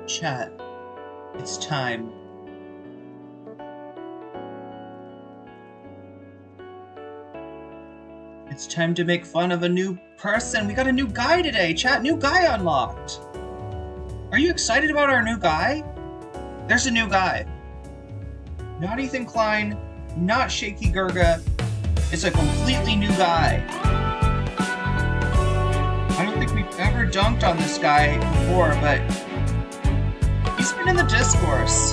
Chat, it's time. It's time to make fun of a new person. We got a new guy today, chat. New guy unlocked. Are you excited about our new guy? There's a new guy. Not Ethan Klein, not Shaky Gurga. It's a completely new guy. I don't think we've ever dunked on this guy before, but he's been in the discourse,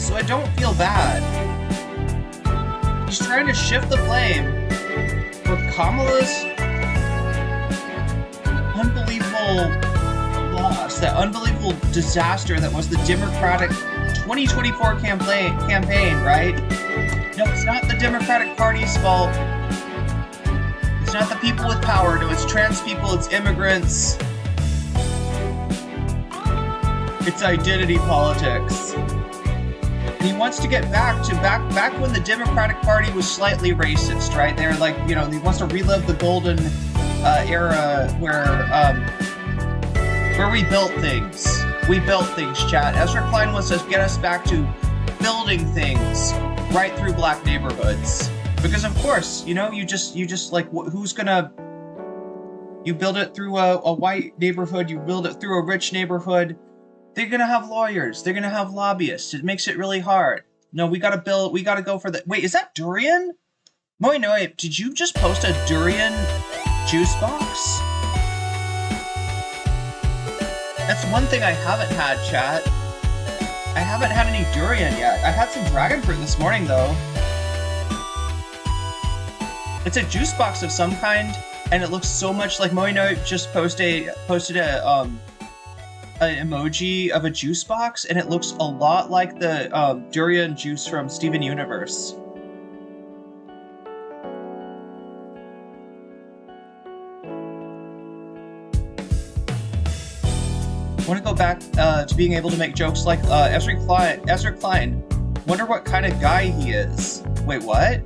so I don't feel bad. He's trying to shift the blame for Kamala's unbelievable loss, that unbelievable disaster that was the Democratic 2024 campaign, right? No, it's not the Democratic Party's fault. It's not the people with power. No, it's trans people, it's immigrants. It's identity politics. And he wants to get back to back when the Democratic Party was slightly racist, right? They're like, you know, he wants to relive the golden era where we built things. We built things, chat. Ezra Klein wants to get us back to building things right through black neighborhoods. Because of course, you know, you just like, who's gonna, you build it through a white neighborhood, you build it through a rich neighborhood, they're gonna have lawyers, they're gonna have lobbyists, it makes it really hard. No, we gotta go for the, wait, is that durian? No, did you just post a durian juice box? That's one thing I haven't had, chat. I haven't had any durian yet. I had some dragon fruit this morning, though. It's a juice box of some kind, and it looks so much like Moino just posted an emoji of a juice box, and it looks a lot like the durian juice from Steven Universe. I want to go back to being able to make jokes like Ezra Klein. Wonder what kind of guy he is. Wait, what?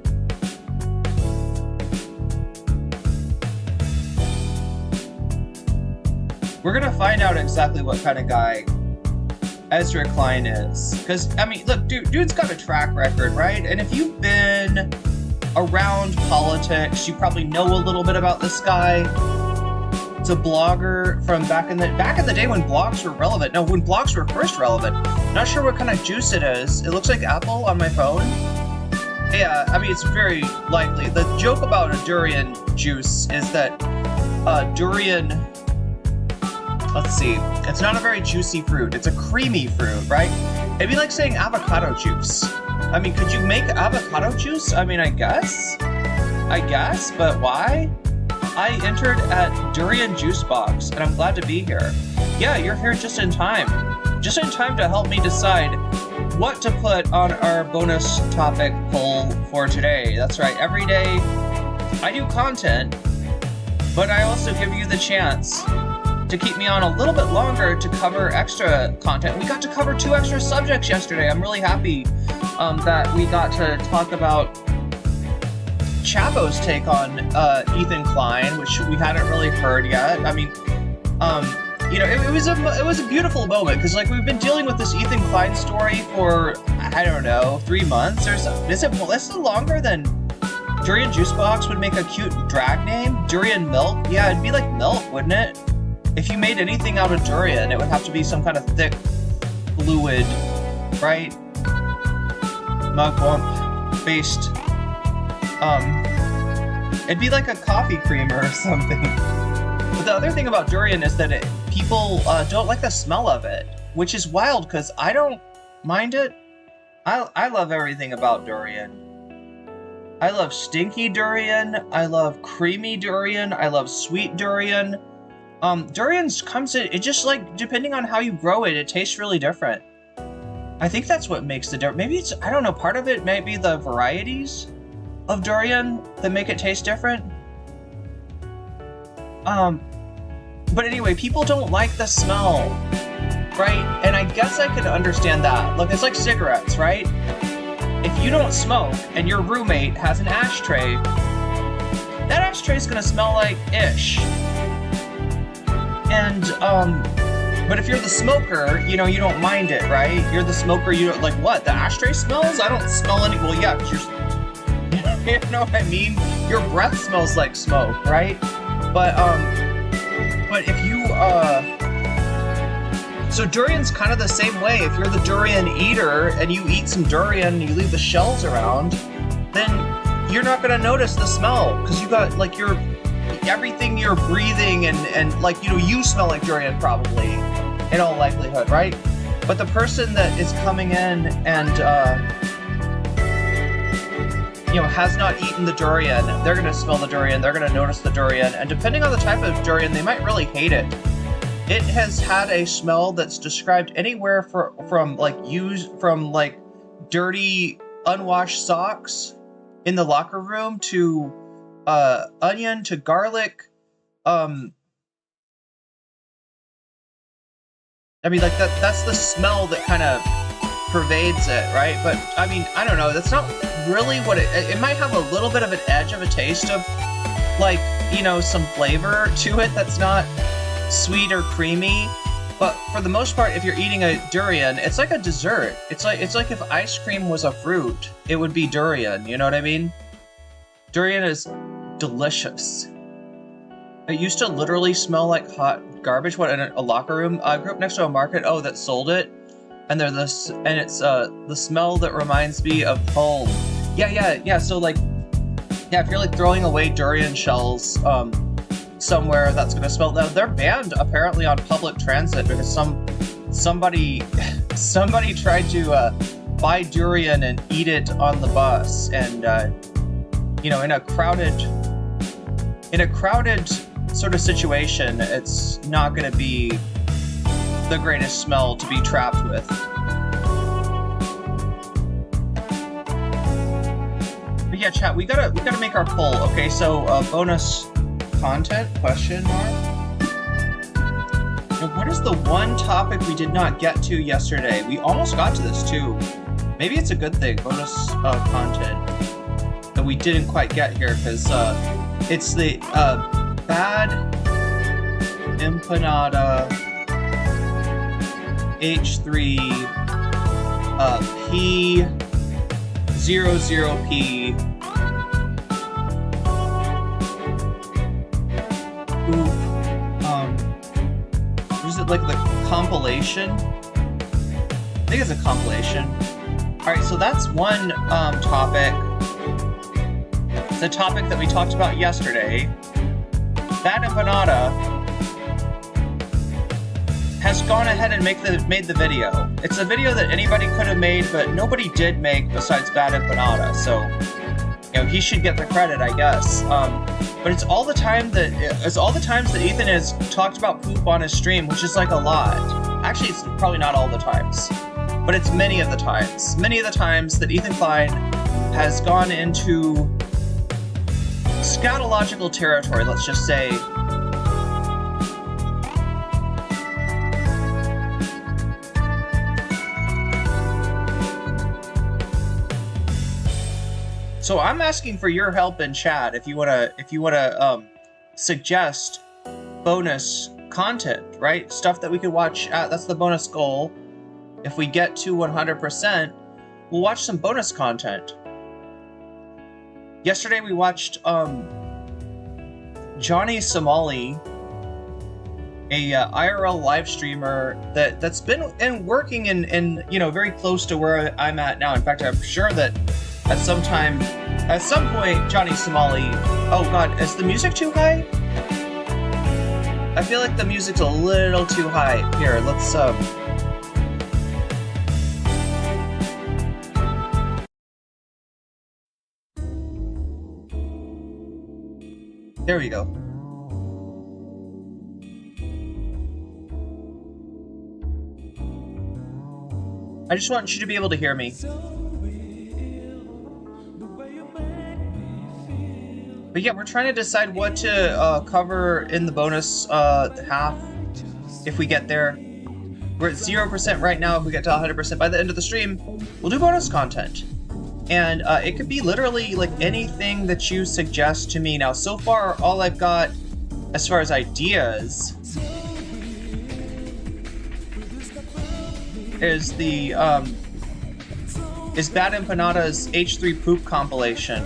We're gonna find out exactly what kind of guy Ezra Klein is. Because, I mean, look, dude's got a track record, right? And if you've been around politics, you probably know a little bit about this guy. It's a blogger from back in the day when blogs were relevant. No, when blogs were first relevant. Not sure what kind of juice it is. It looks like apple on my phone. Yeah, I mean, it's very likely. The joke about a durian juice is that durian, let's see, it's not a very juicy fruit. It's a creamy fruit, right? It'd be like saying avocado juice. I mean, could you make avocado juice? I mean, I guess, but why? I entered at Durian Juice Box, and I'm glad to be here. Yeah, you're here just in time. Just in time to help me decide what to put on our bonus topic poll for today. That's right, every day I do content, but I also give you the chance to keep me on a little bit longer to cover extra content. We got to cover 2 extra subjects yesterday. I'm really happy that we got to talk about Chapo's take on Ethan Klein, which we hadn't really heard yet. I mean, you know, it was a beautiful moment because, like, we've been dealing with this Ethan Klein story for, I don't know, 3 months or so. Is it longer than Durian Juice Box would make a cute drag name? Durian Milk? Yeah, it'd be like milk, wouldn't it? If you made anything out of durian, it would have to be some kind of thick fluid, right? Mugwump based. It'd be like a coffee creamer or something. But the other thing about durian is that people don't like the smell of it, which is wild because I don't mind it. I love everything about durian. I love stinky durian. I love creamy durian. I love sweet durian. Durian comes in, it just, like, depending on how you grow it, it tastes really different. I think that's what makes the durian. Maybe it's, I don't know, part of it may be the varieties of durian that make it taste different. But anyway, people don't like the smell, right? And I guess I can understand that. Look, it's like cigarettes, right? If you don't smoke and your roommate has an ashtray, that ashtray is gonna smell like ish. And But if you're the smoker, you know, you don't mind it, right? You're the smoker, you don't, like, what? The ashtray smells? I don't smell any, well, yeah, because you're, you know what I mean? Your breath smells like smoke, right? But if you, so durian's kind of the same way. If you're the durian eater and you eat some durian and you leave the shells around, then you're not gonna notice the smell, because you got, like, everything you're breathing and like, you know, you smell like durian probably, in all likelihood, right? But the person that is coming in and, you know, has not eaten the durian, they're gonna smell the durian, they're gonna notice the durian, and depending on the type of durian, they might really hate it. It has had a smell that's described anywhere from dirty, unwashed socks in the locker room to onion to garlic. I mean, like, that's the smell that kind of pervades it, right? But I mean, I don't know, that's not really what it might have a little bit of an edge of a taste of, like, you know, some flavor to it that's not sweet or creamy. But for the most part, if you're eating a durian, it's like a dessert. It's like if ice cream was a fruit, it would be durian, you know what I mean? Durian is delicious. It used to literally smell like hot garbage. What, in a locker room? I grew up next to a market, that sold it. And it's the smell that reminds me of home. Yeah. So, like, yeah, if you're, like, throwing away durian shells somewhere, that's gonna smell. They're banned apparently on public transit because somebody tried to buy durian and eat it on the bus, and you know, in a crowded sort of situation, it's not gonna be the greatest smell to be trapped with. But yeah, chat, we gotta make our poll. Okay, so bonus content, question mark. Now, what is the one topic we did not get to yesterday? We almost got to this too. Maybe it's a good thing, bonus content, that we didn't quite get here, because it's the bad empanada H3 P00P is it like the compilation? I think it's a compilation. Alright, so that's one topic. It's a topic that we talked about yesterday. That empanada has gone ahead and made the video. It's a video that anybody could have made, but nobody did make besides Bad Empanada, so, you know, he should get the credit, I guess. But it's all the times that Ethan has talked about poop on his stream, which is like a lot. Actually, it's probably not all the times, but it's many of the times. Many of the times that Ethan Klein has gone into scatological territory, let's just say. So I'm asking for your help in chat if you wanna suggest bonus content, right? Stuff that we could watch. That's the bonus goal. If we get to 100%, we'll watch some bonus content. Yesterday we watched Johnny Somali, a IRL live streamer that's been working in you know, very close to where I'm at now. In fact, I'm sure that at some point, Johnny Somali. Oh God, is the music too high? I feel like the music's a little too high. Here, let's There we go. I just want you to be able to hear me. But yeah, we're trying to decide what to cover in the bonus half if we get there. We're at 0% right now. If we get to 100% by the end of the stream, we'll do bonus content. And it could be literally like anything that you suggest to me. Now, so far, all I've got as far as ideas is the is Bad Empanada's H3 poop compilation,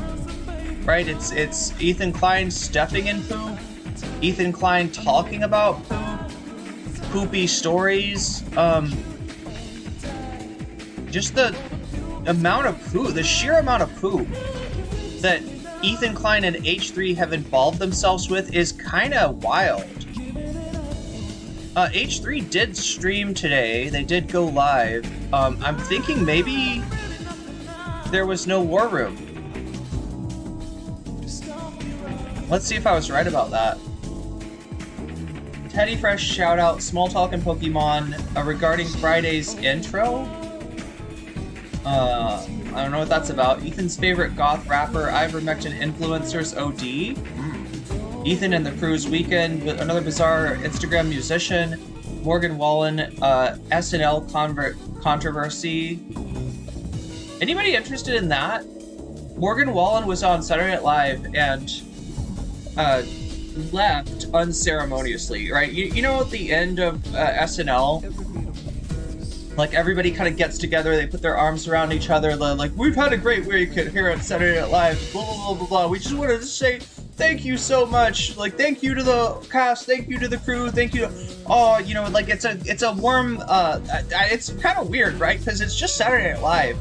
right? It's Ethan Klein stepping in poop, Ethan Klein talking about poop, poopy stories, just the amount of poop, the sheer amount of poop that Ethan Klein and H3 have involved themselves with is kind of wild. H3 did stream today. They did go live. I'm thinking maybe there was no war room. Let's see if I was right about that. Teddy Fresh shout out, Small Talk and Pokemon regarding Friday's intro. I don't know what that's about. Ethan's favorite goth rapper, ivermectin influencers OD. Ethan and the Crew's Weekend with another bizarre Instagram musician. Morgan Wallen, SNL controversy. Anybody interested in that? Morgan Wallen was on Saturday Night Live and left unceremoniously, right? You know at the end of SNL, like everybody kind of gets together, they put their arms around each other, like, we've had a great week here at Saturday Night Live, blah, blah, blah, blah, blah. We just wanted to say thank you so much. Like, thank you to the cast, thank you to the crew, thank you. Oh, you know, like it's a warm, it's kind of weird, right? Because it's just Saturday Night Live.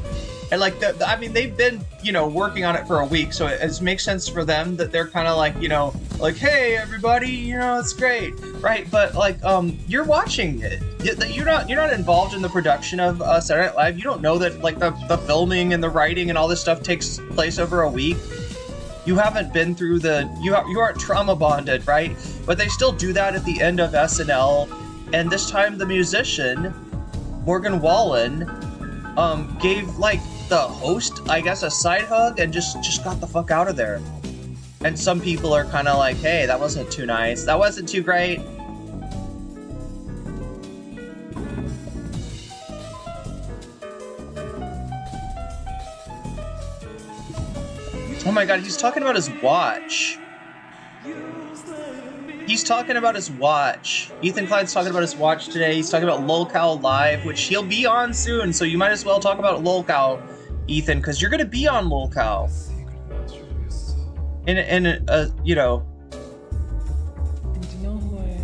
And like, I mean, they've been, you know, working on it for a week, so it makes sense for them that they're kind of like, you know, like, hey, everybody, you know, it's great, right? But like, you're watching it. You're not involved in the production of Saturday Night Live. You don't know that like the filming and the writing and all this stuff takes place over a week. You haven't been through you aren't trauma bonded, right? But they still do that at the end of SNL. And this time the musician, Morgan Wallen, gave like the host, I guess, a side hug and just got the fuck out of there. And some people are kind of like, hey, that wasn't too nice. That wasn't too great. Oh my god, he's talking about his watch. He's talking about his watch. Ethan Klein's talking about his watch today. He's talking about LolCow Live, which he'll be on soon, so you might as well talk about LolCow, Ethan, because you're going to be on LolCow. In you know,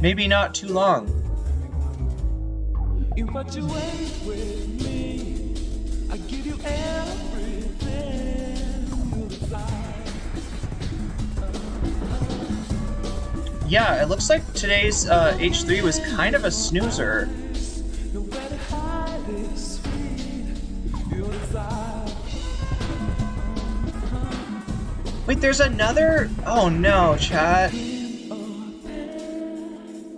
maybe not too long. I give you yeah, it looks like today's H3 was kind of a snoozer. Wait, there's another... Oh no, chat.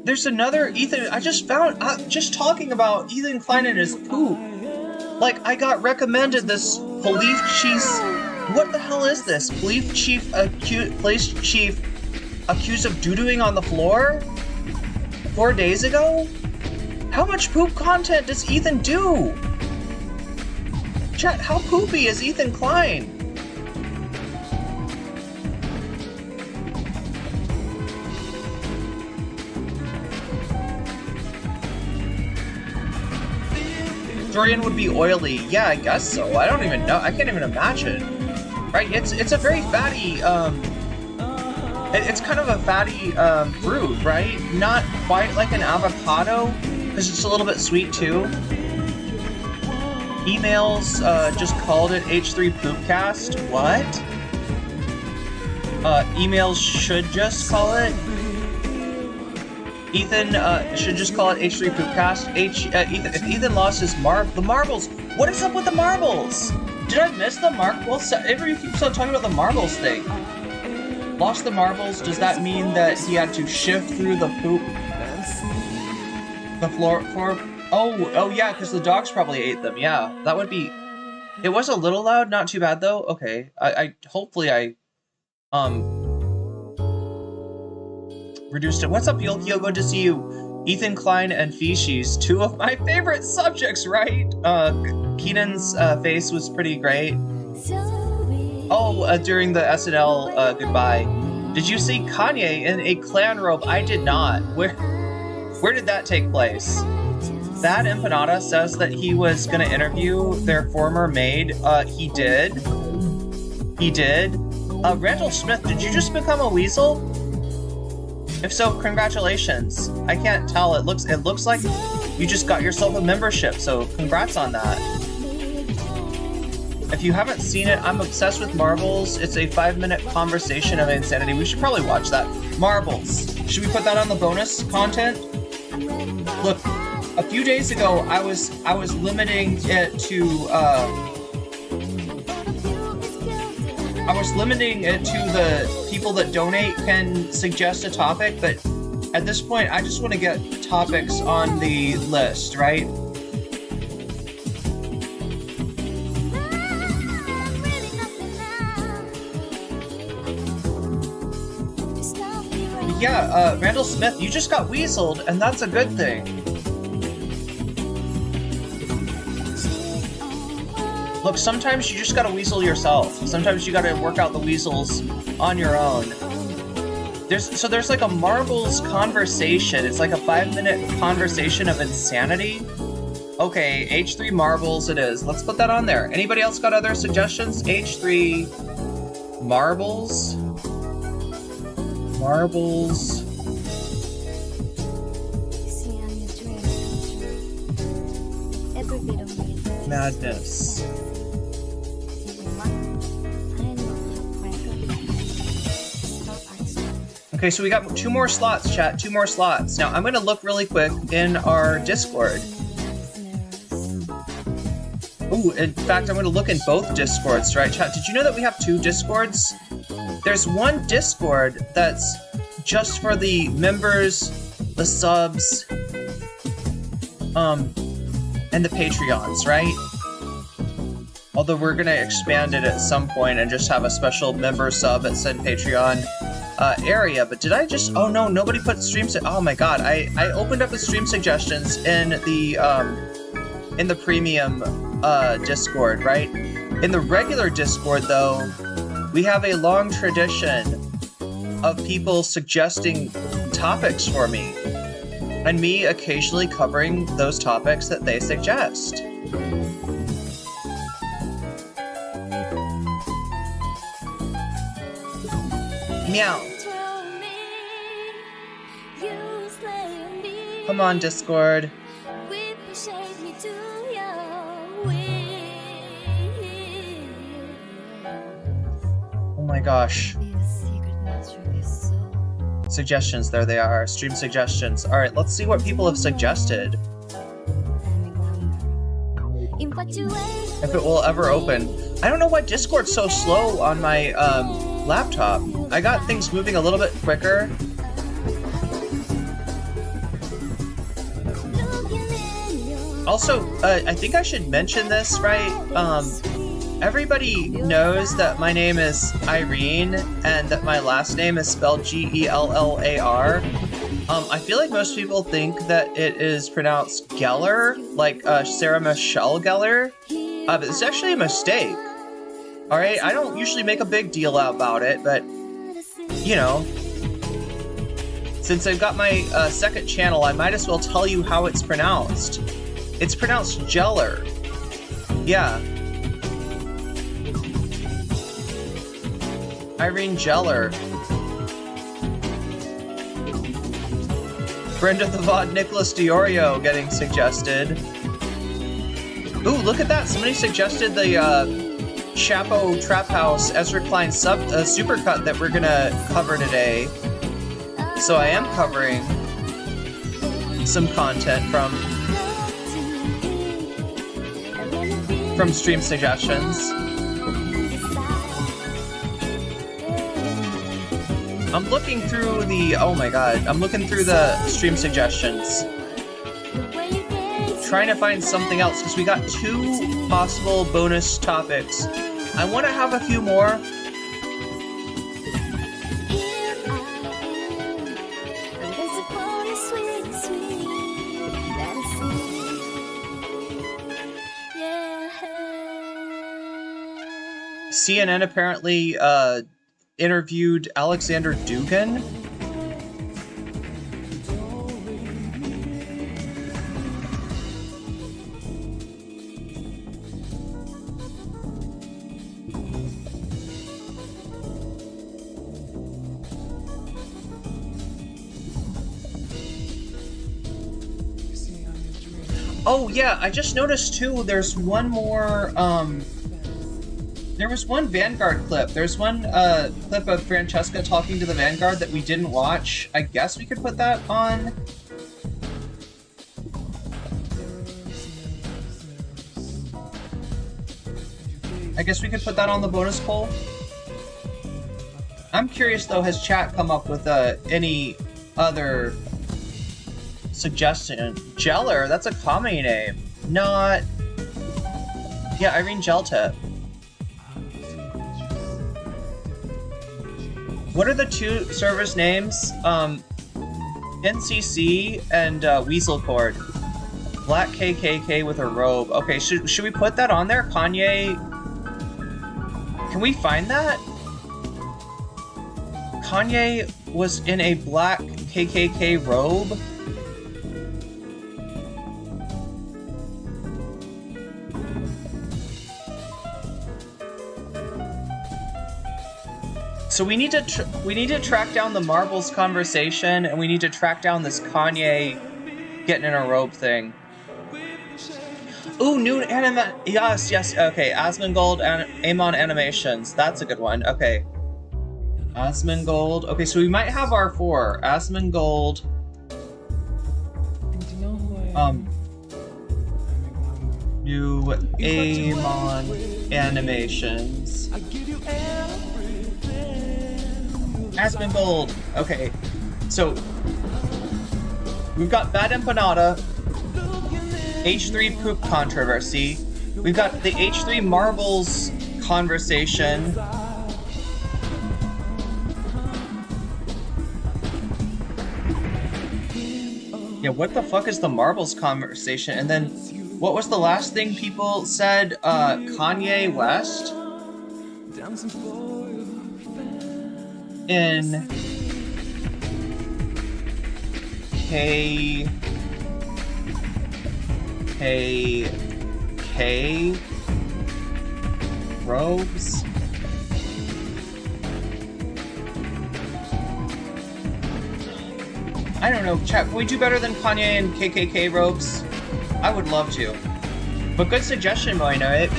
There's another Ethan... I just found... just talking about Ethan Klein and his poop. Like, I got recommended this police chief... What the hell is this? Police chief accused of doo-dooing on the floor? 4 days ago? How much poop content does Ethan do? Chat, how poopy is Ethan Klein? Dorian would be oily. Yeah, I guess so. I don't even know. I can't even imagine. Right? It's a very fatty, it's kind of a fatty fruit, right? Not quite like an avocado, because it's a little bit sweet too. Emails just called it H3 Poopcast. What? Emails should just call it. Ethan should just call it H3 Poopcast. If Ethan lost his the marbles. What is up with the marbles? Did I miss the marbles? Everybody keeps on talking about the marbles thing. Lost the marbles, does that mean that he had to shift through the poop? The floor? Oh yeah, because the dogs probably ate them, yeah. That would be... It was a little loud, not too bad though. Okay, hopefully I reduced it. What's up, Yolkio? Good to see you. Ethan Klein and Feces, two of my favorite subjects, right? Keenan's face was pretty great. Oh, during the SNL goodbye. Did you see Kanye in a clan robe? I did not. Where did that take place? Bad Empanada says that he was going to interview their former maid. He did. He did. Randall Smith, did you just become a weasel? If so, congratulations. I can't tell. It looks like you just got yourself a membership, so congrats on that. If you haven't seen it, I'm obsessed with Marbles. It's a 5-minute conversation of insanity. We should probably watch that. Marbles. Should we put that on the bonus content? Look, a few days ago, I was limiting it to the people that donate can suggest a topic, but at this point, I just want to get topics on the list, right? Yeah, Randall Smith, you just got weaseled, and that's a good thing. Look, sometimes you just gotta weasel yourself. Sometimes you gotta work out the weasels on your own. There's like a Marbles conversation. It's like a 5-minute conversation of insanity. Okay, H3 Marbles it is. Let's put that on there. Anybody else got other suggestions? H3 Marbles? Marbles. Madness. Okay, so we got 2 more slots, chat. 2 more slots. Now, I'm going to look really quick in our Discord. Ooh, in fact, I'm going to look in both Discords, right, chat? Did you know that we have 2 Discords? There's one Discord that's just for the members, the subs, and the Patreons, right? Although we're gonna expand it at some point and just have a special member sub at said Patreon area. But did I just? Oh no, nobody put streams. Oh my god, I opened up the stream suggestions in the premium Discord, right? In the regular Discord, though, we have a long tradition of people suggesting topics for me, and me occasionally covering those topics that they suggest. Meow. Come on, Discord. Oh my gosh. Suggestions, there they are. Stream suggestions. Alright, let's see what people have suggested. If it will ever open. I don't know why Discord's so slow on my laptop. I got things moving a little bit quicker. Also, I think I should mention this, right? Everybody knows that my name is Irene and that my last name is spelled Gellar. I feel like most people think that it is pronounced Geller, like Sarah Michelle Gellar, but it's actually a mistake. Alright, I don't usually make a big deal about it, but, you know, since I've got my second channel, I might as well tell you how it's pronounced. It's pronounced Geller. Yeah. Irene Geller. Brenda the Vod, Nicholas Diorio getting suggested. Ooh, look at that! Somebody suggested the Chapo Trap House Ezra Klein supercut that we're gonna cover today. So I am covering some content from stream suggestions. I'm looking through the, oh my god, I'm looking through the stream suggestions. Trying to find something else, because we got 2 possible bonus topics. I want to have a few more. CNN apparently interviewed Alexander Dugin. Oh yeah, I just noticed too, there's one more, there was one Vanguard clip. There's one clip of Francesca talking to the Vanguard that we didn't watch. I guess we could put that on. I guess we could put that on the bonus poll. I'm curious though, has chat come up with any other suggestion? Jeller, that's a comedy name. Not... Yeah, Irene Geltip. What are the two service names? NCC and Weasel Cord. Black KKK with a robe. Okay, should we put that on there? Kanye... Can we find that? Kanye was in a black KKK robe? So we need to track down the marbles conversation, and we need to track down this Kanye getting in a robe thing. Ooh, new anime. Yes. Okay, Asmongold and Amon Animations. That's a good one. Okay. Asmongold. Okay, so we might have our four. Asmongold. New Amon Animations. Asmongold. Okay. So we've got Bad Empanada. H3 poop controversy. We've got the H3 marbles conversation. Yeah, what the fuck is the marbles conversation? And then, what was the last thing people said? Kanye West? In... K robes? I don't know, chat, can we do better than Kanye and KKK robes? I would love to. But good suggestion, Moino.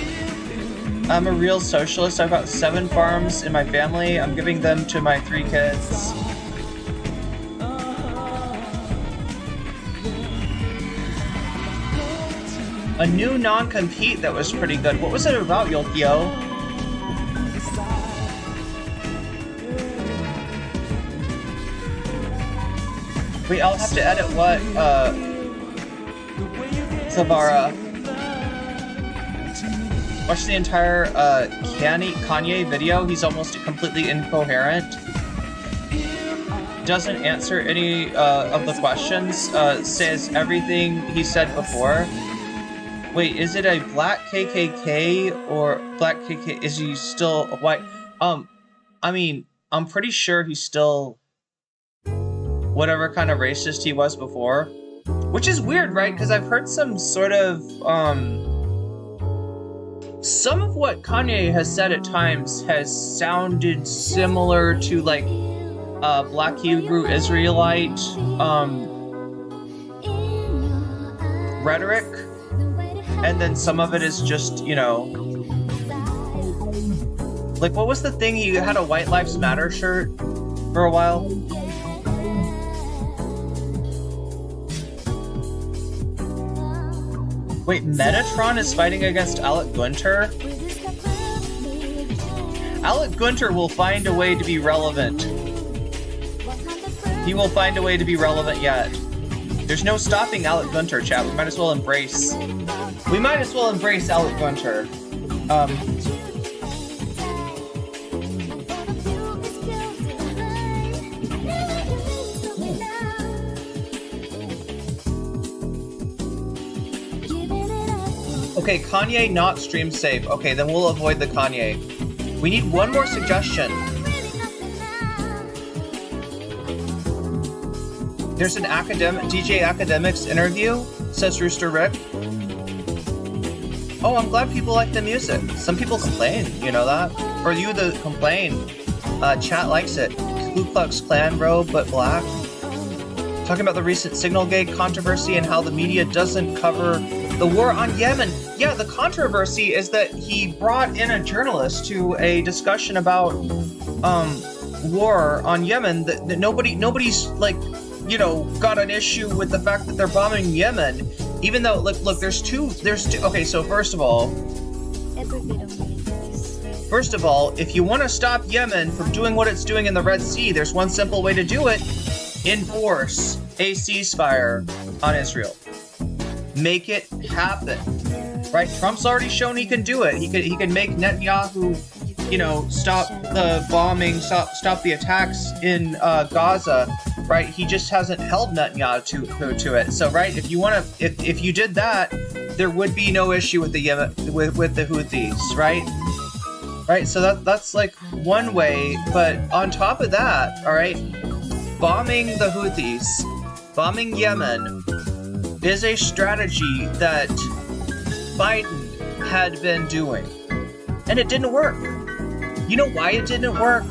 I'm a real socialist. I've got 7 farms in my family. I'm giving them to my 3 kids. A new non-compete that was pretty good. What was it about, Yolkio? Wait, I'll have to edit what, Savara. Watch the entire, Kanye video. He's almost completely incoherent. Doesn't answer any, of the questions. Says everything he said before. Wait, is it a black KKK or black KK? Is he still white? I mean, I'm pretty sure he's still whatever kind of racist he was before. Which is weird, right? Because I've heard some sort of, some of what Kanye has said at times has sounded similar to, like, Black Hebrew Israelite, rhetoric. And then some of it is just, you know... Like, what was the thing? He had a White Lives Matter shirt for a while. Wait, Metatron is fighting against Alec Gunter? Alec Gunter will find a way to be relevant. He will find a way to be relevant yet. There's no stopping Alec Gunter, chat. We might as well embrace Alec Gunter. Okay, Kanye not stream safe. Okay, then we'll avoid the Kanye. We need one more suggestion. There's an DJ Academics interview, says Rooster Rick. Oh, I'm glad people like the music. Some people complain, you know that? For you that complain, chat likes it. Ku Klux Klan robe, but black. Talking about the recent Signalgate controversy and how the media doesn't cover the war on Yemen. Yeah, the controversy is that he brought in a journalist to a discussion about war on Yemen. That nobody's like, you know, got an issue with the fact that they're bombing Yemen, even though look, there's two. Okay, so first of all, if you want to stop Yemen from doing what it's doing in the Red Sea, there's one simple way to do it. Enforce a ceasefire on Israel. Make it happen. Right? Trump's already shown he can do it. He can make Netanyahu, you know, stop the bombing, stop the attacks in Gaza. Right? He just hasn't held Netanyahu to it. So, right, if you did that, there would be no issue with the Yemen, with the Houthis, right? Right? So that's like one way, but on top of that, all right, bombing the Houthis, bombing Yemen, is a strategy that Biden had been doing. And it didn't work. You know why it didn't work?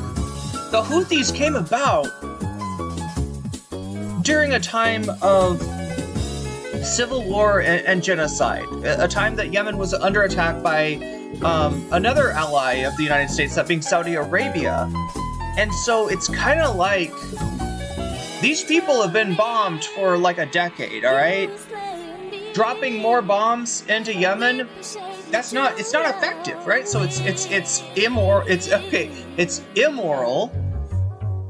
The Houthis came about during a time of civil war and genocide, a time that Yemen was under attack by another ally of the United States, that being Saudi Arabia. And so it's kind of like these people have been bombed for like a decade, all right? Dropping more bombs into Yemen, it's not effective, right? So it's immoral. It's immoral.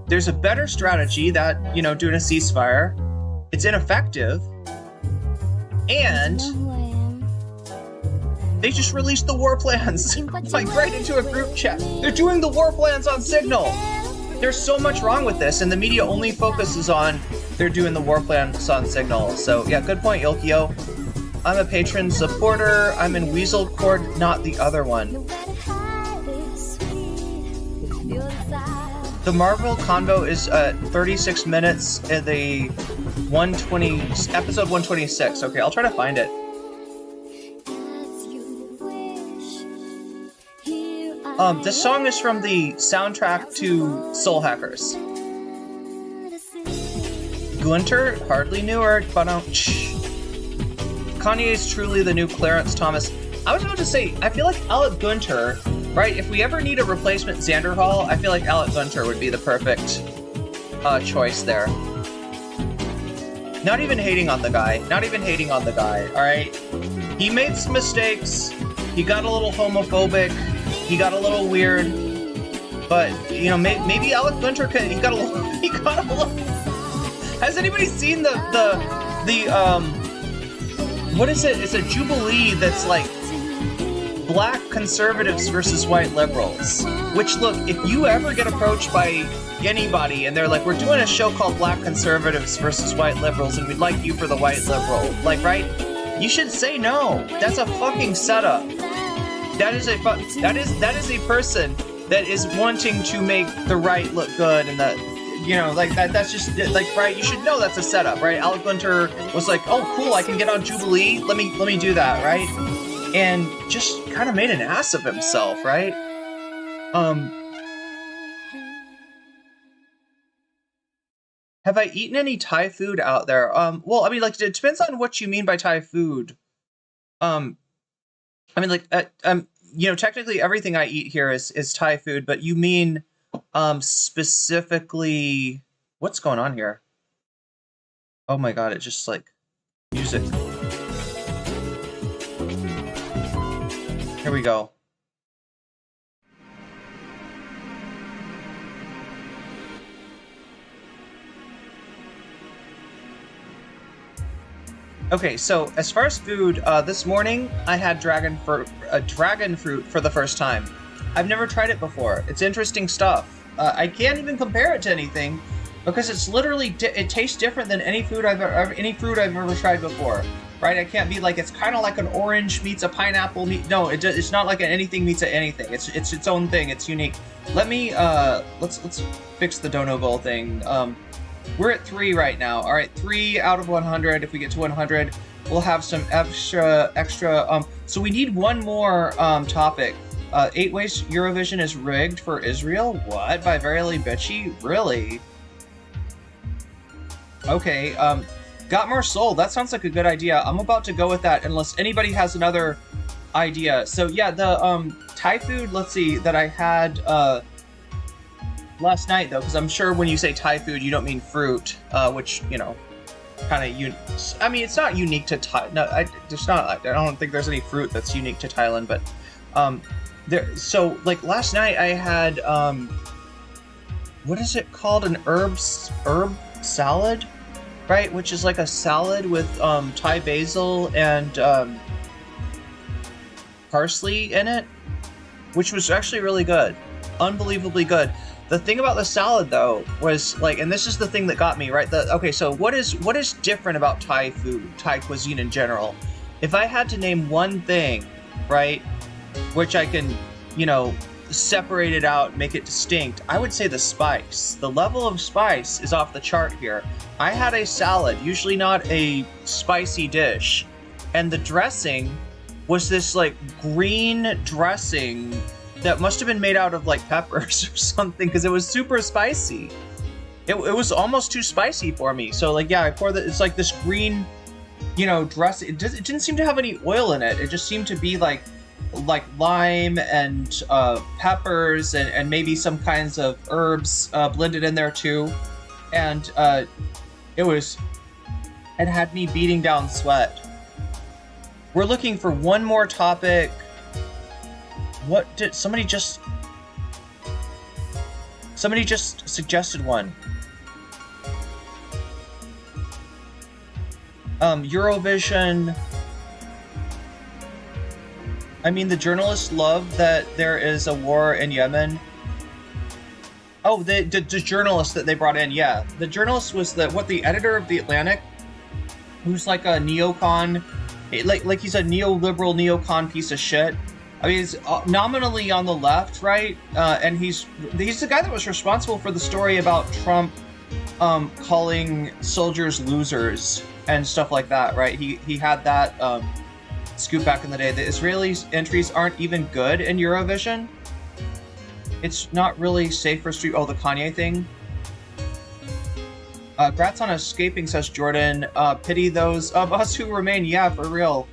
There's a better strategy that, you know, doing a ceasefire. It's ineffective. And they just released the war plans, like right into a group chat. They're doing the war plans on Signal. There's so much wrong with this, and the media only focuses on they're doing the war plans on Signal. So yeah, good point, Ilkio. I'm a patron supporter. I'm in Weasel Court, not the other one. The Marvel convo is 36 minutes in the 120 episode 126. Okay, I'll try to find it. This song is from the soundtrack to Soul Hackers. Gunter, hardly knew her, but Kanye is truly the new Clarence Thomas. I was about to say, I feel like Alec Gunter, right? If we ever need a replacement Xander Hall, I feel like Alec Gunter would be the perfect choice there. Not even hating on the guy. All right? He made some mistakes. He got a little homophobic. He got a little weird. But, you know, maybe Alec Gunter could. He got a little. Has anybody seen the what is it? It's a Jubilee that's like black conservatives versus white liberals. Which, look, if you ever get approached by anybody and they're like, we're doing a show called Black Conservatives versus White Liberals and we'd like you for the white liberal, like, right? You should say no. That's a fucking setup. That is a person that is wanting to make the right look good, and that, you know, like that's just like, right? You should know that's a setup, right? Alec Gunter was like, oh cool, I can get on Jubilee. Let me do that, right? And just kind of made an ass of himself, right? Have I eaten any Thai food out there? Well, I mean, like, it depends on what you mean by Thai food. I mean, like, you know, technically everything I eat here is Thai food, but you mean, specifically, what's going on here? Oh my God, it's just like music. Here we go. Okay, so as far as food, this morning I had dragon fruit for the first time. I've never tried it before. It's interesting stuff. I can't even compare it to anything because it's literally it tastes different than any fruit I've ever tried before. Right? I can't be like, it's kind of like an orange meets a pineapple. No, it's not like anything meets anything. It's its own thing. It's unique. Let me let's fix the dono goal thing. We're at 3 right now. All right, 3 out of 100. If we get to 100, we'll have some extra. So we need one more topic. 8 ways Eurovision is rigged for Israel. What? By Verily Bitchy? Really? Okay, got more soul. That sounds like a good idea. I'm about to go with that unless anybody has another idea. So yeah, the Thai food, let's see, that I had last night though, because I'm sure when you say Thai food, you don't mean fruit, which, you know, kind of I mean, it's not unique to Thai. No, I don't think there's any fruit that's unique to Thailand, but so like last night I had what is it called? An herb salad, right? Which is like a salad with Thai basil and parsley in it, which was actually really good, unbelievably good. The thing about the salad though was like, and this is the thing that got me, right? Okay, so what is different about Thai food, Thai cuisine in general? If I had to name one thing, right, which I can, you know, separate it out, make it distinct, I would say the spice. The level of spice is off the chart here. I had a salad, usually not a spicy dish, and the dressing was this like green dressing that must have been made out of like peppers or something, because it was super spicy. It was almost too spicy for me. So like, yeah, I pour it's like this green, you know, dress. It didn't seem to have any oil in it. It just seemed to be like lime and peppers and maybe some kinds of herbs blended in there too. And it had me beating down sweat. We're looking for one more topic. What did somebody just suggested one? Eurovision. I mean, the journalists love that there is a war in Yemen. Oh, the journalist that they brought in, yeah. The journalist was the editor of The Atlantic, who's like a neocon, like he's a neoliberal neocon piece of shit. I mean, he's nominally on the left, right? And he's the guy that was responsible for the story about Trump calling soldiers losers and stuff like that, right? He had that scoop back in the day. The Israelis' entries aren't even good in Eurovision. It's not really safe for street. Oh, the Kanye thing. Grats on escaping, says Jordan. Pity those of us who remain. Yeah, for real.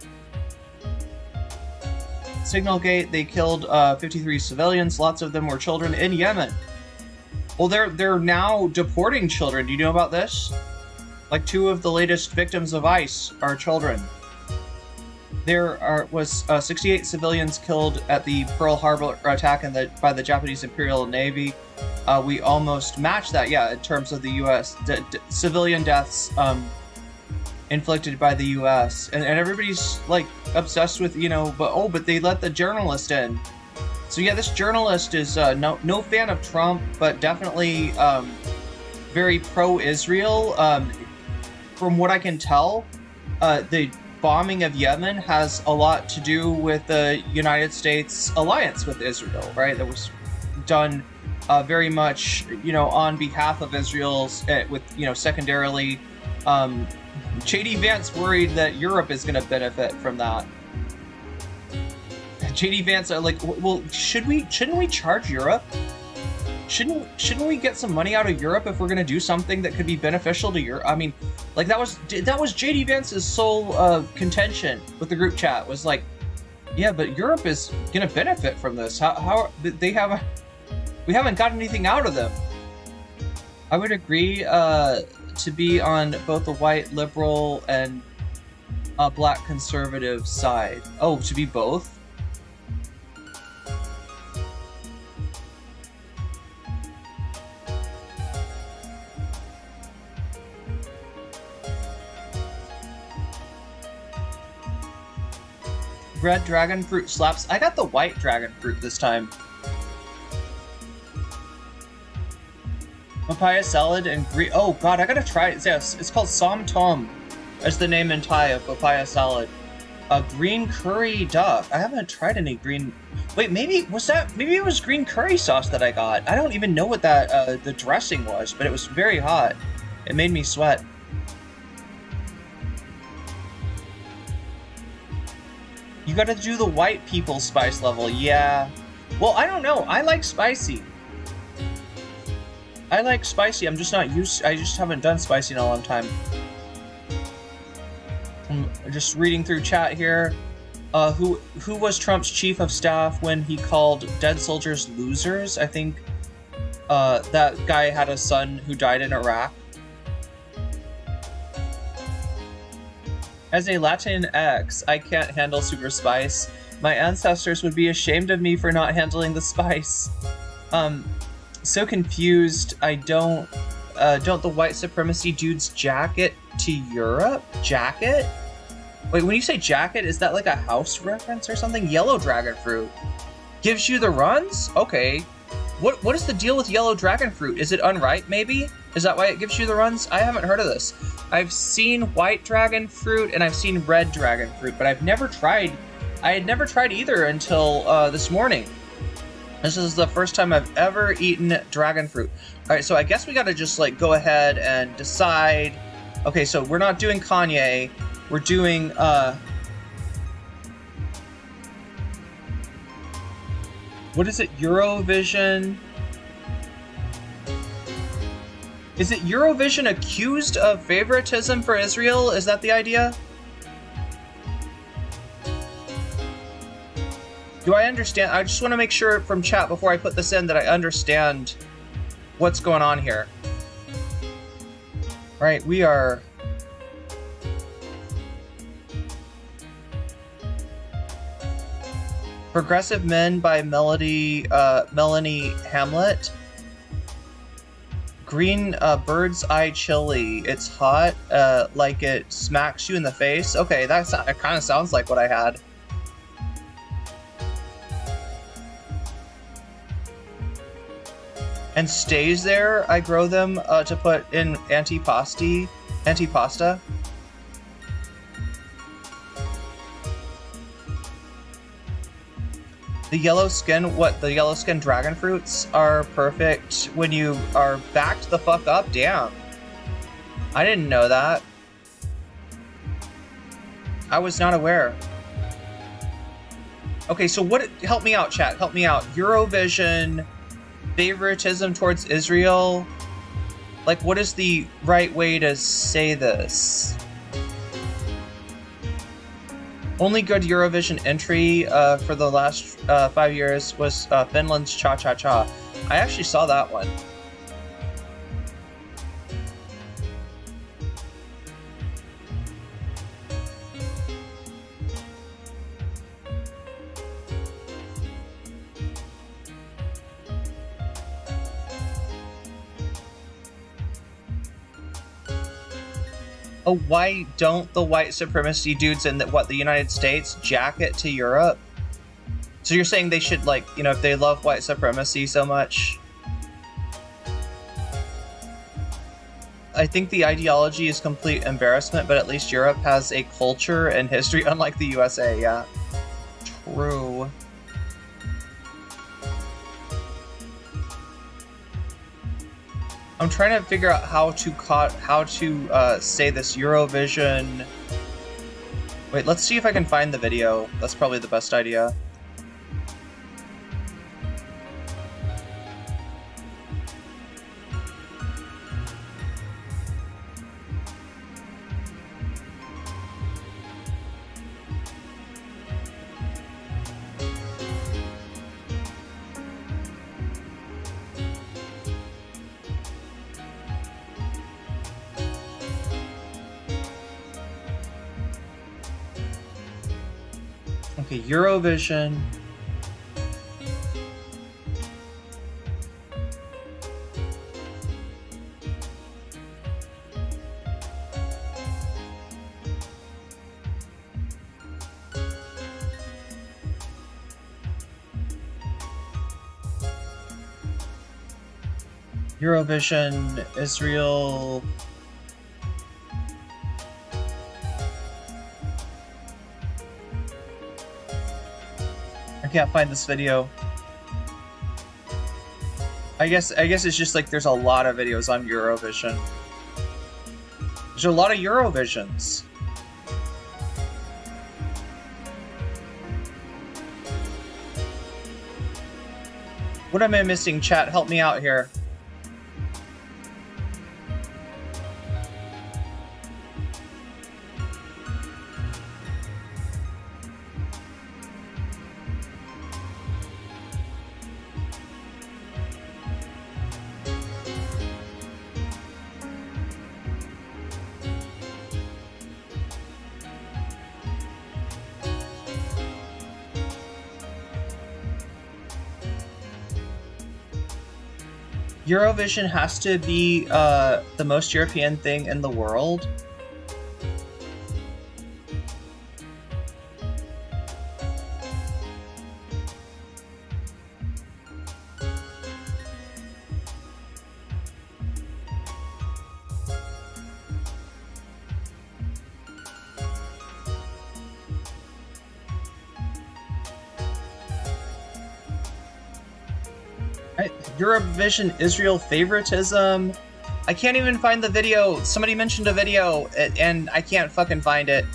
Signalgate, they killed 53 civilians. Lots of them were children in Yemen. Well, they're now deporting children. Do you know about this? Like 2 of the latest victims of ICE are children. There was 68 civilians killed at the Pearl Harbor attack by the Japanese Imperial Navy. We almost matched that, yeah, in terms of the U.S. Civilian deaths inflicted by the U.S. And everybody's like obsessed with, you know, but they let the journalist in. So yeah, this journalist is no fan of Trump, but definitely very pro-Israel. From what I can tell, the bombing of Yemen has a lot to do with the United States alliance with Israel, right? That was done very much, you know, on behalf of Israel's, with, you know, secondarily, J.D. Vance worried that Europe is going to benefit from that. J.D. Vance are like, well, shouldn't we charge Europe? Shouldn't we get some money out of Europe if we're going to do something that could be beneficial to Europe? I mean, like that was J.D. Vance's sole contention with the group chat, was like, yeah, but Europe is going to benefit from this. How we haven't got anything out of them. I would agree to be on both the white liberal and black conservative side. Oh, to be both? Red dragon fruit slaps. I got the white dragon fruit this time. Papaya salad and green. Oh god, I gotta try it. Yes, it's called Som Tom. That's the name in Thai of papaya salad. Green curry duck. I haven't tried any green. Wait, maybe it was green curry sauce that I got. I don't even know what that the dressing was, but it was very hot. It made me sweat. You gotta do the white people spice level, yeah. Well, I don't know. I like spicy. I like spicy. I'm just not used. I just haven't done spicy in a long time. I'm just reading through chat here. Who was Trump's chief of staff when he called dead soldiers losers? I think that guy had a son who died in Iraq. As a Latinx, I can't handle super spice. My ancestors would be ashamed of me for not handling the spice. So confused. I don't the white supremacy dudes jacket to Europe? Jacket? Wait, when you say jacket, is that like a house reference or something? Yellow dragon fruit gives you the runs? Okay. What is the deal with yellow dragon fruit? Is it unripe, maybe? Is that why it gives you the runs? I haven't heard of this. I've seen white dragon fruit and I've seen red dragon fruit, but I had never tried either until this morning. This is the first time I've ever eaten dragon fruit. All right, so I guess we gotta just like go ahead and decide. Okay, so we're not doing Kanye. We're doing, what is it? Eurovision? Is it Eurovision accused of favoritism for Israel? Is that the idea? Do I understand? I just want to make sure from chat before I put this in that I understand what's going on here. All right, we are... Progressive Men by Melanie Hamlet. Green Bird's Eye Chili. It's hot, like it smacks you in the face. Okay, it kind of sounds like what I had. And stays there. I grow them to put in antipasta. The yellow skin dragon fruits are perfect when you are backed the fuck up. Damn. I didn't know that. I was not aware. Okay, so help me out, chat. Help me out. Eurovision, favoritism towards Israel. Like, what is the right way to say this? Only good Eurovision entry for the last 5 years was Finland's Cha Cha Cha. I actually saw that one. Oh, why don't the white supremacy dudes in the United States jack it to Europe? So you're saying they should, like, you know, if they love white supremacy so much? I think the ideology is complete embarrassment, but at least Europe has a culture and history unlike the USA, yeah. True. I'm trying to figure out how to say this Eurovision. Wait, let's see if I can find the video. That's probably the best idea. Okay, Eurovision. Eurovision, Israel. I can't find this video. I guess it's just like there's a lot of videos on Eurovision. There's a lot of Eurovisions. What am I missing, chat? Help me out here. Eurovision has to be the most European thing in the world. Eurovision Israel favoritism. I can't even find the video. Somebody mentioned a video and I can't fucking find it.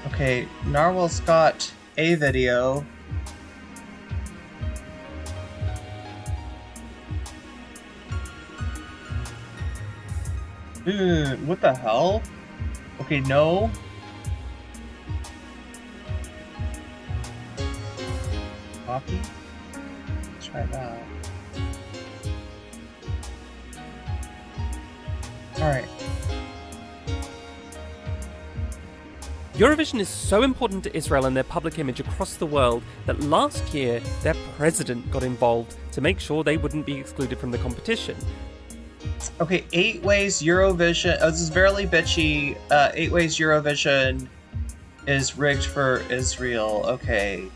Okay, Narwhal's got a video. Dude, what the hell? Okay, no. Copy? Let's try that. Alright. Eurovision is so important to Israel and their public image across the world that last year their president got involved to make sure they wouldn't be excluded from the competition. Okay, 8 ways Eurovision. Oh, this is very bitchy. 8 ways Eurovision is rigged for Israel. Okay.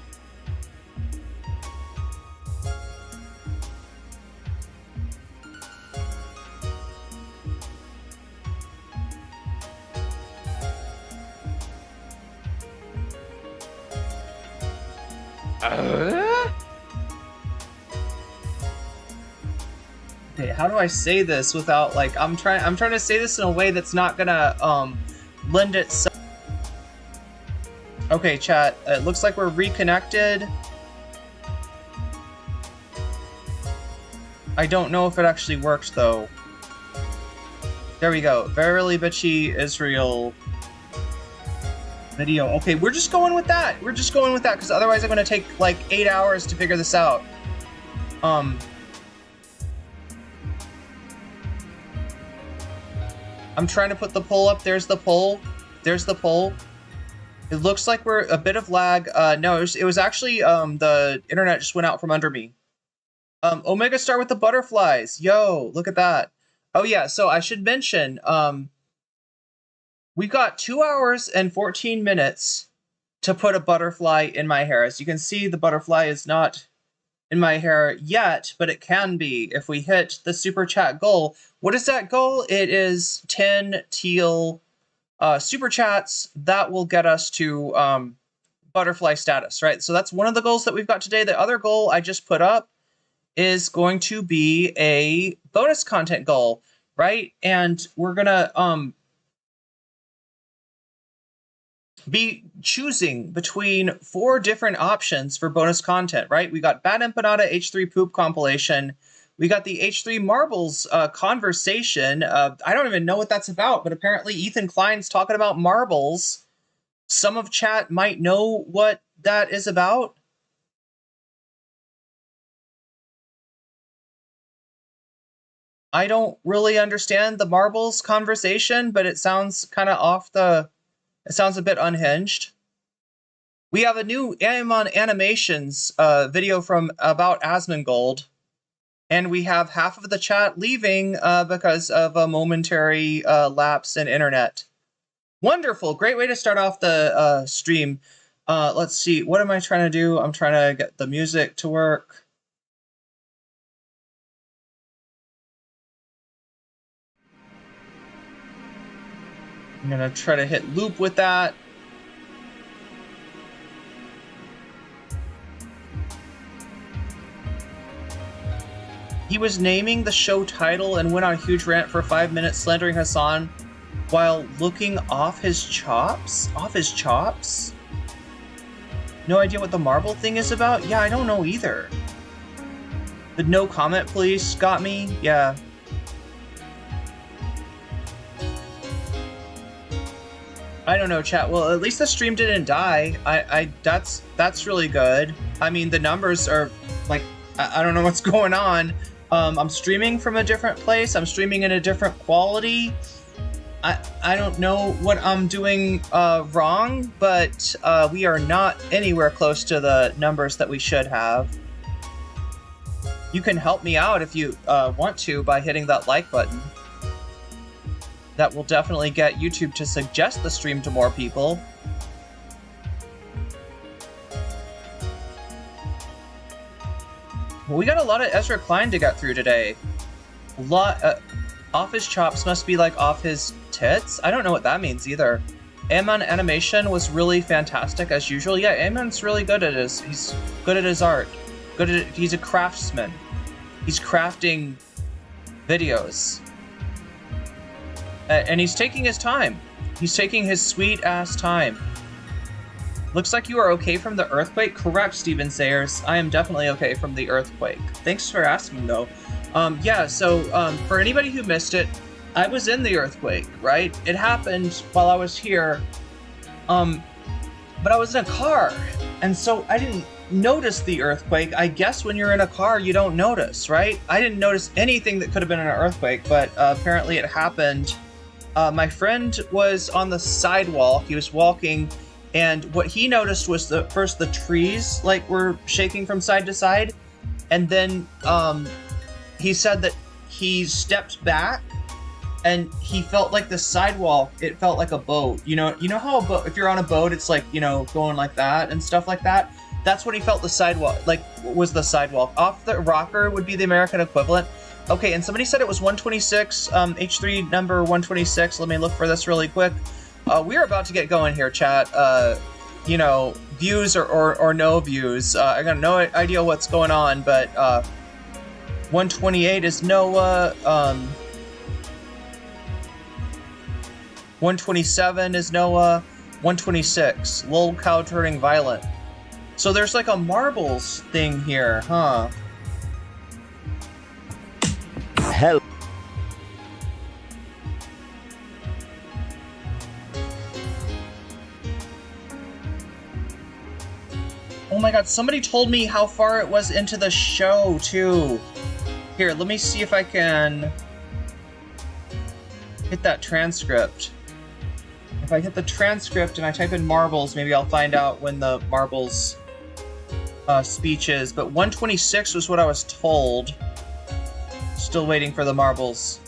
Okay, how do I say this without like I'm trying to say this in a way that's not gonna lend itself. Okay, chat. It looks like we're reconnected. I don't know if it actually worked though. There we go. Verily bitchy Israel video. Okay, we're just going with that. We're just going with that because otherwise I'm gonna take like 8 hours to figure this out. I'm trying to put the poll up. There's the poll. There's the poll. It looks like we're a bit of lag. No, it was actually the internet just went out from under me. Omega Star with the butterflies. Yo, look at that. Oh yeah, so I should mention we've got 2 hours and 14 minutes to put a butterfly in my hair. As you can see, the butterfly is not in my hair yet, but it can be if we hit the super chat goal. What is that goal? It is 10 teal super chats. That will get us to butterfly status, right? So that's one of the goals that we've got today. The other goal I just put up is going to be a bonus content goal, right? And we're gonna be choosing between 4 different options for bonus content, right? We got Bad Empanada H3 Poop compilation. We got the H3 Marbles conversation. I don't even know what that's about, but apparently Ethan Klein's talking about marbles. Some of chat might know what that is about. I don't really understand the marbles conversation, but it sounds kind of it sounds a bit unhinged. We have a new Amon Animations video from about Asmongold, and we have half of the chat leaving because of a momentary lapse in internet. Wonderful, great way to start off the stream. Let's see, what am I trying to do? I'm trying to get the music to work. I'm gonna try to hit loop with that. He was naming the show title and went on a huge rant for 5 minutes slandering Hassan while looking off his chops? Off his chops? No idea what the marble thing is about? Yeah, I don't know either. The no comment police got me? Yeah. I don't know, chat. Well, at least the stream didn't die. That's really good. I mean, the numbers are like, I don't know what's going on. I'm streaming from a different place. I'm streaming in a different quality. I don't know what I'm doing wrong, but we are not anywhere close to the numbers that we should have. You can help me out if you want to by hitting that like button. That will definitely get YouTube to suggest the stream to more people. Well, we got a lot of Ezra Klein to get through today. A lot. Off his chops must be like off his tits? I don't know what that means either. Amon animation was really fantastic as usual. Yeah, Amon's really good at he's good at his art. He's a craftsman. He's crafting videos. And he's taking his time. He's taking his sweet ass time. Looks like you are okay from the earthquake. Correct, Steven Sayers. I am definitely okay from the earthquake. Thanks for asking though. Yeah, so for anybody who missed it, I was in the earthquake, right? It happened while I was here, but I was in a car, and so I didn't notice the earthquake. I guess when you're in a car, you don't notice, right? I didn't notice anything that could have been an earthquake, but apparently it happened. My friend was on the sidewalk. He was walking, and what he noticed was first the trees like were shaking from side to side, and then he said that he stepped back and he felt like the sidewalk, it felt like a boat. You know how a boat, if you're on a boat, it's like, going like that and stuff like that. That's what he felt the sidewalk, like was the sidewalk. Off the rocker would be the American equivalent. Okay, and somebody said it was 126, H3 number 126. Let me look for this really quick. We're about to get going here, chat. Views or no views. I got no idea what's going on, but 128 is Noah. 127 is Noah. 126, lol cow turning violent. So there's like a marbles thing here, huh? Hell. Oh my god, somebody told me how far it was into the show, too. Here, let me see if I can hit that transcript. If I hit the transcript and I type in marbles, maybe I'll find out when the marbles speech is. But 126 was what I was told. Still waiting for the marbles.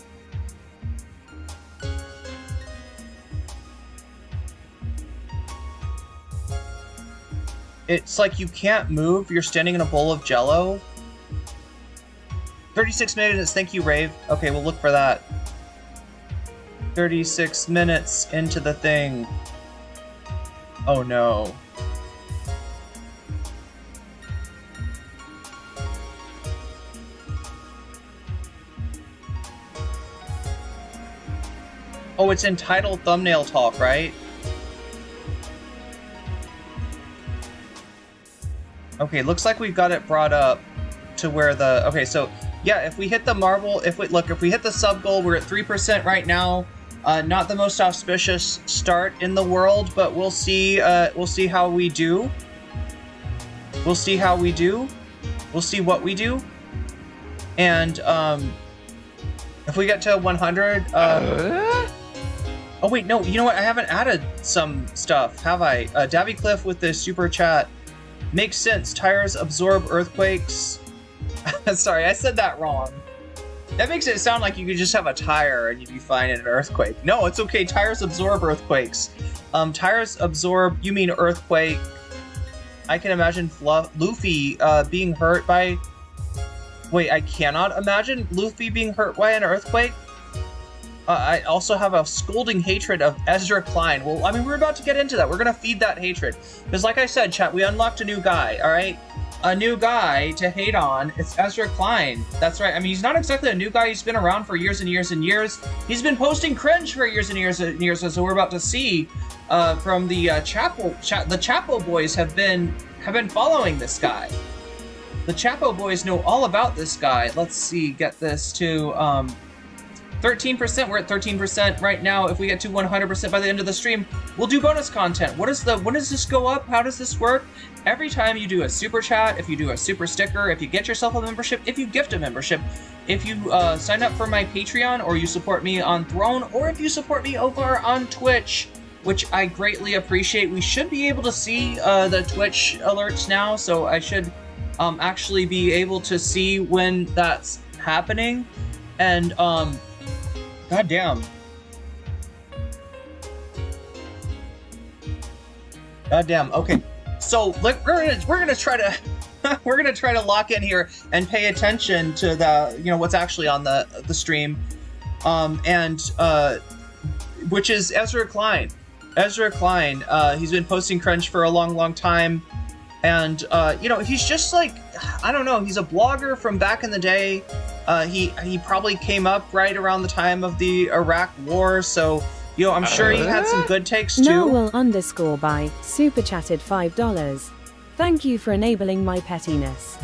It's like you can't move, you're standing in a bowl of jello. 36 minutes, thank you, Rave. Okay, we'll look for that. 36 minutes into the thing. Oh no. Oh, it's entitled Thumbnail Talk, right? Okay, looks like we've got it brought up to where the... Okay, so... Yeah, if we hit the marble, if we hit the sub goal, we're at 3% right now. Not the most auspicious start in the world, but we'll see how we do. We'll see how we do. We'll see what we do. And if we get to 100, oh wait, no, you know what? I haven't added some stuff, have I? Davy Cliff with the super chat. Makes sense. Tires absorb earthquakes. Sorry, I said that wrong. That makes it sound like you could just have a tire and you'd be fine in an earthquake. No, it's okay. Tires absorb earthquakes. Tires absorb, you mean earthquake. I can imagine Luffy being hurt by... Wait, I cannot imagine Luffy being hurt by an earthquake? I also have a scolding hatred of Ezra Klein. Well, I mean, we're about to get into that. We're going to feed that hatred. Because like I said, chat, we unlocked a new guy, all right? A new guy to hate on. It's Ezra Klein. That's right. I mean, he's not exactly a new guy. He's been around for years and years and years. He's been posting cringe for years and years and years, as we're about to see from the Chapo. The Chapo boys have been following this guy. The Chapo boys know all about this guy. Let's see. Get this to 13%. We're at 13% right now. If we get to 100% by the end of the stream, we'll do bonus content. When does this go up? How does this work? Every time you do a super chat, if you do a super sticker, if you get yourself a membership, if you gift a membership, if you sign up for my Patreon, or you support me on Throne, or if you support me over on Twitch, which I greatly appreciate. We should be able to see the Twitch alerts now, so I should actually be able to see when that's happening. And goddamn. Okay, so we're gonna try to we're gonna try to lock in here and pay attention to the what's actually on the stream, which is Ezra Klein. Ezra Klein, he's been posting Crunch for a long time, and he's just like, I don't know, he's a blogger from back in the day. He probably came up right around the time of the Iraq War, so I'm sure he had some good takes too. Noel_by super chatted $5. Thank you for enabling my pettiness.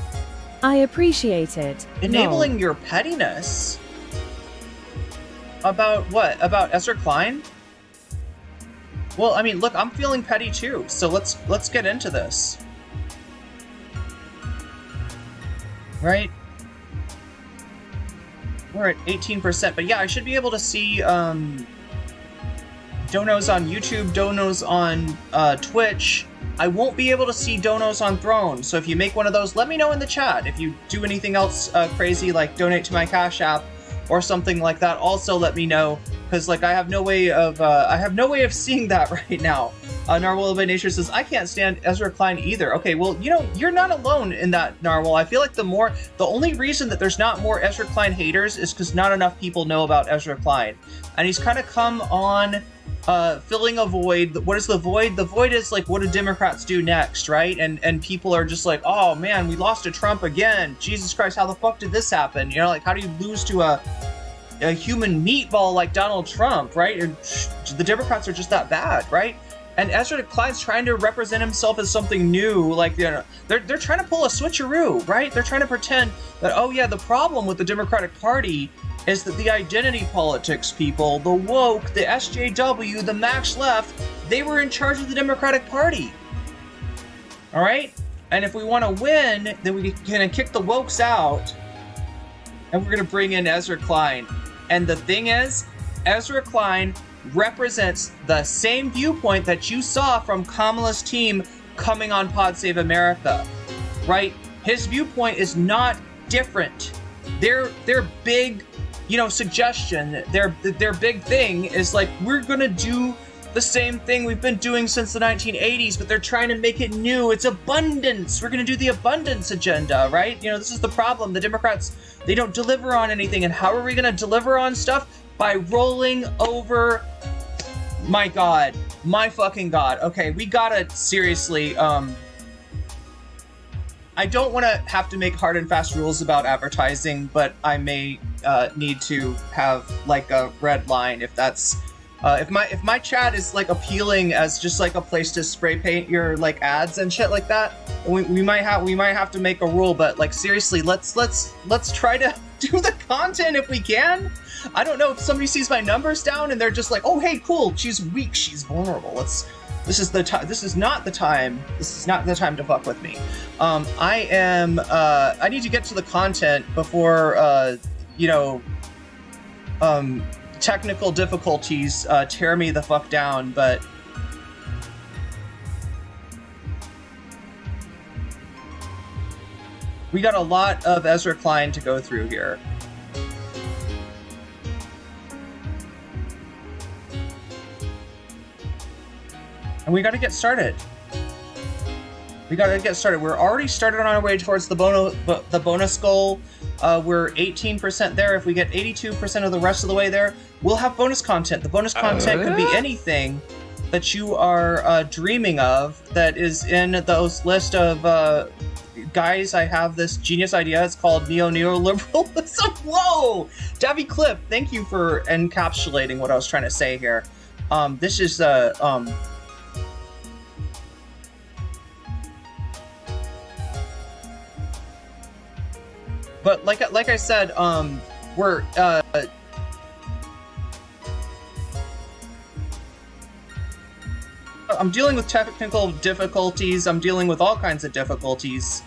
I appreciate it. Enabling your pettiness? About what? About Ezra Klein? Well, I mean, look, I'm feeling petty too, so let's get into this. Right? We're at 18%, but yeah, I should be able to see donos on YouTube, donos on Twitch. I won't be able to see donos on Throne, so if you make one of those, let me know in the chat. If you do anything else crazy, like donate to my Cash App or something like that, also let me know, because like I have no way of seeing that right now. Narwhal by Nature says, I can't stand Ezra Klein either. Okay, well, you're not alone in that, Narwhal. I feel like the only reason that there's not more Ezra Klein haters is because not enough people know about Ezra Klein. And he's kind of come on filling a void. What is the void? The void is like, what do Democrats do next, right? And people are just like, oh man, we lost to Trump again. Jesus Christ, how the fuck did this happen? Like, how do you lose to a human meatball like Donald Trump, right? The Democrats are just that bad, right? And Ezra Klein's trying to represent himself as something new, like, they're trying to pull a switcheroo, right? They're trying to pretend that, oh yeah, the problem with the Democratic Party is that the identity politics people, the woke, the SJW, the Max Left, they were in charge of the Democratic Party. All right? And if we want to win, then we're gonna kick the wokes out, and we're gonna bring in Ezra Klein. And the thing is, Ezra Klein represents the same viewpoint that you saw from Kamala's team coming on Pod Save America, right? His viewpoint is not different. Their big, suggestion, their big thing is like, we're gonna do the same thing we've been doing since the 1980s, but they're trying to make it new. It's abundance. We're gonna do the abundance agenda, right? This is the problem. The Democrats, they don't deliver on anything. And how are we gonna deliver on stuff? By rolling over, my God, my fucking God. Okay, we gotta seriously, I don't want to have to make hard and fast rules about advertising, but I may need to have like a red line if that's, if my chat is like appealing as just like a place to spray paint your like ads and shit like that, we might have to make a rule. But like seriously, let's try to do the content if we can. I don't know if somebody sees my numbers down and they're just like, oh hey, cool, she's weak, she's vulnerable. This is not the time to fuck with me. I need to get to the content before technical difficulties tear me the fuck down, but we got a lot of Ezra Klein to go through here. And we got to get started. We're already started on our way towards the bonus goal. We're 18% there. If we get 82% of the rest of the way there, we'll have bonus content. The bonus content could be anything that you are dreaming of that is in those list of guys. I have this genius idea. It's called Neoliberalism. Whoa! Davy Clip, thank you for encapsulating what I was trying to say here. This is But like I said, we're I'm dealing with technical difficulties. I'm dealing with all kinds of difficulties.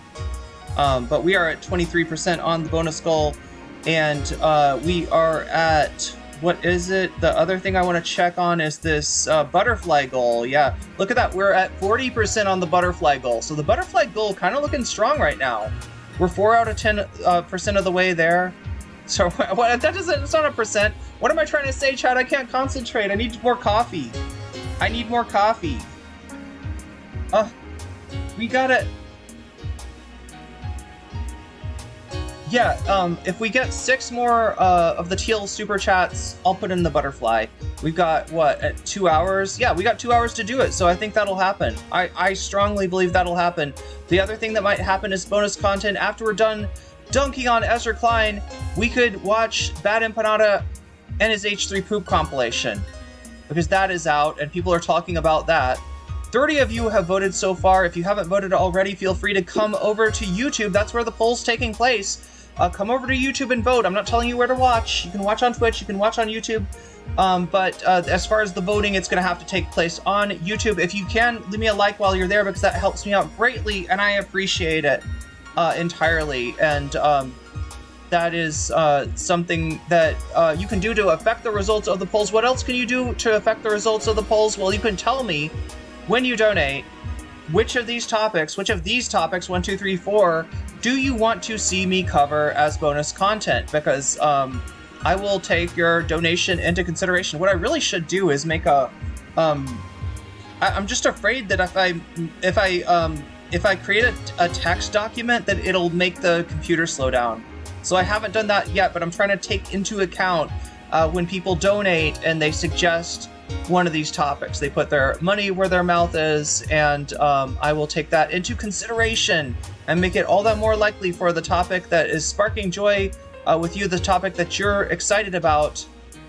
But we are at 23% on the bonus goal, and we are at, what is it? The other thing I want to check on is this butterfly goal. Yeah, look at that. We're at 40% on the butterfly goal. So the butterfly goal kind of looking strong right now. We're 4 out of 10% of the way there. So what, that doesn't, it's not a percent. What am I trying to say, Chad? I can't concentrate. I need more coffee. I need more coffee. We gotta... Yeah, if we get 6 more of the teal super chats, I'll put in the butterfly. We've got, what, at 2 hours? Yeah, we got 2 hours to do it, so I think that'll happen. I strongly believe that'll happen. The other thing that might happen is bonus content. After we're done dunking on Ezra Klein, we could watch Bad Empanada and his H3 poop compilation, because that is out, and people are talking about that. 30 of you have voted so far. If you haven't voted already, feel free to come over to YouTube. That's where the poll's taking place. Come over to YouTube and vote. I'm not telling you where to watch. You can watch on Twitch, you can watch on YouTube. But as far as the voting, it's going to have to take place on YouTube. If you can, leave me a like while you're there, because that helps me out greatly, and I appreciate it entirely. And that is something that you can do to affect the results of the polls. What else can you do to affect the results of the polls? Well, you can tell me when you donate which of these topics, 1, 2, 3, 4, do you want to see me cover as bonus content? Because I will take your donation into consideration. What I really should do is make a I'm just afraid that if I create a text document, that it'll make the computer slow down. So I haven't done that yet, but I'm trying to take into account when people donate and they suggest one of these topics. They put their money where their mouth is, and I will take that into consideration and make it all that more likely for the topic that is sparking joy with you, the topic that you're excited about,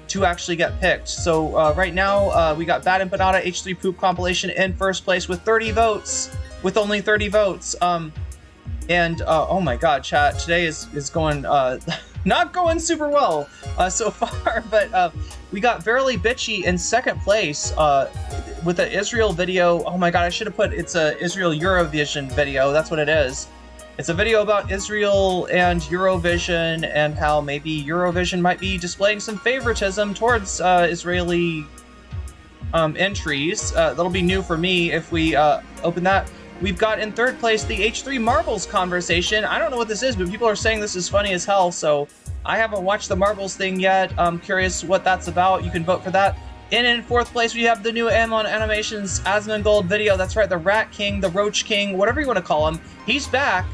to actually get picked. So right now, we got Bad Empanada H3 Poop compilation in first place with 30 votes, with only 30 votes. And oh my god, chat, today is going not going super well so far, but we got Verily Bitchy in second place with an Israel video. Oh my god, I should have put, it's a Israel Eurovision video. That's what it is. It's a video about Israel and Eurovision, and how maybe Eurovision might be displaying some favoritism towards Israeli entries. That'll be new for me if we open that. We've got in third place the H3 Marbles conversation. I don't know what this is, but people are saying this is funny as hell, so I haven't watched the Marbles thing yet. I'm curious what that's about. You can vote for that. And in fourth place, we have the new Amon Animations Asmongold video. That's right, the Rat King, the Roach King, whatever you want to call him. He's back.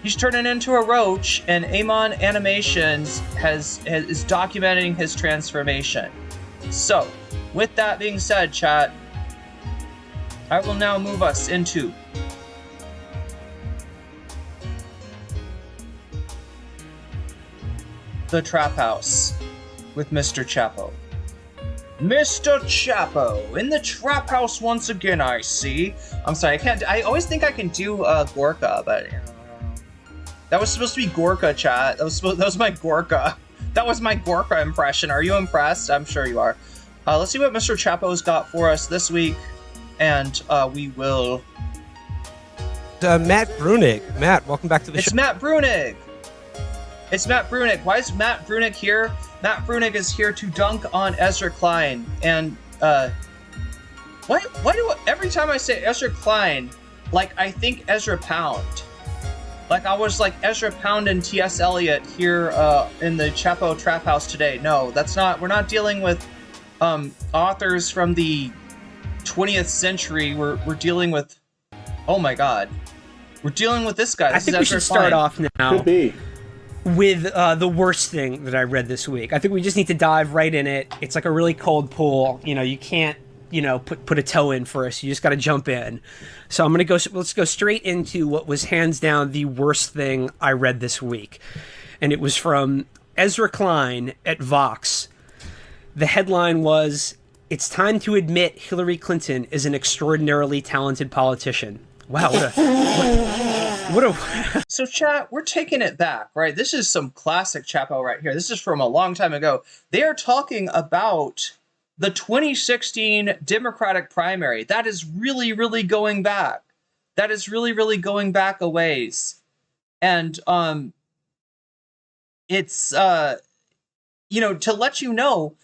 He's turning into a roach, and Amon Animations is documenting his transformation. So, with that being said, chat, I will now move us into the Trap House with Mr. Chapo. Mr. Chapo in the Trap House once again, I see. I'm sorry, I always think I can do Gorka, but that was supposed to be Gorka, chat. That was my Gorka. That was my Gorka impression. Are you impressed? I'm sure you are. Let's see what Mr. Chapo's got for us this week. And we will... Matt Brunig. Matt, welcome back to the show. It's Matt Brunig! It's Matt Brunig. Why is Matt Brunig here? Matt Brunig is here to dunk on Ezra Klein. And, why do every time I say Ezra Klein, like, I think Ezra Pound. Like, I was like Ezra Pound and T.S. Eliot here in the Chapo Trap House today. No, that's not... We're not dealing with authors from the 20th century. We're dealing with, oh my god, we're dealing with this guy. I think we should start off now with the worst thing that I read this week. I think we just need to dive right in it. It's like a really cold pool. You know, you can't, put a toe in first. You just got to jump in. So let's go straight into what was hands down the worst thing I read this week. And it was from Ezra Klein at Vox. The headline was, "It's time to admit Hillary Clinton is an extraordinarily talented politician." Wow, what a... So, chat, we're taking it back, right? This is some classic Chapo right here. This is from a long time ago. They are talking about the 2016 Democratic primary. That is really, really going back. That is really, really going back a ways. And it's, you know, to let you know,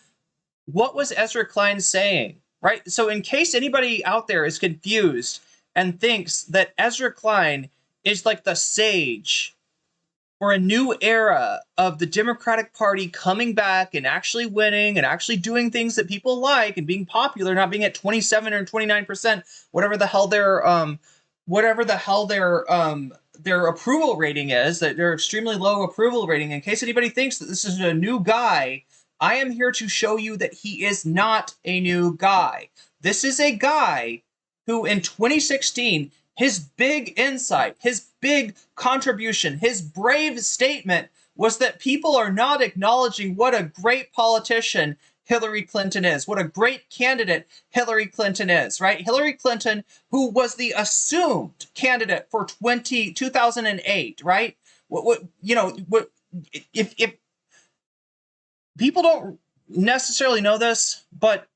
what was Ezra Klein saying, right? So in case anybody out there is confused and thinks that Ezra Klein is like the sage for a new era of the Democratic Party coming back and actually winning and actually doing things that people like and being popular, not being at 27 or 29%, whatever the hell their approval rating is, that they're extremely low approval rating. In case anybody thinks that this is a new guy, I am here to show you that he is not a new guy. This is a guy who in 2016, his big insight, his big contribution, his brave statement was that people are not acknowledging what a great politician Hillary Clinton is, what a great candidate Hillary Clinton is, right? Hillary Clinton, who was the assumed candidate for 2008, right? If people don't necessarily know this, but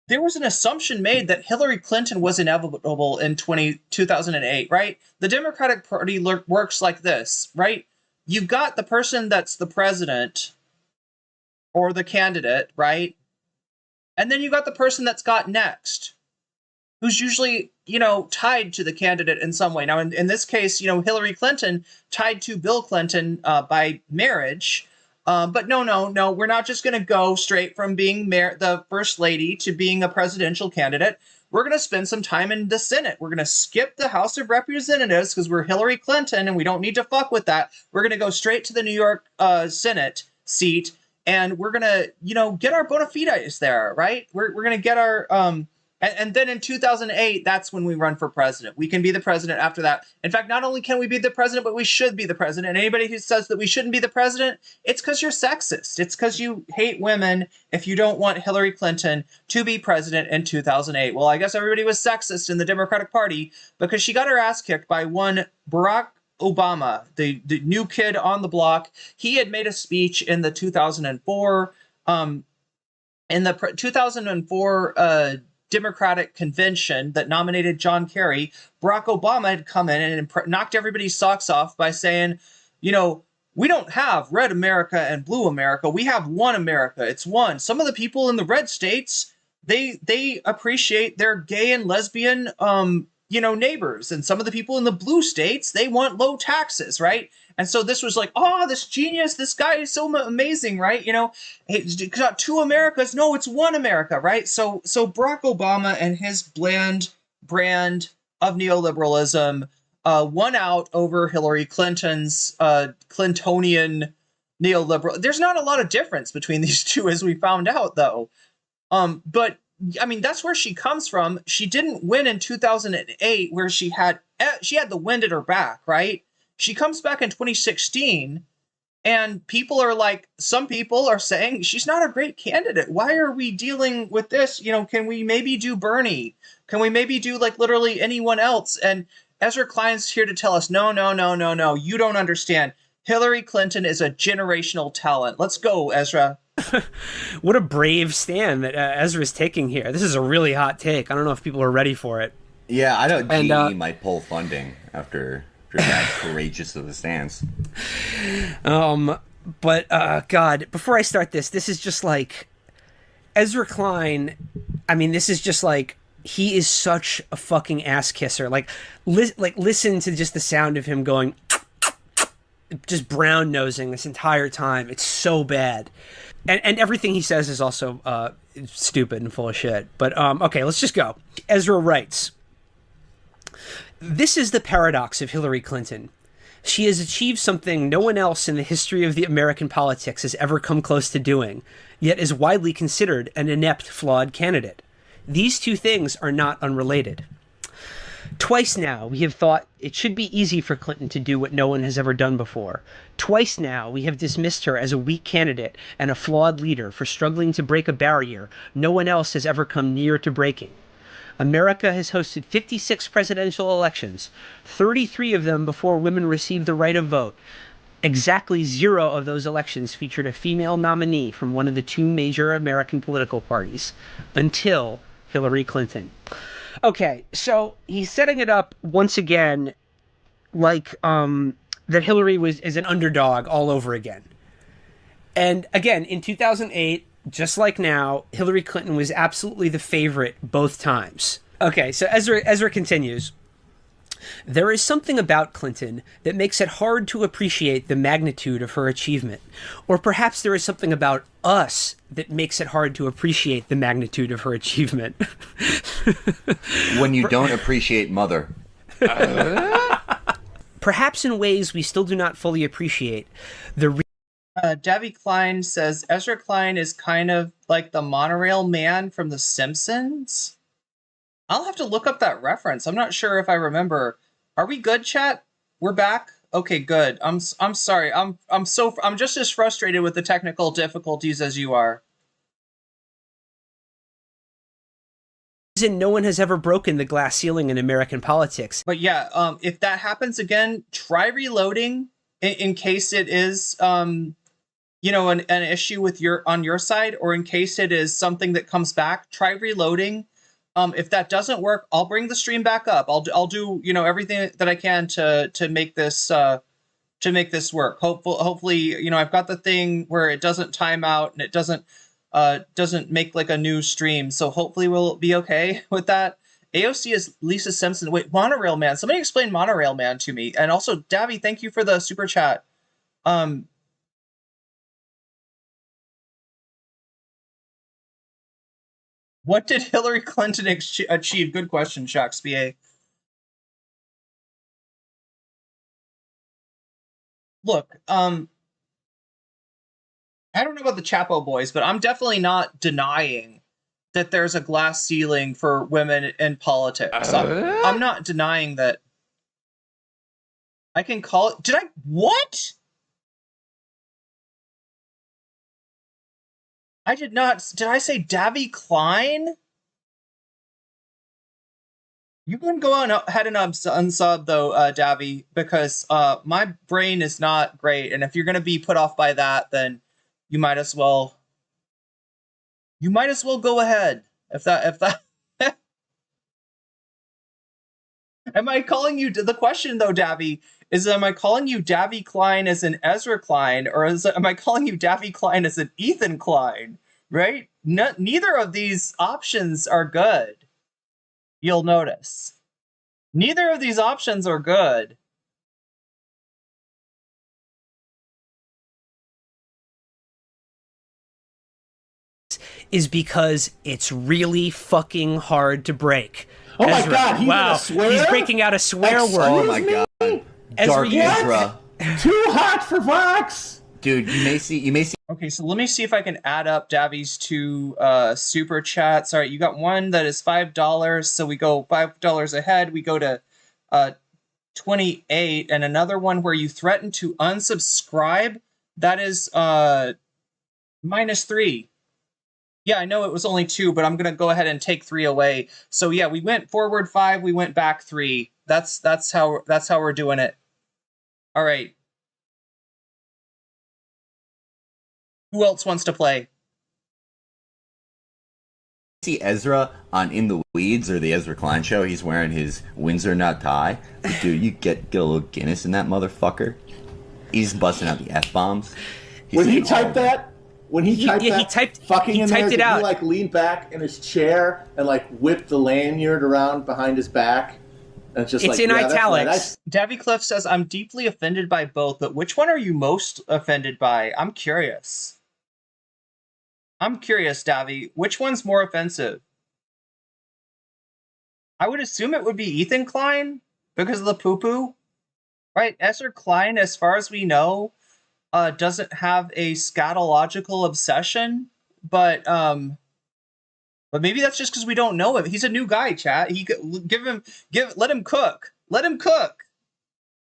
there was an assumption made that Hillary Clinton was inevitable in 2008, right? The Democratic Party works like this, right? You've got the person that's the president or the candidate, right? And then you've got the person that's got next, who's usually, you know, tied to the candidate in some way. Now, in this case, you know, Hillary Clinton tied to Bill Clinton by marriage. But no, we're not just going to go straight from being the first lady to being a presidential candidate. We're going to spend some time in the Senate. We're going to skip the House of Representatives because we're Hillary Clinton and we don't need to fuck with that. We're going to go straight to the New York Senate seat, and we're going to, you know, get our bona fides there, right? We're going to get our and then in 2008, that's when we run for president. We can be the president after that. In fact, not only can we be the president, but we should be the president. And anybody who says that we shouldn't be the president, it's because you're sexist. It's because you hate women if you don't want Hillary Clinton to be president in 2008. Well, I guess everybody was sexist in the Democratic Party because she got her ass kicked by one Barack Obama, the new kid on the block. He had made a speech in the 2004 Democratic convention that nominated John Kerry. Barack Obama had come in and knocked everybody's socks off by saying, you know, we don't have red America and blue America. We have one America. It's one. Some of the people in the red states, they appreciate their gay and lesbian, neighbors. And some of the people in the blue states, they want low taxes, right? And so this was like, oh, this genius, this guy is so amazing, right? You know, it's got two Americas. No, it's one America, right? So Barack Obama and his bland brand of neoliberalism won out over Hillary Clinton's Clintonian neoliberal. There's not a lot of difference between these two, as we found out, though. But I mean, that's where she comes from. She didn't win in 2008, where she had the wind at her back, right? She comes back in 2016, and people are like, some people are saying she's not a great candidate. Why are we dealing with this? You know, can we maybe do Bernie? Can we maybe do like literally anyone else? And Ezra Klein's here to tell us, no, you don't understand. Hillary Clinton is a generational talent. Let's go, Ezra. What a brave stand that Ezra's taking here. This is a really hot take. I don't know if people are ready for it. Yeah, I know GE might pull funding after that courageous of a stance. But God, before I start this is just like Ezra Klein. I mean, this is just like, he is such a fucking ass kisser. Like listen to just the sound of him going, just brown nosing this entire time. It's so bad. And everything he says is also stupid and full of shit. But okay, let's just go. Ezra writes, "This is the paradox of Hillary Clinton. She has achieved something no one else in the history of the American politics has ever come close to doing, yet is widely considered an inept, flawed candidate. These two things are not unrelated. Twice now, we have thought it should be easy for Clinton to do what no one has ever done before. Twice now, we have dismissed her as a weak candidate and a flawed leader for struggling to break a barrier no one else has ever come near to breaking. America has hosted 56 presidential elections, 33 of them before women received the right of vote. Exactly 0 of those elections featured a female nominee from one of the 2 major American political parties until Hillary Clinton. Okay, so he's setting it up once again like that Hillary is an underdog all over again. And again, in 2008, just like now, Hillary Clinton was absolutely the favorite both times. Okay, so Ezra continues. There is something about Clinton that makes it hard to appreciate the magnitude of her achievement. Or perhaps there is something about us that makes it hard to appreciate the magnitude of her achievement. When you don't appreciate Mother. Perhaps in ways we still do not fully appreciate. Davy Klein says, Ezra Klein is kind of like the monorail man from The Simpsons. I'll have to look up that reference. I'm not sure if I remember. Are we good, chat? We're back? Okay, good. I'm sorry. I'm just as frustrated with the technical difficulties as you are. No one has ever broken the glass ceiling in American politics. But yeah, if that happens again, try reloading in case it is an issue with on your side, or in case it is something that comes back. Try reloading. If that doesn't work, I'll bring the stream back up. I'll do everything that I can to make this work. Hopefully I've got the thing where it doesn't time out and it doesn't make like a new stream. So hopefully we'll be okay with that. AOC is Lisa Simpson. Wait, Monorail Man. Somebody explain Monorail Man to me. And also, Davy, thank you for the super chat. What did Hillary Clinton achieve? Good question, Shakespeare. Look, I don't know about the Chapo boys, but I'm definitely not denying that there's a glass ceiling for women in politics. I'm not denying that. I can call it. What? I did not. Did I say Davy Klein? You can go on ahead and unsub though, Davy, because my brain is not great, and if you're gonna be put off by that, then you might as well go ahead. If that Am I calling you? The question though, Davy, is am I calling you Davy Klein as an Ezra Klein, or am I calling you Davy Klein as an Ethan Klein? Right? Neither of these options are good. You'll notice. Neither of these options are good. Is because it's really fucking hard to break. Oh Ezra, my God! He's wow, gonna swear? He's breaking out a swear word. Oh my God! Dark Ezra. Too hot for Vox. Dude, you may see. Okay, so let me see if I can add up Davy's 2 super chats. All right, you got one that is $5, so we go $5 ahead. We go to 28, and another one where you threaten to unsubscribe. That is -3. Yeah, I know it was only 2, but I'm gonna go ahead and take 3 away. So yeah, we went forward 5, we went back 3. That's how we're doing it. All right. Who else wants to play? See Ezra on In the Weeds or the Ezra Klein show. He's wearing his Windsor nut tie. But dude, you get a little Guinness in that motherfucker. He's busting out the F-bombs. When he typed that, he typed it out. He like leaned back in his chair and like whipped the lanyard around behind his back. And it's it's in italics. Right. Davy Cliff says, I'm deeply offended by both, but which one are you most offended by? I'm curious. Davy. Which one's more offensive? I would assume it would be Ethan Klein because of the poo-poo. Right? Ezra Klein, as far as we know, doesn't have a scatological obsession, but maybe that's just because we don't know him. He's a new guy, chat. Let him cook. Let him cook.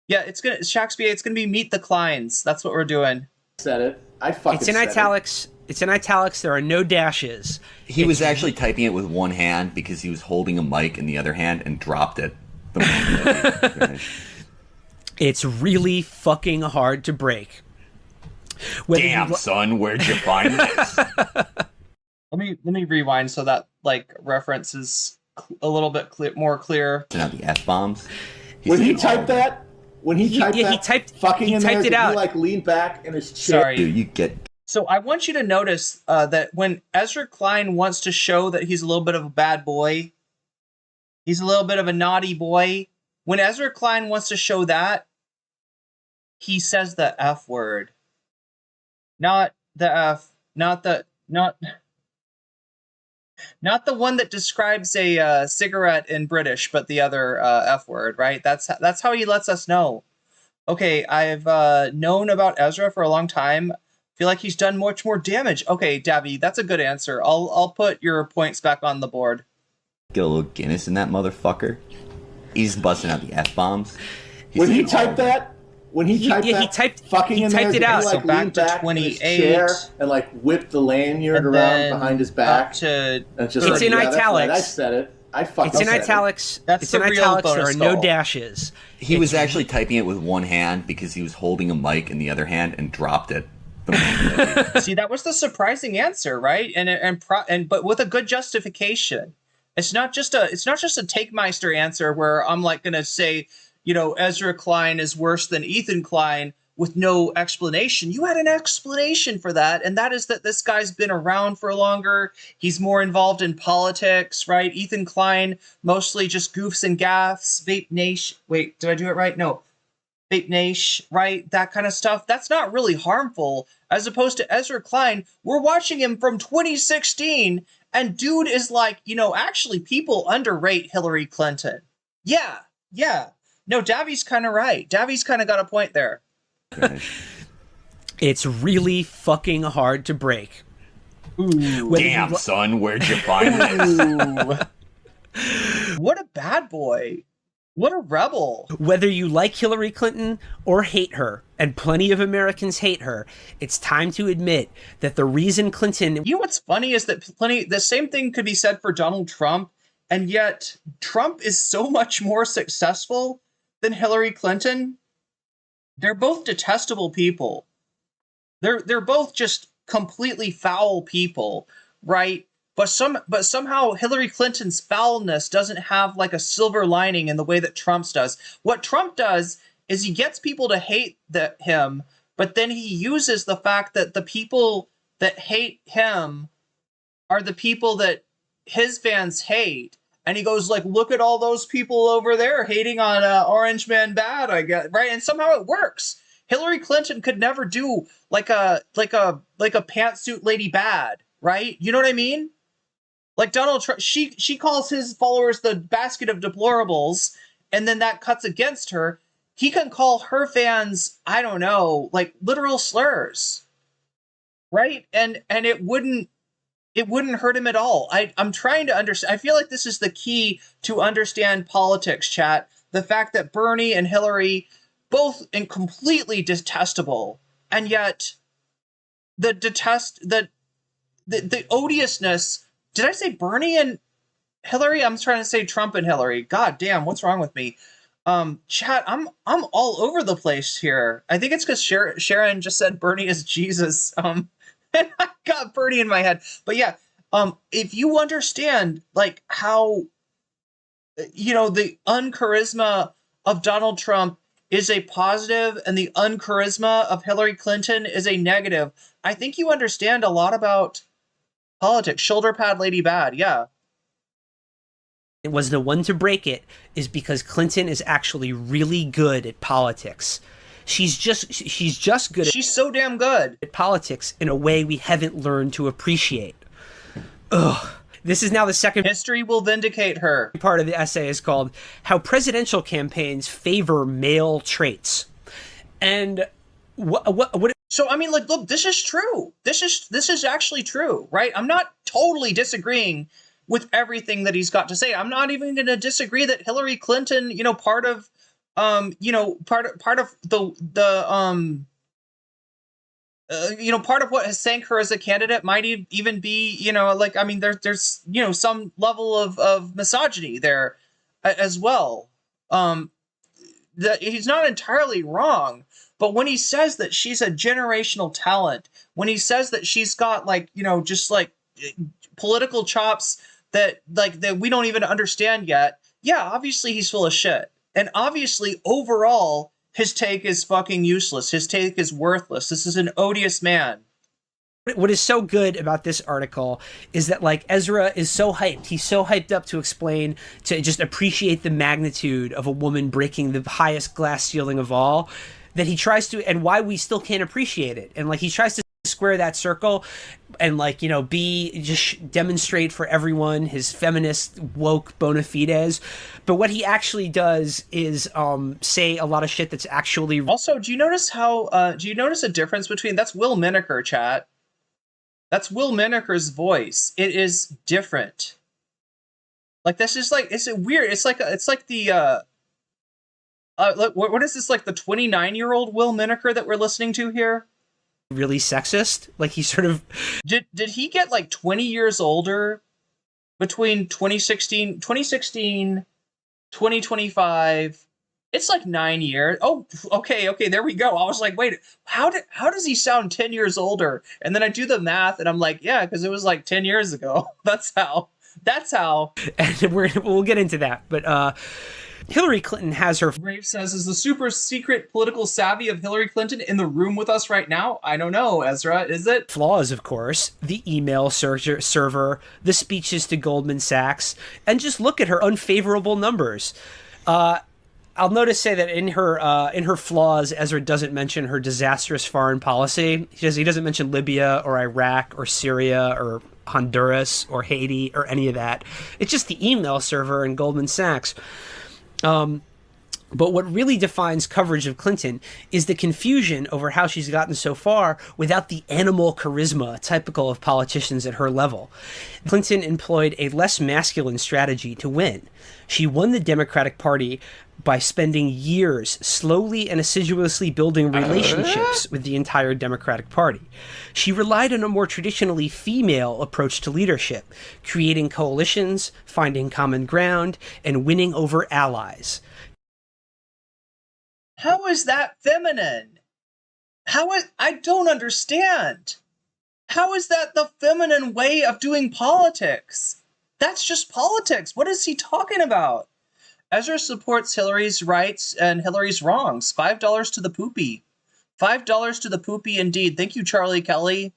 Yeah, Shakespeare, it's gonna be Meet the Kleins. That's what we're doing. Said it. I fucking It's in said italics. It's in italics. There are no dashes. He was actually typing it with one hand because he was holding a mic in the other hand and dropped it. The moment he finished. It's really fucking hard to break. Damn, son, where'd you find this? Let me rewind so that like reference is a little bit more clear. Now the F-bombs. When he typed that, he typed it did out. He like leaned back in his chair. Sorry. Dude, you get. So I want you to notice that when Ezra Klein wants to show that he's a little bit of a bad boy, he's a little bit of a naughty boy. When Ezra Klein wants to show that, he says the F word. Not the F, not the one that describes a cigarette in British, but the other F word, right? That's how he lets us know. Okay, I've known about Ezra for a long time. Feel like he's done much more damage. Okay, Davy, that's a good answer. I'll put your points back on the board. Get a little Guinness in that motherfucker. He's busting out the F-bombs. When he typed that, he typed it out. He, like, So back leaned to back 28 in his chair and like whipped the lanyard around behind his back. It's in italics. I said it. It's in italics. That's in italics. There are no goal. dashes. He was actually typing it with one hand because he was holding a mic in the other hand and dropped it. See, that was the surprising answer, right? But with a good justification. It's not just a Takemeister answer where I'm like gonna say, Ezra Klein is worse than Ethan Klein with no explanation. You had an explanation for that, and that is that this guy's been around for longer. He's more involved in politics, right? Ethan Klein mostly just goofs and gaffs. Vape Nation. Wait, did I do it right? No. Vape Nation, right? That kind of stuff. That's not really harmful. As opposed to Ezra Klein, we're watching him from 2016, and dude is like, actually people underrate Hillary Clinton. Yeah. No, Davy's kind of right. Davy's kind of got a point there. It's really fucking hard to break. Ooh. Damn, son, where'd you find this? What a bad boy. What a rebel. Whether you like Hillary Clinton or hate her, and plenty of Americans hate her, it's time to admit that the reason Clinton... You know what's funny is that the same thing could be said for Donald Trump, and yet Trump is so much more successful than Hillary Clinton. They're both detestable people. They're both just completely foul people, right? But somehow Hillary Clinton's foulness doesn't have like a silver lining in the way that Trump's does. What Trump does is he gets people to hate him, but then he uses the fact that the people that hate him are the people that his fans hate. And he goes like, look at all those people over there hating on Orange Man Bad, I guess, right? And somehow it works. Hillary Clinton could never do like a pantsuit lady bad, right? You know what I mean? Like Donald Trump, she calls his followers the basket of deplorables, and then that cuts against her. He can call her fans, I don't know, like literal slurs, right? And it wouldn't hurt him at all. I'm trying to understand. I feel like this is the key to understand politics, chat. The fact that Bernie and Hillary, both completely detestable, and yet the odiousness. Did I say Bernie and Hillary? I'm trying to say Trump and Hillary. God damn, what's wrong with me? Chat, I'm all over the place here. I think it's because Sharon just said Bernie is Jesus. And I got Bernie in my head. But yeah, if you understand like how, the uncharisma of Donald Trump is a positive and the uncharisma of Hillary Clinton is a negative, I think you understand a lot about politics. Shoulder pad lady bad, yeah. It was the one to break it is because Clinton is actually really good at politics. She's just good. She's so damn good at politics in a way we haven't learned to appreciate. Ugh. This is now the second. History will vindicate her. Part of the essay is called "How Presidential Campaigns Favor Male Traits," and what. So I mean, like, look, this is true. This is actually true, right? I'm not totally disagreeing with everything that he's got to say. I'm not even going to disagree that Hillary Clinton, part of what has sank her as a candidate might even be, there's some level of misogyny there as well. he's not entirely wrong. But when he says that she's a generational talent, when he says that she's got like, just like political chops that we don't even understand yet, yeah, obviously he's full of shit. And obviously overall his take is fucking useless. His take is worthless. This is an odious man. What is so good about this article is that like Ezra is so hyped. He's so hyped up to explain, to just appreciate the magnitude of a woman breaking the highest glass ceiling of all, that he tries to, and why we still can't appreciate it. And like he tries to square that circle and like, demonstrate for everyone his feminist woke bona fides. But what he actually does is say a lot of shit that's actually. Also, do you notice a difference between, that's Will Miniker, chat. That's Will Miniker's voice. It is different. Like, this is like, it's weird. It's like the, what is this, like the 29-year-old Will Miniker that we're listening to here? Really sexist. Like he sort of. Did he get like 20 years older between 2016, 2025? It's like 9 years. Oh, okay, there we go. I was like, wait, how does he sound 10 years older? And then I do the math, and I'm like, yeah, because it was like 10 years ago. That's how. And we'll get into that, but Hillary Clinton has her. Brave says, is the super secret political savvy of Hillary Clinton in the room with us right now? I don't know, Ezra. Is it? Flaws, of course. The email server, the speeches to Goldman Sachs, and just look at her unfavorable numbers. I'll say that in her flaws, Ezra doesn't mention her disastrous foreign policy. He doesn't mention Libya or Iraq or Syria or Honduras or Haiti or any of that. It's just the email server and Goldman Sachs. But what really defines coverage of Clinton is the confusion over how she's gotten so far without the animal charisma typical of politicians at her level. Clinton employed a less masculine strategy to win. She won the Democratic Party by spending years slowly and assiduously building relationships with the entire Democratic Party. She relied on a more traditionally female approach to leadership, creating coalitions, finding common ground, and winning over allies. How is that feminine? I don't understand. How is that the feminine way of doing politics? That's just politics. What is he talking about? Ezra supports Hillary's rights and Hillary's wrongs. $5 to the poopy. $5 to the poopy indeed. Thank you, Charlie Kelly.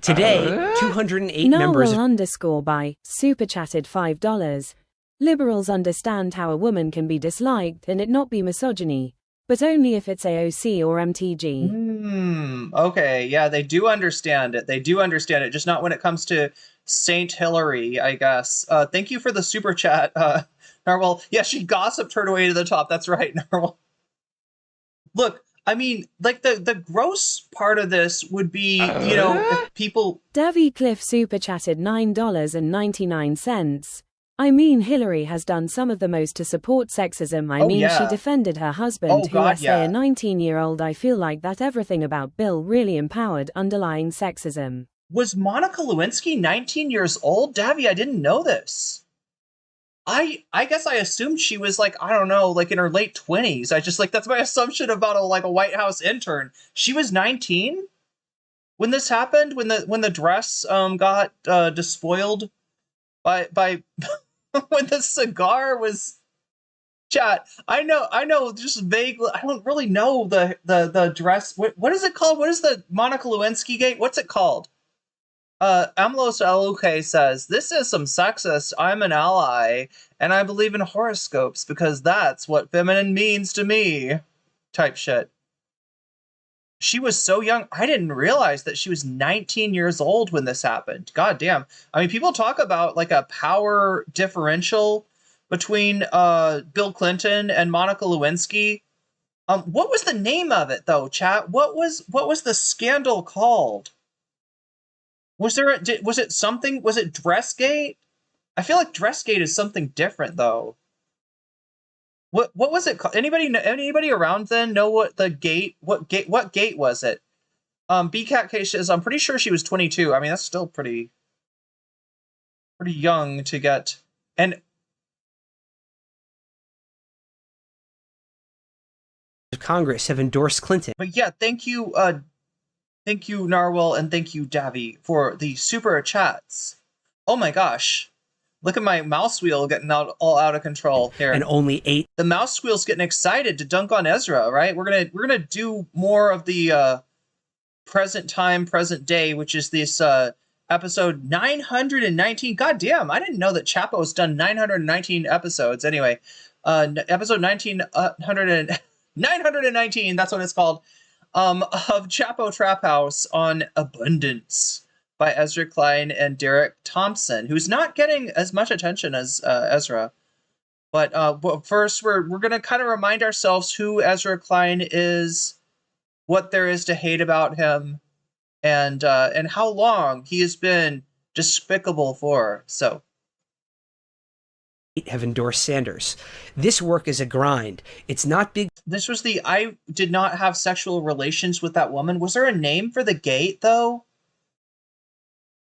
Today, 208 members. Underscore by super chatted $5. Liberals understand how a woman can be disliked and it not be misogyny, but only if it's AOC or MTG. Okay, yeah, they do understand it. Just not when it comes to Saint Hillary, I guess. Thank you for the super chat, Narwhal. Yeah, she gossiped her way to the top. That's right, Narwhal. Look, I mean, like the gross part of this would be, if people. Davy Cliff super chatted $9.99. I mean, Hillary has done some of the most to support sexism. She defended her husband, a 19-year-old. I feel like that everything about Bill really empowered underlying sexism. Was Monica Lewinsky 19 years old? Davy, I didn't know this. I guess I assumed she was like, I don't know, like in her late 20s. I just that's my assumption about a White House intern. She was 19 when this happened, when the dress got despoiled by when the cigar was. Chat, I know just vaguely. I don't really know the dress. What is it called? What is the Monica Lewinsky gate? What's it called? Amlos Aluke says, this is some sexist, I'm an ally, and I believe in horoscopes because that's what feminine means to me type shit. She was so young. I didn't realize that she was 19 years old when this happened. God damn. I mean, people talk about like a power differential between Bill Clinton and Monica Lewinsky. What was the name of it though, chat? What was the scandal called? Was it Dressgate? I feel like Dressgate is something different though. What was it called? Anybody around then know what gate was it? BCat case is, I'm pretty sure she was 22. I mean, that's still pretty young to get. And of Congress have endorsed Clinton. But yeah, thank you, Narwhal, and thank you, Davy, for the super chats. Oh my gosh. Look at my mouse wheel getting all out of control here. And only 8. The mouse wheel's getting excited to dunk on Ezra, right? We're gonna do more of the present time, present day, which is this episode 919. God damn, I didn't know that Chapo's done 919 episodes. Anyway, episode 919, that's what it's called, of Chapo Trap House on abundance by Ezra Klein and Derek Thompson, who's not getting as much attention as Ezra. But first, we're going to kind of remind ourselves who Ezra Klein is, what there is to hate about him, and how long he has been despicable for. So, have endorsed Sanders. This work is a grind. It's not big. This was the I did not have sexual relations with that woman. Was there a name for the gate, though?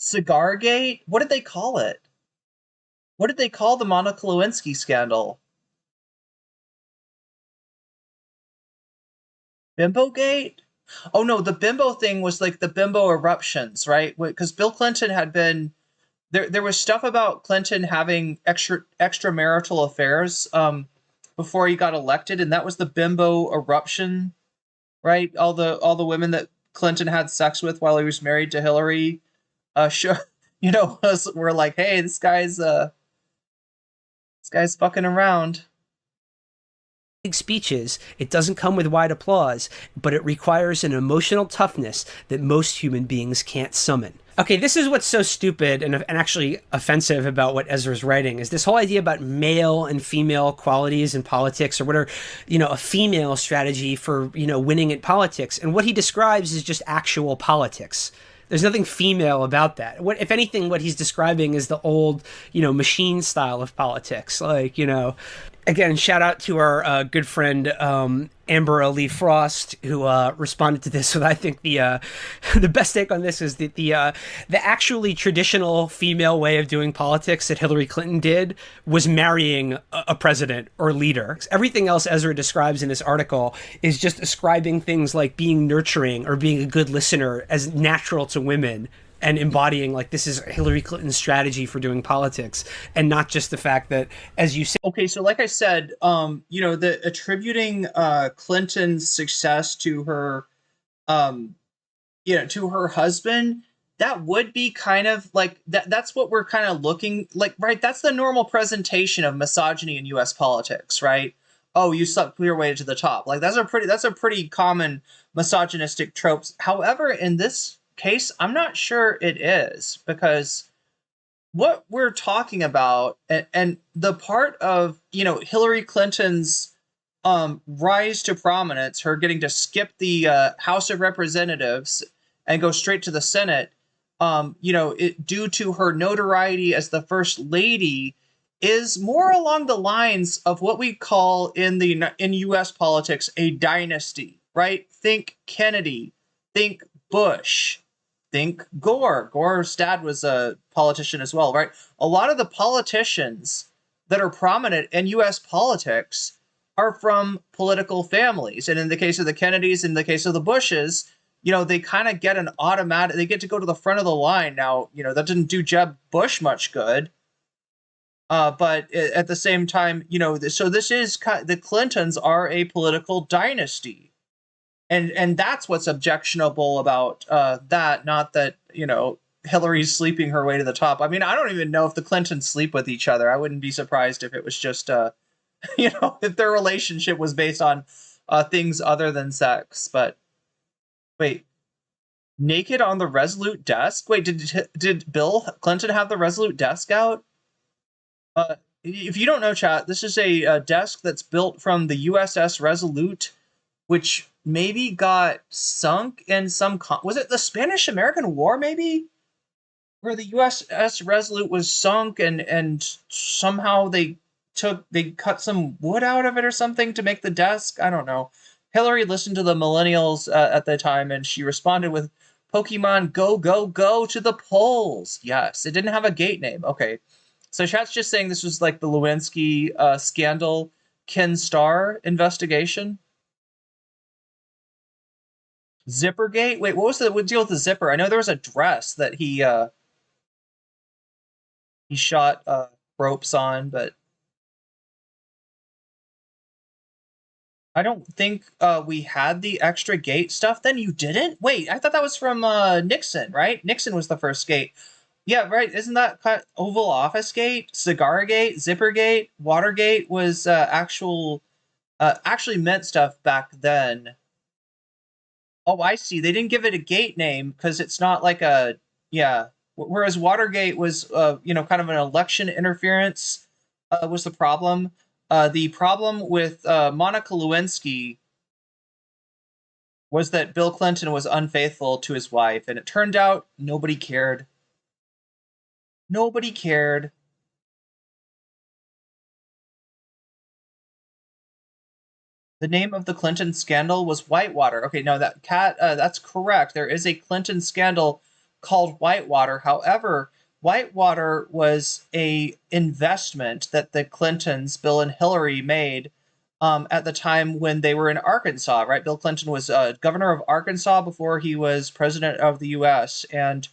Cigar Gate? What did they call it? What did they call the Monica Lewinsky scandal? Bimbo Gate? Oh no, the bimbo thing was like the bimbo eruptions, right? Because Bill Clinton had been there was stuff about Clinton having extramarital affairs before he got elected, and that was the bimbo eruption, right? All the women that Clinton had sex with while he was married to Hillary, were like, hey, this guy's fucking around. Big speeches, it doesn't come with wide applause, but it requires an emotional toughness that most human beings can't summon. Okay, this is what's so stupid and actually offensive about what Ezra's writing, is this whole idea about male and female qualities in politics, or what are, a female strategy for, winning at politics. And what he describes is just actual politics. There's nothing female about that. What, if anything, what he's describing is the old, machine style of politics. Like, again, shout out to our good friend Amber Lee Frost, who responded to this with, I think, the best take on this is that the actually traditional female way of doing politics that Hillary Clinton did was marrying a president or leader. Everything else Ezra describes in this article is just ascribing things like being nurturing or being a good listener as natural to women, and embodying like this is Hillary Clinton's strategy for doing politics, and not just the fact that, as you said. Okay, so like I said, the attributing Clinton's success to her, to her husband, that would be kind of like that's what we're kind of looking like, right? That's the normal presentation of misogyny in U.S. politics, right? Oh, you slept your way to the top. Like that's a pretty common misogynistic tropes. However, in this case, I'm not sure it is, because what we're talking about and the part of Hillary Clinton's rise to prominence, her getting to skip the House of Representatives and go straight to the Senate, due to her notoriety as the first lady, is more along the lines of what we call in U.S. politics a dynasty, right? Think Kennedy, think Bush, think Gore. Gore's dad was a politician as well, right? A lot of the politicians that are prominent in U.S. politics are from political families. And in the case of the Kennedys, in the case of the Bushes, they kind of get they get to go to the front of the line. Now, that didn't do Jeb Bush much good. But at the same time, so this is the Clintons are a political dynasty. And that's what's objectionable about that, not that, Hillary's sleeping her way to the top. I mean, I don't even know if the Clintons sleep with each other. I wouldn't be surprised if it was just, if their relationship was based on things other than sex. But wait, naked on the Resolute desk? Wait, did Bill Clinton have the Resolute desk out? If you don't know, chat, this is a desk that's built from the USS Resolute, which maybe got sunk in some... was it the Spanish-American War, maybe? Where the USS Resolute was sunk and somehow they cut some wood out of it or something to make the desk? I don't know. Hillary listened to the millennials at the time, and she responded with, Pokemon, go, go, go to the polls. Yes, it didn't have a gate name. Okay. So chat's just saying this was like the Lewinsky scandal Ken Starr investigation. Zippergate? Wait, what was the deal with the zipper? I know there was a dress that he shot ropes on, but I don't think we had the extra gate stuff. Then you didn't? Wait, I thought that was from Nixon, right? Nixon was the first gate. Yeah, right. Isn't that Oval Office Gate, Cigar Gate, Zipper Gate, Watergate was actually meant stuff back then. Oh, I see. They didn't give it a gate name because it's not like a, yeah. Whereas Watergate was, kind of an election interference was the problem. The problem with Monica Lewinsky was that Bill Clinton was unfaithful to his wife, and it turned out nobody cared. Nobody cared. The name of the Clinton scandal was Whitewater. Okay, no, that's correct. There is a Clinton scandal called Whitewater. However, Whitewater was a investment that the Clintons, Bill and Hillary, made at the time when they were in Arkansas, right? Bill Clinton was governor of Arkansas before he was president of the U.S., and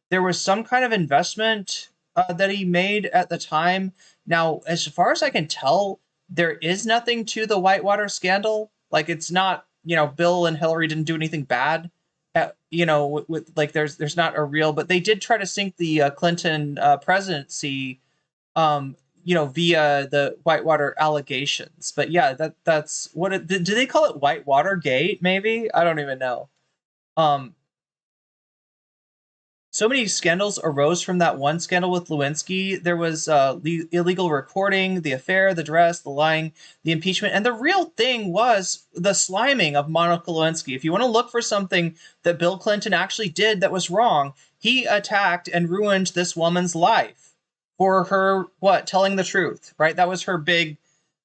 there was some kind of investment that he made at the time. Now, as far as I can tell, there is nothing to the Whitewater scandal. Like, it's not, Bill and Hillary didn't do anything bad. With like, there's not a real, but they did try to sink the Clinton presidency, via the Whitewater allegations. But yeah, that's what do they call it? Whitewater Gate? Maybe, I don't even know. So many scandals arose from that one scandal with Lewinsky. There was illegal recording, the affair, the dress, the lying, the impeachment. And the real thing was the sliming of Monica Lewinsky. If you want to look for something that Bill Clinton actually did that was wrong, he attacked and ruined this woman's life for her, telling the truth, right? That was her big,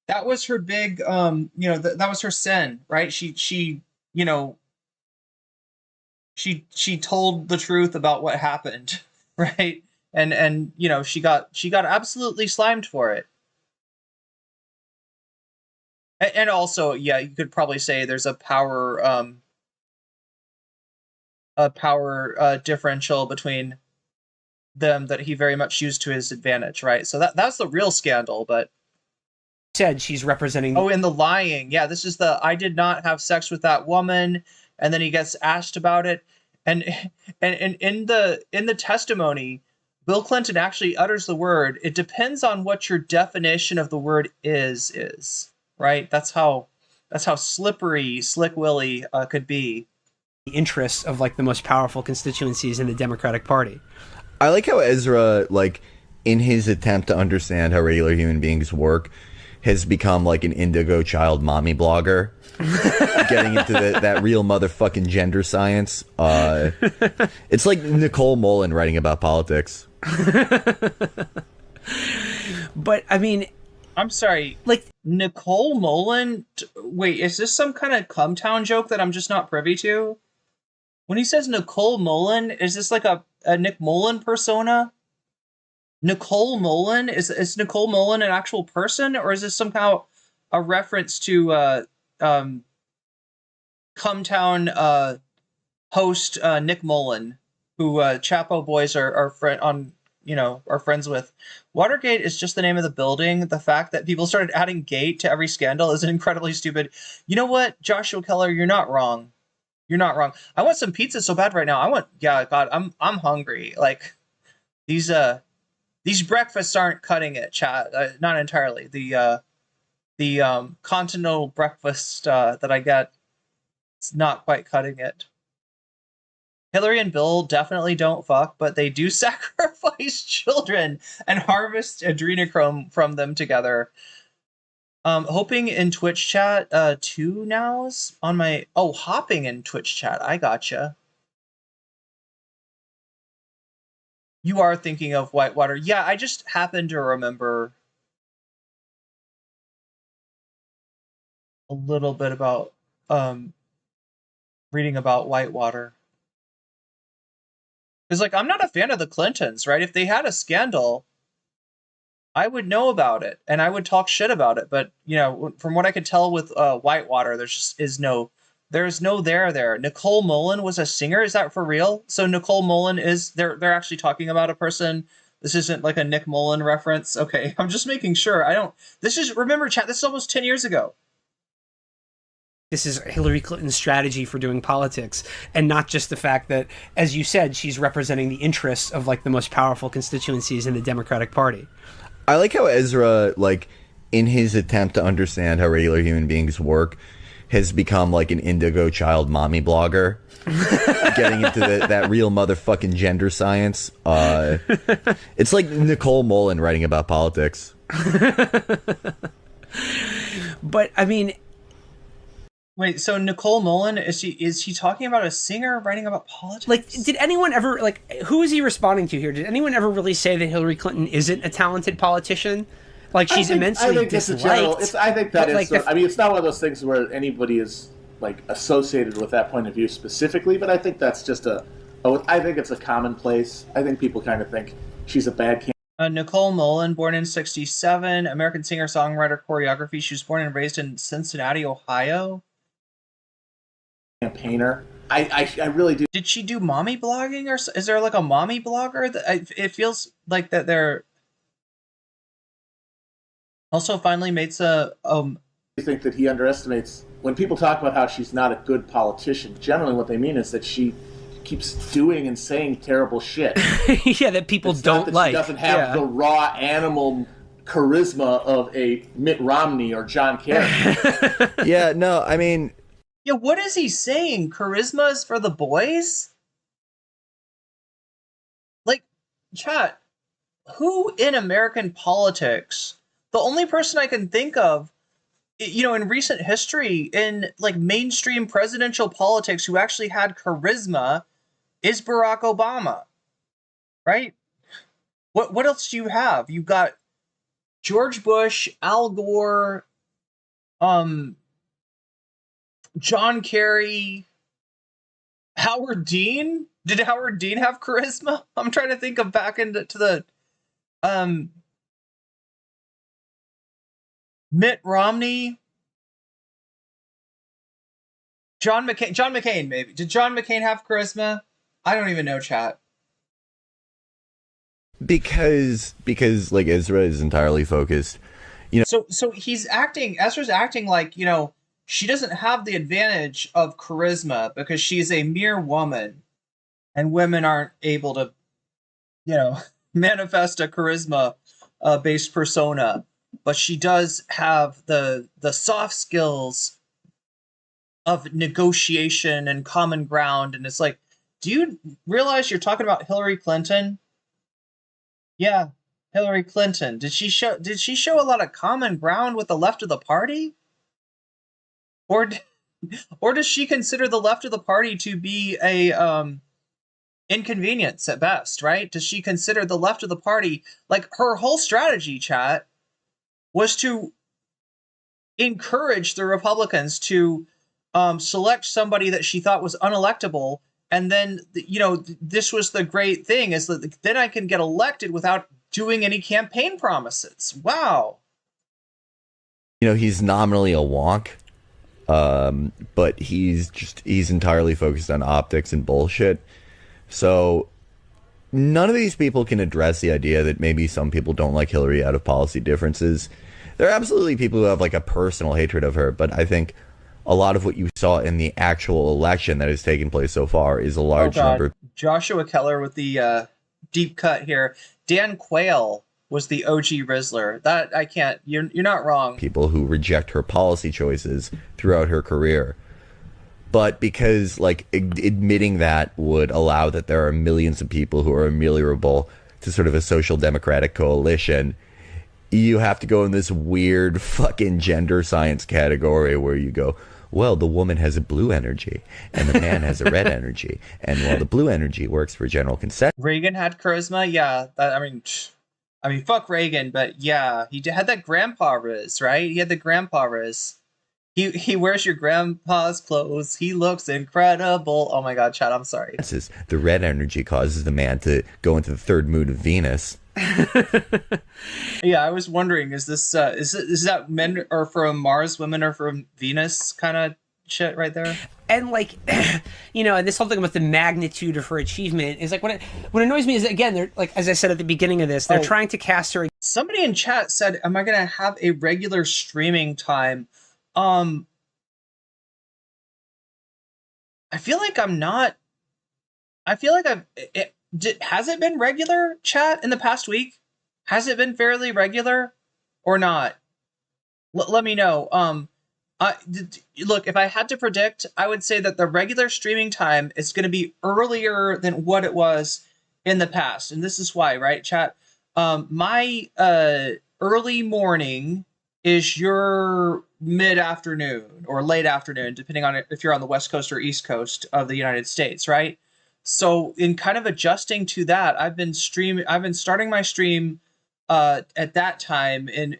that was her sin, right? She told the truth about what happened, right? And she got absolutely slimed for it. And also, yeah, you could probably say there's a power differential between them that he very much used to his advantage, right? So that's the real scandal. But said she's representing. Oh, and the lying. Yeah, this is the I did not have sex with that woman. And then he gets asked about it, and in the testimony, Bill Clinton actually utters the word. It depends on what your definition of the word is, right? That's how slippery Slick Willie could be. The interests of like the most powerful constituencies in the Democratic Party. I like how Ezra, like, in his attempt to understand how regular human beings work, has become like an indigo child mommy blogger, getting into that real motherfucking gender science. It's like Nicole Mullen writing about politics. But I mean, I'm sorry, like Nicole Mullen. Wait, is this some kind of Cumtown joke that I'm just not privy to? When he says Nicole Mullen, is this like a Nick Mullen persona? Nicole Mullen? Is Nicole Mullen an actual person, or is this somehow a reference to Cumtown host Nick Mullen, who Chapo boys are friends with? Watergate is just the name of the building. The fact that people started adding gate to every scandal is incredibly stupid. You know what, Joshua Keller, you're not wrong. You're not wrong. I want some pizza so bad right now. God, I'm hungry. Like, these breakfasts aren't cutting it, chat. Not entirely. The continental breakfast that I get, it's not quite cutting it. Hillary and Bill definitely don't fuck, but they do sacrifice children and harvest adrenochrome from them together. Hoping in Twitch chat 2 nows on my hopping in Twitch chat. I gotcha. You are thinking of Whitewater. Yeah, I just happen to remember a little bit about reading about Whitewater. Because, like, I'm not a fan of the Clintons, right? If they had a scandal, I would know about it, and I would talk shit about it. But, from what I could tell with Whitewater, there just is no There's no there. Nicole Mullen was a singer. Is that for real? So Nicole Mullen they're actually talking about a person. This isn't like a Nick Mullen reference. Okay, I'm just making sure. Remember, chat, this is almost 10 years ago. This is Hillary Clinton's strategy for doing politics, and not just the fact that, as you said, she's representing the interests of like the most powerful constituencies in the Democratic Party. I like how Ezra, like, in his attempt to understand how regular human beings work, has become like an indigo child mommy blogger, getting into that real motherfucking gender science. It's like Nicole Mullen writing about politics. But I mean, wait, so Nicole Mullen, is she talking about a singer writing about politics? Like, did anyone ever, like, who is he responding to here? Did anyone ever really say that Hillary Clinton isn't a talented politician? Like, she's immensely disliked. I think that is. Like, I mean, it's not one of those things where anybody is like associated with that point of view specifically. But I think that's just I think it's a commonplace. I think people kind of think she's a bad candidate. Nicole Mullen, born in '67, American singer, songwriter, choreography. She was born and raised in Cincinnati, Ohio. Campaigner. I really do. Did she do mommy blogging, or is there like a mommy blogger? It feels like that they're. Also, finally makes a. I think that he underestimates when people talk about how she's not a good politician. Generally, what they mean is that she keeps doing and saying terrible shit. Yeah, that people don't like. She doesn't have the raw animal charisma of a Mitt Romney or John Kerry. Yeah, no, I mean. Yeah, what is he saying? Charisma is for the boys? Like, chat, who in American politics? The only person I can think of, in recent history, in like mainstream presidential politics who actually had charisma is Barack Obama. Right? What else do you have? You've got George Bush, Al Gore, John Kerry, Howard Dean. Did Howard Dean have charisma? I'm trying to think of back into the Mitt Romney, John McCain, maybe. Did John McCain have charisma? I don't even know, chat. Because like Ezra is entirely focused, So Ezra's acting like, she doesn't have the advantage of charisma because she's a mere woman, and women aren't able to, manifest a charisma based persona. But she does have the soft skills of negotiation and common ground. And it's like, do you realize you're talking about Hillary Clinton? Yeah, Hillary Clinton. Did she show a lot of common ground with the left of the party? Or does she consider the left of the party to be a inconvenience at best, right? Does she consider the left of the party, like her whole strategy, chat, was to encourage the Republicans to select somebody that she thought was unelectable. And then, this was the great thing, is that then I can get elected without doing any campaign promises. Wow. He's nominally a wonk, but he's entirely focused on optics and bullshit. So none of these people can address the idea that maybe some people don't like Hillary out of policy differences. There are absolutely people who have like a personal hatred of her, but I think a lot of what you saw in the actual election that has taken place so far is a large number. Joshua Keller with the deep cut here. Dan Quayle was the OG Rizzler. That I can't. You're not wrong. People who reject her policy choices throughout her career. But because admitting that would allow that there are millions of people who are ameliorable to sort of a social democratic coalition, you have to go in this weird fucking gender science category where you go, well, the woman has a blue energy and the man has a red energy. And while the blue energy works for general consent. Reagan had charisma. Yeah. I mean, fuck Reagan, but yeah, he had that grandpa riz, right? He had the grandpa riz. He wears your grandpa's clothes. He looks incredible. Oh my God, chat, I'm sorry. The red energy causes the man to go into the third mood of Venus. Yeah, I was wondering, is this is that men are from Mars, women are from Venus kind of shit right there. And like, and this whole thing about the magnitude of her achievement is like what annoys me is that, again, they're like, as I said at the beginning of this, they're trying to cast her. Somebody in chat said, "Am I gonna have a regular streaming time?" I feel like I'm not. I feel like has it been regular, chat, in the past week? Has it been fairly regular or not? Let me know. Look, if I had to predict, I would say that the regular streaming time is going to be earlier than what it was in the past. And this is why, right, chat? My early morning is your mid-afternoon or late afternoon, depending on if you're on the West Coast or East Coast of the United States, right? So in kind of adjusting to that, I've been starting my stream at that time. And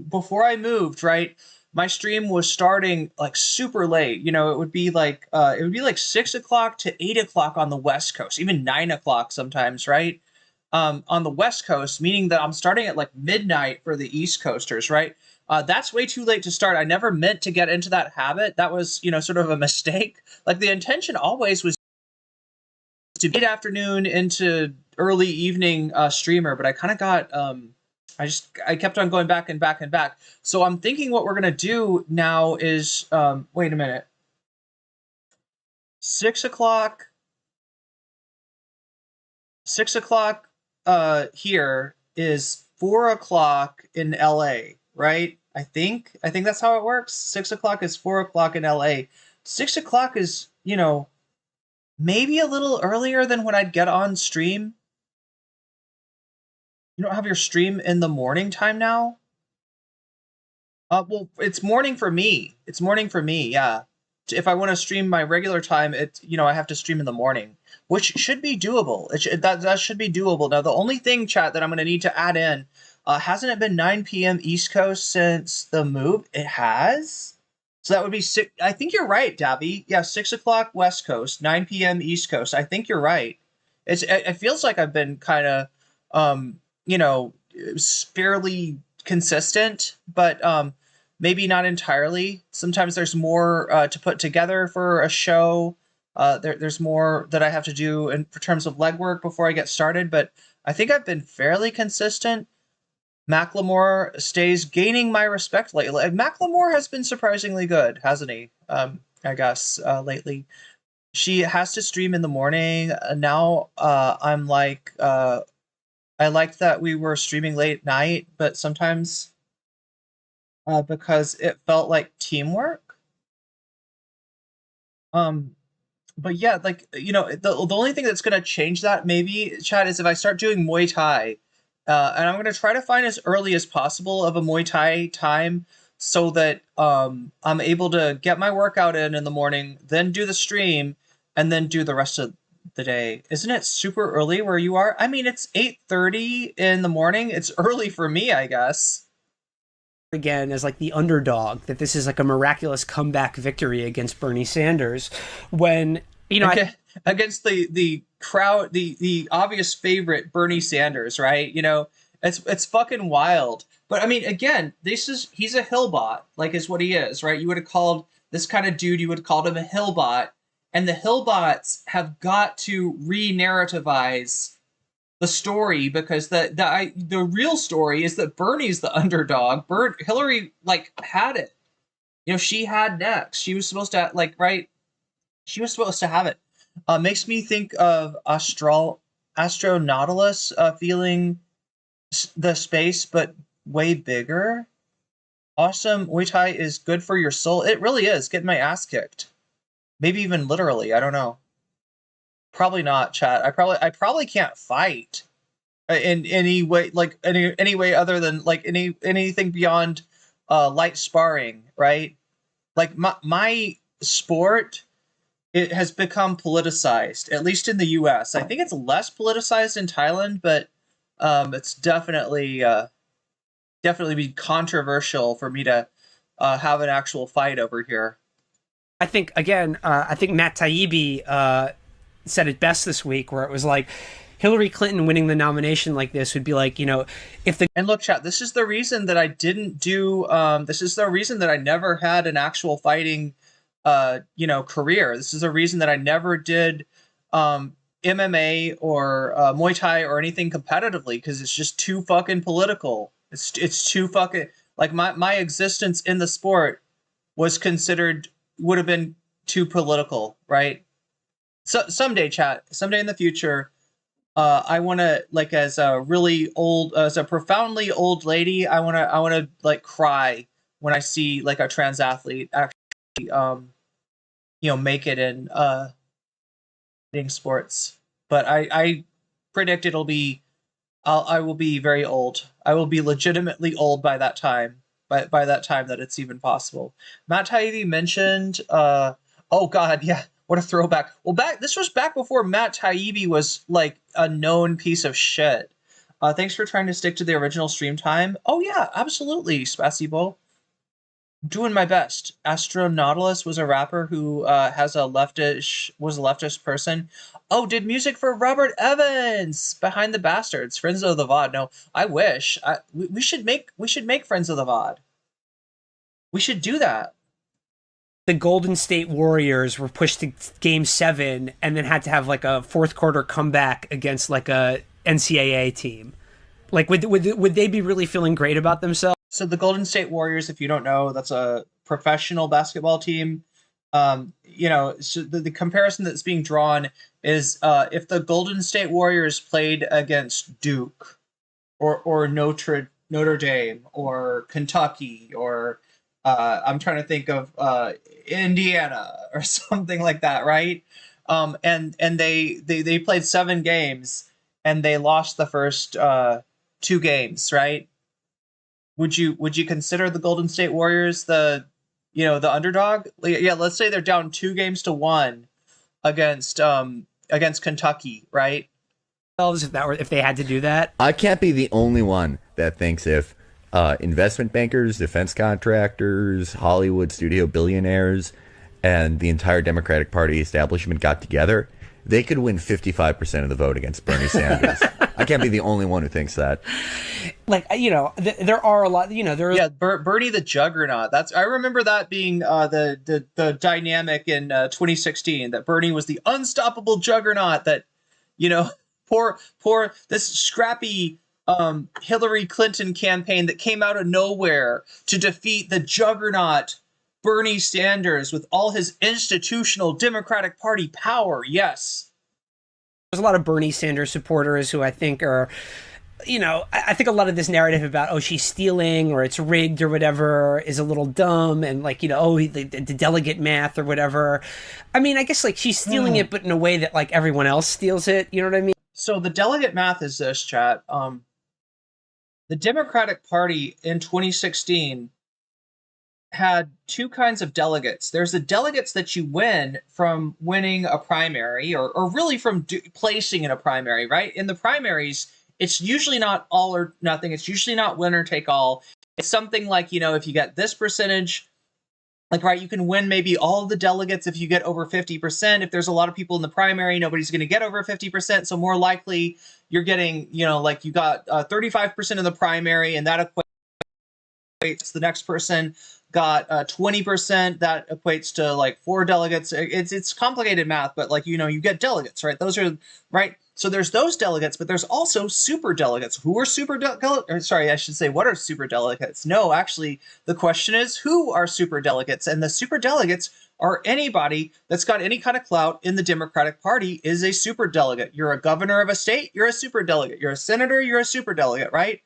before I moved, right, my stream was starting like super late. It would be like 6 o'clock to 8 o'clock on the West Coast, even 9 o'clock sometimes, right? On the West Coast, meaning that I'm starting at like midnight for the East Coasters, right? That's way too late to start. I never meant to get into that habit. That was, sort of a mistake. Like the intention always was to be afternoon into early evening streamer, but I kind of got, I kept on going back and back and back. So I'm thinking what we're going to do now is, wait a minute. 6 o'clock here is 4 o'clock in LA, right? I think that's how it works. 6 o'clock is 4 o'clock in LA. 6 o'clock is, maybe a little earlier than when I'd get on stream. You don't have your stream in the morning time now? Well, it's morning for me. Yeah. If I want to stream my regular time, I have to stream in the morning, which should be doable. That should be doable. Now, the only thing, chat, that I'm going to need to add in, hasn't it been 9 p.m. East Coast since the move? It has? So that would be 6. I think you're right, Davy. Yeah, 6 o'clock West Coast, 9 p.m. East Coast. I think you're right. It feels like I've been kind of, fairly consistent, but maybe not entirely. Sometimes there's more to put together for a show. There's more that I have to do in terms of legwork before I get started, but I think I've been fairly consistent. Macklemore stays gaining my respect lately. Macklemore has been surprisingly good, hasn't he? I guess lately. She has to stream in the morning. Now I'm like, I liked that we were streaming late night, but sometimes because it felt like teamwork. But yeah, like, the only thing that's going to change that maybe, Chad, is if I start doing Muay Thai. And I'm going to try to find as early as possible of a Muay Thai time so that I'm able to get my workout in the morning, then do the stream, and then do the rest of the day. Isn't it super early where you are? I mean, it's 8:30 in the morning. It's early for me, I guess. Again, as like the underdog, that this is like a miraculous comeback victory against Bernie Sanders, when against the crowd, the obvious favorite Bernie Sanders, right? It's fucking wild. But I mean, again, he's a hillbot, like is what he is, right? You would have called this kind of dude, you would have called him a hillbot, and the hillbots have got to re-narrativize the story, because the real story is that Bernie's the underdog. Hillary had it. She had next. She was supposed to right. She was supposed to have it. Makes me think of Astronautilus feeling the space, but way bigger. Awesome. Muay Thai is good for your soul. It really is. Getting my ass kicked. Maybe even literally. I don't know. Probably not, chat. I probably can't fight in any way, any way other than anything beyond light sparring, right? Like my sport, it has become politicized, at least in the U.S. I think it's less politicized in Thailand, but it's definitely be controversial for me to have an actual fight over here. I think Matt Taibbi said it best this week, where it was like, Hillary Clinton winning the nomination like this would be like, if the... And look, chat, this is the reason that I didn't do, this is the reason that I never had an actual fighting, career. This is a reason that I never did MMA or Muay Thai or anything competitively, because it's just too fucking political. It's too fucking, like, my existence in the sport would have been too political, right? So someday, chat, someday in the future, I want to, like, as a profoundly old lady, I want to like cry when I see like a trans athlete actually, make it in sports. But I predict I will be very old. I will be legitimately old by that time. By that time that it's even possible. Matt Taibbi mentioned, oh god, yeah, what a throwback. Well, this was back before Matt Taibbi was like a known piece of shit. Thanks for trying to stick to the original stream time. Oh yeah, absolutely, Spasibo. Doing my best. Astronautilus was a rapper who was a leftist person. Oh, did music for Robert Evans, Behind the Bastards, Friends of the VOD. No, I wish. We should make Friends of the VOD. We should do that. The Golden State Warriors were pushed to Game 7 and then had to have like a fourth quarter comeback against like a NCAA team. Like, would they be really feeling great about themselves? So the Golden State Warriors, if you don't know, that's a professional basketball team. So the comparison that's being drawn is if the Golden State Warriors played against Duke or Notre Dame or Kentucky or I'm trying to think of Indiana or something like that, right? And they played 7 games and they lost the first 2 games, right? Would you consider the Golden State Warriors the underdog? Yeah, let's say they're down 2-1 against Kentucky, right? If they had to do that, I can't be the only one that thinks if investment bankers, defense contractors, Hollywood studio billionaires, and the entire Democratic Party establishment got together, they could win 55% of the vote against Bernie Sanders. I can't be the only one who thinks that. Like, there are a lot, Bernie the Juggernaut. I remember that being the dynamic in 2016, that Bernie was the unstoppable juggernaut that, poor this scrappy Hillary Clinton campaign that came out of nowhere to defeat the juggernaut Bernie Sanders with all his institutional Democratic Party power. Yes. There's a lot of Bernie Sanders supporters who I think are, I think a lot of this narrative about, oh, she's stealing or it's rigged or whatever is a little dumb. And like, the delegate math or whatever. I mean, I guess like she's stealing it, but in a way that like everyone else steals it. You know what I mean? So the delegate math is this, chat. The Democratic Party in 2016 had 2 kinds of delegates. There's the delegates that you win from winning a primary or really from placing in a primary, right? In the primaries, it's usually not all or nothing. It's usually not winner take all. It's something like, if you get this percentage, like, right, you can win maybe all of the delegates if you get over 50%. If there's a lot of people in the primary, nobody's going to get over 50%. So more likely you're getting, like you got 35% in the primary, and that equates the next person got 20%. That equates to like 4 delegates. It's complicated math, but like, you get delegates, right? Those are right. So there's those delegates, but there's also super delegates. Who are super delegates? Sorry, I should say, what are super delegates? No, actually, the question is, who are super delegates? And the super delegates are anybody that's got any kind of clout in the Democratic Party is a super delegate. You're a governor of a state, you're a super delegate. You're a senator, you're a super delegate, right?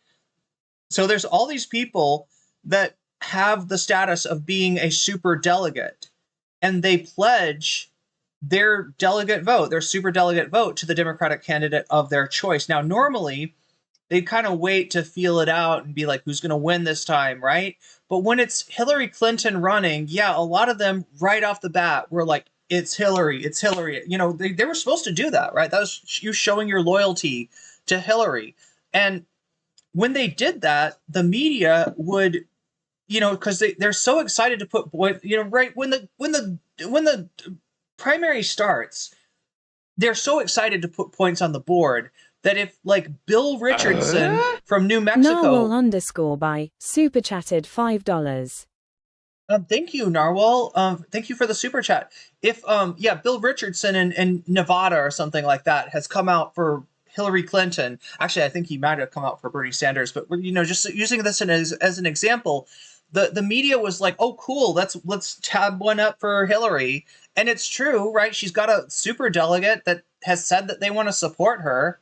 So there's all these people that have the status of being a super delegate, and they pledge their delegate vote, their super delegate vote, to the Democratic candidate of their choice. Now, normally, they kind of wait to feel it out and be like, who's going to win this time, right? But when it's Hillary Clinton running, yeah, a lot of them right off the bat were like, it's Hillary, it's Hillary. They were supposed to do that, right? That was you showing your loyalty to Hillary. And when they did that, the media would, because they're so excited to put right when the primary starts, they're so excited to put points on the board that if, like, Bill Richardson from New Mexico... Narwhal _ super chatted $5. Thank you, Narwhal. Thank you for the super chat. If, Bill Richardson in Nevada or something like that has come out for Hillary Clinton. Actually, I think he might have come out for Bernie Sanders, but, just using this as an example, the media was like, oh, cool, let's tab one up for Hillary. And it's true, right? She's got a super delegate that has said that they want to support her,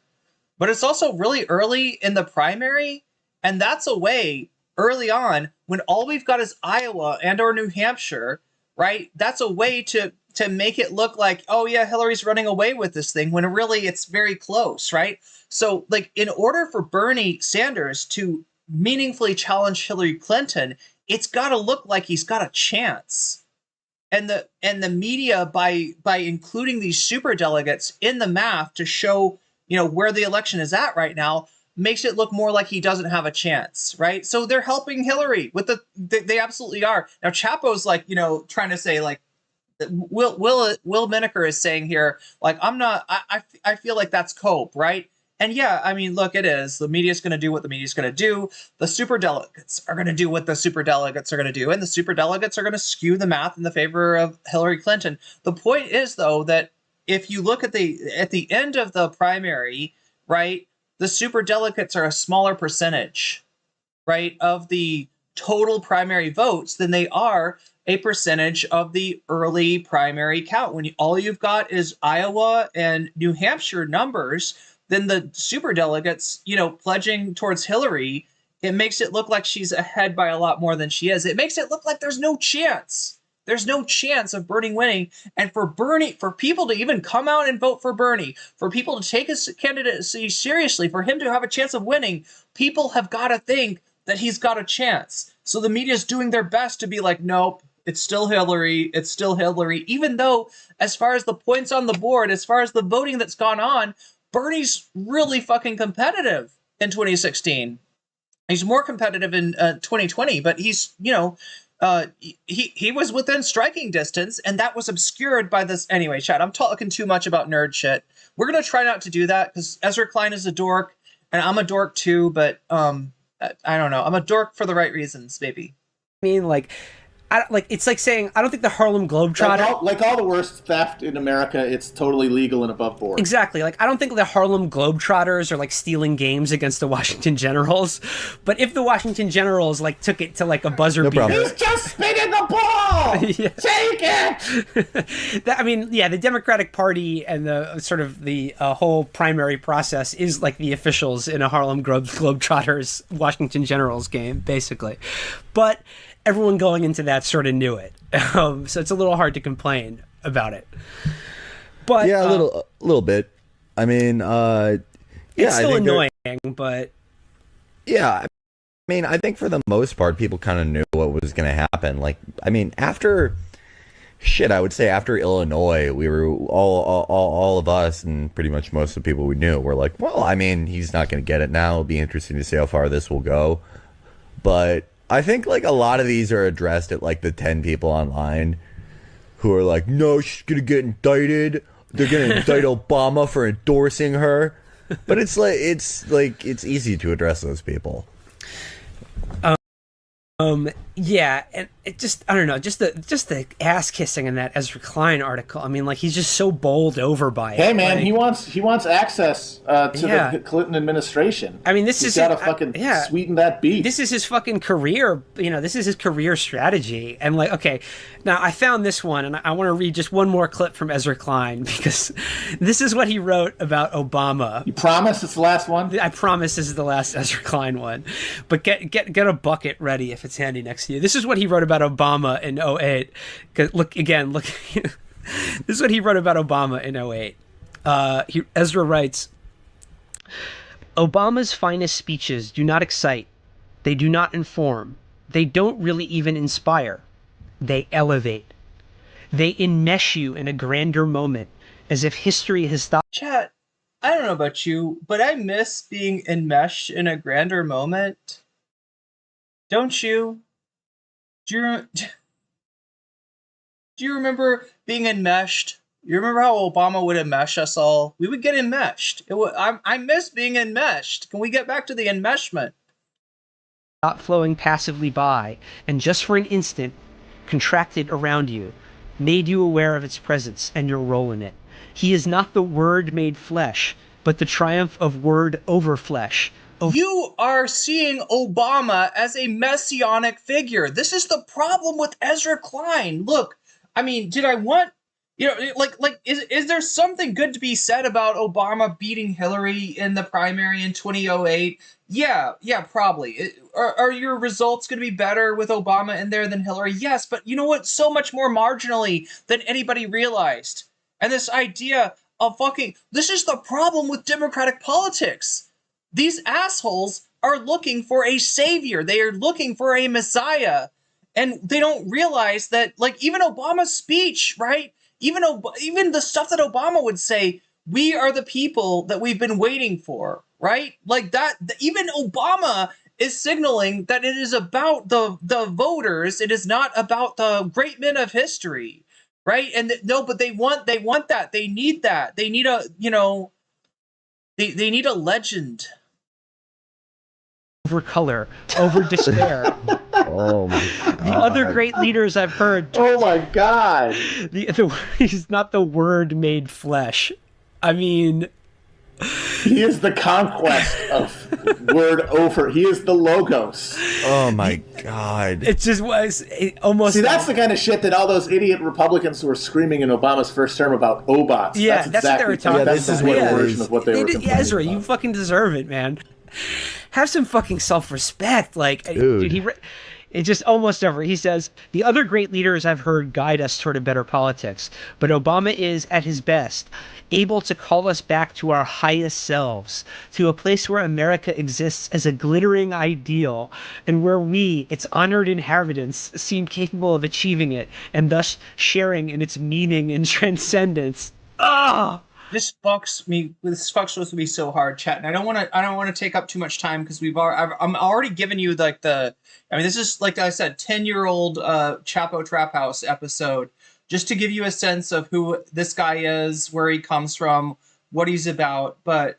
but it's also really early in the primary. And that's a way early on when all we've got is Iowa and or New Hampshire, right? That's a way to make it look like, oh yeah, Hillary's running away with this thing, when really it's very close, right? So, like, in order for Bernie Sanders to meaningfully challenge Hillary Clinton, it's got to look like he's got a chance. And the media, by including these super delegates in the math to show, where the election is at right now, makes it look more like he doesn't have a chance, right? So they're helping Hillary with they absolutely are. Now Chapo's like, trying to say, like, Will Miniker is saying here, like, I feel like that's cope, right? And yeah, I mean, look, it is. The media's going to do what the media's going to do. The super delegates are going to do what the super delegates are going to do. And the super delegates are going to skew the math in the favor of Hillary Clinton. The point is, though, that if you look at the end of the primary, right, the super delegates are a smaller percentage, right, of the total primary votes than they are a percentage of the early primary count. When all you've got is Iowa and New Hampshire numbers, then the super delegates, pledging towards Hillary, it makes it look like she's ahead by a lot more than she is. It makes it look like there's no chance. There's no chance of Bernie winning. And for people to even come out and vote for Bernie, for people to take his candidacy seriously, for him to have a chance of winning, people have got to think that he's got a chance. So the media is doing their best to be like, nope, it's still Hillary. It's still Hillary. Even though, as far as the points on the board, as far as the voting that's gone on, Bernie's really fucking competitive in 2016. He's more competitive in 2020, but he's, he was within striking distance, and that was obscured by this. Anyway, Chad, I'm talking too much about nerd shit. We're going to try not to do that because Ezra Klein is a dork, and I'm a dork too, but I don't know. I'm a dork for the right reasons, maybe. I mean, it's like saying, I don't think the Harlem Globetrotter... Like all the worst theft in America, it's totally legal and above board. Exactly. Like, I don't think the Harlem Globetrotters are, like, stealing games against the Washington Generals. But if the Washington Generals, like, took it to, like, a buzzer beater... He's just spinning the ball! Yeah. Take it! The Democratic Party and the sort of the whole primary process is, like, the officials in a Harlem Globetrotters Washington Generals game, basically. But... everyone going into that sort of knew it, so it's a little hard to complain about it. But yeah, a little bit. I mean, it's still annoying, but yeah, I mean, I think for the most part, people kind of knew what was going to happen. Like, I mean, after Illinois, we were all of us and pretty much most of the people we knew were like, well, I mean, he's not going to get it now. It'll be interesting to see how far this will go, but. I think, like, a lot of these are addressed at, like, the 10 people online who are like, no, she's going to get indicted. They're going to indict Obama for endorsing her. But it's easy to address those people. Yeah, and it just, I don't know, just the ass kissing in that Ezra Klein article. I mean, like, he's just so bowled over by it. Hey man, like, he wants access to the Clinton administration. I mean, he's got to fucking sweeten that beef. This is his fucking career. This is his career strategy. And like, okay, now I found this one, and I want to read just one more clip from Ezra Klein because this is what he wrote about Obama. You promise it's the last one? I promise this is the last Ezra Klein one. But get a bucket ready if it's handy next to you. This is what he wrote about Obama in 2008. Look. This is what he wrote about Obama in 2008. Ezra writes, Obama's finest speeches do not excite. They do not inform. They don't really even inspire. They elevate. They enmesh you in a grander moment, as if history has stopped. Chat, I don't know about you, but I miss being enmeshed in a grander moment. Don't you? Do you remember being enmeshed You remember how Obama would enmesh us all? We would get enmeshed. I miss being enmeshed. Can we get back to the enmeshment? Not flowing passively by, and just for an instant, contracted around you, made you aware of its presence and your role in it. He is not the Word made flesh, but the triumph of Word over flesh. You are seeing Obama as a messianic figure. This is the problem with Ezra Klein. Look, I mean, did I want... is there something good to be said about Obama beating Hillary in the primary in 2008? Yeah, probably. Are your results going to be better with Obama in there than Hillary? Yes, but you know what? So much more marginally than anybody realized. And this idea of this is the problem with Democratic politics. These assholes are looking for a savior. They are looking for a messiah. And they don't realize that, even Obama's speech, right? Even the stuff that Obama would say, we are the people that we've been waiting for, right? Like that, even Obama is signaling that it is about the voters. It is not about the great men of history, right? And but they want that. They need that. They need they need a legend. Over color, over despair. Oh my God. The other great leaders I've heard. Oh my God. He's not the Word made flesh. I mean, he is the conquest of Word over. He is the logos. Oh my God. It just was almost. See, that's the kind of shit that all those idiot Republicans were screaming in Obama's first term about OBOTs. Yeah, that's what they were talking about. This is what version of what they were complaining Ezra, about. you fucking deserve it, man. Have some fucking self-respect. Dude, it's just almost over. He says, the other great leaders I've heard guide us toward a better politics, but Obama is, at his best, able to call us back to our highest selves, to a place where America exists as a glittering ideal, and where we, its honored inhabitants, seem capable of achieving it, and thus sharing in its meaning and transcendence. Ah! This fucks with me so hard, chat. And I don't want to take up too much time because I'm already giving you this is, like I said, 10-year-old Chapo Trap House episode, just to give you a sense of who this guy is, where he comes from, what he's about. But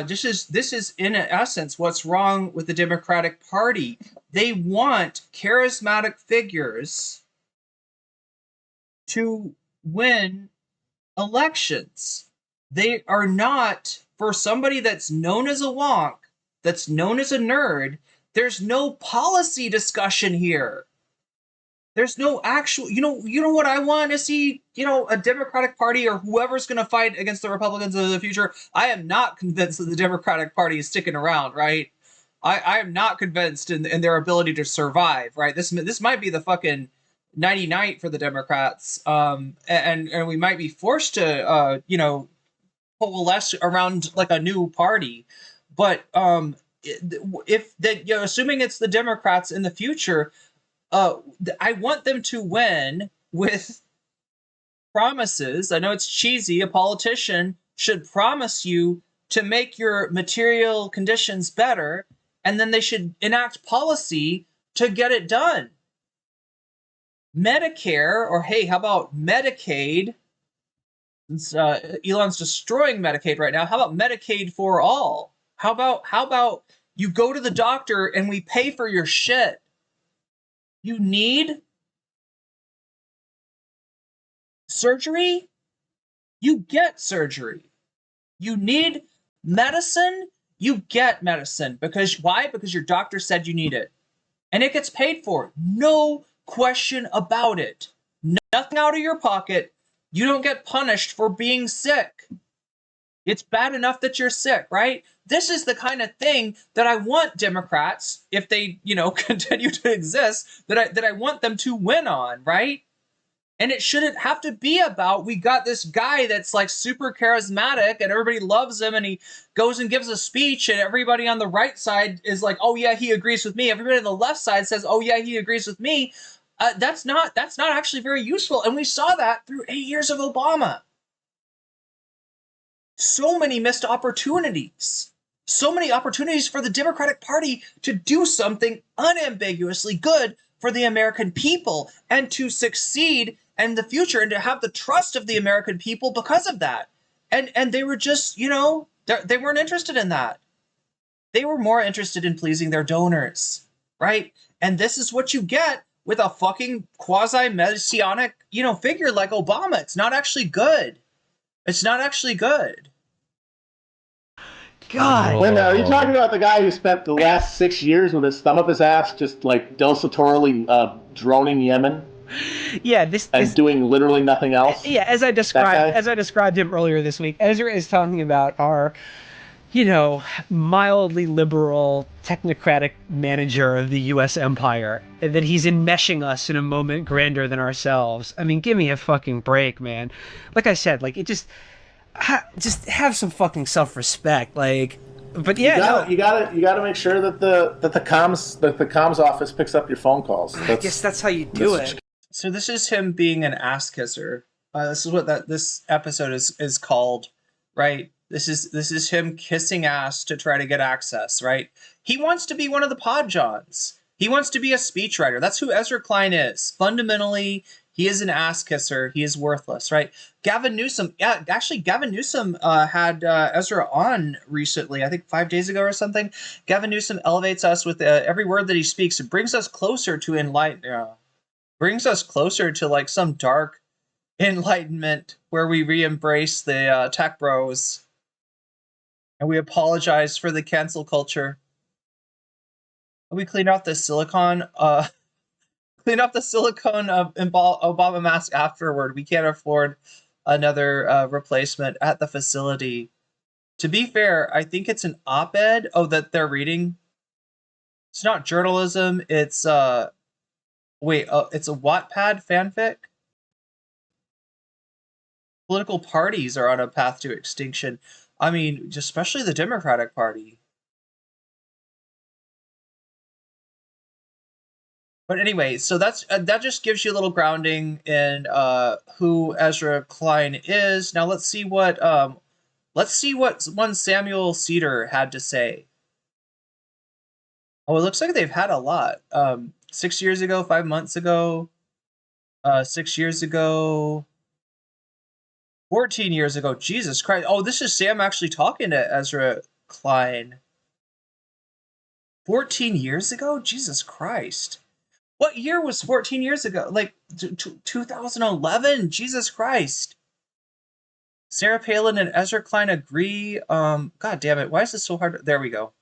this is in essence what's wrong with the Democratic Party. They want charismatic figures to win elections. They are not, for somebody that's known as a wonk, that's known as a nerd, there's no policy discussion here. There's no actual, you know what I want to see, a Democratic Party or whoever's going to fight against the Republicans in the future. I am not convinced that the Democratic Party is sticking around, right? I am not convinced in their ability to survive, right? This might be the fucking 90 night for the Democrats, and we might be forced to, coalesce around a new party. But assuming it's the Democrats in the future, I want them to win with promises. I know it's cheesy. A politician should promise you to make your material conditions better, and then they should enact policy to get it done. Medicare, or hey, how about Medicaid? Since Elon's destroying Medicaid right now, how about Medicaid for all? How about you go to the doctor and we pay for your shit? You need surgery? You get surgery. You need medicine? You get medicine. Why? Because your doctor said you need it. And it gets paid for. No question about it. Nothing out of your pocket. You don't get punished for being sick. It's bad enough that you're sick, right? This is the kind of thing that I want Democrats, if they, continue to exist, that I want them to win on, right? And it shouldn't have to be about, we got this guy that's super charismatic and everybody loves him and he goes and gives a speech and everybody on the right side is like, oh yeah, he agrees with me. Everybody on the left side says, oh yeah, he agrees with me. That's not actually very useful. And we saw that through 8 years of Obama. So many missed opportunities. So many opportunities for the Democratic Party to do something unambiguously good for the American people and to succeed and the future, and to have the trust of the American people because of that. And they were just, you know, they weren't interested in that. They were more interested in pleasing their donors, right? And this is what you get with a fucking quasi-messianic, you know, figure like Obama. It's not actually good. It's not actually good. God. Linda, are you talking about the guy who spent the last 6 years with his thumb up his ass, just like desultorily droning Yemen? Yeah, this doing literally nothing else. Yeah, as I described him earlier this week, Ezra is talking about our, you know, mildly liberal technocratic manager of the U.S. empire, and that he's enmeshing us in a moment grander than ourselves. I mean, give me a fucking break, man. Like I said, like, it just have some fucking self-respect, like. But yeah, you gotta make sure that the comms office picks up your phone calls. I guess that's how you do it. So this is him being an ass kisser. This is what this episode is called, right? This is him kissing ass to try to get access, right? He wants to be one of the pod johns. He wants to be a speechwriter. That's who Ezra Klein is. Fundamentally, he is an ass kisser. He is worthless, right? Gavin Newsom, Gavin Newsom had Ezra on recently, I think 5 days ago or something. Gavin Newsom elevates us with every word that he speaks. It brings us closer to brings us closer to like some dark enlightenment where we re-embrace the tech bros and we apologize for the cancel culture. We clean out the silicone. Clean up the silicone Obama mask afterward. We can't afford another replacement at the facility. To be fair, I think it's an op-ed. Oh, that they're reading. It's not journalism. It's it's a Wattpad fanfic. Political parties are on a path to extinction. I mean, especially the Democratic Party. But anyway, so that just gives you a little grounding in who Ezra Klein is. Now let's see what one Sam Seder had to say. Oh, it looks like they've had a lot. 6 years ago, 5 months ago, 6 years ago, 14 years ago. Jesus Christ! Oh, this is Sam actually talking to Ezra Klein. 14 years ago? Jesus Christ! What year was 14 years ago? Like 2011? Jesus Christ. Sarah Palin and Ezra Klein agree. God damn it. Why is this so hard? There we go.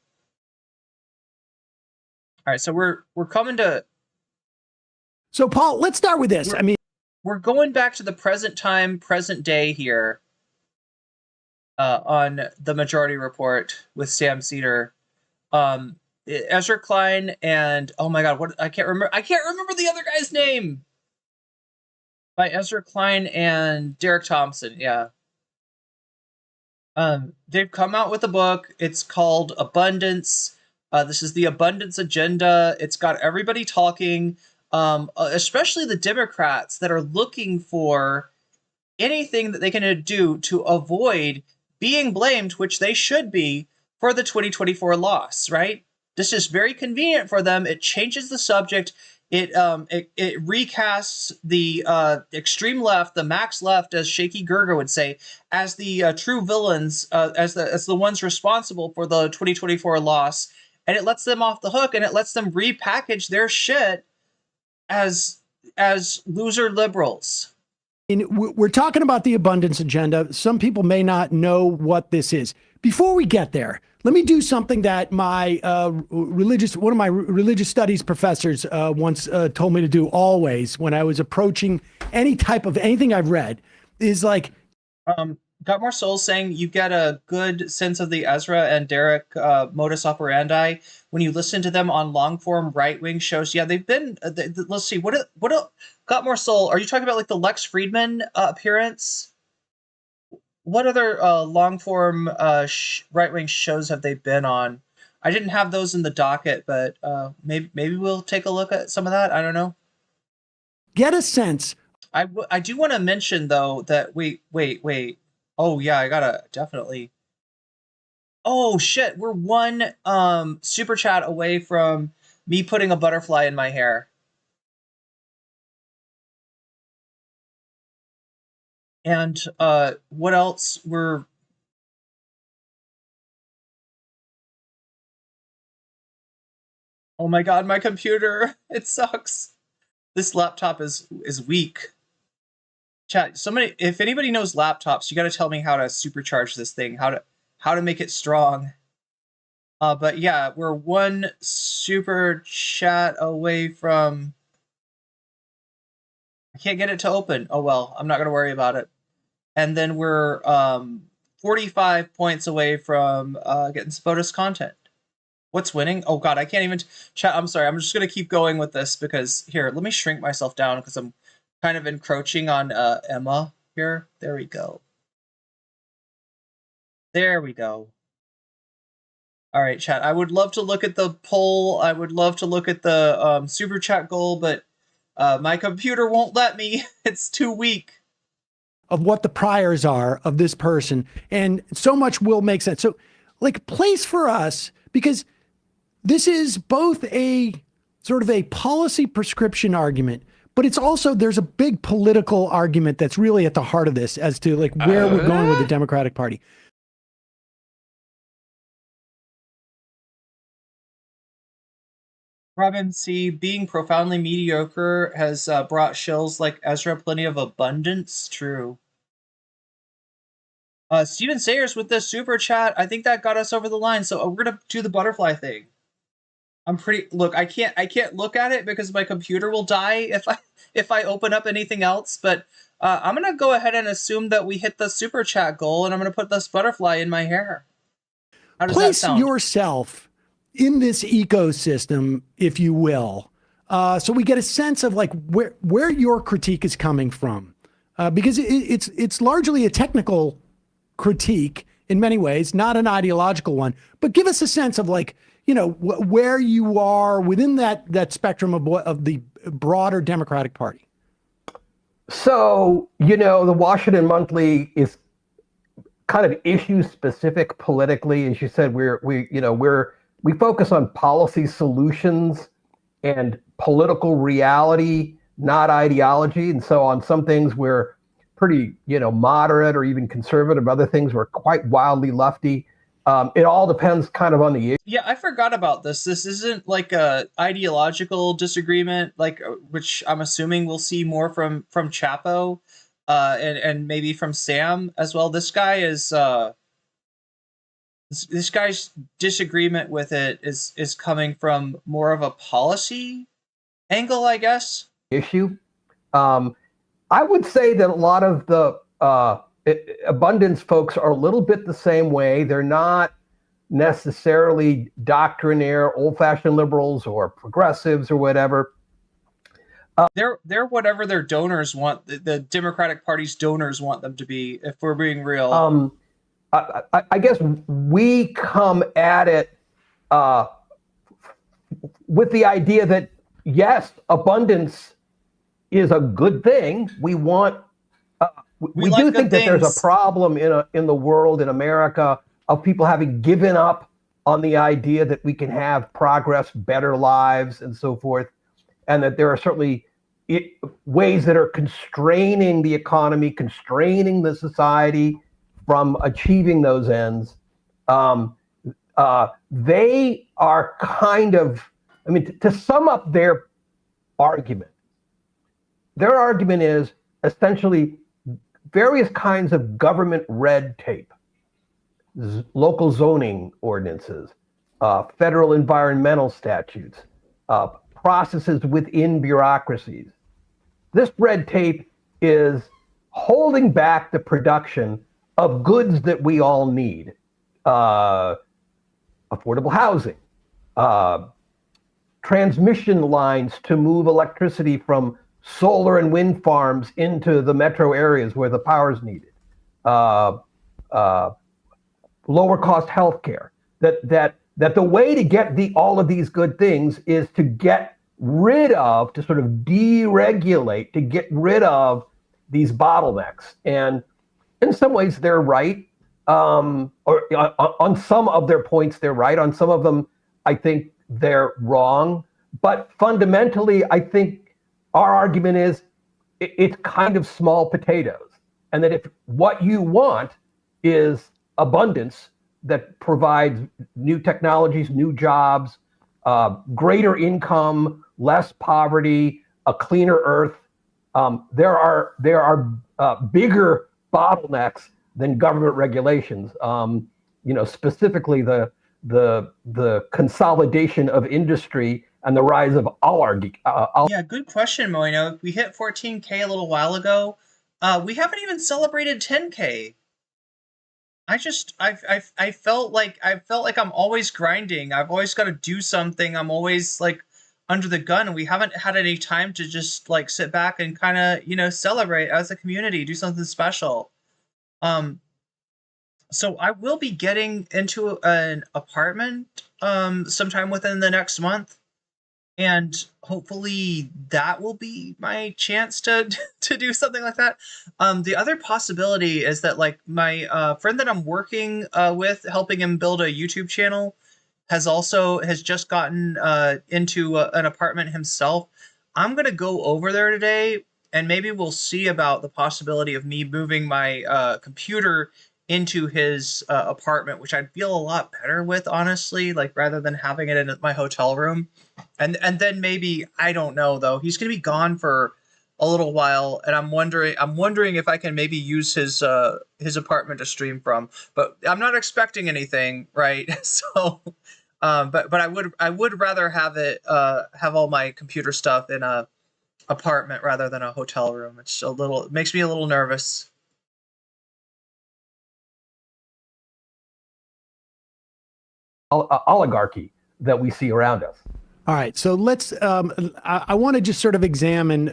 All right, so we're coming to. So Paul, let's start with this. We're going back to the present time, present day here on the Majority Report with Sam Seder. Ezra Klein and oh my god, what I can't remember the other guy's name. By Ezra Klein and Derek Thompson, yeah. They've come out with a book. It's called Abundance. This is the Abundance Agenda. It's got everybody talking, especially the Democrats that are looking for anything that they can do to avoid being blamed, which they should be, for the 2024 loss, right? This is very convenient for them. It changes the subject. It recasts the extreme left, the max left, as Shaky Gerger would say, as the true villains, as the ones responsible for the 2024 loss, and it lets them off the hook, and it lets them repackage their shit as loser liberals. We're talking about the abundance agenda. Some people may not know what this is. Before we get there, let me do something that my one of my religious studies professors once told me to do always when I was approaching any type of anything I've read is like. Got More Souls saying you get a good sense of the Ezra and Derek modus operandi when you listen to them on long form right wing shows. Yeah, they've been. Let's see. What Got More Soul? Are you talking about like the Lex Friedman appearance? What other long form right wing shows have they been on? I didn't have those in the docket, but maybe we'll take a look at some of that. I don't know. Get a sense. I do want to mention though that wait. Oh yeah, I gotta definitely. Oh shit, we're one super chat away from me putting a butterfly in my hair. And what else were... Oh my god, my computer! It sucks. This laptop is weak. Chat, if anybody knows laptops, you got to tell me how to supercharge this thing, how to make it strong. But yeah, we're one super chat away from... I can't get it to open. Oh well, I'm not gonna worry about it. And then we're 45 points away from getting some bonus content. What's winning? Oh god, I can't even chat. I'm sorry. I'm just gonna keep going with this because here, let me shrink myself down because I'm kind of encroaching on Emma here. There we go. There we go. All right, chat. I would love to look at the poll. I would love to look at the super chat goal, but my computer won't let me. It's too weak. Of what the priors are of this person, and so much will make sense. So, like, place for us, because this is both a sort of a policy prescription argument, but it's also, there's a big political argument that's really at the heart of this as to like where we're going with the Democratic Party. Robin C., being profoundly mediocre has brought shills like Ezra plenty of abundance. True. Steven Sayers with the super chat. I think that got us over the line. So we're gonna do the butterfly thing. I'm pretty... Look, I can't look at it because my computer will die if I open up anything else. But I'm gonna go ahead and assume that we hit the super chat goal, and I'm gonna put this butterfly in my hair. How does that sound? Place yourself in this ecosystem, if you will, so we get a sense of like where your critique is coming from, because it's largely a technical critique in many ways, not an ideological one. But give us a sense of like, you know, where you are within that spectrum of the broader Democratic Party. So, you know, the Washington Monthly is kind of issue specific politically. As you said, we focus on policy solutions and political reality, not ideology. And so on some things we're pretty, moderate or even conservative. Other things we're quite wildly lefty. It all depends kind of on the issue. Yeah, I forgot about this. This isn't like a ideological disagreement, like which I'm assuming we'll see more from Chapo, and maybe from Sam as well. This guy is this guy's disagreement with it is coming from more of a policy angle, I guess. Issue. I would say that a lot of the abundance folks are a little bit the same way. They're not necessarily doctrinaire, old-fashioned liberals or progressives or whatever. They're whatever their donors want, the Democratic Party's donors want them to be, if we're being real. I guess we come at it with the idea that, yes, abundance is a good thing. We want... We do think that there's a problem in the world, in America, of people having given up on the idea that we can have progress, better lives, and so forth, and that there are certainly ways that are constraining the economy, constraining the society from achieving those ends. They are kind of, to sum up their argument is essentially various kinds of government red tape, local zoning ordinances, federal environmental statutes, processes within bureaucracies. This red tape is holding back the production of goods that we all need. Affordable housing, transmission lines to move electricity from solar and wind farms into the metro areas where the power is needed. Lower cost healthcare. That the way to get all of these good things is to get rid of, to sort of deregulate, to get rid of these bottlenecks. And in some ways they're right. Or on some of their points they're right. On some of them I think they're wrong. But fundamentally I think our argument is it's kind of small potatoes. and that if what you want is abundance that provides new technologies, new jobs, greater income, less poverty, a cleaner earth, there are bigger bottlenecks than government regulations. Specifically the consolidation of industry and the rise of oligarchy. Yeah, good question, Moino. We hit 14K a little while ago. We haven't even celebrated 10K. I felt like I'm always grinding. I've always got to do something. I'm always like under the gun, and we haven't had any time to just like sit back and kind of, celebrate as a community, do something special. So I will be getting into an apartment sometime within the next month. And hopefully that will be my chance to do something like that. The other possibility is that like my friend that I'm working with, helping him build a YouTube channel, has just gotten into an apartment himself. I'm gonna go over there today, and maybe we'll see about the possibility of me moving my computer into his apartment, which I'd feel a lot better with, honestly, like rather than having it in my hotel room. And then maybe, I don't know though, he's gonna be gone for a little while, and I'm wondering if I can maybe use his apartment to stream from, but I'm not expecting anything, right? So but I would rather have it have all my computer stuff in a apartment rather than a hotel room. It makes me a little nervous. Oligarchy that we see around us. All right, so let's. I want to just sort of examine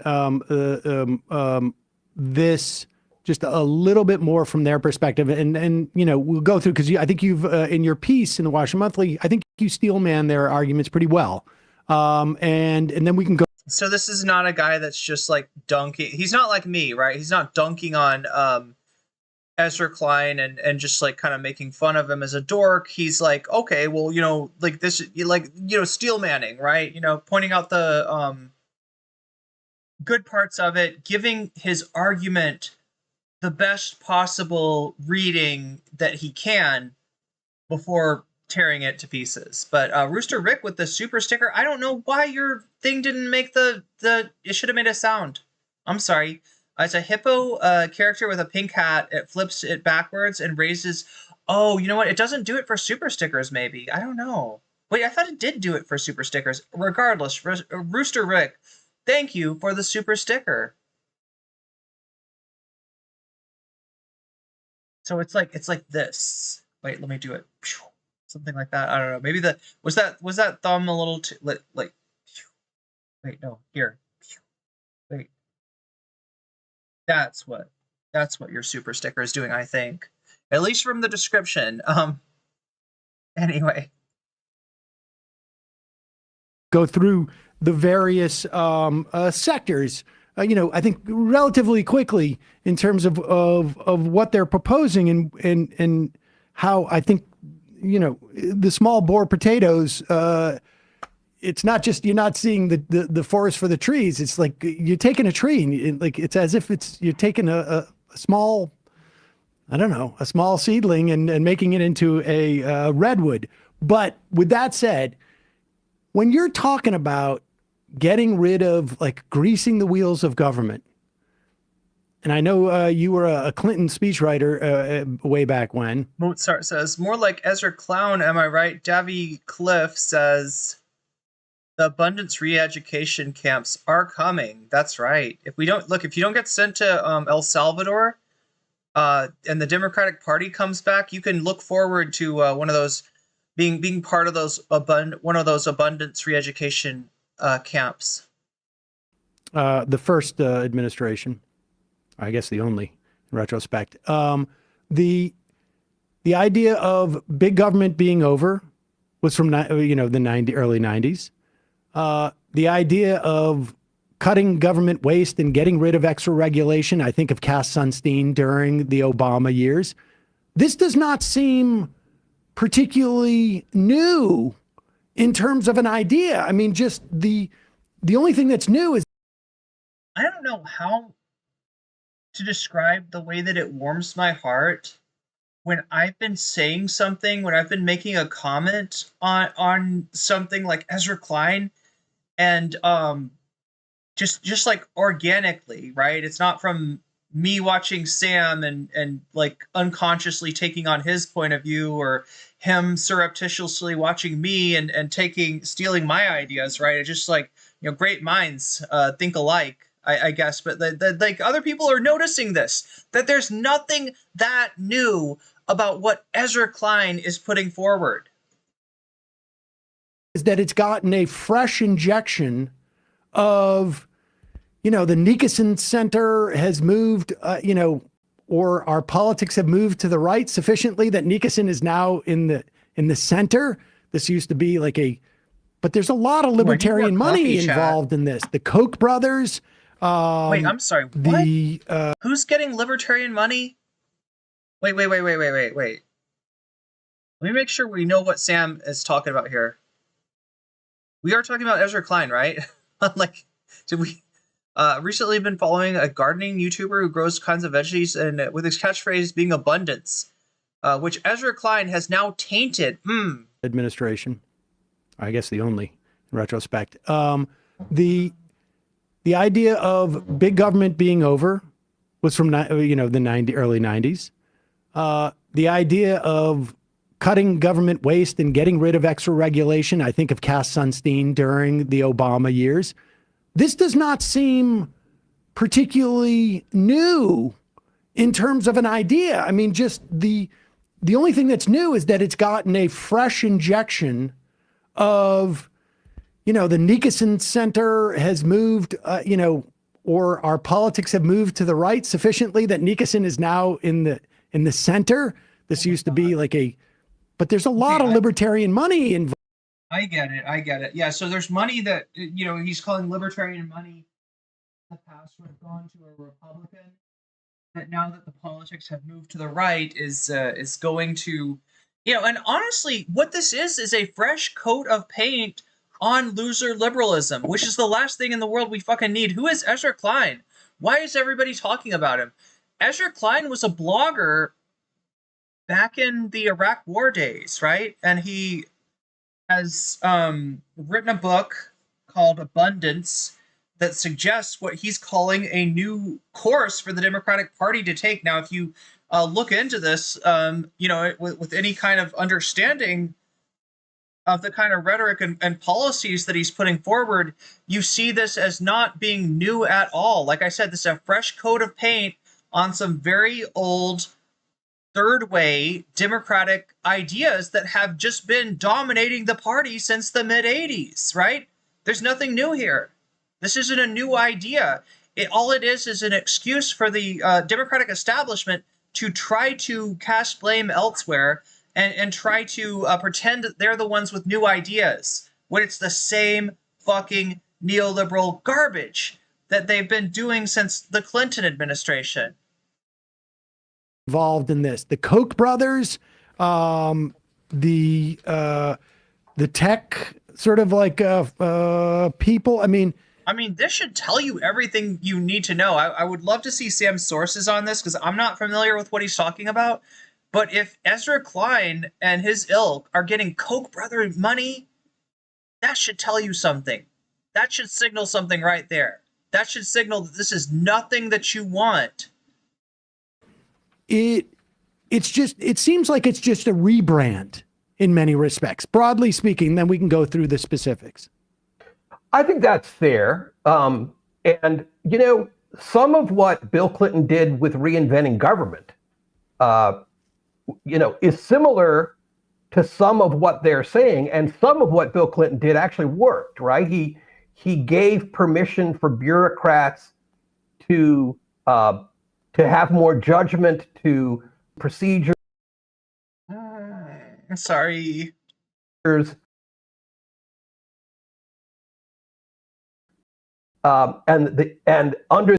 this just a little bit more from their perspective, and we'll go through, because I think you've in your piece in the Washington Monthly, I think you steelman their arguments pretty well, and then we can go. So this is not a guy that's just like dunking. He's not like me, right? He's not dunking on Ezra Klein and just like kind of making fun of him as a dork. He's like, okay, well, like this, steel manning, right? Pointing out the good parts of it, giving his argument the best possible reading that he can before tearing it to pieces. But Rooster Rick with the super sticker, I don't know why your thing didn't make it should have made a sound. I'm sorry. It's a hippo character with a pink hat. It flips it backwards and raises. Oh, you know what? It doesn't do it for super stickers, maybe. I don't know. Wait, I thought it did do it for super stickers. Regardless, Rooster Rick, thank you for the super sticker. So it's like this. Wait, let me do it. Something like that. I don't know. Maybe was that thumb a little too like. Wait, no. Here. Wait. That's what your super sticker is doing, I think. At least from the description. Anyway. Go through the various sectors, I think relatively quickly in terms of what they're proposing and how I think, the small bore potatoes, it's not just, you're not seeing the forest for the trees. It's like you're taking a tree and it's as if you're taking a small, I don't know, a small seedling and making it into a redwood. But with that said, when you're talking about getting rid of, like, greasing the wheels of government, and I know you were a Clinton speechwriter way back when. Mozart says, more like Ezra Clown, am I right? Davy Cliff says, the abundance re-education camps are coming. That's right. If you don't get sent to El Salvador, and the Democratic Party comes back, you can look forward to one of those being part of one of those abundance re-education camps. The first administration, I guess the only in retrospect. The idea of big government being over was from the early 90s. The idea of cutting government waste and getting rid of extra regulation, I think of Cass Sunstein during the Obama years. This does not seem particularly new in terms of an idea. I mean, just the only thing that's new is, I don't know how to describe the way that it warms my heart when I've been saying something, when I've been making a comment on something like Ezra Klein, and just like organically, right? It's not from me watching Sam and like unconsciously taking on his point of view, or him surreptitiously watching me and stealing my ideas, right? It's just like, great minds think alike, I guess. But like other people are noticing this, that there's nothing that new about what Ezra Klein is putting forward. Is that it's gotten a fresh injection of, the Nicholson Center has moved, or our politics have moved to the right sufficiently that Nicholson is now in the center. This used to be like but there's a lot of libertarian money involved in this. The Koch brothers. Wait, I'm sorry. What? Who's getting libertarian money? Wait. Let me make sure we know what Sam is talking about here. We are talking about Ezra Klein, right? Like, did we recently been following a gardening YouTuber who grows kinds of veggies, and with his catchphrase being abundance, which Ezra Klein has now tainted. Administration, I guess the only in retrospect. The idea of big government being over was from the early 90s. The idea of cutting government waste and getting rid of extra regulation, I think of Cass Sunstein during the Obama years. This does not seem particularly new in terms of an idea. I mean, just the only thing that's new is that it's gotten a fresh injection of, the Nicholson Center has moved, or our politics have moved to the right sufficiently that Nicholson is now in the center. This used to be like but there's a lot of libertarian money involved. I get it. Yeah, so there's money that, he's calling libertarian money in the past would have gone to a Republican, that now that the politics have moved to the right is going to, and honestly, what this is a fresh coat of paint on loser liberalism, which is the last thing in the world we fucking need. Who is Ezra Klein? Why is everybody talking about him? Ezra Klein was a blogger back in the Iraq War days, right? And he has written a book called Abundance that suggests what he's calling a new course for the Democratic Party to take. Now, if you look into this, with any kind of understanding of the kind of rhetoric and policies that he's putting forward, you see this as not being new at all. Like I said, this is a fresh coat of paint on some very old third way democratic ideas that have just been dominating the party since the mid 80s, right? There's nothing new here. This isn't a new idea. All it is an excuse for the democratic establishment to try to cast blame elsewhere and try to pretend that they're the ones with new ideas, when it's the same fucking neoliberal garbage that they've been doing since the Clinton administration. Involved in this, the Koch brothers, the tech sort of like people. I mean, this should tell you everything you need to know. I would love to see Sam's sources on this, because I'm not familiar with what he's talking about. But if Ezra Klein and his ilk are getting Koch brother money, that should tell you something. That should signal something right there. That should signal that this is nothing that you want. It seems like it's just a rebrand in many respects, broadly speaking. Then we can go through the specifics. I think that's fair. And, some of what Bill Clinton did with reinventing government, is similar to some of what they're saying. And some of what Bill Clinton did actually worked, right? He gave permission for bureaucrats to have more judgment, to procedures. Sorry. And under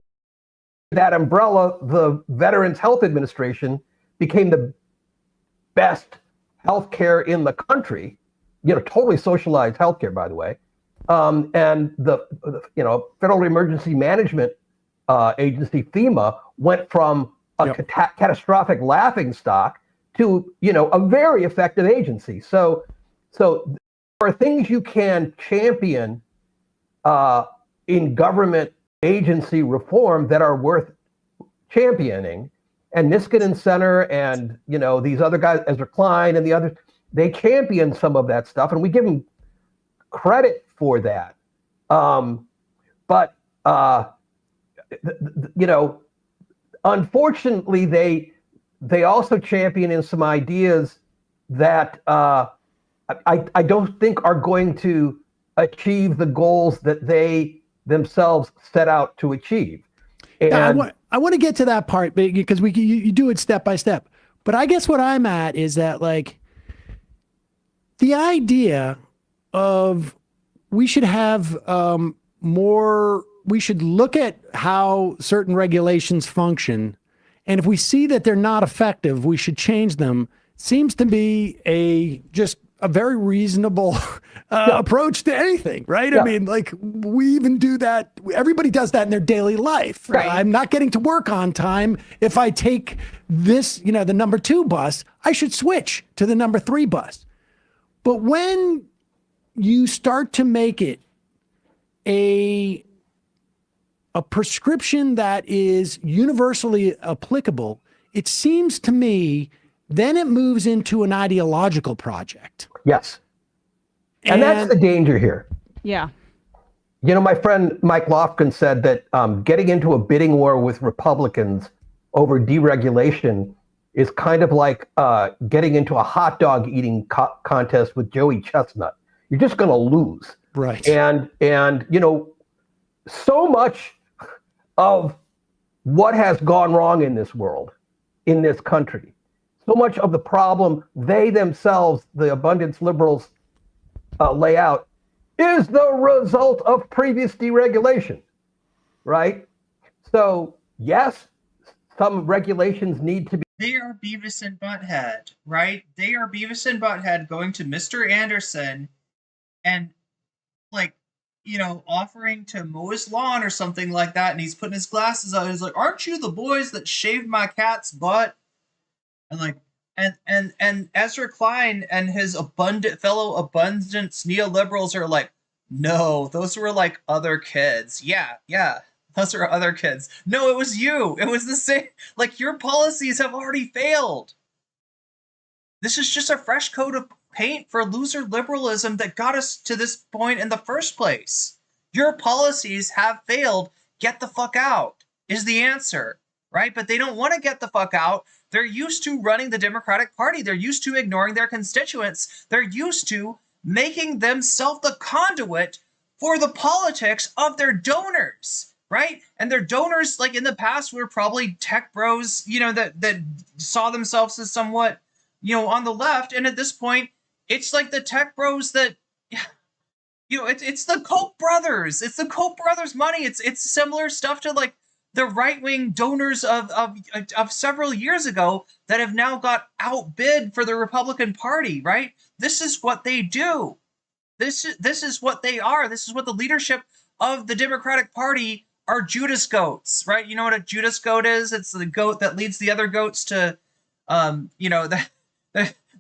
that umbrella, the Veterans Health Administration became the best healthcare in the country. Totally socialized healthcare, by the way. And the Federal Emergency Management agency, FEMA, went from a catastrophic laughingstock to, a very effective agency. So there are things you can champion in government agency reform that are worth championing. And Niskanen Center and, these other guys, Ezra Klein and the others, they champion some of that stuff, and we give them credit for that. But unfortunately, they also champion in some ideas that I don't think are going to achieve the goals that they themselves set out to achieve. And I want to get to that part because you do it step by step. But I guess what I'm at is that, like, the idea of we should have we should look at how certain regulations function, and if we see that they're not effective, we should change them, seems to be just a very reasonable approach to anything, right? Yeah. I mean, like, we even do that. Everybody does that in their daily life. Right? I'm not getting to work on time. If I take this, the number 2 bus, I should switch to the number 3 bus. But when you start to make it a prescription that is universally applicable, it seems to me then it moves into an ideological project. Yes. And that's the danger here. Yeah. My friend Mike Lofgren said that getting into a bidding war with Republicans over deregulation is kind of like getting into a hot dog eating contest with Joey Chestnut. You're just going to lose. Right. And so much of what has gone wrong in this world, in this country, so much of the problem they themselves, the abundance liberals, lay out is the result of previous deregulation, right? So, yes, some regulations need to be. They are Beavis and Butthead, right? They are Beavis and Butthead going to Mr. Anderson and, like, offering to mow his lawn or something like that, and he's putting his glasses on. He's like, "Aren't you the boys that shaved my cat's butt?" And like, and Ezra Klein and his fellow abundance neoliberals are like, "No, those were like other kids. Yeah, those are other kids. No, it was you. It was the same. Like, your policies have already failed. This is just a fresh coat of paint for loser liberalism that got us to this point in the first place. Your policies have failed. Get the fuck out is the answer, right? But they don't want to get the fuck out. They're used to running the Democratic Party. They're used to ignoring their constituents. They're used to making themselves the conduit for the politics of their donors, right? And their donors, like in the past, were probably tech bros, that saw themselves as somewhat, on the left. And at this point, it's like the tech bros that, it's the Koch brothers. It's the Koch brothers money. It's similar stuff to like the right-wing donors of several years ago that have now got outbid for the Republican Party, right? This is what they do. This is what they are. This is what the leadership of the Democratic Party are. Judas goats, right? You know what a Judas goat is? It's the goat that leads the other goats to,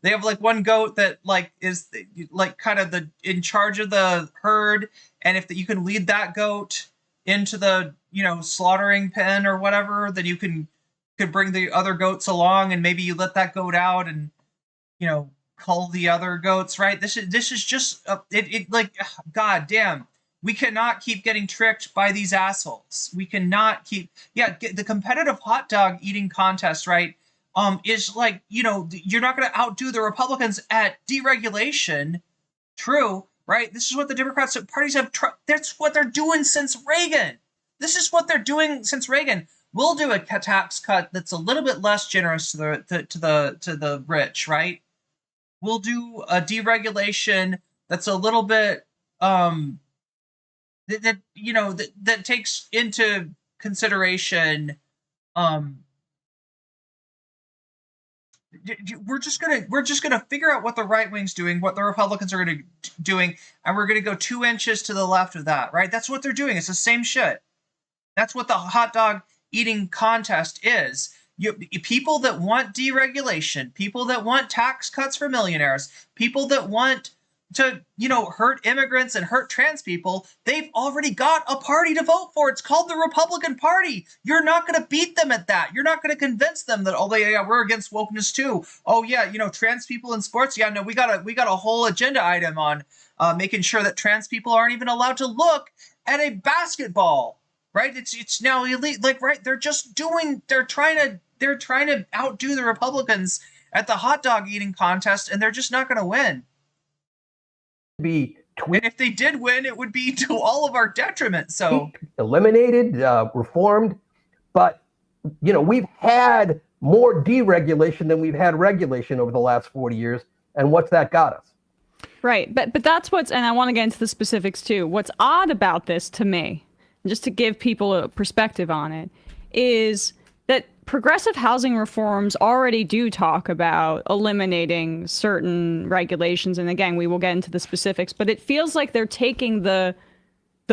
they have like one goat that like is like kind of in charge of the herd, and if you can lead that goat into the slaughtering pen or whatever, then you could bring the other goats along, and maybe you let that goat out and cull the other goats, right? This is just like, god damn, we cannot keep getting tricked by these assholes. We cannot keep the competitive hot dog eating contest, right? Is like, you're not going to outdo the Republicans at deregulation. True, right? This is what the Democrats parties have. That's what they're doing since Reagan. This is what they're doing since Reagan. We'll do a tax cut that's a little bit less generous to the rich, right? We'll do a deregulation that's a little bit that takes into consideration we're just gonna figure out what the right wing's doing, what the Republicans are doing, and we're gonna go 2 inches to the left of that, right? That's what they're doing. It's the same shit. That's what the hot dog eating contest is. People that want deregulation, people that want tax cuts for millionaires, people that want to, hurt immigrants and hurt trans people, they've already got a party to vote for. It's called the Republican Party. You're not going to beat them at that. You're not going to convince them that, oh yeah, we're against wokeness too. Oh yeah, trans people in sports. Yeah, no, we got a whole agenda item on making sure that trans people aren't even allowed to look at a basketball. Right? It's now elite. Like, right? They're trying to outdo the Republicans at the hot dog eating contest, and they're just not going to win. And if they did win, it would be to all of our detriment. So eliminated, reformed, but we've had more deregulation than we've had regulation over the last 40 years, and what's that got us? Right, but that's and I want to get into the specifics too. What's odd about this to me, just to give people a perspective on it, is that progressive housing reforms already do talk about eliminating certain regulations. And again, we will get into the specifics, but it feels like they're taking the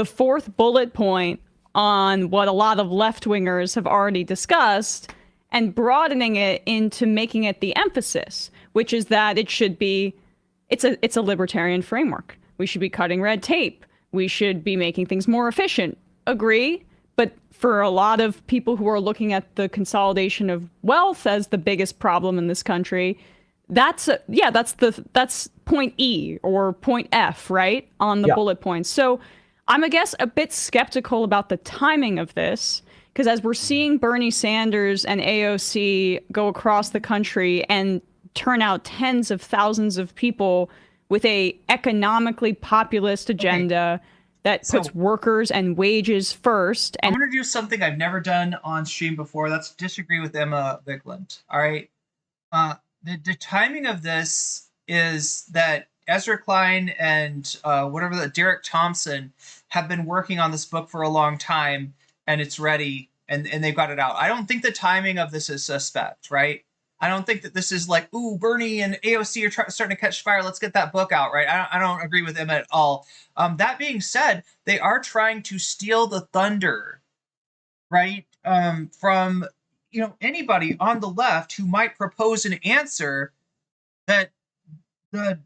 fourth bullet point on what a lot of left-wingers have already discussed and broadening it into making it the emphasis, which is that it's a libertarian framework. We should be cutting red tape. We should be making things more efficient. Agree. But for a lot of people who are looking at the consolidation of wealth as the biggest problem in this country, that's point E or point F, right, on the bullet points. So I'm, I guess, a bit skeptical about the timing of this, because as we're seeing Bernie Sanders and AOC go across the country and turn out tens of thousands of people with a economically populist agenda that puts workers and wages first. And I'm going to do something I've never done on stream before. That's disagree with Emma Vigeland. All right. The timing of this is that Ezra Klein and Derek Thompson have been working on this book for a long time, and it's ready, and they've got it out. I don't think the timing of this is suspect, right? I don't think that this is like, ooh, Bernie and AOC are starting to catch fire. Let's get that book out, right? I don't agree with them at all. That being said, they are trying to steal the thunder, right, from anybody on the left who might propose an answer that the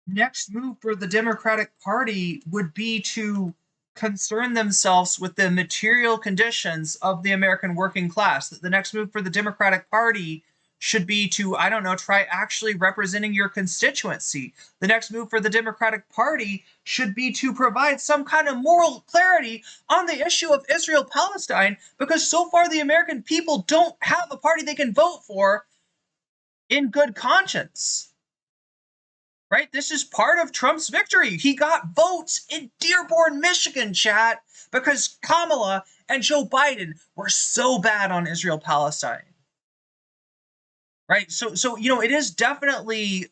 next move for the Democratic Party would be to concern themselves with the material conditions of the American working class. That the next move for the Democratic Party should be to, I don't know, try actually representing your constituency. The next move for the Democratic Party should be to provide some kind of moral clarity on the issue of Israel-Palestine, because so far the American people don't have a party they can vote for in good conscience. Right? This is part of Trump's victory. He got votes in Dearborn, Michigan, chat, because Kamala and Joe Biden were so bad on Israel-Palestine. Right, so it is definitely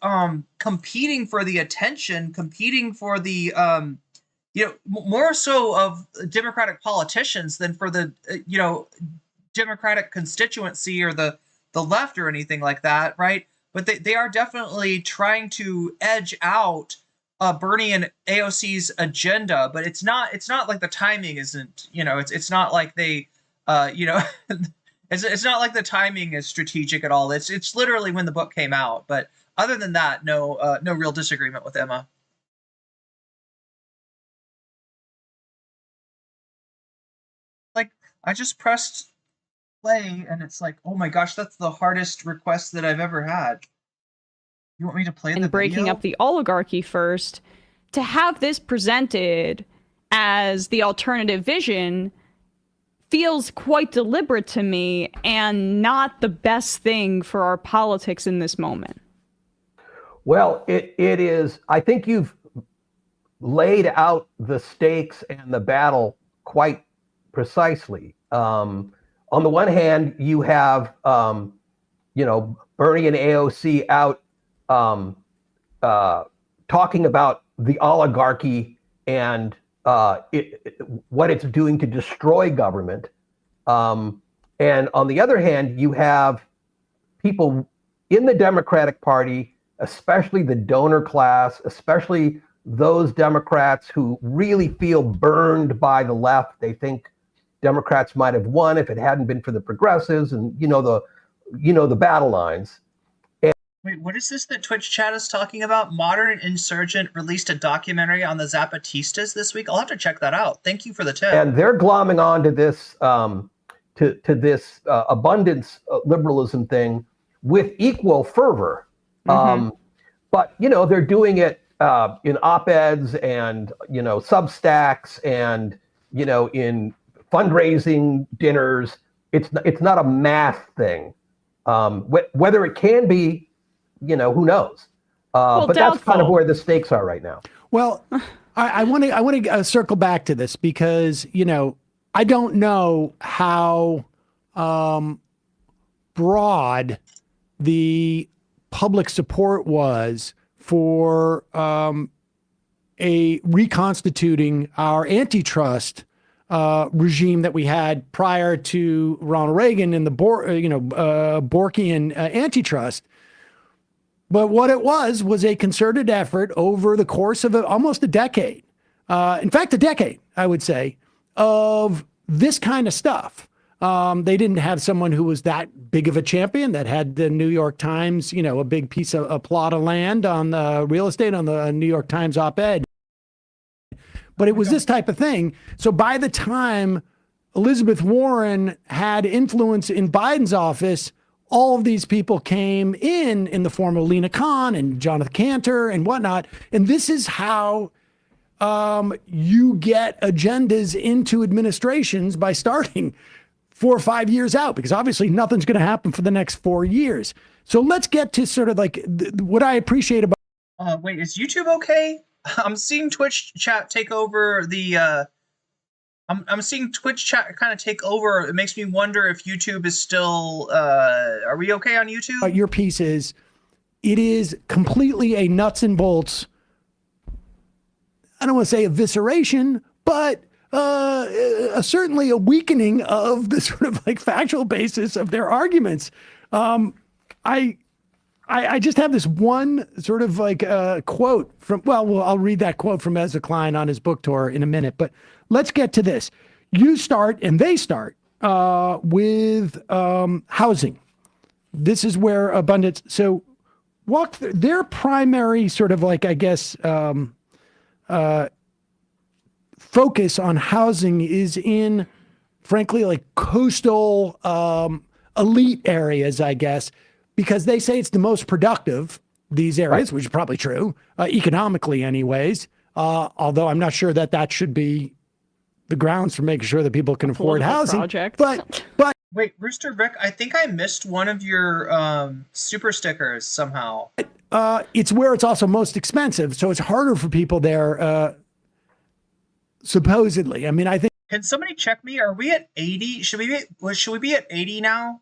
competing for the attention, competing for the more so of Democratic politicians than for the Democratic constituency or the left or anything like that, right? But they are definitely trying to edge out Bernie and AOC's agenda, but it's not like the timing isn't, it's not like they It's not like the timing is strategic at all. It's literally when the book came out. But other than that, no real disagreement with Emma. Like, I just pressed play, and it's like, oh my gosh, that's the hardest request that I've ever had. You want me to play the video? Breaking up the oligarchy first, to have this presented as the alternative vision feels quite deliberate to me and not the best thing for our politics in this moment. Well, it is. I think you've laid out the stakes and the battle quite precisely. On the one hand, you have, Bernie and AOC out talking about the oligarchy and what it's doing to destroy government. And on the other hand, you have people in the Democratic Party, especially the donor class, especially those Democrats who really feel burned by the left. They think Democrats might have won if it hadn't been for the progressives, and the battle lines. Wait, what is this that Twitch chat is talking about? Modern Insurgent released a documentary on the Zapatistas this week. I'll have to check that out. Thank you for the tip. And they're glomming on to this to this abundance liberalism thing with equal fervor. But they're doing it in op-eds and Substacks and in fundraising dinners. It's not a mass thing. Whether it can be, who knows? But that's kind of where the stakes are right now. Well, I want to circle back to this because I don't know how broad the public support was for reconstituting our antitrust regime that we had prior to Ronald Reagan and the Borkian antitrust. But what it was a concerted effort over the course of almost a decade. In fact, a decade, I would say, of this kind of stuff. They didn't have someone who was that big of a champion that had the New York Times, a big piece of a plot of land on the real estate on the New York Times op-ed. But it was this type of thing. So by the time Elizabeth Warren had influence in Biden's office, all of these people came in the form of Lena Khan and Jonathan Cantor and whatnot. And this is how you get agendas into administrations, by starting 4 or 5 years out, because obviously nothing's going to happen for the next 4 years. So let's get to sort of like what I appreciate about. Wait, is YouTube okay? I'm seeing Twitch chat take over the. I'm seeing Twitch chat kind of take over. It makes me wonder if YouTube is still. Are we okay on YouTube? Your piece is, it is completely a nuts and bolts. I don't want to say evisceration, but certainly a weakening of the sort of like factual basis of their arguments. I just have this one sort of like quote from, well, I'll read that quote from Ezra Klein on his book tour in a minute, but let's get to this. You start and they start with housing. This is where abundance. So walk through their primary sort of like, I guess, focus on housing is in, frankly, like coastal elite areas, I guess, because they say it's the most productive, these areas, which is probably true, economically anyways, although I'm not sure that should be the grounds for making sure that people can afford housing. But wait, Rooster Rick, I think I missed one of your super stickers somehow. It's where it's also most expensive, so it's harder for people there, supposedly. I mean, I think. Can somebody check me? Are we at 80? Should we be at 80 now?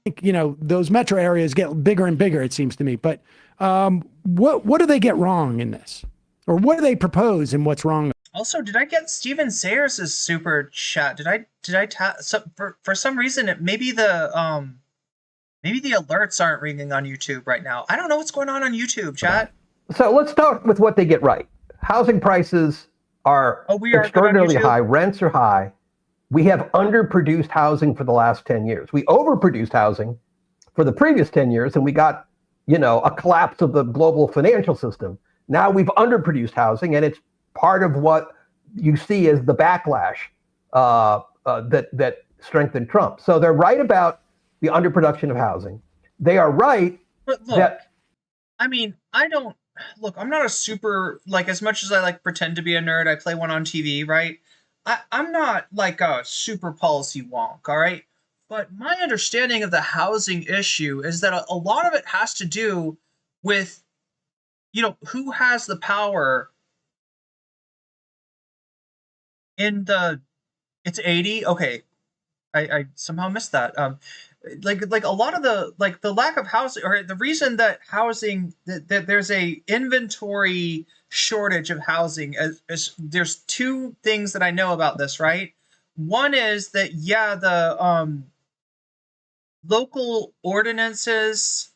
Those metro areas get bigger and bigger, it seems to me. But what do they get wrong in this? Or what do they propose and what's wrong? Also, did I get Steven Sayers' super chat? Did I for some reason maybe the alerts aren't ringing on YouTube right now. I don't know what's going on YouTube, chat. So let's start with what they get right. Housing prices are extraordinarily high. Rents are high. We have underproduced housing for the last 10 years. We overproduced housing for the previous 10 years, and we got, a collapse of the global financial system. Now we've underproduced housing, and it's part of what you see as the backlash that strengthened Trump. So they're right about the underproduction of housing. They are right. But look, I'm not a super, as much as I pretend to be a nerd, I play one on TV, right? I'm not like a super policy wonk, all right? But my understanding of the housing issue is that a lot of it has to do with, who has the power in it's 80? Okay. I somehow missed that. Like a lot of the lack of housing, or the reason that housing, that there's a inventory shortage of housing, is there's two things that I know about this, right? One is that the local ordinances,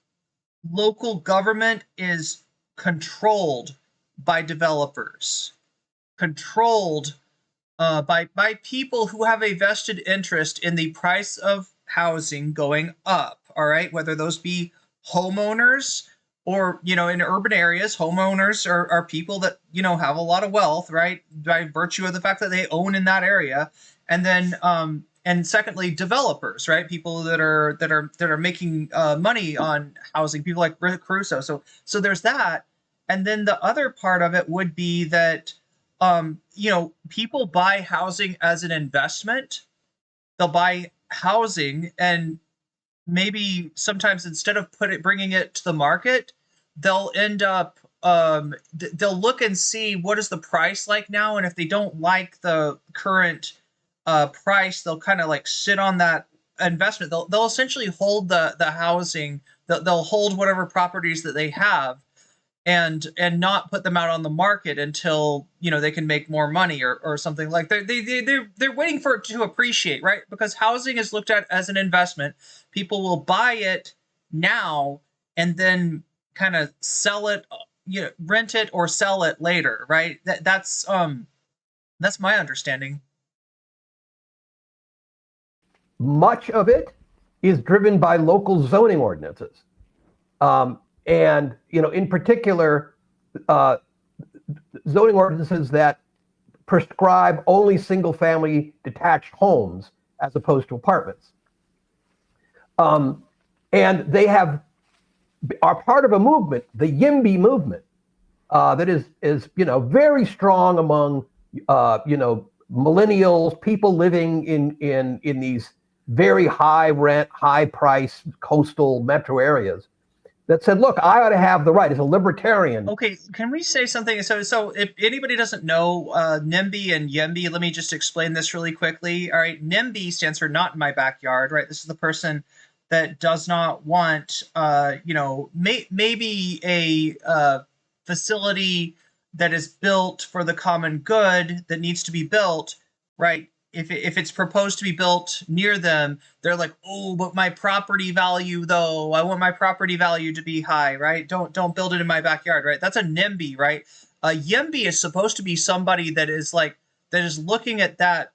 local government is controlled by developers, controlled by people who have a vested interest in the price of housing going up. All right, whether those be homeowners or, in urban areas, homeowners are people that, have a lot of wealth, right, by virtue of the fact that they own in that area. And then, and secondly, developers, right, people that are making money on housing, people like Rick Caruso. So there's that. And then the other part of it would be that, people buy housing as an investment. They'll buy housing, and maybe sometimes instead of bringing it to the market, they'll end up they'll look and see what is the price like now, and if they don't like the current price, they'll kind of like sit on that investment. They'll essentially hold the housing. They'll hold whatever properties that they have, and not put them out on the market until they can make more money or something. Like they're waiting for it to appreciate, right? Because housing is looked at as an investment. People will buy it now and then kind of sell it, rent it or sell it later, right? That's my understanding. Much of it is driven by local zoning ordinances. And, in particular, zoning ordinances that prescribe only single-family detached homes as opposed to apartments. And they are part of a movement, the YIMBY movement, that is very strong among, millennials, people living in these very high rent, high price coastal metro areas, that said, look, I ought to have the right as a libertarian. Okay, can we say something? So if anybody doesn't know NIMBY and YIMBY, let me just explain this really quickly. All right, NIMBY stands for not in my backyard, right? This is the person that does not want, maybe a facility that is built for the common good that needs to be built, right? If it's proposed to be built near them, they're like, oh, but my property value, though, I want my property value to be high, right? Don't build it in my backyard, right? That's a NIMBY, right? A YIMBY is supposed to be somebody that is looking at that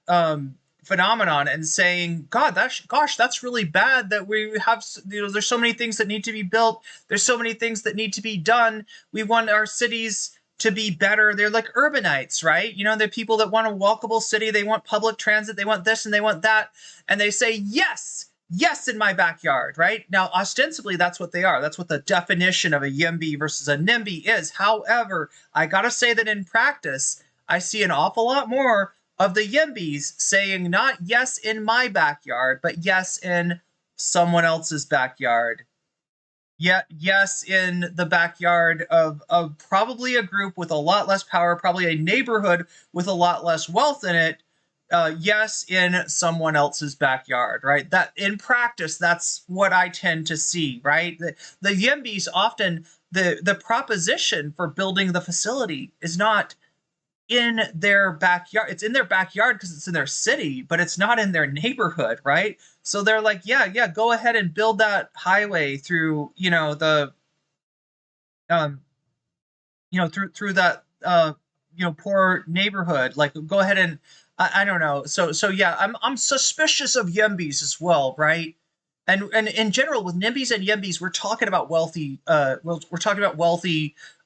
phenomenon and saying, God, that's really bad that we have, there's so many things that need to be built. There's so many things that need to be done. We want our cities to be better. They're like urbanites, right? They're people that want a walkable city. They want public transit. They want this and they want that. And they say, yes, in my backyard, right? Now, ostensibly, that's what they are. That's what the definition of a YIMBY versus a NIMBY is. However, I got to say that in practice, I see an awful lot more of the YIMBYs saying not yes in my backyard, but yes in someone else's backyard. Yeah, yes, in the backyard of probably a group with a lot less power, probably a neighborhood with a lot less wealth in it. Yes, in someone else's backyard, right? That in practice, that's what I tend to see, right? The YIMBYs often, the proposition for building the facility is not in their backyard. It's in their backyard because it's in their city, but it's not in their neighborhood, right? So they're like, yeah, go ahead and build that highway through, through that, poor neighborhood. Like, go ahead and, I don't know. So yeah, I'm suspicious of YIMBYs as well, right? And in general, with NIMBYs and YIMBYs, we're talking about wealthy,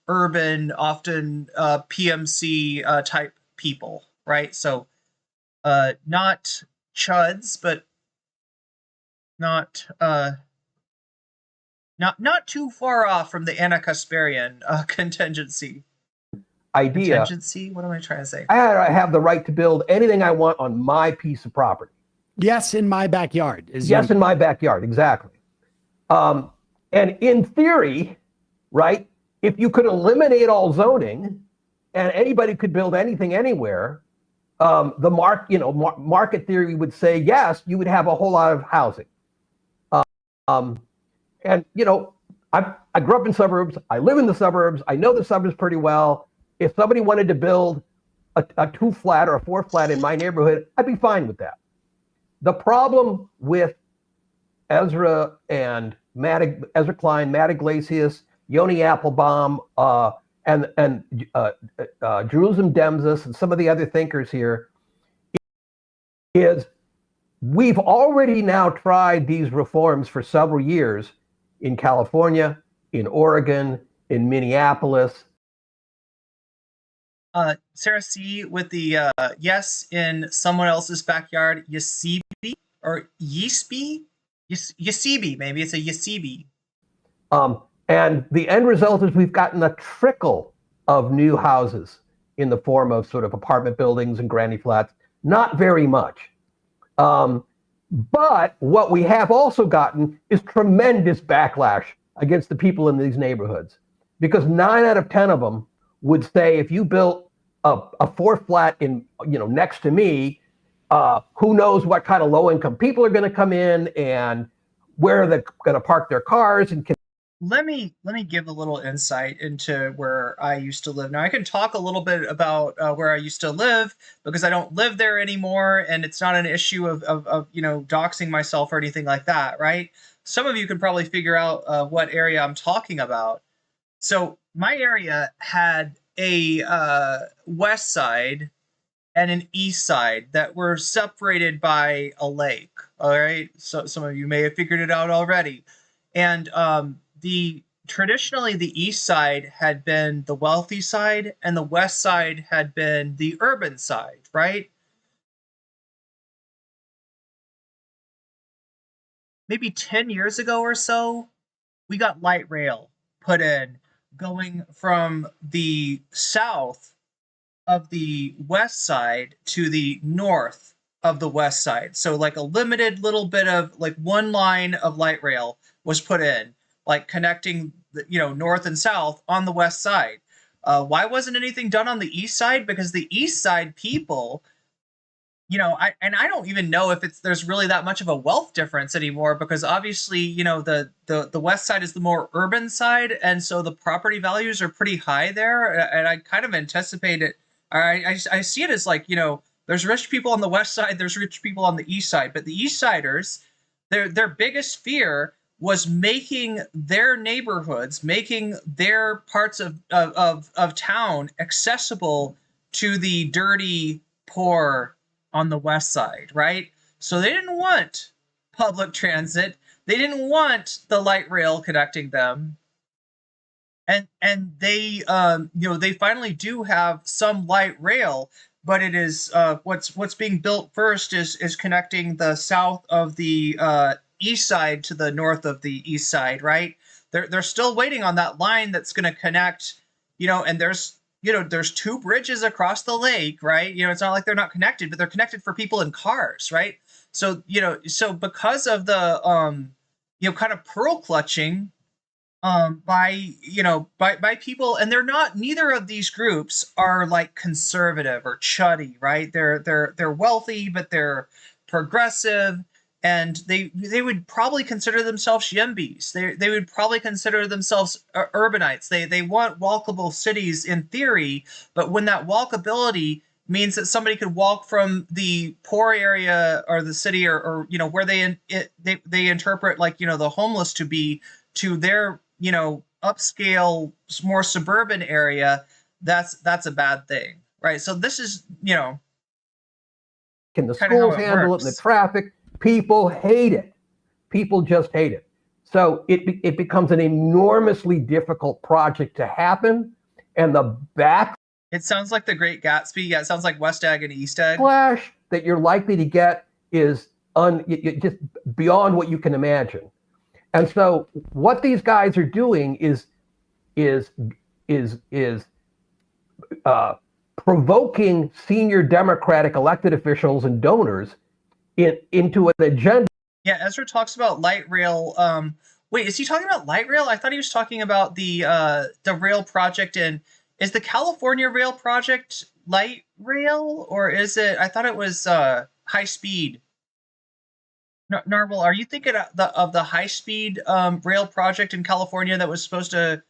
urban, often PMC type people, right? So not chuds, but not too far off from the Anna-Kasparian contingency. Idea. Contingency? What am I trying to say? I have the right to build anything I want on my piece of property. Yes, in my backyard. In my backyard, exactly. And in theory, right, if you could eliminate all zoning and anybody could build anything anywhere, the market theory would say, yes, you would have a whole lot of housing. And I grew up in suburbs. I live in the suburbs. I know the suburbs pretty well. If somebody wanted to build a 2-flat or a 4-flat in my neighborhood, I'd be fine with that. The problem with Ezra and Ezra Klein, Matt Iglesias, Yoni Applebaum, and Jerusalem Demsis and some of the other thinkers here is we've already now tried these reforms for several years in California, in Oregon, in Minneapolis. Sarah C. with the yes in someone else's backyard, Yasibi or Yisby? Yasibi, maybe it's a Yasibi. And the end result is we've gotten a trickle of new houses in the form of sort of apartment buildings and granny flats. Not very much. But what we have also gotten is tremendous backlash against the people in these neighborhoods, because 9 out of 10 of them would say, if you built a 4 flat in, next to me, who knows what kind of low income people are going to come in and where they're going to park their cars. And let me give a little insight into where I used to live. Now I can talk a little bit about where I used to live, because I don't live there anymore, and it's not an issue of doxing myself or anything like that, right? Some of you can probably figure out what area I'm talking about. So my area had a west side and an east side that were separated by a lake. All right, so some of you may have figured it out already. And traditionally the east side had been the wealthy side, and the west side had been the urban side, right? Maybe 10 years ago or so, we got light rail put in, going from the south of the west side to the north of the west side. So like a limited little bit of, like, one line of light rail was put in, like connecting north and south on the west side. Why wasn't anything done on the east side? Because the east side people, I don't even know if there's really that much of a wealth difference anymore, because obviously, the west side is the more urban side, and so the property values are pretty high there. And I kind of anticipate it. I see it as like, there's rich people on the west side, there's rich people on the east side, but the east siders, their biggest fear was making their neighborhoods, making their parts of town accessible to the dirty, poor on the west side, right? So they didn't want public transit. They didn't want the light rail connecting them. And they they finally do have some light rail, but it is what's being built first is connecting the south of the east side to the north of the east side, right? They're still waiting on that line that's going to connect, and there's 2 bridges across the lake, right? It's not like they're not connected, but they're connected for people in cars, right? So, so because of the kind of pearl clutching by people, and neither of these groups are like conservative or chuddy, right? They're wealthy, but they're progressive, and they would probably consider themselves yimbys. They would probably consider themselves urbanites. They want walkable cities in theory, but when that walkability means that somebody could walk from the poor area or the city or where they interpret, like, the homeless to be, to their upscale, more suburban area, that's a bad thing, right? So this is can the schools handle it, and the traffic? People hate it. People just hate it. So it becomes an enormously difficult project to happen, and the back. It sounds like The Great Gatsby. Yeah, it sounds like West Egg and East Egg. Flash that you're likely to get is just beyond what you can imagine. And so what these guys are doing is provoking senior Democratic elected officials and donors into an agenda. Yeah, Ezra talks about light rail. Wait, is he talking about light rail? I thought he was talking about the rail project is the California rail project light rail, or is it? I thought it was high speed. Narwhal, are you thinking of the high speed rail project in California that was supposed to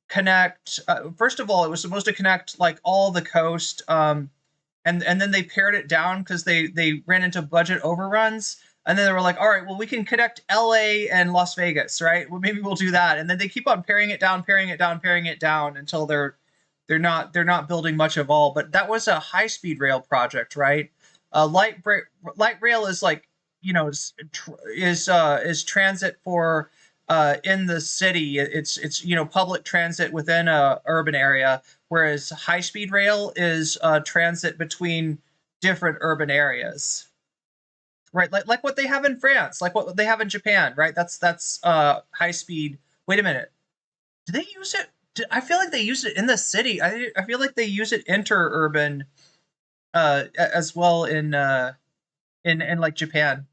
connect? First of all, it was supposed to connect like all the coast, and then they pared it down because they ran into budget overruns. And then they were like, all right, well, we can connect LA and Las Vegas, right? Well, maybe we'll do that. And then they keep on paring it down until they're not building much of all. But that was a high-speed rail project, right? light rail is like, you know, is transit for in the city. It's you know, public transit within a urban area, whereas high speed rail is transit between different urban areas. Right, like what they have in France, like what they have in Japan, right? That's high speed. Wait a minute, do they use it? I feel like they use it in the city. I feel like they use it interurban, as well in like Japan.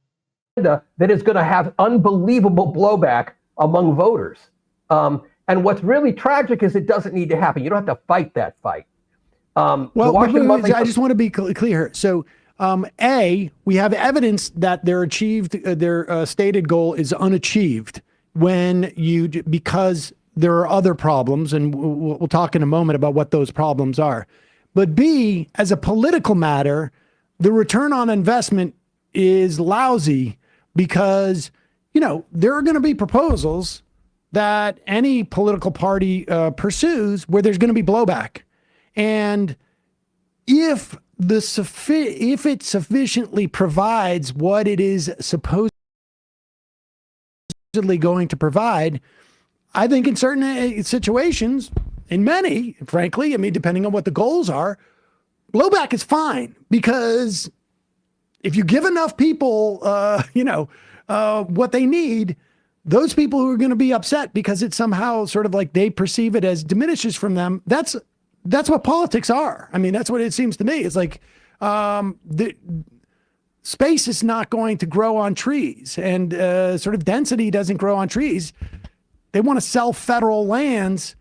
That is going to have unbelievable blowback among voters. And what's really tragic is it doesn't need to happen. You don't have to fight that fight. I just want to be clear. So. We have evidence that their stated goal is unachieved because there are other problems, and we'll talk in a moment about what those problems are. But B, as a political matter, the return on investment is lousy because, you know, there are going to be proposals that any political party pursues where there's going to be blowback. And if it sufficiently provides what it is supposedly going to provide, I think in certain situations, in many, frankly, I mean, depending on what the goals are, blowback is fine, because if you give enough people, what they need, those people who are going to be upset because it's somehow sort of like they perceive it as diminishes from them, that's what politics are. I mean, that's what it seems to me. It's like the space is not going to grow on trees, and sort of density doesn't grow on trees. They want to sell federal lands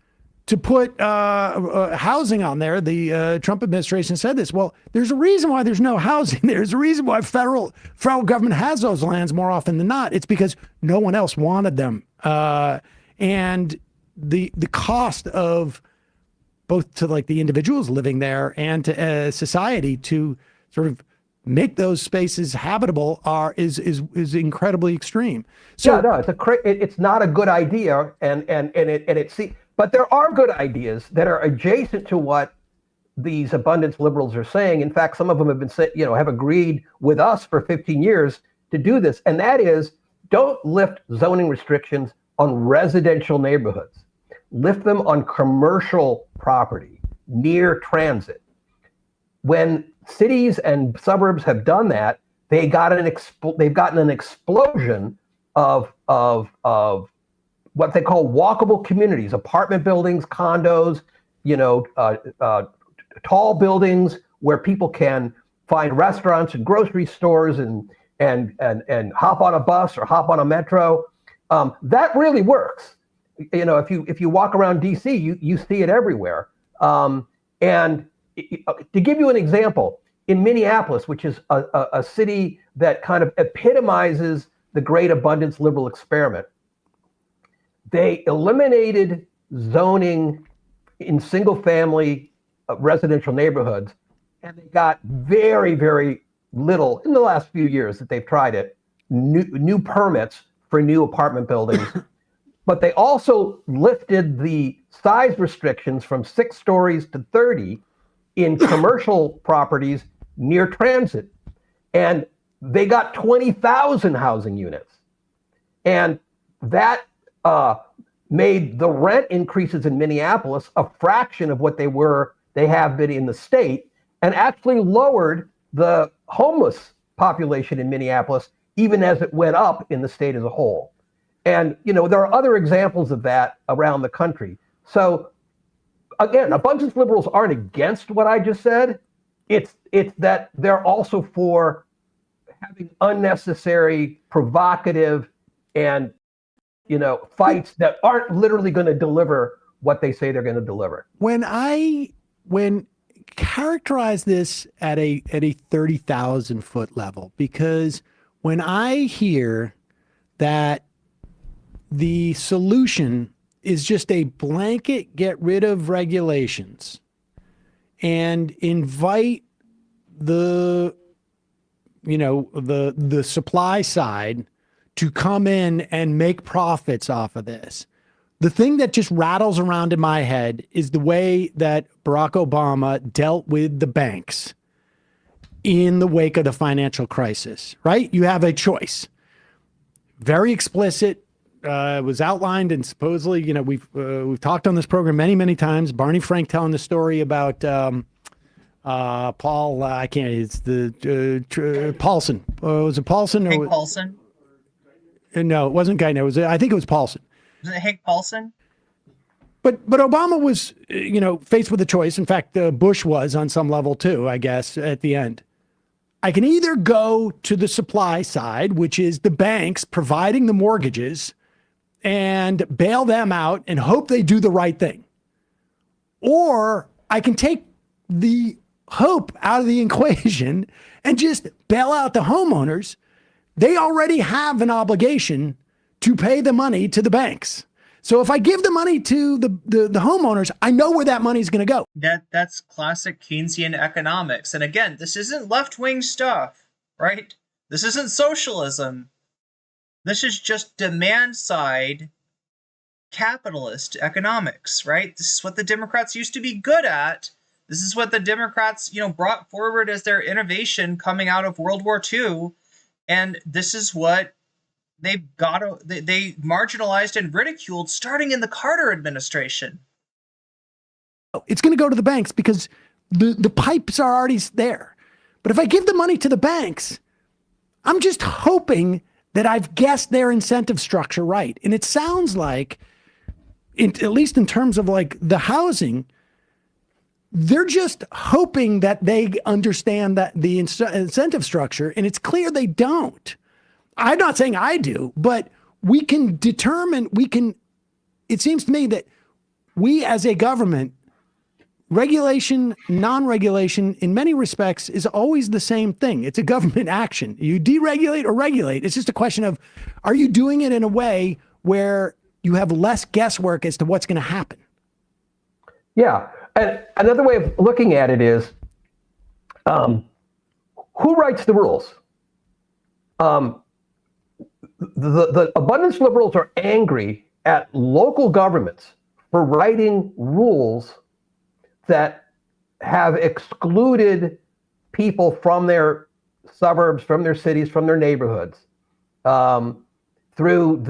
to put housing on there. The Trump administration said this. Well, there's a reason why there's no housing. There's a reason why federal government has those lands more often than not. It's because no one else wanted them. And the cost of both to like the individuals living there and to society to sort of make those spaces habitable is incredibly extreme. So yeah, no, it's not a good idea, but there are good ideas that are adjacent to what these abundance liberals are saying. In fact, some of them have agreed with us for 15 years to do this, and that is, don't lift zoning restrictions on residential neighborhoods. Lift them on commercial property near transit. When cities and suburbs have done that, they've gotten an explosion of what they call walkable communities, apartment buildings, condos, tall buildings where people can find restaurants and grocery stores and hop on a bus or hop on a metro. That really works. If you walk around DC, you see it everywhere. And to give you an example, in Minneapolis, which is a city that kind of epitomizes the great abundance liberal experiment, they eliminated zoning in single-family residential neighborhoods, and they got very, very little in the last few years that they've tried it, new permits for new apartment buildings. But they also lifted the size restrictions from 6 stories to 30 in commercial properties near transit. And they got 20,000 housing units. And that made the rent increases in Minneapolis a fraction of what they have been in the state, and actually lowered the homeless population in Minneapolis, even as it went up in the state as a whole. And, there are other examples of that around the country. So again, abundance liberals aren't against what I just said. It's that they're also for having unnecessary, provocative, and, fights that aren't literally going to deliver what they say they're going to deliver. When characterize this at a 30,000 foot level, because when I hear that the solution is just a blanket get rid of regulations and invite the supply side to come in and make profits off of this, the thing that just rattles around in my head is the way that Barack Obama dealt with the banks. in the wake of the financial crisis, right? You have a choice. Very explicit, was outlined, and supposedly, you know, we've talked on this program many, many times. Barney Frank telling the story about Paul, I can't, it's the Paulson. Was it Paulson? Hank Paulson? No, it wasn't Guy. I think it was Paulson. Was it Hank Paulson? But Obama was, you know, faced with a choice. In fact, Bush was on some level too, I guess, at the end. I can either go to the supply side, which is the banks providing the mortgages, and bail them out and hope they do the right thing. Or I can take the hope out of the equation and just bail out the homeowners. They already have an obligation to pay the money to the banks. So if I give the money to the homeowners, I know where that money is going to go. That's classic Keynesian economics. And again, this isn't left-wing stuff, right? This isn't socialism. This is just demand-side capitalist economics, right? This is what the Democrats used to be good at. This is what the Democrats, you know, brought forward as their innovation coming out of World War II. And this is what they marginalized and ridiculed starting in the Carter administration. It's going to go to the banks because the pipes are already there. But if I give the money to the banks, I'm just hoping that I've guessed their incentive structure right. And it sounds like, at least in terms of like the housing, they're just hoping that they understand that the incentive structure, and it's clear they don't. I'm not saying I do, but we can determine, it seems to me that we as a government, regulation, non-regulation, in many respects is always the same thing. It's a government action. You deregulate or regulate. It's just a question of, are you doing it in a way where you have less guesswork as to what's going to happen? Yeah. And another way of looking at it is, who writes the rules? The abundance liberals are angry at local governments for writing rules that have excluded people from their suburbs, from their cities, from their neighborhoods, through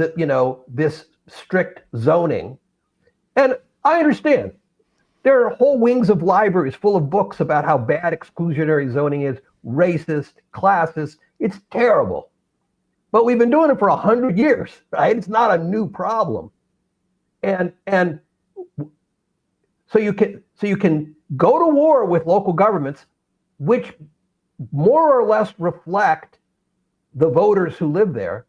this strict zoning. And I understand there are whole wings of libraries full of books about how bad exclusionary zoning is, racist, classist. It's terrible. But we've been doing it for 100 years, right? It's not a new problem. And so you can go to war with local governments, which more or less reflect the voters who live there,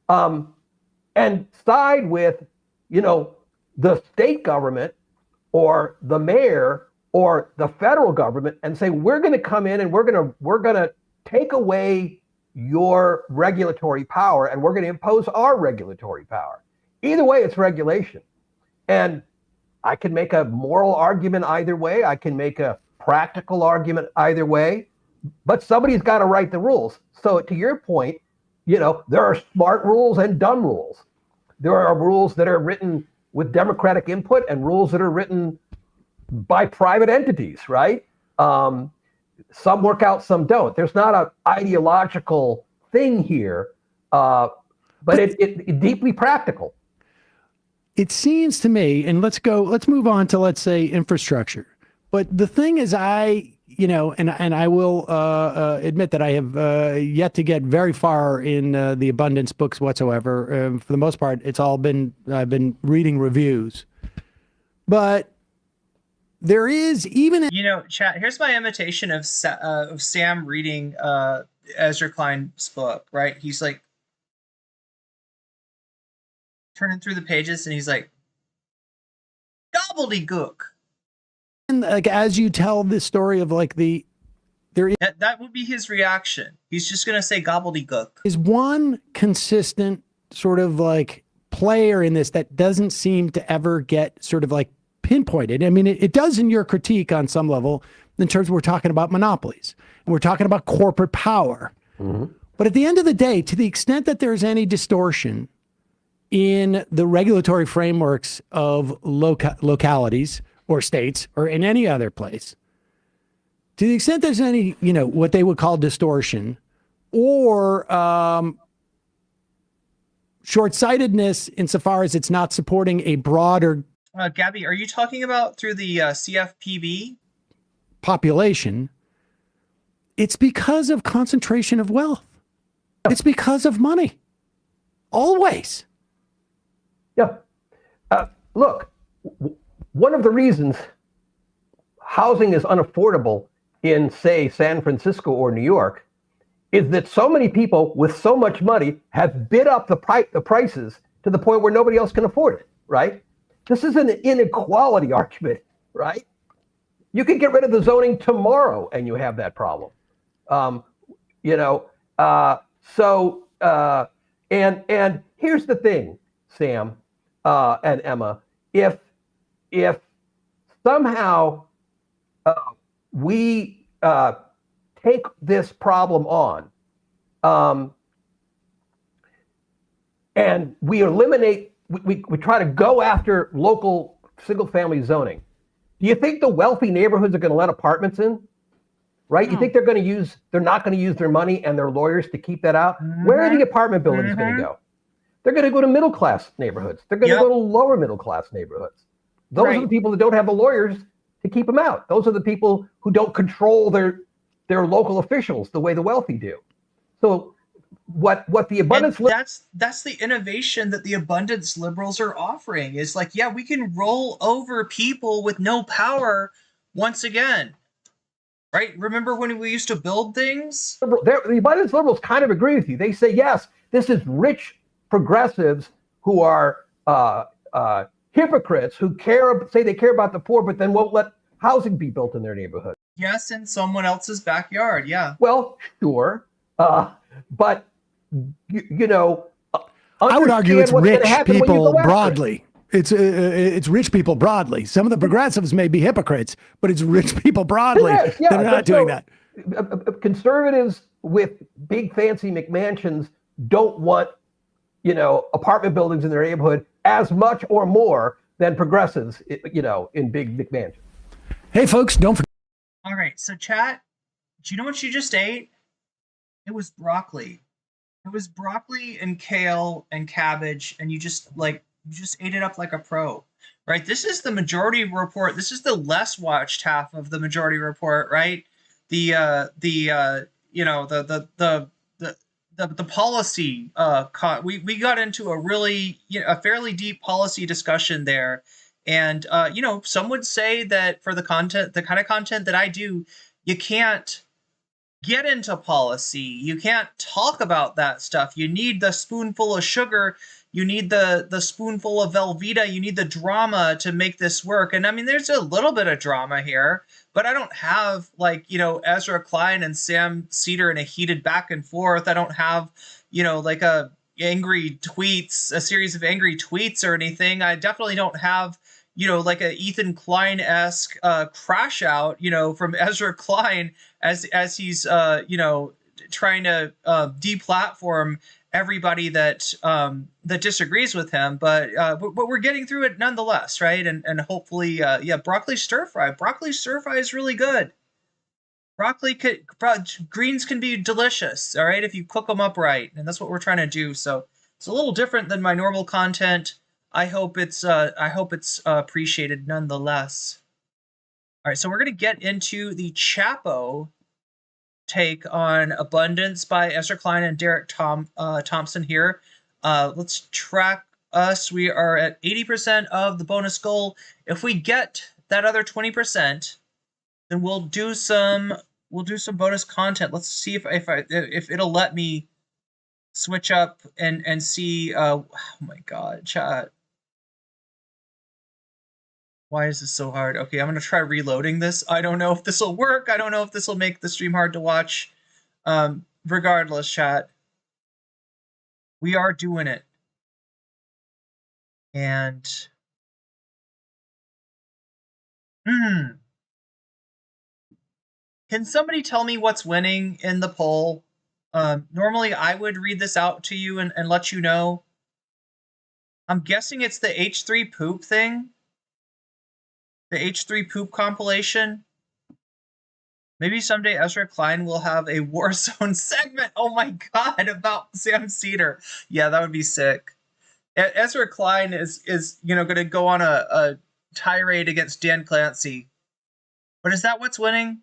and side with, the state government or the mayor or the federal government and say, we're going to come in and we're going to take away your regulatory power and we're going to impose our regulatory power. Either way, it's regulation. And I can make a moral argument either way. I can make a practical argument either way, but somebody's got to write the rules. So to your point, there are smart rules and dumb rules. There are rules that are written with democratic input and rules that are written by private entities, right? Some work out, some don't. There's not an ideological thing here, but it's deeply practical. It seems to me, and let's move on to, let's say, infrastructure. But the thing is, and I will admit that I have yet to get very far in the abundance books whatsoever. For the most part, I've been reading reviews. But there is even... chat, here's my imitation of Sam reading Ezra Klein's book, right? He's like, turning through the pages, and he's like, gobbledygook. And like, as you tell the story of like that would be his reaction. He's just going to say gobbledygook. Is one consistent sort of like player in this that doesn't seem to ever get sort of like pinpointed. I mean, it does in your critique on some level in terms of we're talking about monopolies and we're talking about corporate power. Mm-hmm. But at the end of the day, to the extent that there's any distortion in the regulatory frameworks of localities or states or in any other place, To the extent there's any, what they would call distortion or short-sightedness insofar as it's not supporting a broader Gabby, are you talking about through the CFPB population? It's because of concentration of wealth. It's because of money. Always. Yeah. Look, one of the reasons housing is unaffordable in, say, San Francisco or New York is that so many people with so much money have bid up the prices to the point where nobody else can afford it, right? This is an inequality argument, right? You can get rid of the zoning tomorrow and you have that problem. And here's the thing, Sam and Emma, if somehow we take this problem on and we eliminate, we try to go after local single-family zoning, do you think the wealthy neighborhoods are going to let apartments in? Right? No. You think they're not going to use their money and their lawyers to keep that out? Mm-hmm. Where are the apartment buildings going to go? They're going to go to middle-class neighborhoods. They're going to go to lower middle-class neighborhoods. Those are the people that don't have the lawyers to keep them out. Those are the people who don't control their local officials the way the wealthy do. So what the abundance... That's the innovation that the abundance liberals are offering is like, yeah, we can roll over people with no power once again. Right? Remember when we used to build things? The abundance liberals kind of agree with you. They say, yes, this is rich progressives who are hypocrites who say they care about the poor, but then won't let housing be built in their neighborhood. Yes, in someone else's backyard, yeah. Well, sure. But, I would argue it's rich people broadly. It's rich people broadly. Some of the progressives may be hypocrites, but it's rich people broadly that are not doing that. Conservatives with big fancy McMansions don't want, apartment buildings in their neighborhood as much or more than progressives, in big McMansions. Hey, folks, don't forget. All right, so chat, do you know what you just ate? It was broccoli. It was broccoli and kale and cabbage, and you just ate it up like a pro, right? This is the majority report. This is the less watched half of the majority report, right? The policy. We got into a fairly deep policy discussion there, and some would say that for the kind of content that I do, you can't get into policy. You can't talk about that stuff. You need the spoonful of sugar. You need the spoonful of Velveeta. You need the drama to make this work. And I mean, there's a little bit of drama here, but I don't have Ezra Klein and Sam Seder in a heated back and forth. I don't have, a series of angry tweets or anything. I definitely don't have, like a Ethan Klein-esque crash out, from Ezra Klein as he's, trying to deplatform everybody that disagrees with him, but we're getting through it nonetheless, right? And hopefully, broccoli stir fry. Broccoli stir fry is really good. Greens can be delicious, all right, if you cook them up right, and that's what we're trying to do. So it's a little different than my normal content. I hope it's appreciated nonetheless. All right, so we're gonna get into the Chapo take on Abundance by Ezra Klein and Derek Thompson here. Let's track us. We are at 80% of the bonus goal. If we get that other 20%, then we'll do some bonus content. Let's see if it'll let me switch up and see. Oh my God, chat. Why is this so hard? Okay, I'm going to try reloading this. I don't know if this will work. I don't know if this will make the stream hard to watch. Regardless, chat, we are doing it. And can somebody tell me what's winning in the poll? Normally, I would read this out to you and let you know. I'm guessing it's the H3 poop thing. The H3 poop compilation. Maybe someday Ezra Klein will have a Warzone segment. Oh my god, about Sam Seder. Yeah, that would be sick. Ezra Klein is going to go on a tirade against Dan Clancy. But is that what's winning?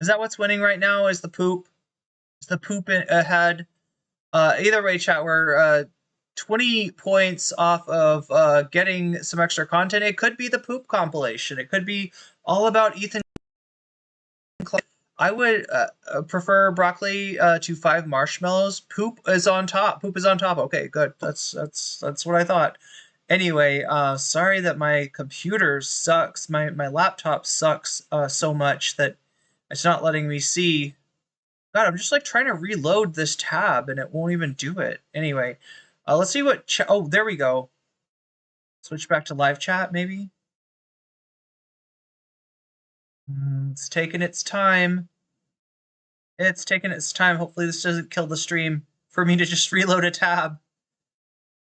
Is that what's winning right now? Is the poop? Is the poop ahead? Either way, chat, we're 20 points off of getting some extra content. It could be the poop compilation. It could be all about Ethan. I would prefer broccoli to 5 marshmallows. Poop is on top. Poop is on top. Okay, good. That's what I thought. Anyway, sorry that my computer sucks. My laptop sucks so much that it's not letting me see. God, I'm just like trying to reload this tab and it won't even do it. Anyway, let's see what. Oh, there we go. Switch back to live chat, maybe. It's taking its time. It's taking its time. Hopefully this doesn't kill the stream for me to just reload a tab.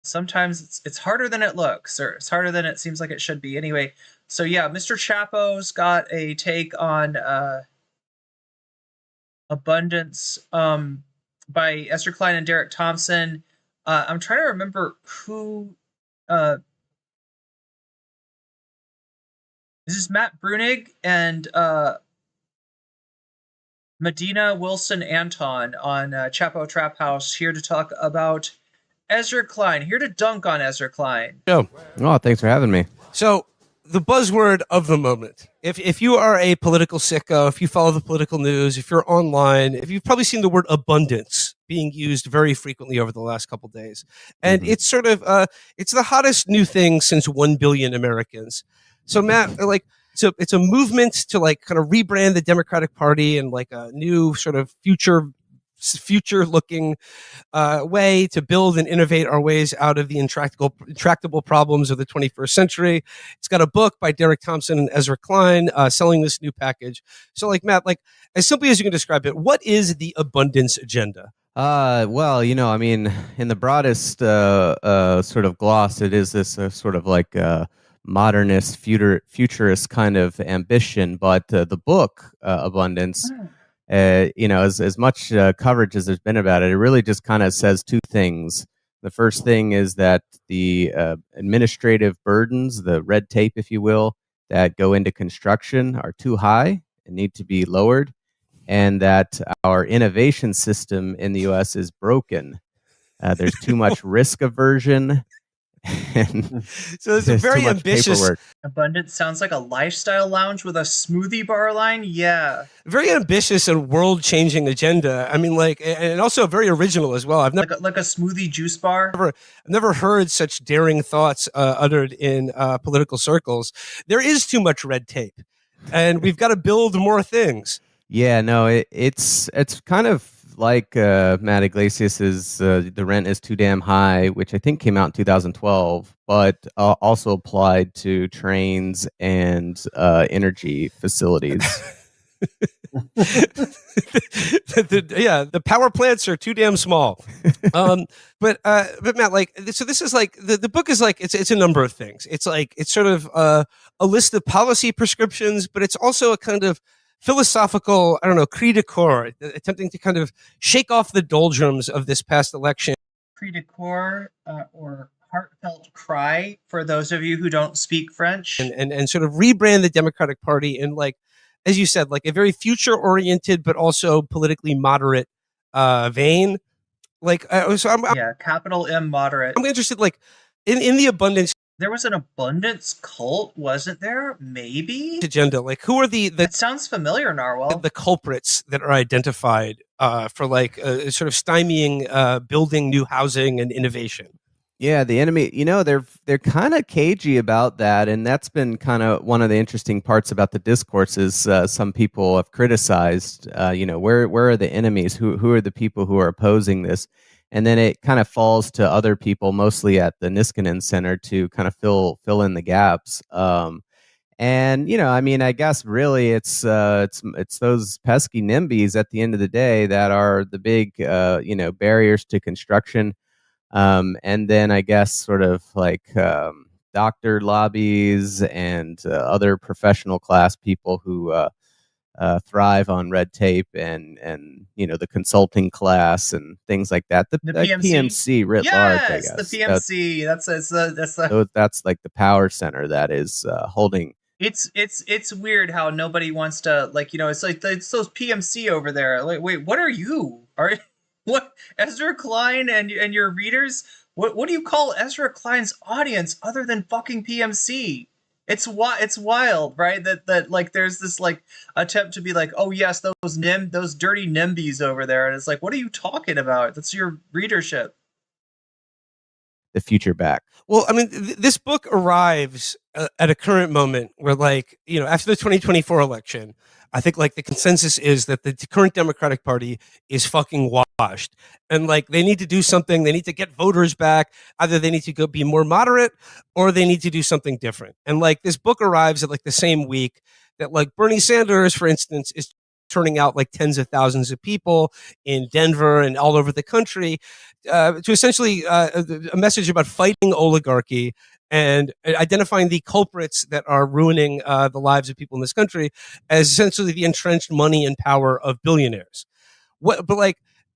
Sometimes it's harder than it looks, or it's harder than it seems like it should be. Anyway, so yeah, Mr. Chapo's got a take on abundance by Ezra Klein and Derek Thompson. I'm trying to remember who... this is Matt Brunig and Medina Wilson Anton on Chapo Trap House, here to talk about Ezra Klein, here to dunk on Ezra Klein. Oh, thanks for having me. So, the buzzword of the moment. If you are a political sicko, if you follow the political news, if you're online, if you've probably seen the word abundance being used very frequently over the last couple of days. And it's sort of, it's the hottest new thing since 1 billion Americans. So, Matt, like, so it's a movement to like kind of rebrand the Democratic Party and like a new sort of future-looking way to build and innovate our ways out of the intractable problems of the 21st century. It's got a book by Derek Thompson and Ezra Klein selling this new package. So, like, Matt, like, as simply as you can describe it, what is the abundance agenda? Well, I mean, in the broadest sort of gloss, it is this sort of like modernist, futurist kind of ambition. But the book, Abundance, as much coverage as there's been about it, it really just kind of says two things. The first thing is that the administrative burdens, the red tape, if you will, that go into construction are too high and need to be lowered, and that our innovation system in the U.S. is broken. There's too much risk aversion. And so it's a very ambitious paperwork. Abundance sounds like a lifestyle lounge with a smoothie bar line. Yeah, very ambitious and world-changing agenda. I mean, like, and also very original as well. I've never like a smoothie juice bar. I've never heard such daring thoughts uttered in political circles. There is too much red tape, and we've got to build more things. Yeah, no, it's kind of like Matt Iglesias's The Rent is Too Damn High, which I think came out in 2012, but also applied to trains and energy facilities. The power plants are too damn small. But Matt, like, so this is like the book is like it's a number of things. It's like it's sort of a list of policy prescriptions, but it's also a kind of philosophical, I don't know, cri de coeur, attempting to kind of shake off the doldrums of this past election. Cri de coeur, or heartfelt cry, for those of you who don't speak French. And sort of rebrand the Democratic Party in, like, as you said, like a very future-oriented but also politically moderate vein. Like, capital M moderate. I'm interested, like, in the abundance. There was an abundance cult, wasn't there? Maybe? Agenda. Like, who are the It sounds familiar, Narwhal. The culprits that are identified for, like, sort of stymieing building new housing and innovation? Yeah, the enemy, they're kind of cagey about that, and that's been kind of one of the interesting parts about the discourse is some people have criticized, where are the enemies? Who are the people who are opposing this? And then it kind of falls to other people, mostly at the Niskanen Center, to kind of fill in the gaps. And I mean, I guess really it's those pesky NIMBYs at the end of the day that are the big barriers to construction. And then I guess sort of like doctor lobbies and other professional class people who thrive on red tape and the consulting class and things like that. The PMC writ large, I guess. The PMC. That's like the power center that is holding. It's weird how nobody wants to, it's those PMC over there. Like, wait, what are you? What, Ezra Klein and your readers? What do you call Ezra Klein's audience other than fucking PMC? It's wild, right? That like there's this like attempt to be like, oh yes, those dirty NIMBYs over there, and it's like, what are you talking about? That's your readership. The future back. Well, I mean, this book arrives at a current moment where, after the 2024 election, I think the consensus is that the current Democratic Party is fucking washed, and they need to do something. They need to get voters back. Either they need to go be more moderate, or they need to do something different. And this book arrives at the same week that Bernie Sanders, for instance, is turning out tens of thousands of people in Denver and all over the country to essentially a message about fighting oligarchy and identifying the culprits that are ruining the lives of people in this country as essentially the entrenched money and power of billionaires.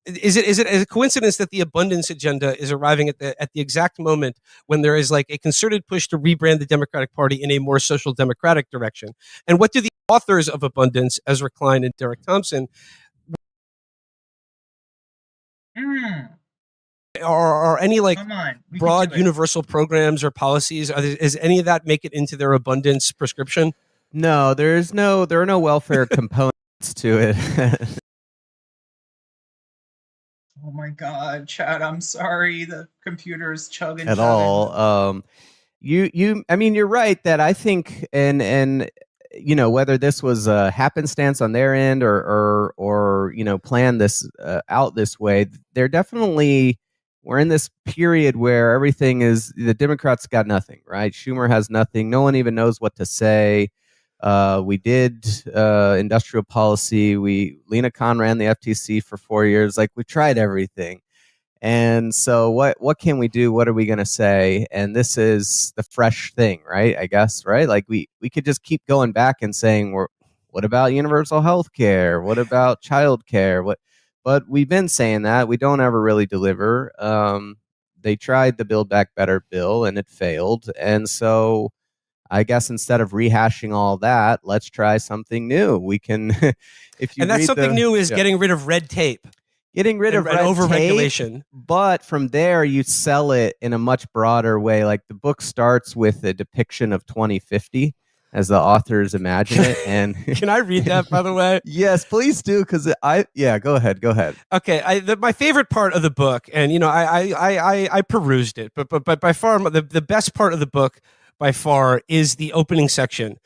Is it a coincidence that the abundance agenda is arriving at the exact moment when there is a concerted push to rebrand the Democratic Party in a more social democratic direction? And what do the authors of Abundance, Ezra Klein and Derek Thompson, are any broad universal programs or policies? Is any of that make it into their abundance prescription? No, there are no welfare components to it. Oh my God, Chad, I'm sorry. The computer's chugging. At all. You're right that I think, and whether this was a happenstance on their end or planned this out this way, we're in this period where everything is, the Democrats got nothing, right? Schumer has nothing. No one even knows what to say. We did industrial policy. Lena Khan ran the FTC for 4 years. We tried everything. And so what can we do? What are we going to say? And this is the fresh thing, right? I guess, right? We could just keep going back and saying, what about universal health care? What about child care? But we've been saying that. We don't ever really deliver. They tried the Build Back Better bill and it failed. And so I guess instead of rehashing all that, let's try something new. We can, something new is getting rid of red tape. Getting rid of red overregulation. But from there, you sell it in a much broader way. The book starts with a depiction of 2050 as the authors imagine it. And can I read that, by the way? Yes, please do. Because go ahead. Okay, my favorite part of the book, and I perused it, but by far the best part of the book by far is the opening section.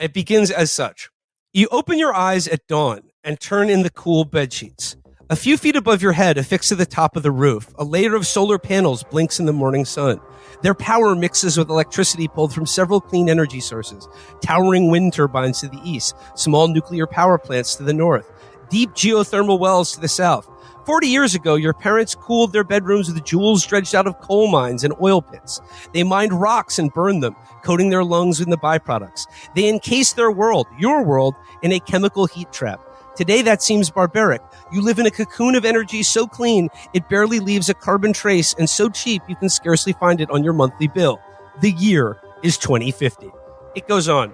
It begins as such: you open your eyes at dawn and turn in the cool bed sheets. A few feet above your head, affixed to the top of the roof, a layer of solar panels blinks in the morning sun. Their power mixes with electricity pulled from several clean energy sources: towering wind turbines to the east, small nuclear power plants to the north, deep geothermal wells to the south. 40 years ago, your parents cooled their bedrooms with jewels dredged out of coal mines and oil pits. They mined rocks and burned them, coating their lungs with the byproducts. They encased their world, your world, in a chemical heat trap. Today, that seems barbaric. You live in a cocoon of energy so clean, it barely leaves a carbon trace, and so cheap you can scarcely find it on your monthly bill. The year is 2050. It goes on.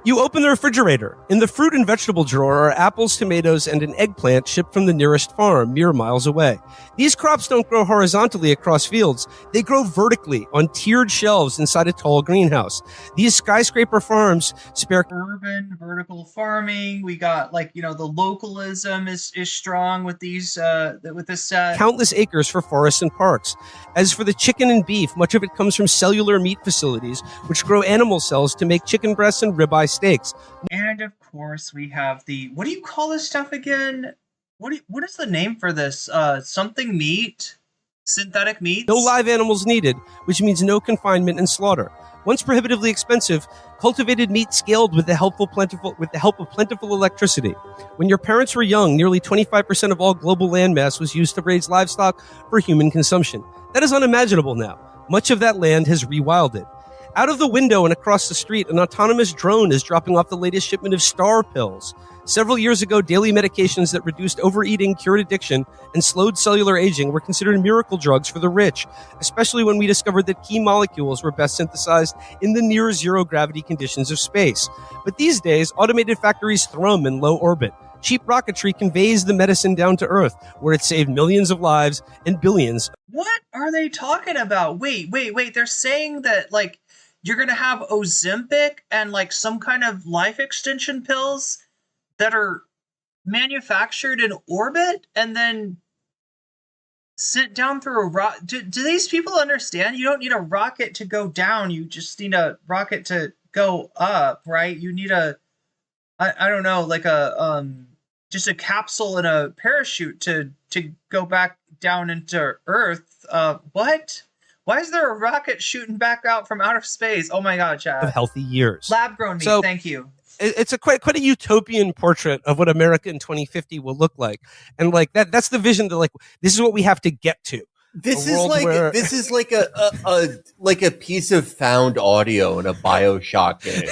You open the refrigerator. In the fruit and vegetable drawer are apples, tomatoes, and an eggplant shipped from the nearest farm, mere miles away. These crops don't grow horizontally across fields. They grow vertically on tiered shelves inside a tall greenhouse. These skyscraper farms spare urban vertical farming. We got the localism is strong with these with this countless acres for forests and parks. As for the chicken and beef, much of it comes from cellular meat facilities, which grow animal cells to make chicken breasts and ribeye steaks. And of course, we have what do you call this stuff again? What is the name for this? Something meat? Synthetic meats? No live animals needed, which means no confinement and slaughter. Once prohibitively expensive, cultivated meat scaled with the help of plentiful electricity. When your parents were young, nearly 25% of all global landmass was used to raise livestock for human consumption. That is unimaginable now. Much of that land has rewilded. Out of the window and across the street, an autonomous drone is dropping off the latest shipment of star pills. Several years ago, daily medications that reduced overeating, cured addiction, and slowed cellular aging were considered miracle drugs for the rich, especially when we discovered that key molecules were best synthesized in the near zero gravity conditions of space. But these days, automated factories thrum in low orbit. Cheap rocketry conveys the medicine down to Earth, where it saved millions of lives and billions. What are they talking about? Wait. They're saying that, like, you're going to have Ozempic and, like, some kind of life extension pills that are manufactured in orbit and then sent down through a rocket. Do these people understand? You don't need a rocket to go down. You just need a rocket to go up, right? You need I don't know, like just a capsule and a parachute to go back down into Earth. What? Why is there a rocket shooting back out from outer space? Oh my God, Chad. Of healthy years. Lab-grown meat, So, thank you. It's a quite a utopian portrait of what America in 2050 will look like. And like that's the vision that like, this is what we have to get to. This is like a piece of found audio in a BioShock game.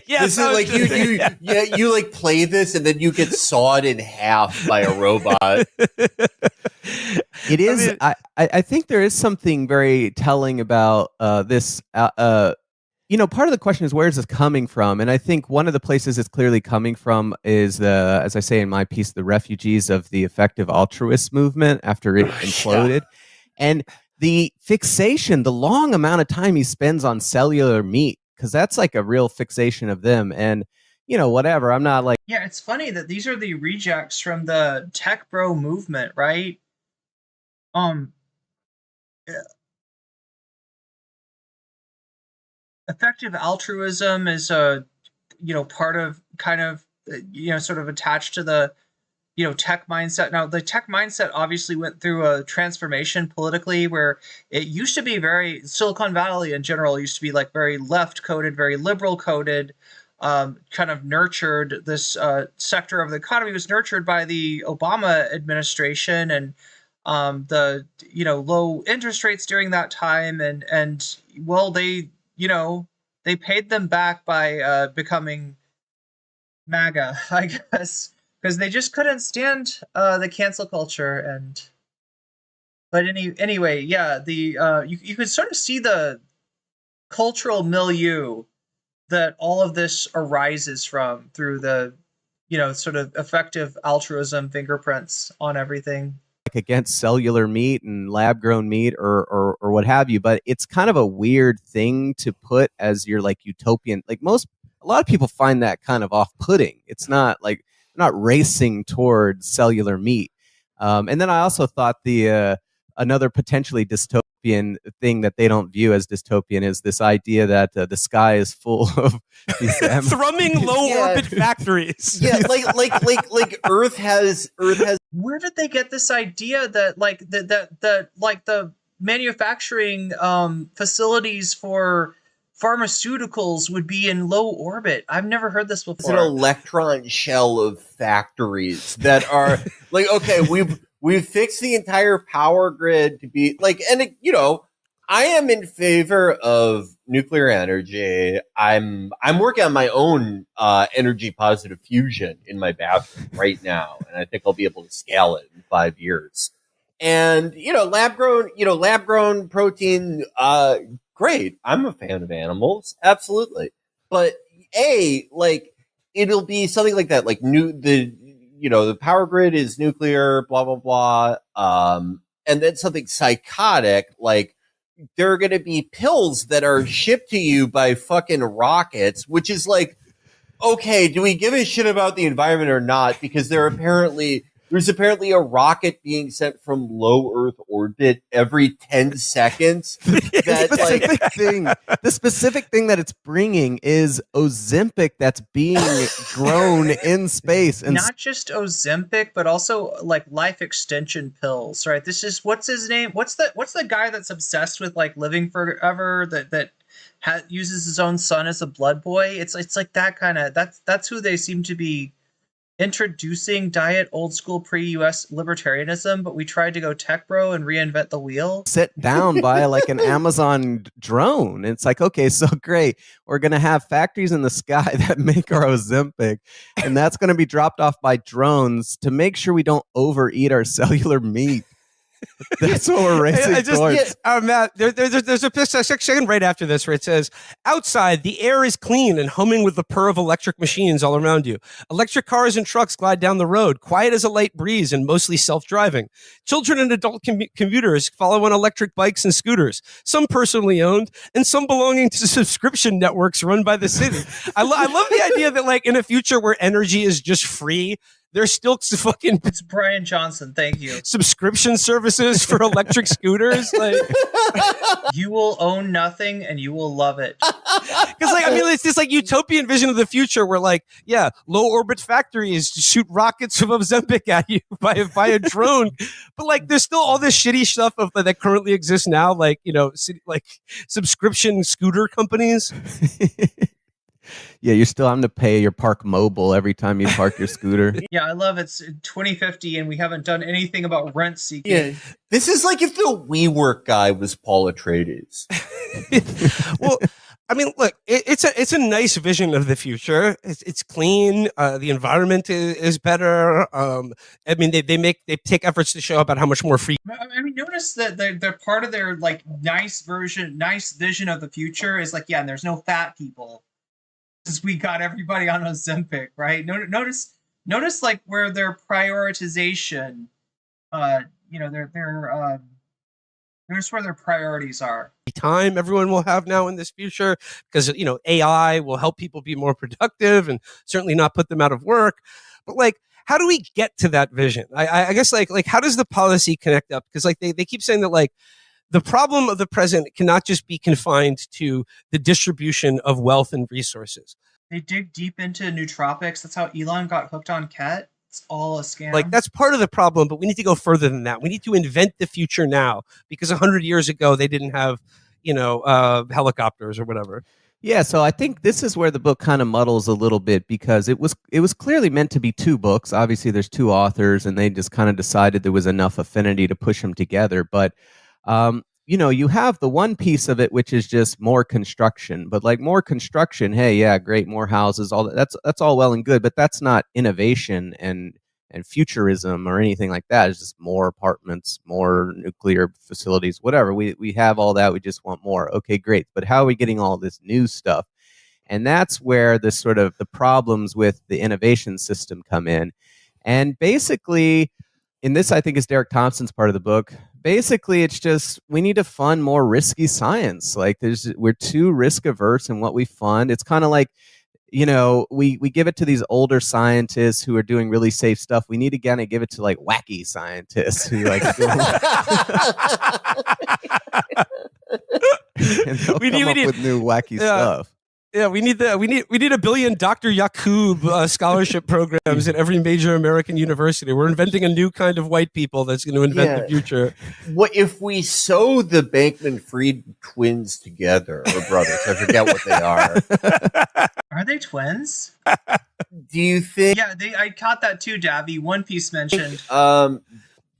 Yeah, this is like you like play this and then you get sawed in half by a robot. It is. I think there is something very telling about this. Part of the question is, where is this coming from? And I think one of the places it's clearly coming from is as I say in my piece, the refugees of the effective altruist movement after it imploded. And the fixation, the long amount of time he spends on cellular meat, because that's like a real fixation of them. And, whatever, I'm not like... Yeah, it's funny that these are the rejects from the tech bro movement, right? Effective altruism is part of kind of sort of attached to the tech mindset. Now the tech mindset obviously went through a transformation politically, where it used to be Silicon Valley in general used to be like very left coded, very liberal coded, kind of nurtured. This sector of the economy was nurtured by the Obama administration and the low interest rates during that time, and well, they paid them back by becoming MAGA, I guess, because they just couldn't stand the cancel culture. But anyway, yeah, you could sort of see the cultural milieu that all of this arises from through the sort of effective altruism fingerprints on everything. Against cellular meat and lab grown meat or what have you, but it's kind of a weird thing to put as your like utopian. Like a lot of people find that kind of off-putting. It's not like not racing towards cellular meat. And then I also thought the another potentially dystopian thing that they don't view as dystopian is this idea that the sky is full of these thrumming low orbit factories. Yeah, like Earth has. Where did they get this idea that like the manufacturing facilities for pharmaceuticals would be in low orbit? I've never heard this before. It's an electron shell of factories that are like, okay, we've fixed the entire power grid to be like, and I am in favor of nuclear energy. I'm working on my own energy positive fusion in my bathroom right now, and I think I'll be able to scale it in 5 years. And lab grown protein, great. I'm a fan of animals, absolutely. But it'll be something like that, like the power grid is nuclear, blah blah blah, and then something psychotic like there are going to be pills that are shipped to you by fucking rockets, which is like, okay, do we give a shit about the environment or not? Because there's apparently a rocket being sent from low Earth orbit every 10 seconds. The specific thing that it's bringing is Ozempic that's being grown in space. And not just Ozempic, but also like life extension pills, right? This is, what's his name? What's the guy that's obsessed with like living forever that uses his own son as a blood boy? It's like that kind of, that's who they seem to be introducing diet old school pre-US libertarianism, but we tried to go tech bro and reinvent the wheel. Sit down by like an Amazon drone. It's like, okay, so great. We're going to have factories in the sky that make our Ozempic, and that's going to be dropped off by drones to make sure we don't overeat our cellular meat. That's what we're racing towards. Matt, there's a section right after this where it says, outside, the air is clean and humming with the purr of electric machines all around you. Electric cars and trucks glide down the road, quiet as a light breeze and mostly self-driving. Children and adult commuters follow on electric bikes and scooters, some personally owned and some belonging to subscription networks run by the city. I love the idea that, like, in a future where energy is just free, there's still fucking... It's Brian Johnson, thank you. Subscription services for electric scooters. Like, you will own nothing and you will love it. Because, like, I mean, it's this, like, utopian vision of the future where, like, yeah, low-orbit factories shoot rockets of Ozempic at you by a drone. But, like, there's still all this shitty stuff that currently exists now, like, you know, like subscription scooter companies. Yeah, you're still having to pay your Park Mobile every time you park your scooter. Yeah, I love it's 2050 and we haven't done anything about rent seeking. Yeah, this is like if the WeWork guy was Paul Atreides. Well, I mean, look, it's a nice vision of the future. It's clean. The environment is better. I mean, they take efforts to show about how much more free. I mean, notice that they're part of their like nice vision of the future is like, yeah, and there's no fat people. Because we got everybody on Ozempic, right? Notice like where their prioritization, you know, notice where their priorities are. Time everyone will have now in this future, because, you know, AI will help people be more productive and certainly not put them out of work. But, like, how do we get to that vision? I guess like how does the policy connect up? Because, like, they keep saying that, like, the problem of the present cannot just be confined to the distribution of wealth and resources. They dig deep into nootropics. That's how Elon got hooked on Ket. It's all a scam. Like, that's part of the problem, but we need to go further than that. We need to invent the future now, because 100 years ago, they didn't have, you know, helicopters or whatever. Yeah, so I think this is where the book kind of muddles a little bit, because it was clearly meant to be two books. Obviously, there's two authors, and they just kind of decided there was enough affinity to push them together. But you know, you have the one piece of it, which is just more construction, but like more construction, hey, yeah, great, more houses, all that, that's all well and good, but that's not innovation and futurism or anything like that. It's just more apartments, more nuclear facilities, whatever. We have all that. We just want more. Okay, great. But how are we getting all this new stuff? And that's where the sort of the problems with the innovation system come in. And basically, in this, I think, is Derek Thompson's part of the book. Basically, it's just we need to fund more risky science. Like, we're too risk averse in what we fund. It's kind of like, you know, we give it to these older scientists who are doing really safe stuff. We need to kind of give it to like wacky scientists who like and they'll come up with new wacky stuff. Yeah, we need a billion Dr. Yakub scholarship programs at every major American university. We're inventing a new kind of white people that's going to invent the future. What if we sew the Bankman-Fried twins together, or brothers? I forget what they are. Are they twins? Do you think? Yeah, I caught that too, Davy. One Piece mentioned.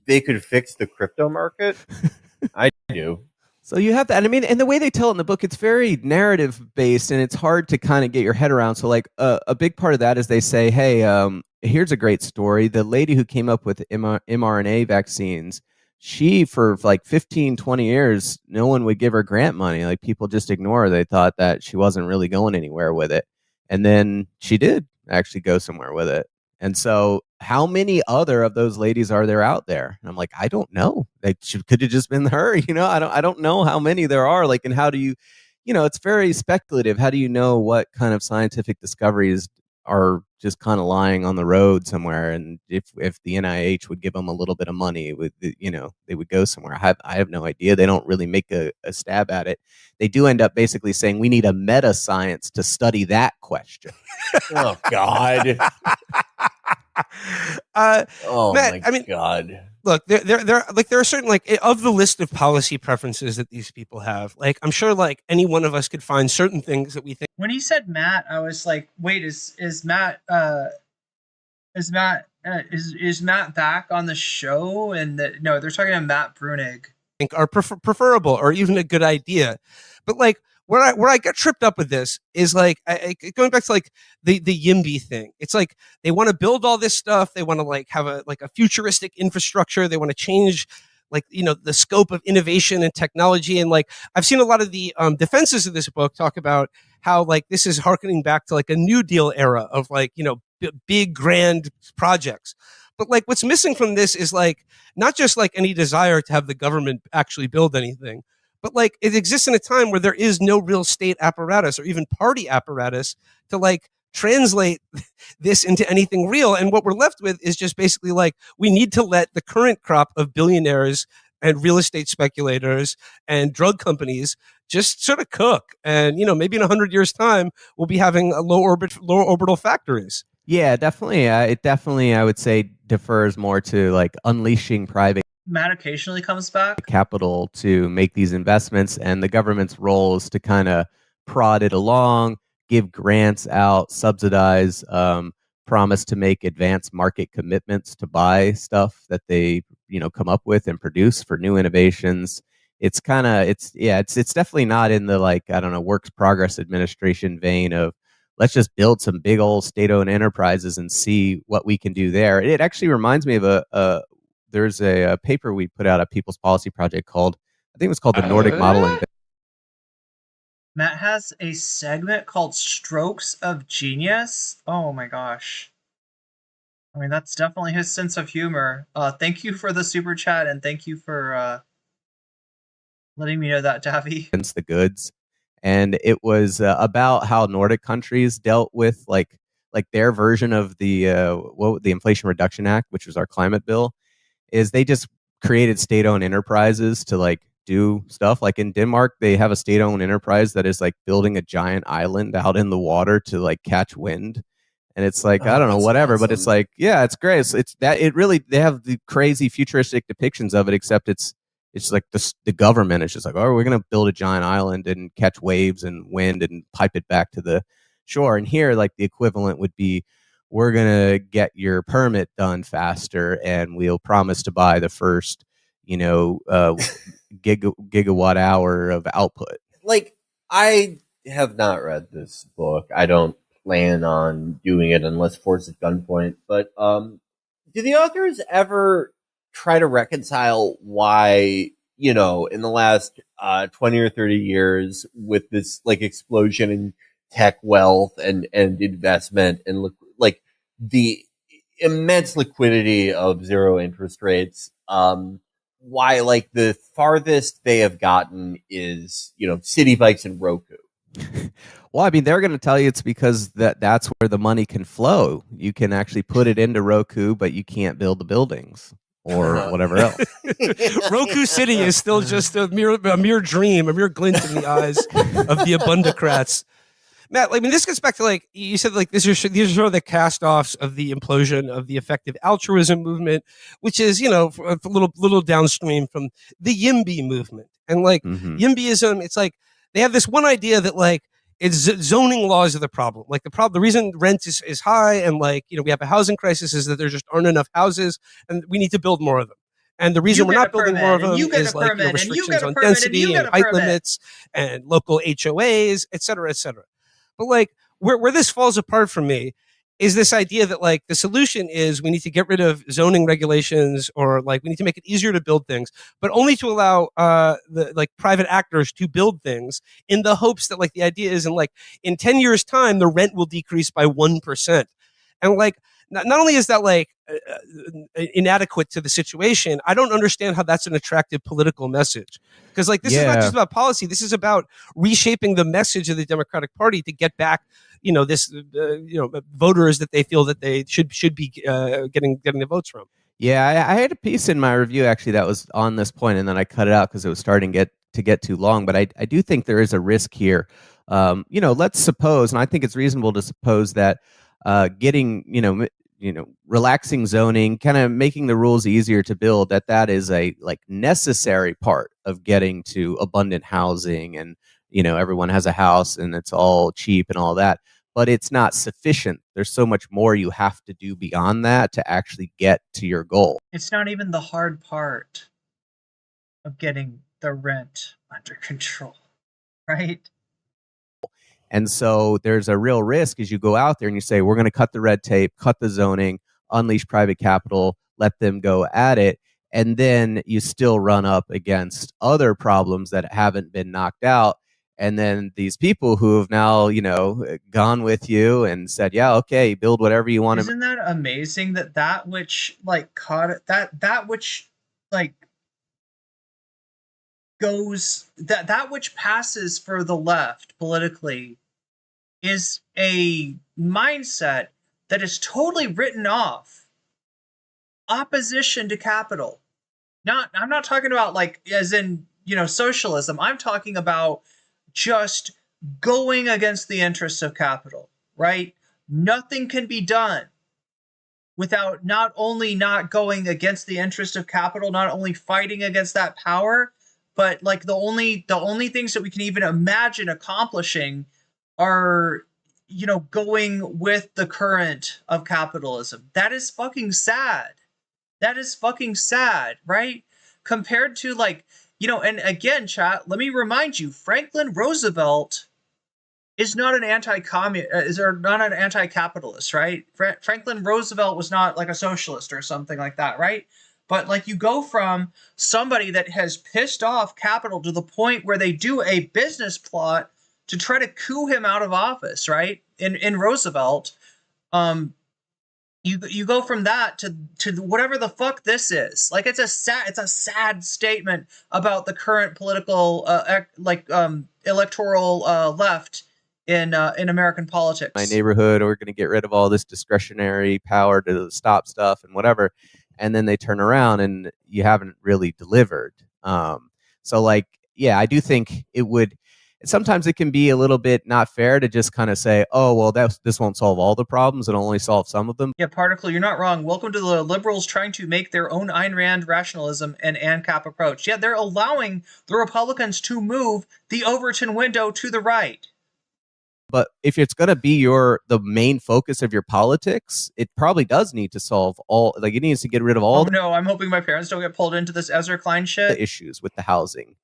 They could fix the crypto market. I do. So you have that. And I mean, and the way they tell it in the book, it's very narrative based, and it's hard to kind of get your head around. So like a big part of that is they say, hey, here's a great story. The lady who came up with mRNA vaccines, she, for like 15, 20 years, no one would give her grant money. Like, people just ignore her. They thought that she wasn't really going anywhere with it. And then she did actually go somewhere with it. And so how many other of those ladies are there out there? And I'm like, I don't know. They could have just been her. You know, I don't know how many there are. Like, and how do you, you know, it's very speculative. How do you know what kind of scientific discoveries are just kind of lying on the road somewhere? And if the NIH would give them a little bit of money, you know, they would go somewhere. I have no idea. They don't really make a stab at it. They do end up basically saying we need a meta science to study that question. Oh God. Matt, I mean, God. Look, there are certain, like, of the list of policy preferences that these people have, like, I'm sure like any one of us could find certain things that we think. When he said Matt, I was like, wait, is Matt Is Matt is Matt back on the show? And no, they're talking to Matt Brunig. Are preferable or even a good idea, but like where I get tripped up with this is like going back to like the YIMBY thing. It's like they want to build all this stuff. They want to like have a futuristic infrastructure. They want to change like the scope of innovation and technology. And like I've seen a lot of the defenses of this book talk about how like this is harkening back to like a New Deal era of like big grand projects. But like what's missing from this is like not just like any desire to have the government actually build anything, but like it exists in a time where there is no real state apparatus or even party apparatus to like translate this into anything real. And what we're left with is just basically like we need to let the current crop of billionaires and real estate speculators and drug companies just sort of cook. And maybe in 100 years time we'll be having a low orbital factories. Yeah, definitely. It definitely, I would say, defers more to like unleashing private Matt occasionally comes back capital to make these investments, and the government's role is to kind of prod it along, give grants out, subsidize, promise to make advanced market commitments to buy stuff that they come up with and produce for new innovations. It's definitely not in the like, I don't know, Works Progress Administration vein of let's just build some big old state-owned enterprises and see what we can do there. It actually reminds me of there's a paper we put out at People's Policy Project called, I think it was called the Nordic Model. Matt has a segment called Strokes of Genius. Oh my gosh. I mean, that's definitely his sense of humor. Thank you for the super chat, and thank you for letting me know that, Davy. The goods. And it was about how Nordic countries dealt with like their version of the Inflation Reduction Act, which was our climate bill, is they just created state-owned enterprises to like do stuff. Like in Denmark, they have a state-owned enterprise that is like building a giant island out in the water to like catch wind. And it's like, I don't know, whatever, awesome. But it's like, yeah, it's great. They have the crazy futuristic depictions of it, except it's like the government is just like, oh, we're going to build a giant island and catch waves and wind and pipe it back to the shore. And here, like the equivalent would be, we're going to get your permit done faster and we'll promise to buy the first, gigawatt hour of output. Like, I have not read this book. I don't plan on doing it unless forced at gunpoint. But do the authors ever try to reconcile why, in the last 20 or 30 years with this like explosion in tech wealth and investment and like the immense liquidity of zero interest rates, why like the farthest they have gotten is, city bikes and Roku? Well, I mean, they're going to tell you it's because that's where the money can flow. You can actually put it into Roku, but you can't build the buildings or whatever else. Roku City is still just a mere dream, a mere glint in the eyes of the abundocrats. Matt, I mean, this gets back to like you said, like these are sort of the cast-offs of the implosion of the effective altruism movement, which is a little downstream from the YIMBY movement. And like YIMBYism, it's like they have this one idea that like it's zoning laws are the problem. Like the reason rent is high and like we have a housing crisis is that there just aren't enough houses and we need to build more of them. And the reason we're not building more of them is like restrictions on density and height limits and local HOAs, et cetera, et cetera. But like where this falls apart for me is this idea that like the solution is we need to get rid of zoning regulations or like we need to make it easier to build things, but only to allow the like private actors to build things in the hopes that like the idea is in 10 years time, the rent will decrease by 1%. And like, not only is that like inadequate to the situation, I don't understand how that's an attractive political message. Because like this is not just about policy. This is about reshaping the message of the Democratic Party to get back, voters that they feel that they should be getting the votes from. Yeah, I had a piece in my review actually that was on this point, and then I cut it out because it was starting to get too long. But I do think there is a risk here. Let's suppose, and I think it's reasonable to suppose that getting relaxing zoning, kind of making the rules easier to build, that is a like necessary part of getting to abundant housing and everyone has a house and it's all cheap and all that. but it's not sufficient. There's so much more you have to do beyond that to actually get to your goal. It's not even the hard part of getting the rent under control, right? And so there's a real risk as you go out there and you say, we're going to cut the red tape, cut the zoning, unleash private capital, let them go at it. And then you still run up against other problems that haven't been knocked out. And then these people who have now, gone with you and said, yeah, okay, build whatever you want. Isn't that amazing that which that which goes, that which passes for the left politically is a mindset that is totally written off opposition to capital. I'm not talking about as in, socialism. I'm talking about just going against the interests of capital, right? Nothing can be done without not only not going against the interest of capital, not only fighting against that power, but the only things that we can even imagine accomplishing are, going with the current of capitalism. That is fucking sad. That is fucking sad, right? Compared to and again, chat, let me remind you, Franklin Roosevelt is not an anti-capitalist, right? Franklin Roosevelt was not a socialist or something like that, right? But you go from somebody that has pissed off capital to the point where they do a business plot to try to coup him out of office, right? In Roosevelt, you go from that to whatever the fuck this is. It's a sad statement about the current political electoral left in American politics. My neighborhood, we're going to get rid of all this discretionary power to stop stuff and whatever. And then they turn around and you haven't really delivered. I do think it would. Sometimes it can be a little bit not fair to just kind of say, oh, well, this won't solve all the problems. It'll only solve some of them. Yeah, Particle, you're not wrong. Welcome to the liberals trying to make their own Ayn Rand rationalism and ANCAP approach. Yeah, they're allowing the Republicans to move the Overton window to the right. But if it's going to be the main focus of your politics, it probably does need to solve all, it needs to get rid of all. Oh, no, I'm hoping my parents don't get pulled into this Ezra Klein shit. The issues with the housing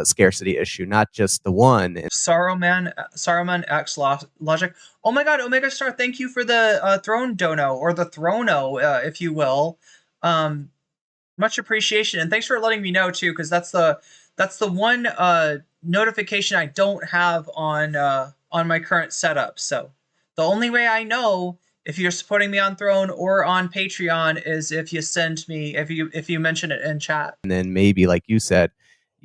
scarcity issue, not just the one. Saruman X Logic. Oh my God, Omega Star, thank you for the throne dono, or the throno, if you will. Much appreciation, and thanks for letting me know too, because that's the one notification I don't have on my current setup. So the only way I know if you're supporting me on Throne or on Patreon is if you send me, if you mention it in chat. And then maybe, like you said,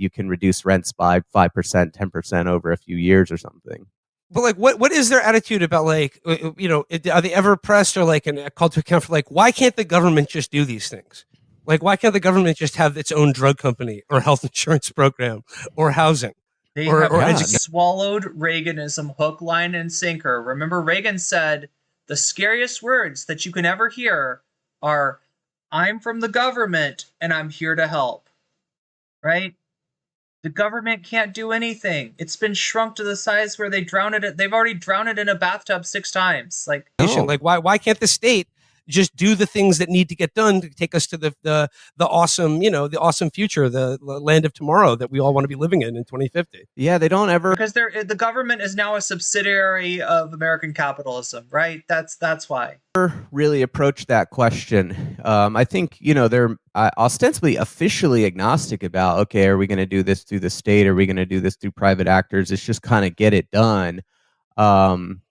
you can reduce rents by 5%, 10% over a few years or something. But what is their attitude about are they ever pressed or a call to account for why can't the government just do these things? Why can't the government just have its own drug company or health insurance program or housing? They have swallowed Reaganism hook, line, and sinker. Remember, Reagan said the scariest words that you can ever hear are, "I'm from the government and I'm here to help." Right? The government can't do anything. It's been shrunk to the size where they've already drowned it in a bathtub 6 times. Why can't the state just do the things that need to get done to take us to the awesome, the awesome future, the land of tomorrow that we all want to be living in 2050. Yeah, they don't ever, because the government is now a subsidiary of American capitalism, right? That's why. Really approach that question. I think they're ostensibly officially agnostic about, okay, are we going to do this through the state? Are we going to do this through private actors? It's just kind of get it done.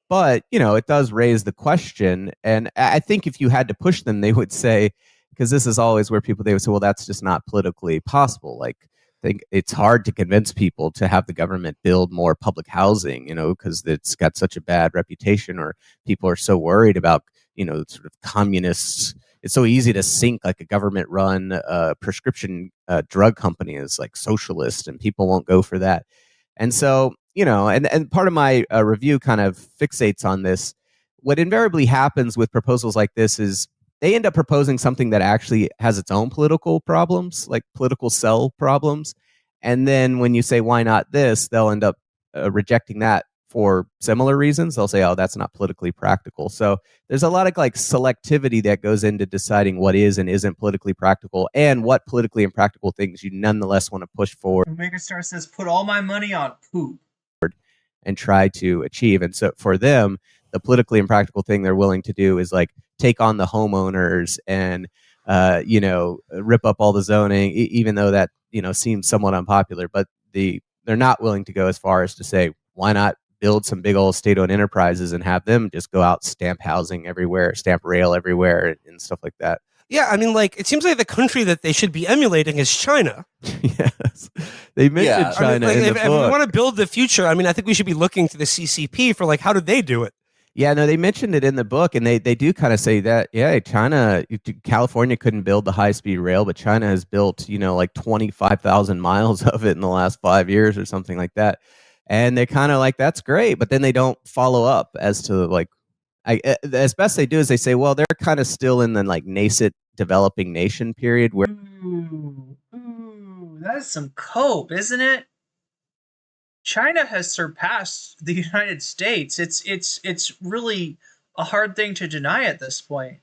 But, it does raise the question. And I think if you had to push them, they would say, because this is always where they would say, well, that's just not politically possible. I think it's hard to convince people to have the government build more public housing, because it's got such a bad reputation, or people are so worried about, sort of communists. It's so easy to sink a government run prescription drug company as socialist, and people won't go for that. And so, and part of my review kind of fixates on this. What invariably happens with proposals like this is they end up proposing something that actually has its own political problems, like political cell problems. And then when you say, why not this, they'll end up rejecting that for similar reasons. They'll say, oh, that's not politically practical. So there's a lot of like selectivity that goes into deciding what is and isn't politically practical, and what politically impractical things you nonetheless want to push forward. Omega Star says, put all my money on poop. And try to achieve. And so for them, the politically impractical thing they're willing to do is like take on the homeowners and, rip up all the zoning, even though that, seems somewhat unpopular. But they're not willing to go as far as to say, why not build some big old state-owned enterprises and have them just go out, stamp housing everywhere, stamp rail everywhere, and stuff like that. Yeah, I mean, like, it seems like the country that they should be emulating is China. Yes. They mentioned China in the book. If we want to build the future, I mean, I think we should be looking to the CCP for, like, how did they do it? Yeah, no, they mentioned it in the book, and they do kind of say that, California couldn't build the high-speed rail, but China has built, like 25,000 miles of it in the last 5 years or something like that. And they're kind of like, that's great, but then they don't follow up as to, like, as best they do is they say, well, they're kind of still in the like nascent developing nation period where that is some cope, isn't it? China has surpassed the United States. It's really a hard thing to deny at this point.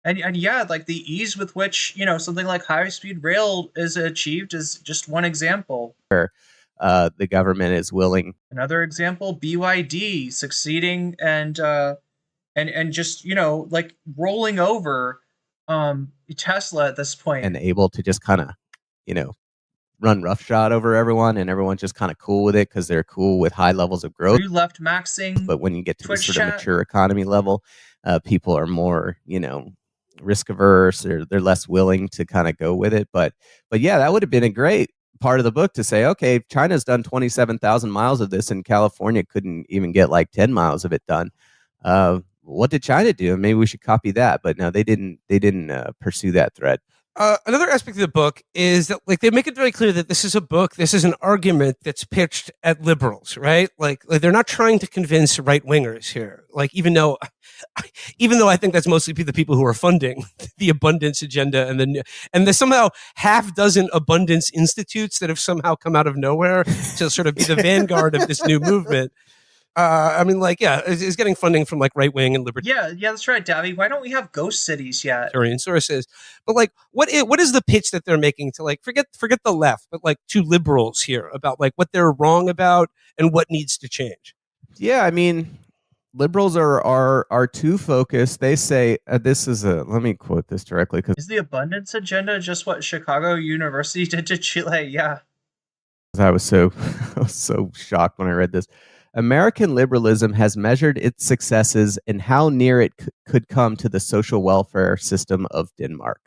And yeah, like the ease with which, something like high-speed rail is achieved is just one example. The government is willing. Another example, BYD succeeding and just like rolling over Tesla at this point, and able to just kind of run roughshod over everyone, and everyone's just kind of cool with it because they're cool with high levels of growth. You left maxing, but when you get to Twitch the sort of chat. mature economy level, people are more risk averse, or they're less willing to kind of go with it. But yeah, that would have been a great part of the book to say, okay, China's done 27,000 miles of this, and California couldn't even get like 10 miles of it done. What did China do? Maybe we should copy that. But no, they didn't pursue that thread. Another aspect of the book is that, like, they make it very clear that this is an argument that's pitched at liberals, right? Like they're not trying to convince right wingers here. Like, even though I think that's mostly the people who are funding the abundance agenda, and there's somehow half dozen abundance institutes that have somehow come out of nowhere to sort of be the vanguard of this new movement. I mean, like, yeah, it's getting funding from like right wing and libertarian. Yeah, that's right, Davy. Why don't we have ghost cities yet? Sources, but like, what is the pitch that they're making to, like, forget the left, but like to liberals here about like what they're wrong about and what needs to change? Yeah, I mean, liberals are too focused. They say let me quote this directly, because is the abundance agenda just what Chicago University did to Chile? Yeah, I was so shocked when I read this. American liberalism has measured its successes in how near it could come to the social welfare system of Denmark.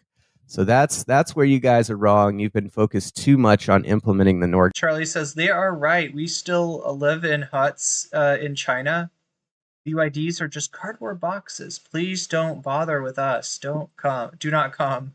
So that's where you guys are wrong. You've been focused too much on implementing the Nord. Charlie says they are right. We still live in huts in China. BYDs are just cardboard boxes. Please don't bother with us. Don't come. Do not come.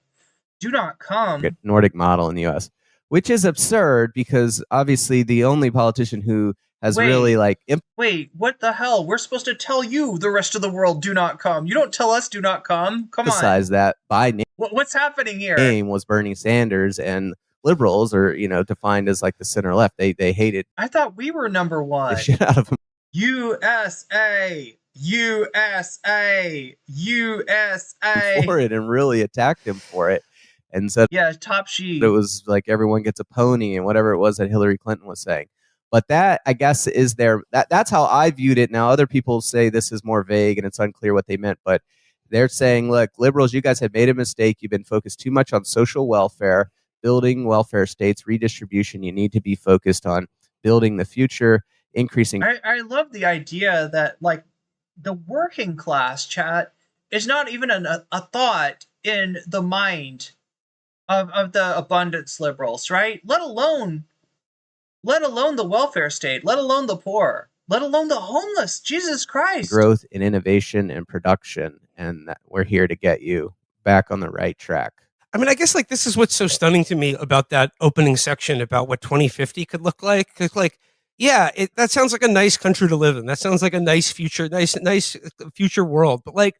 Do not come. Nordic model in the U.S., which is absurd because obviously the only politician who has really like... Wait, what the hell? We're supposed to tell you, the rest of the world, do not come. You don't tell us do not come. Come on. Emphasize that by name. What's happening here? Name was Bernie Sanders, and liberals are, defined as like the center left. They hated... I thought we were number one. The shit out of him. USA! USA! USA! For it, and really attacked him for it. And said, yeah, top sheet. It was like everyone gets a pony and whatever it was that Hillary Clinton was saying. But that, I guess, is that's how I viewed it. Now, other people say this is more vague and it's unclear what they meant, but they're saying, look, liberals, you guys have made a mistake. You've been focused too much on social welfare, building welfare states, redistribution. You need to be focused on building the future, increasing. I love the idea that, like, the working class, chat, is not even a thought in the mind of the abundance liberals, right? Let alone the welfare state, let alone the poor, let alone the homeless. Jesus Christ. Growth in innovation and production, and we're here to get you back on the right track. I mean, I guess, like, this is what's so stunning to me about that opening section about what 2050 could look like. 'Cause, like, yeah, that sounds like a nice country to live in. That sounds like a nice future world. But, like,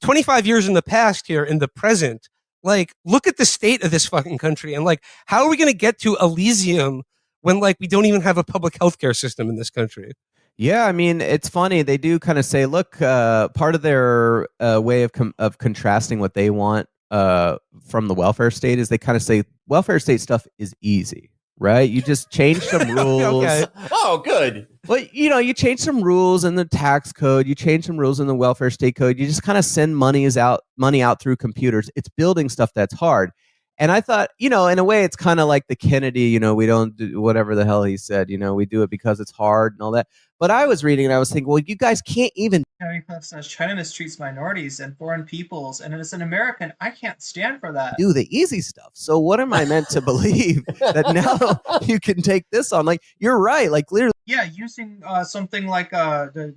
25 years in the past here, in the present, like, look at the state of this fucking country. And, like, how are we going to get to Elysium when like we don't even have a public healthcare system in this country. Yeah, I mean, it's funny. They do kind of say, look, part of their way of contrasting what they want from the welfare state is they kind of say welfare state stuff is easy, right? You just change some rules. Okay. Oh, good. Well, you change some rules in the tax code. You change some rules in the welfare state code. You just kind of send money out through computers. It's building stuff that's hard. And I thought, in a way, it's kind of like the Kennedy, we don't do whatever the hell he said, we do it because it's hard and all that. But I was reading and I was thinking, well, you guys can't even. Harry Cliff says China mistreats minorities and foreign peoples, and as an American, I can't stand for that. Do the easy stuff. So what am I meant to believe that now you can take this on? Like, you're right. Like, literally. Yeah, using something like the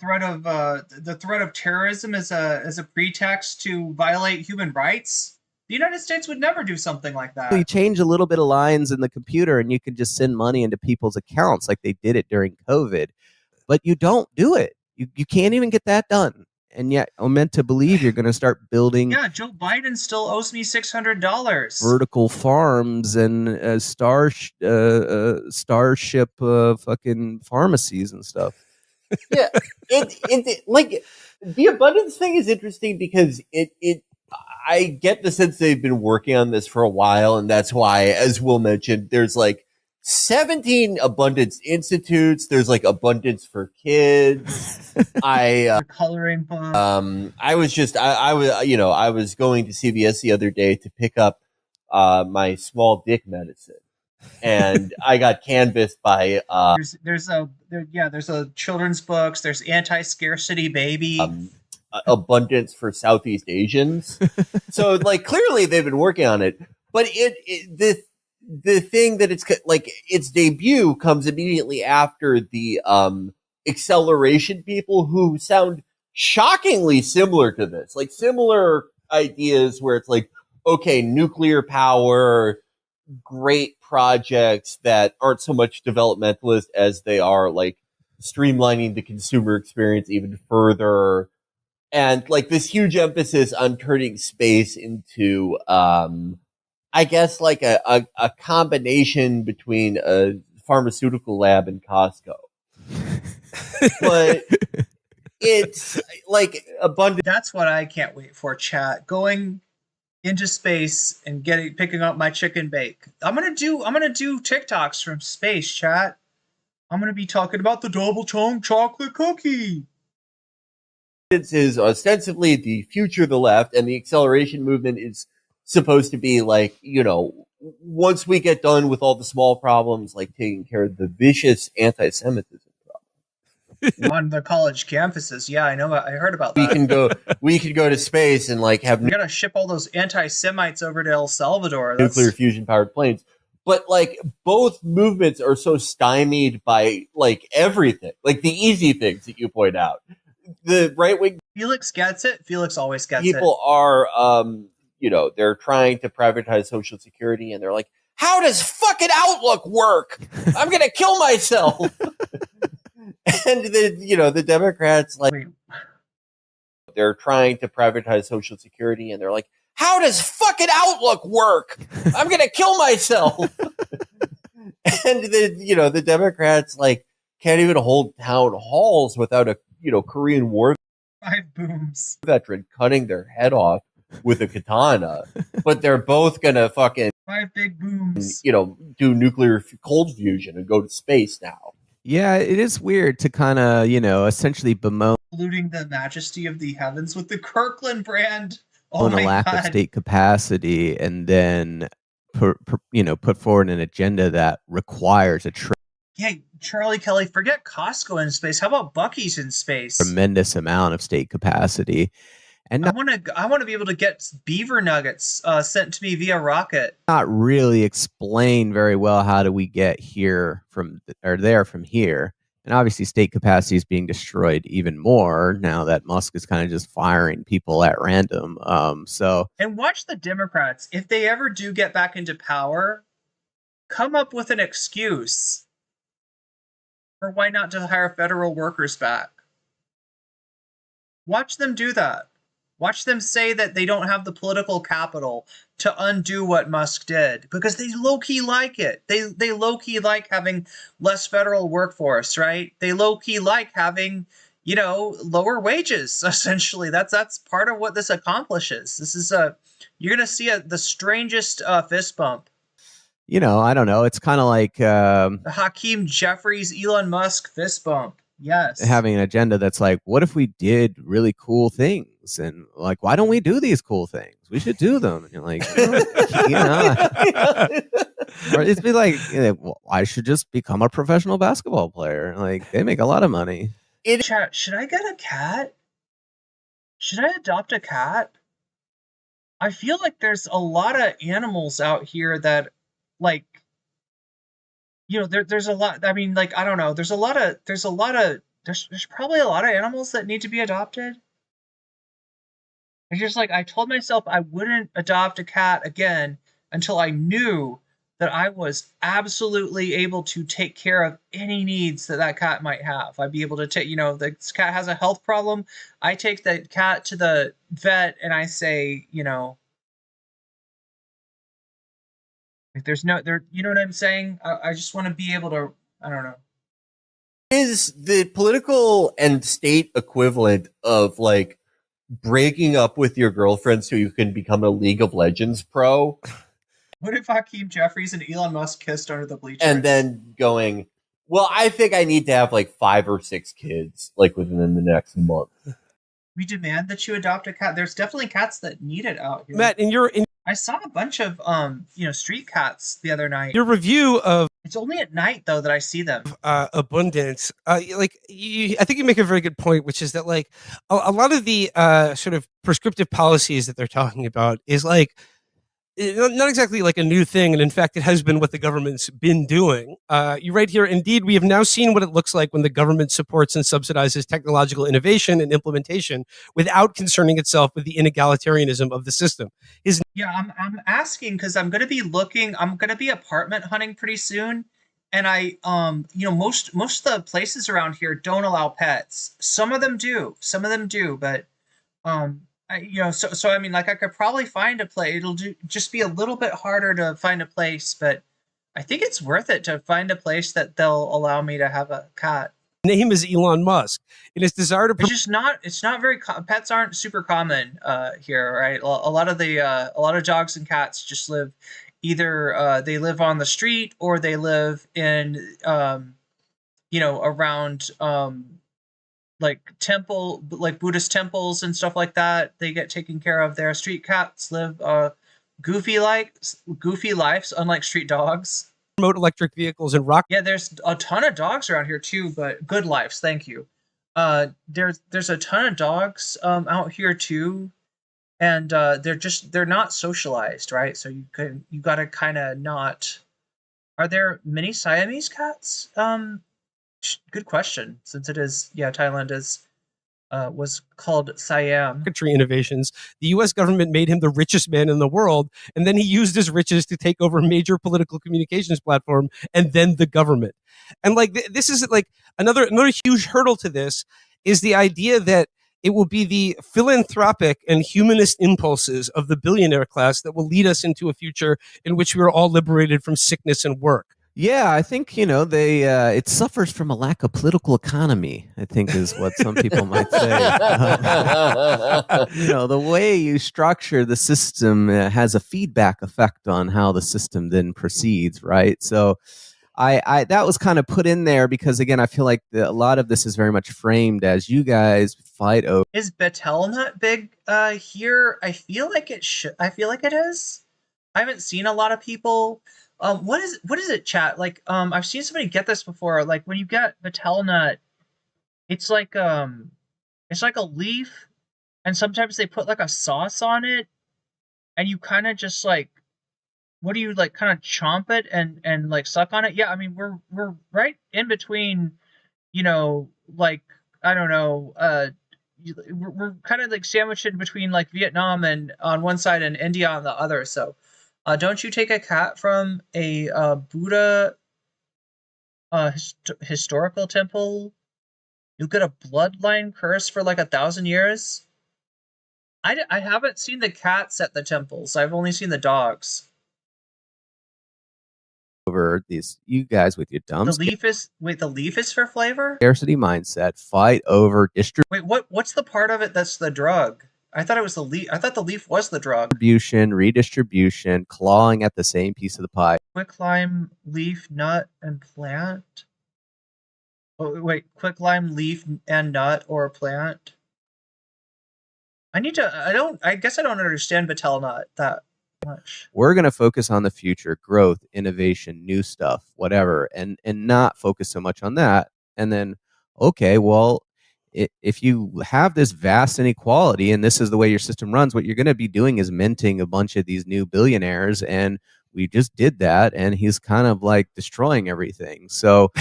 threat of terrorism as a pretext to violate human rights. The United States would never do something like that. You change a little bit of lines in the computer and you can just send money into people's accounts like they did it during COVID. But you don't do it. You can't even get that done. And yet I'm meant to believe you're going to start building. Yeah, Joe Biden still owes me $600. Vertical farms and starship fucking pharmacies and stuff. Yeah, it like the abundance thing is interesting because I get the sense they've been working on this for a while, and that's why, as Will mentioned, there's like 17 abundance institutes. There's like abundance for kids. Coloring book. I was going to CVS the other day to pick up my small dick medicine. And I got canvassed by there's a children's books, there's anti-scarcity baby, abundance for Southeast Asians. So like clearly they've been working on it, but the thing that it's like its debut comes immediately after the acceleration people who sound shockingly similar to this, like similar ideas where it's like, okay, nuclear power, great projects that aren't so much developmentalist as they are like streamlining the consumer experience even further. And like this huge emphasis on turning space into, I guess like a combination between a pharmaceutical lab and Costco. But it's like abundant. That's what I can't wait for, chat. Going into space and picking up my chicken bake. I'm gonna do TikToks from space, chat. I'm gonna be talking about the double chunk chocolate cookie. It is ostensibly the future of the left, and the acceleration movement is supposed to be like, once we get done with all the small problems, like taking care of the vicious anti-Semitism problem on the college campuses. Yeah, I know. I heard about that. We can go to space and like have. We gotta ship all those anti-Semites over to El Salvador. Nuclear fusion powered planes. But like both movements are so stymied by like everything, like the easy things that you point out. The right wing. Felix gets it. Felix always gets it. People are, they're trying to privatize Social Security, and they're like, "How does fucking Outlook work? I'm gonna kill myself." And the Democrats they're trying to privatize Social Security, and they're like, "How does fucking Outlook work? I'm gonna kill myself." And the Democrats can't even hold town halls without a Korean War 5 booms veteran cutting their head off with a katana, but they're both gonna fucking 5 big booms, do nuclear cold fusion and go to space now. Yeah, it is weird to kind of, essentially bemoan polluting the majesty of the heavens with the Kirkland brand. On a lack of state capacity, and then put forward an agenda that requires a Hey, Charlie Kelly, forget Costco in space. How about Buc-ee's in space? Tremendous amount of state capacity. And I want to be able to get beaver nuggets sent to me via rocket. Not really explain very well how do we get here from here. And obviously state capacity is being destroyed even more now that Musk is kind of just firing people at random. And watch the Democrats, if they ever do get back into power, come up with an excuse. Or why not to hire federal workers back? Watch them do that. Watch them say that they don't have the political capital to undo what Musk did, because they low-key like it. They low-key like having less federal workforce, right? They low-key like having, lower wages, essentially. That's part of what this accomplishes. This is you're going to see the strangest fist bump. I don't know. It's kind of like the Hakeem Jeffries, Elon Musk fist bump. Yes. Having an agenda that's like, what if we did really cool things? And like, why don't we do these cool things? We should do them. And you're like, or it'd be like, well, I should just become a professional basketball player. Like, they make a lot of money. Chat, should I get a cat? Should I adopt a cat? I feel like there's a lot of animals out here that, like, there's a lot. I mean, like, I don't know. There's probably a lot of animals that need to be adopted. It's just like, I told myself I wouldn't adopt a cat again until I knew that I was absolutely able to take care of any needs that cat might have. I'd be able to take, the cat has a health problem. I take the cat to the vet and I say, if there's no there, you know what I'm saying? I just want to be able to, I don't know. Is the political and state equivalent of like breaking up with your girlfriend so you can become a League of Legends pro? What if Hakeem Jeffries and Elon Musk kissed under the bleachers? And then going, well, I think I need to have like 5 or 6 kids like within the next month. We demand that you adopt a cat. There's definitely cats that need it out here. Matt, I saw a bunch of street cats the other night. Your review of it's only at night though that I see them. Abundance. I think you make a very good point, which is that like a lot of the sort of prescriptive policies that they're talking about is like not exactly like a new thing, and in fact, it has been what the government's been doing. You write here, indeed, we have now seen what it looks like when the government supports and subsidizes technological innovation and implementation without concerning itself with the inegalitarianism of the system. I'm asking because I'm going to be apartment hunting pretty soon, and most of the places around here don't allow pets. Some of them do, but so I mean, like, I could probably find a place. It'll just be a little bit harder to find a place, but I think it's worth it to find a place that they'll allow me to have a cat. Name is Elon Musk. In his desire to, it's not very. Pets aren't super common here, right? A lot of dogs and cats just live either they live on the street or they live in around like Buddhist temples and stuff like that. They get taken care of there. Street cats live goofy lives, unlike street dogs. Remote electric vehicles and rock. Yeah, there's a ton of dogs around here too, but good lives. Thank you. There's a ton of dogs out here too, and they're not socialized, right? So you gotta kind of not. Are there many Siamese cats? Good question. Since it is, Thailand was called Siam. Innovations. The U.S. government made him the richest man in the world, and then he used his riches to take over a major political communications platform, and then the government. And like this is like another huge hurdle to this is the idea that it will be the philanthropic and humanist impulses of the billionaire class that will lead us into a future in which we are all liberated from sickness and work. Yeah, I think, it suffers from a lack of political economy, I think is what some people might say. The way you structure the system has a feedback effect on how the system then proceeds, right? So I that was kind of put in there because, again, I feel like a lot of this is very much framed as you guys fight over. Is Betelnut big here? I feel like it should. I feel like it is. I haven't seen a lot of people. What is it, chat? Like, I've seen somebody get this before. Like, when you get Betelnut, it's like a leaf, and sometimes they put like a sauce on it, and you kind of just like, what do you like? Kind of chomp it and like suck on it. Yeah, I mean we're right in between, like, I don't know, we're kind of like sandwiched in between like Vietnam and on one side and India on the other. So. Don't you take a cat from a Buddha historical temple? You'll get a bloodline curse for like 1,000 years. I haven't seen the cats at the temples. I've only seen the dogs. Over these, you guys with your dumb the leaf is for flavor? Scarcity mindset, fight over Wait, what's the part of it that's the drug? I thought it was the leaf. I thought the leaf was the drug. distribution, redistribution, clawing at the same piece of the pie. Quicklime, leaf, nut, and plant? Oh, wait, quicklime, leaf, and nut, or plant? I guess I don't understand Battelle nut that much. We're going to focus on the future, growth, innovation, new stuff, whatever, and not focus so much on that. And then, okay, well, if you have this vast inequality and this is the way your system runs, what you're going to be doing is minting a bunch of these new billionaires. And we just did that. And he's kind of like destroying everything. So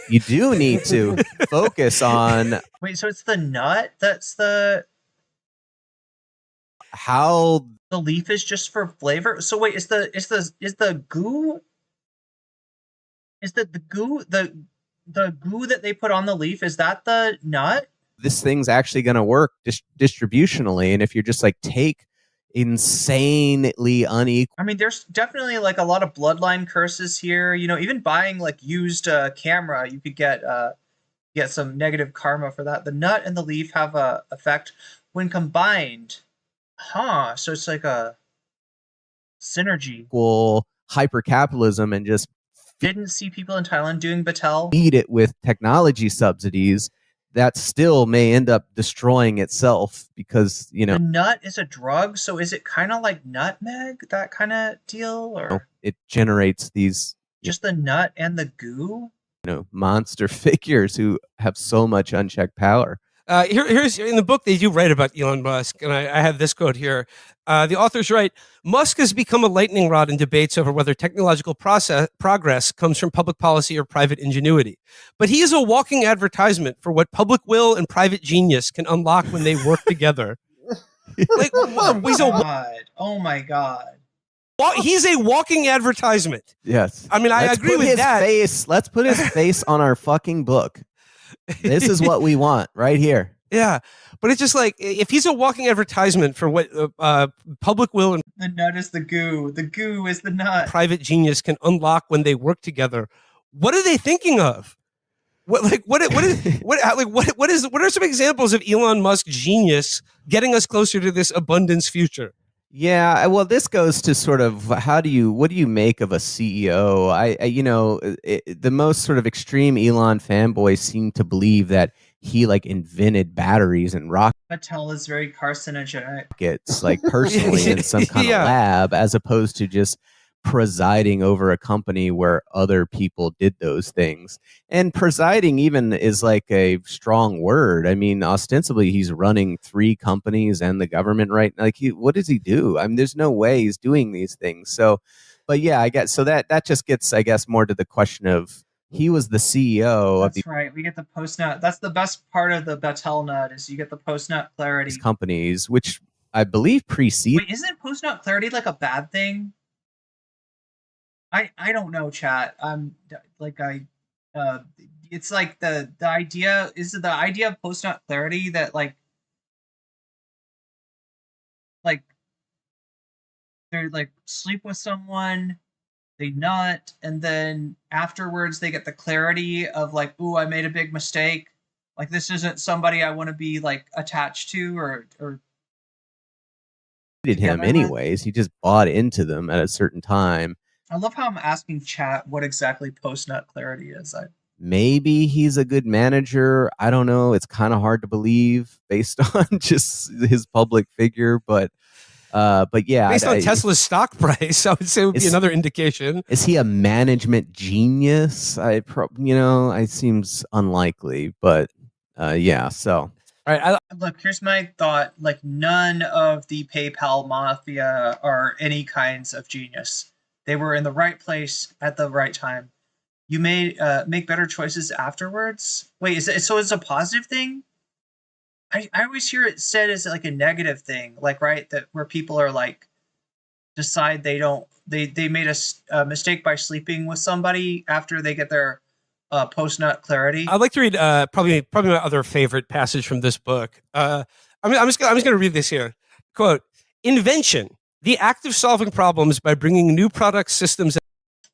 you do need to focus on. Wait, so it's the nut that's how the leaf is just for flavor. So wait, is the goo the goo that they put on the leaf, is that the nut? This thing's actually going to work distributionally, and if you're just like take insanely unequal. I mean, there's definitely like a lot of bloodline curses here. You know, even buying like used camera, you could get some negative karma for that. The nut and the leaf have a effect when combined. Huh, so it's like a synergy. Hyper capitalism and just didn't see people in Thailand doing Battelle. Feed it with technology subsidies that still may end up destroying itself because, you know. The nut is a drug, so is it kind of like nutmeg, that kind of deal? Or it generates these. Just the nut and the goo? You know, monster figures who have so much unchecked power. Here's in the book they do write about Elon Musk, and I have this quote here. The authors write, Musk has become a lightning rod in debates over whether technological progress comes from public policy or private ingenuity. But he is a walking advertisement for what public will and private genius can unlock when they work together. Like, oh my God. He's a walking advertisement. Yes. I mean, I agree with that. Let's put his face on our fucking book. This is what we want right here. Yeah, but it's just like if he's a walking advertisement for what public will and the nut is the goo is the nut private genius can unlock when they work together. What are they thinking of? What are some examples of Elon Musk's genius getting us closer to this abundance future? Yeah, well, this goes to sort of what do you make of a CEO? The most sort of extreme Elon fanboys seem to believe that he like invented batteries and rockets. Battelle is very carcinogenic. It's like personally in some kind of lab, as opposed to just presiding over a company where other people did those things. And presiding even is like a strong word. I mean, ostensibly he's running 3 companies and the government, right? Like, what does he do? I mean, there's no way he's doing these things. So, but yeah, I guess so that just gets, I guess, more to the question of he was the CEO of the. That's right. We get the post nut. That's the best part of the Battelle nut is you get the post nut clarity. Companies, which I believe precede. Wait, isn't post nut clarity like a bad thing? I don't know, chat. It's like the idea is the idea of post nut clarity that like they're like sleep with someone, they nut, and then afterwards they get the clarity of like, ooh, I made a big mistake. Like this isn't somebody I want to be like attached to or did him anyways. He just bought into them at a certain time. I love how I'm asking chat what exactly post-nut clarity is. Maybe he's a good manager. I don't know. It's kind of hard to believe based on just his public figure, but yeah. Based on Tesla's stock price, I would say it would be another indication. Is he a management genius? It seems unlikely, but yeah. So. All right, look, here's my thought. Like, none of the PayPal mafia are any kinds of genius. They were in the right place at the right time. You may make better choices afterwards. Wait, so it's a positive thing? I always hear it said as like a negative thing, like, right, that where people are like decide they made a mistake by sleeping with somebody after they get their post-nut clarity. I'd like to read probably my other favorite passage from this book. I'm just going to read this here. Quote, invention, the act of solving problems by bringing new products, systems.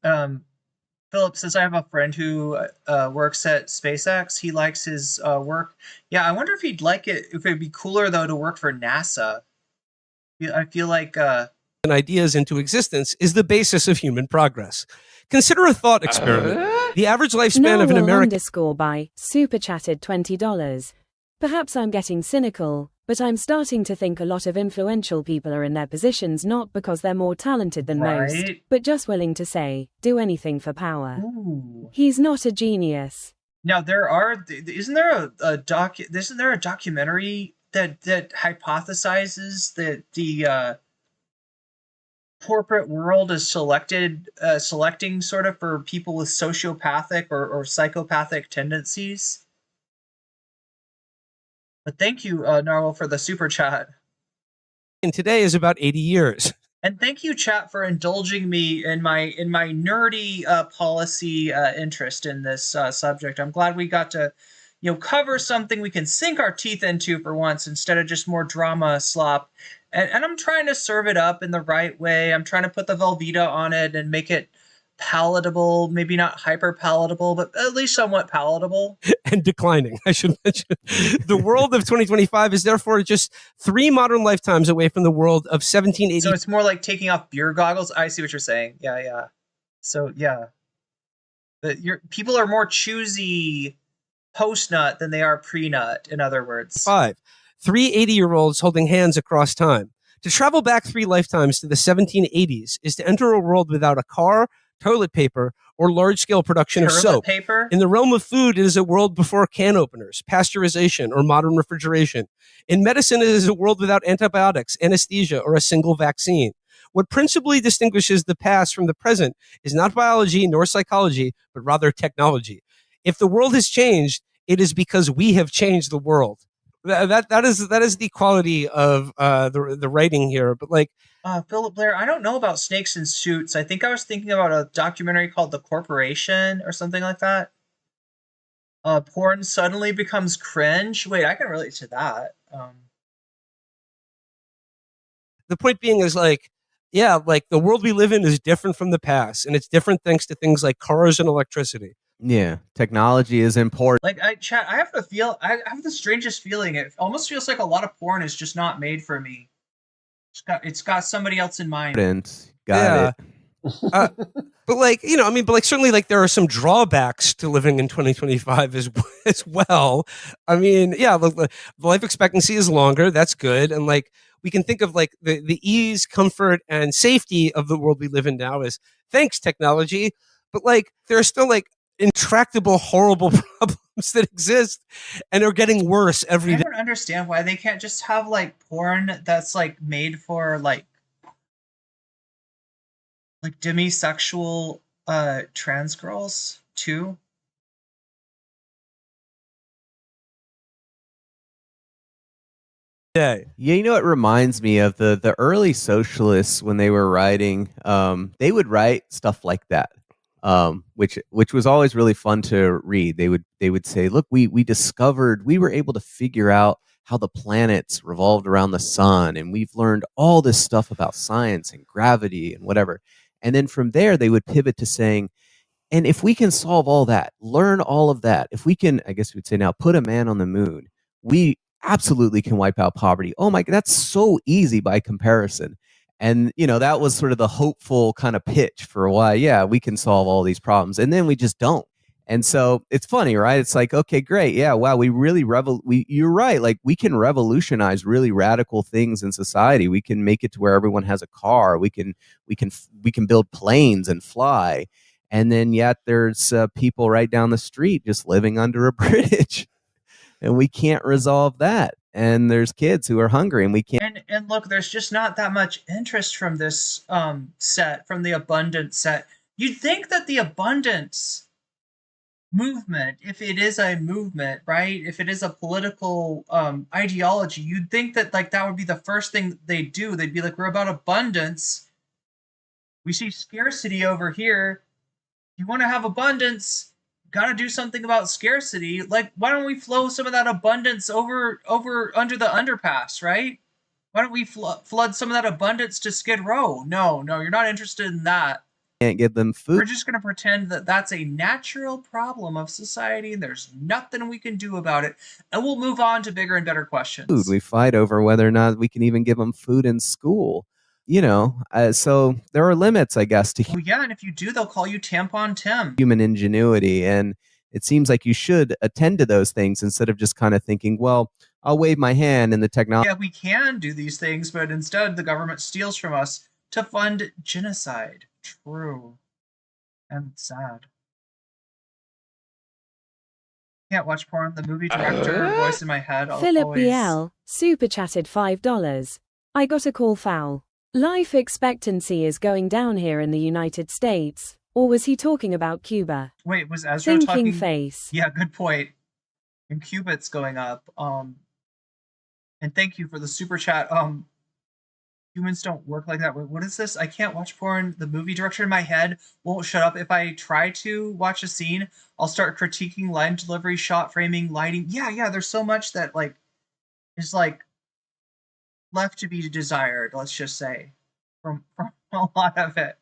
Philip says, I have a friend who works at SpaceX. He likes his work. Yeah, I wonder if he'd like it, if it'd be cooler, though, to work for NASA. I feel like... and ideas into existence is the basis of human progress. Consider a thought experiment. The average lifespan of an American... underscore by super chatted $20. Perhaps I'm getting cynical, but I'm starting to think a lot of influential people are in their positions not because they're more talented than most, but just willing to say, do anything for power. Ooh. He's not a genius. Now isn't there a documentary that hypothesizes that the corporate world is selecting sort of for people with sociopathic or psychopathic tendencies? But thank you, Narwhal, for the super chat. And today is about 80 years. And thank you, chat, for indulging me in my nerdy policy interest in this subject. I'm glad we got to, cover something we can sink our teeth into for once instead of just more drama slop. And I'm trying to serve it up in the right way. I'm trying to put the Velveeta on it and make it palatable, maybe not hyper palatable, but at least somewhat palatable. And declining, I should mention. The world of 2025 is therefore just 3 modern lifetimes away from the world of 1780. So it's more like taking off beer goggles. I see what you're saying. Yeah. So yeah, people are more choosy post-nut than they are pre-nut, in other words. 3 80-year-olds holding hands across time. To travel back 3 lifetimes to the 1780s is to enter a world without a car, toilet paper, or large-scale production of soap. Paper? In the realm of food, it is a world before can openers, pasteurization, or modern refrigeration. In medicine, it is a world without antibiotics, anesthesia, or a single vaccine. What principally distinguishes the past from the present is not biology nor psychology, but rather technology. If the world has changed, it is because we have changed the world. That is the quality of the writing here. But like Philip Blair, I don't know about snakes in suits. I think I was thinking about a documentary called The Corporation or something like that. Porn suddenly becomes cringe. Wait, I can relate to that. The point being is like the world we live in is different from the past, and it's different thanks to things like cars and electricity. Yeah, technology is important. Like I have the strangest feeling. It almost feels like a lot of porn is just not made for me. It's got somebody else in mind. Got it. But certainly like there are some drawbacks to living in 2025 as well. I mean, yeah, the life expectancy is longer. That's good. And like we can think of like the ease, comfort, and safety of the world we live in now as thanks technology. But like there are still like intractable, horrible problems that exist and are getting worse every day. I don't understand why they can't just have like porn that's like made for like demisexual trans girls too. Yeah, you know, it reminds me of the early socialists when they were writing. They would write stuff like that. Which was always really fun to read. They would say, look, we were able to figure out how the planets revolved around the sun, and we've learned all this stuff about science and gravity and whatever. And then from there, they would pivot to saying, and if we can solve all that, learn all of that, if we can, I guess we'd say now, put a man on the moon, we absolutely can wipe out poverty. Oh my God, that's so easy by comparison. And, you know, that was sort of the hopeful kind of pitch for why, yeah, we can solve all these problems. And then we just don't. And so it's funny, right? It's like, okay, great. Yeah, wow, we really you're right. Like we can revolutionize really radical things in society. We can make it to where everyone has a car. We can build planes and fly. And then yet there's people right down the street just living under a bridge. And we can't resolve that. And there's kids who are hungry and we can't. And look, there's just not that much interest from this set, from the abundance set. You'd think that the abundance movement, if it is a movement, right? If it is a political ideology, you'd think that like that would be the first thing they do. They'd be like, we're about abundance. We see scarcity over here. You want to have abundance, got to do something about scarcity. Like, why don't we flow some of that abundance over under the underpass, right? Why don't we flood some of that abundance to Skid Row? No, you're not interested in that. Can't give them food. We're just going to pretend that that's a natural problem of society and there's nothing we can do about it. And we'll move on to bigger and better questions. We fight over whether or not we can even give them food in school. So there are limits, I guess, to and if you do, they'll call you Tampon Tim. Human ingenuity. And it seems like you should attend to those things instead of just kind of thinking, well, I'll wave my hand in the technology. Yeah, we can do these things, but instead the government steals from us to fund genocide. True. And sad. Can't watch porn. The movie director voice in my head. Philip BL, super chatted $5. I got a call foul. Life expectancy is going down here in the United States. Or was he talking about Cuba? Wait, was Ezra Thinking talking? face. Yeah, good point. In Cuba, it's going up. And thank you for the super chat. Humans don't work like that. Wait, what is this? I can't watch porn. The movie director in my head won't shut up. If I try to watch a scene, I'll start critiquing line delivery, shot framing, lighting. Yeah. There's so much that is left to be desired. Let's just say, from a lot of it.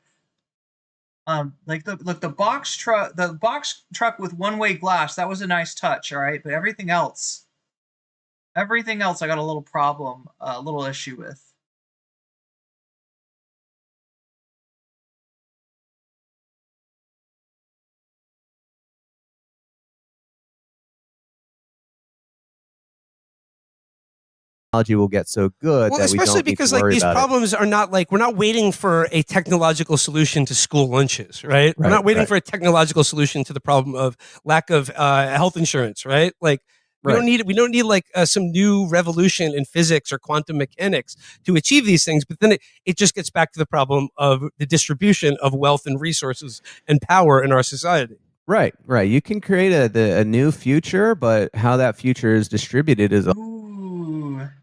The box truck with one-way glass. That was a nice touch. All right, but everything else, I got a little problem, a little issue with. Technology will get so good that especially we don't because need to worry these about problems are not we're not waiting for a technological solution to school lunches, right? We're not waiting for a technological solution to the problem of lack of health insurance, right? We don't need some new revolution in physics or quantum mechanics to achieve these things. But then it just gets back to the problem of the distribution of wealth and resources and power in our society. Right. You can create a new future, but how that future is distributed is a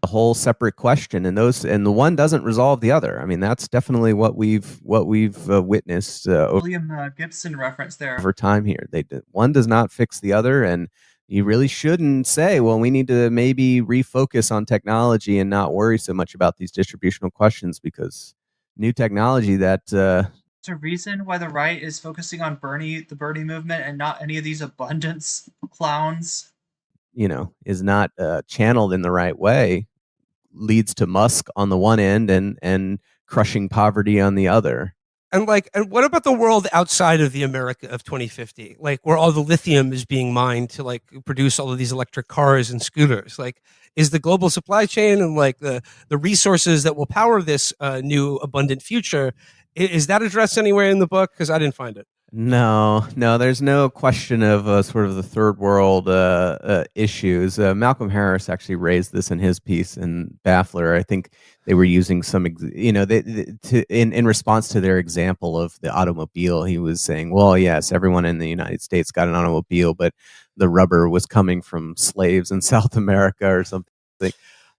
whole separate question, and the one doesn't resolve the other. I mean, that's definitely what we've witnessed. William Gibson reference there over time here. One does not fix the other, and you really shouldn't say, well, we need to maybe refocus on technology and not worry so much about these distributional questions, because new technology that it's a reason why the right is focusing on the Bernie movement and not any of these abundance clowns. Is not channeled in the right way, leads to Musk on the one end and crushing poverty on the other. And what about the world outside of the America of 2050? Where all the lithium is being mined to produce all of these electric cars and scooters. Is the global supply chain and the resources that will power this new abundant future, is that addressed anywhere in the book? Because I didn't find it. No, there's no question of sort of the third world issues. Malcolm Harris actually raised this in his piece in Baffler. I think they were using some, in response to their example of the automobile. He was saying, well, yes, everyone in the United States got an automobile, but the rubber was coming from slaves in South America or something.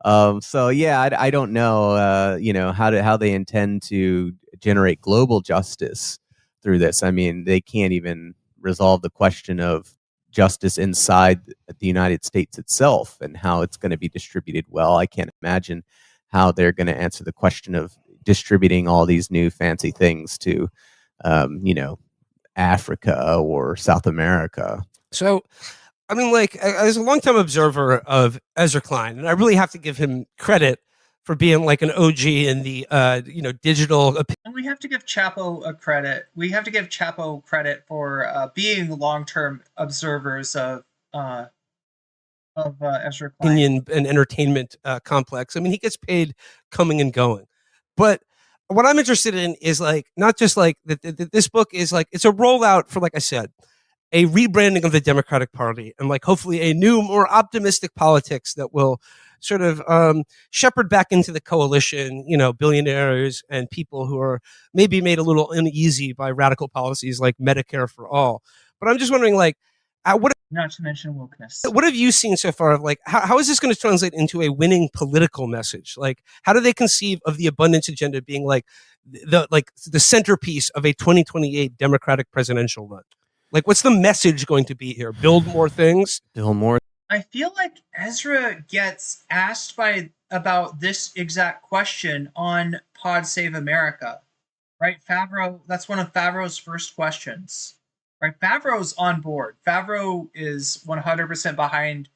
I don't know, how they intend to generate global justice through this. I mean, they can't even resolve the question of justice inside the United States itself and how it's going to be distributed well. I can't imagine how they're going to answer the question of distributing all these new fancy things to, Africa or South America. So, I mean, as a longtime observer of Ezra Klein, and I really have to give him credit for being an OG in the digital. And we have to give Chapo credit. We have to give Chapo credit for being long-term observers of Ezra Klein. Opinion and entertainment complex. I mean, he gets paid coming and going. But what I'm interested in is not just this book is it's a rollout for, like I said, a rebranding of the Democratic Party and hopefully a new, more optimistic politics that will sort of shepherd back into the coalition, billionaires and people who are maybe made a little uneasy by radical policies like Medicare for all. But I'm just wondering, not to mention wokeness. What have you seen so far of how is this going to translate into a winning political message? How do they conceive of the abundance agenda being the centerpiece of a 2028 Democratic presidential run? What's the message going to be here? Build more things? Build more. I feel like Ezra gets asked about this exact question on Pod Save America, right? Favreau, that's one of Favreau's first questions, right? Favreau's on board. Favreau is 100% behind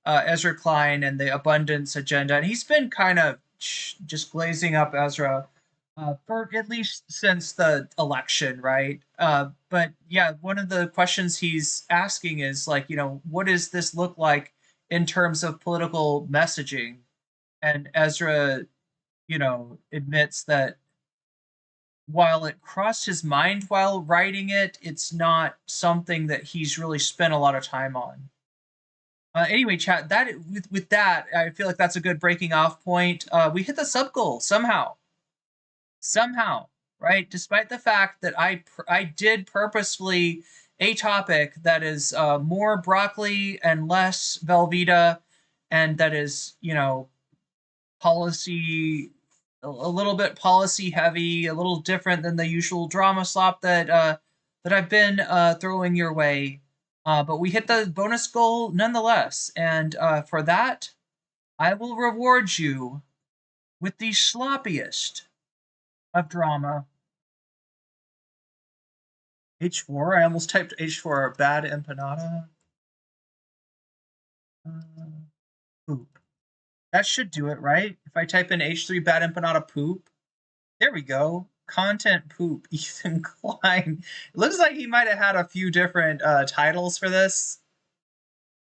Ezra Klein and the abundance agenda, and he's been kind of just glazing up Ezra for at least since the election, right? But yeah, one of the questions he's asking is like, what does this look like in terms of political messaging? And Ezra, admits that while it crossed his mind while writing it, it's not something that he's really spent a lot of time on. Anyway, chat, that with that, I feel like that's a good breaking off point. We hit the sub goal somehow, right? Despite the fact that I did purposefully a topic that is more broccoli and less Velveeta, and that is, policy, a little bit policy heavy, a little different than the usual drama slop that I've been throwing your way. But we hit the bonus goal nonetheless, and for that, I will reward you with the sloppiest of drama. H4, I almost typed H4, bad empanada. Poop. That should do it, right? If I type in H3 bad empanada poop, there we go. Content poop, Ethan Klein. It looks like he might have had a few different titles for this.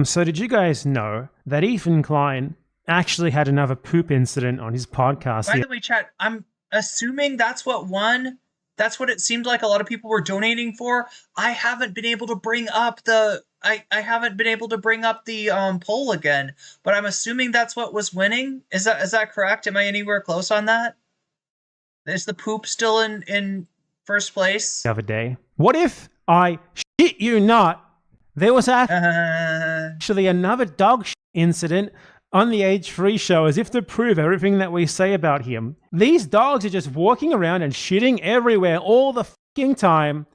So did you guys know that Ethan Klein actually had another poop incident on his podcast? By the way, chat, I'm assuming that's what won. That's what it seemed like a lot of people were donating for. I haven't been able to bring up the poll again, but I'm assuming that's what was winning. Is that correct? Am I anywhere close on that? Is the poop still in first place? The other day. What if I shit you not? There was actually another dog shit incident on the H3 show, as if to prove everything that we say about him. These dogs are just walking around and shitting everywhere all the fucking time.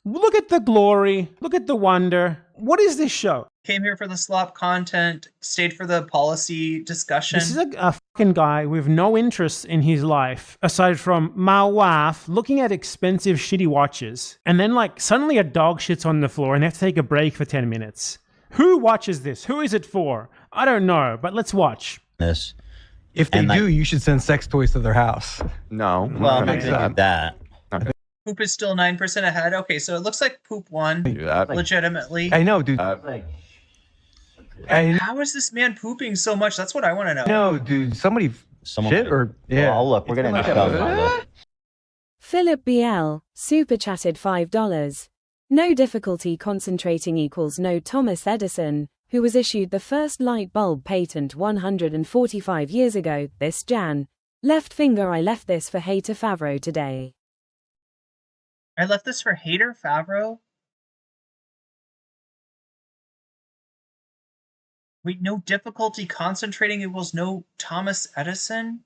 Look at the glory. Look at the wonder. What is this show? Came here for the slop content, stayed for the policy discussion. This is a fucking guy with no interest in his life, aside from my wife looking at expensive shitty watches. And then suddenly a dog shits on the floor and they have to take a break for 10 minutes. Who watches this? Who is it for? I don't know, but let's watch. This. If they do, you should send sex toys to their house. No. Well, I'm not going to do that. Poop is still 9% ahead. Okay, so it looks like poop won legitimately. I know, dude. How is this man pooping so much? That's what I want to know. No, dude. Someone shit or yeah. Well, look, we're getting Philip BL super chatted $5. No difficulty concentrating equals no Thomas Edison, who was issued the first light bulb patent 145 years ago, this Jan. Left finger, I left this for hater Favreau today. I left this for hater Favreau? Wait, no difficulty concentrating equals no Thomas Edison?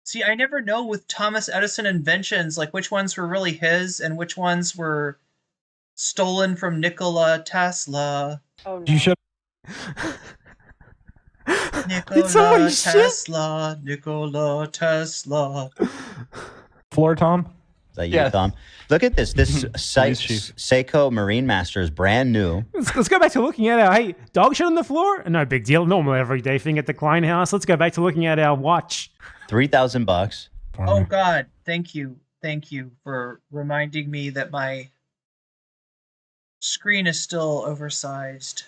See, I never know with Thomas Edison inventions, which ones were really his and which ones were stolen from Nikola Tesla. Oh, no. You should. Nikola Tesla, Nikola Tesla. Floor, Tom? Is that you, Tom? Look at this. This Seiko Marine Master is brand new. Let's go back to looking at our dog shit on the floor. No big deal. Normal everyday thing at the Klein house. Let's go back to looking at our watch. $3,000. Oh God! Thank you for reminding me that my screen is still oversized.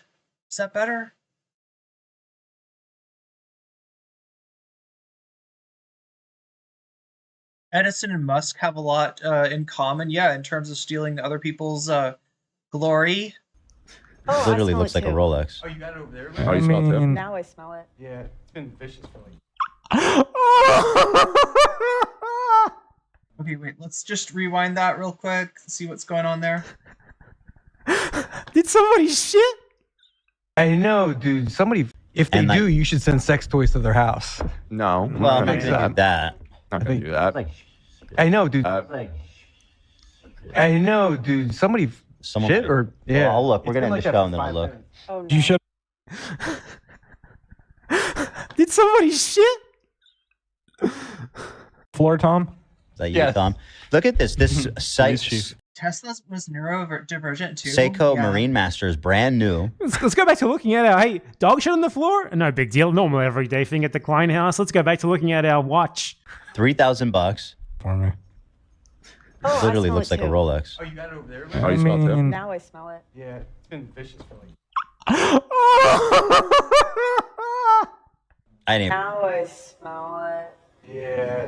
Is that better? Edison and Musk have a lot in common, in terms of stealing other people's glory. Oh, literally looks like a Rolex. Oh, you got it over there? Oh, you smell it too? Now I smell it. Yeah, it's been vicious for Okay, wait, let's just rewind that real quick, see what's going on there. Did somebody shit? I know, dude. Somebody, if they do, you should send sex toys to their house. No. Well, I'm not going to do that. Not going to do that. I know, dude. I know, dude. Somebody, Someone Shit or yeah. Well, I'll look. We're gonna end the show and then I'll look. Oh, no. You should. Did somebody shit? Floor, Tom? Is that you, Tom? Look at this. This site. Tesla was neurodivergent too. Seiko Marine Masters, brand new. Let's go back to looking at our, hey, dog shit on the floor? No big deal. Normal everyday thing at the Klein house. Let's go back to looking at our watch. $3,000 for me. Oh, literally looks like a Rolex. Oh, you got it over there? Oh, you smell it too? Now I smell it. Yeah, it's been vicious for like. I didn't. Now I smell it. Yeah,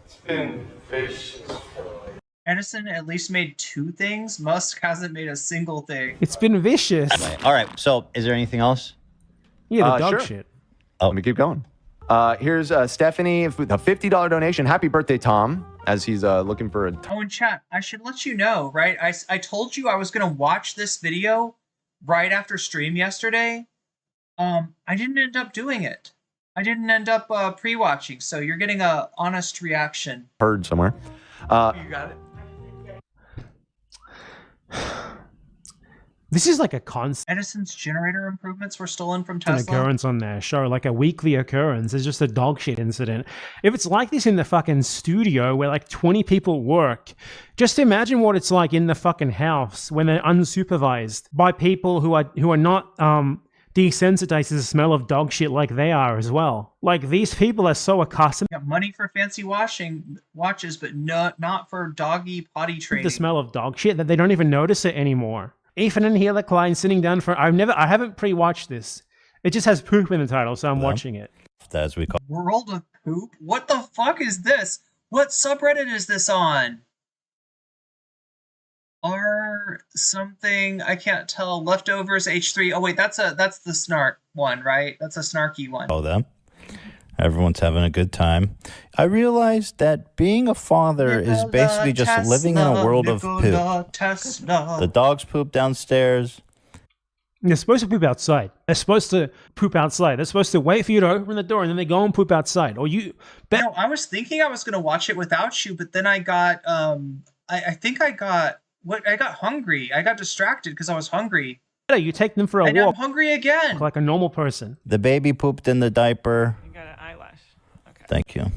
it's been vicious for like. Edison at least made 2 things. Musk hasn't made a single thing. It's been vicious. All right. So, is there anything else? Yeah, the dog sure. shit. Oh, let me keep going. Here's Stephanie with a $50 donation. Happy birthday, Tom, as he's looking for a... Oh, in chat, I should let you know, right? I told you I was going to watch this video right after stream yesterday. I didn't end up doing it. I didn't end up pre-watching, so you're getting a honest reaction. Heard somewhere. You got it. This is like a constant Edison's generator improvements were stolen from Tesla. occurrence on their show, like a weekly occurrence. It's just a dog shit incident. If it's like this in the fucking studio where like 20 people work, just imagine what it's like in the fucking house when they're unsupervised by people who are not desensitized to the smell of dog shit like they are as well. Like these people are so accustomed. Got money for fancy watches, but not for doggy potty training. The smell of dog shit that they don't even notice it anymore. Ethan and Ezra Klein sitting down for I haven't pre-watched this. It just has poop in the title, so I'm watching it. As we call World of Poop? What the fuck is this? What subreddit is this on? R something, I can't tell. Leftovers H3. Oh wait, that's the snark one, right? That's a snarky one. Oh, them. Everyone's having a good time. I realized that being a father is basically just living in a world of poop. The dogs poop downstairs. They're supposed to poop outside. They're supposed to poop outside. They're supposed to wait for you to open the door and then they go and poop outside. Or you... No, I was thinking I was going to watch it without you, but then I got... I think I got hungry. I got distracted because I was hungry. You take them for a walk. I'm hungry again. Like a normal person. The baby pooped in the diaper. You got an eyelash. Okay. Thank you.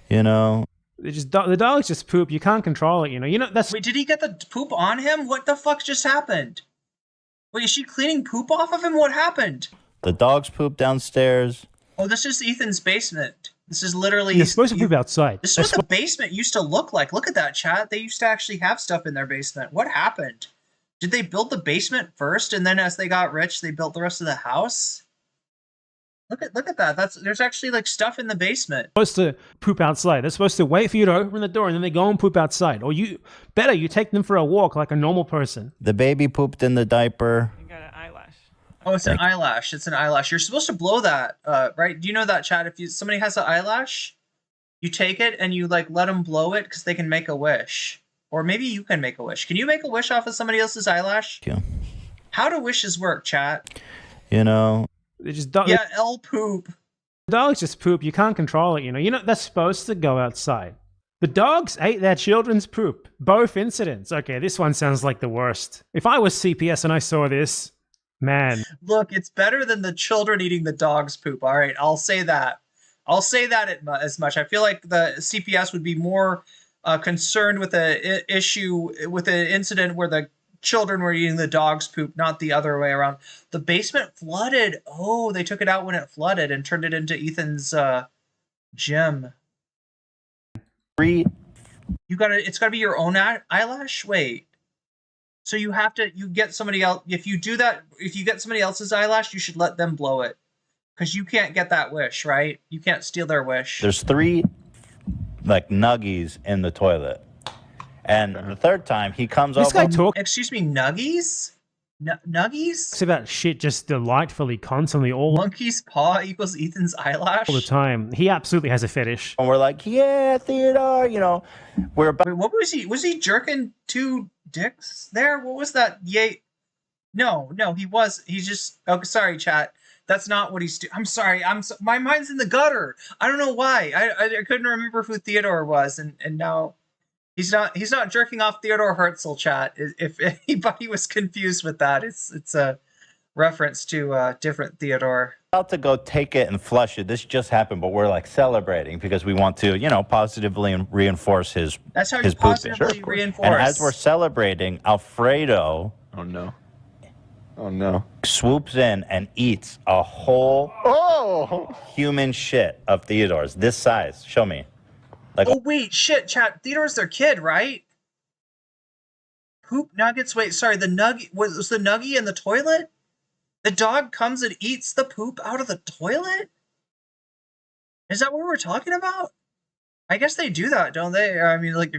You know... The dogs just poop. You can't control it, you know. That's... Wait, did he get the poop on him? What the fuck just happened? Wait, is she cleaning poop off of him? What happened? The dogs poop downstairs. Oh, this is Ethan's basement. This is literally... You're supposed to poop outside. This is what the basement used to look like. Look at that, chat. They used to actually have stuff in their basement. What happened? Did they build the basement first, and then as they got rich, they built the rest of the house? Look at that. There's actually like stuff in the basement. They're supposed to poop outside. They're supposed to wait for you to open the door and then they go and poop outside. Or you take them for a walk like a normal person. The baby pooped in the diaper. You got an eyelash. Oh, it's an eyelash. It's an eyelash. You're supposed to blow that, right? Do you know that, chat? If somebody has an eyelash, you take it and you like let them blow it because they can make a wish. Or maybe you can make a wish. Can you make a wish off of somebody else's eyelash? Yeah. How do wishes work, chat? You know... They just L poop. The dogs just poop. You can't control it, you know. They're supposed to go outside. The dogs ate their children's poop. Both incidents. Okay, this one sounds like the worst. If I was CPS and I saw this, man. Look, it's better than the children eating the dog's poop. All right, I'll say that. I'll say that as much. I feel like the CPS would be more concerned with an incident where the children were eating the dog's poop, not the other way around. The basement flooded. Oh, they took it out when it flooded and turned it into Ethan's gym. It's gotta be your own eyelash. Wait, so you get somebody else. If you get somebody else's eyelash, you should let them blow it, because you can't get that wish, right? You can't steal their wish. There's 3 like nuggies in the toilet. And the third time, he comes over... This guy talks... Excuse me, nuggies? Nuggies? It's about shit just delightfully, constantly, all... Monkey's paw equals Ethan's eyelash? All the time. He absolutely has a fetish. And we're like, yeah, Theodore, we're about... Wait, what was he? Was he jerking 2 dicks there? What was that? Yay. No, he was. He's just... Oh, sorry, chat. That's not what he's doing. I'm sorry. My mind's in the gutter. I don't know why. I couldn't remember who Theodore was, and now... He's not jerking off Theodore Herzl, chat. If anybody was confused with that, it's a reference to a different Theodore. About to go take it and flush it. This just happened, but we're like celebrating because we want to, positively reinforce his. That's how his you positively reinforce. And as we're celebrating, Alfredo. Oh no. Swoops in and eats a whole human shit of Theodore's this size. Show me. Oh wait, shit, chat. Theodore's their kid, right? Poop nuggets. Wait, sorry. The nugget was the nuggie in the toilet. The dog comes and eats the poop out of the toilet. Is that what we're talking about? I guess they do that, don't they? I mean, like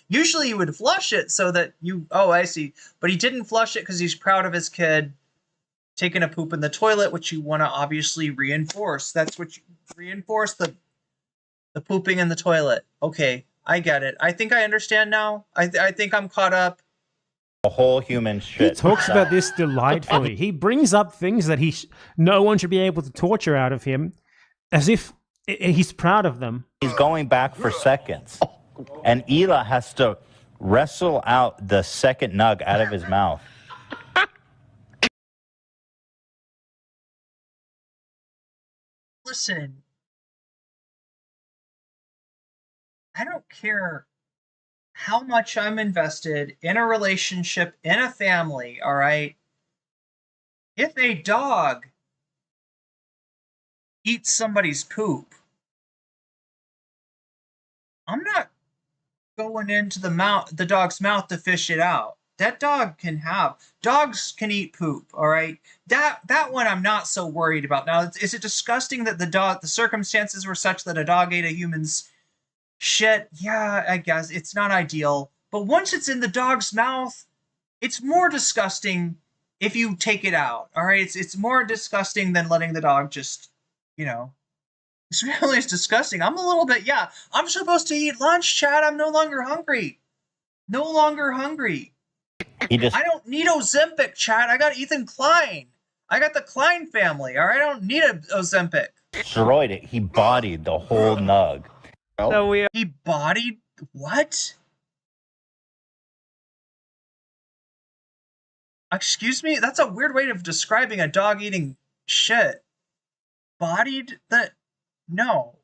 usually you would flush it so that you. Oh, I see. But he didn't flush it because he's proud of his kid taking a poop in the toilet, which you want to obviously reinforce. That's what you reinforce the pooping in the toilet. Okay, I get it. I think I understand now. I think I'm caught up. A whole human shit. He talks about this delightfully. He brings up things that no one should be able to torture out of him, as if he's proud of them. He's going back for seconds, and Ela has to wrestle out the second nug out of his mouth. Listen, I don't care how much I'm invested in a relationship, in a family, all right? If a dog eats somebody's poop, I'm not going into the dog's mouth to fish it out. That dogs can eat poop, all right? That one I'm not so worried about. Now, is it disgusting that the circumstances were such that a dog ate a human's shit? Yeah, I guess it's not ideal. But once it's in the dog's mouth, it's more disgusting if you take it out. All right, it's more disgusting than letting the dog just, It's really disgusting. I'm a little bit. Yeah, I'm supposed to eat lunch, Chad. I'm no longer hungry. I don't need Ozempic, Chad. I got Ethan Klein. I got the Klein family. All right, I don't need Ozempic. Destroyed it. He bodied the whole nug. So he bodied what? Excuse me? That's a weird way of describing a dog eating shit. Bodied the... No.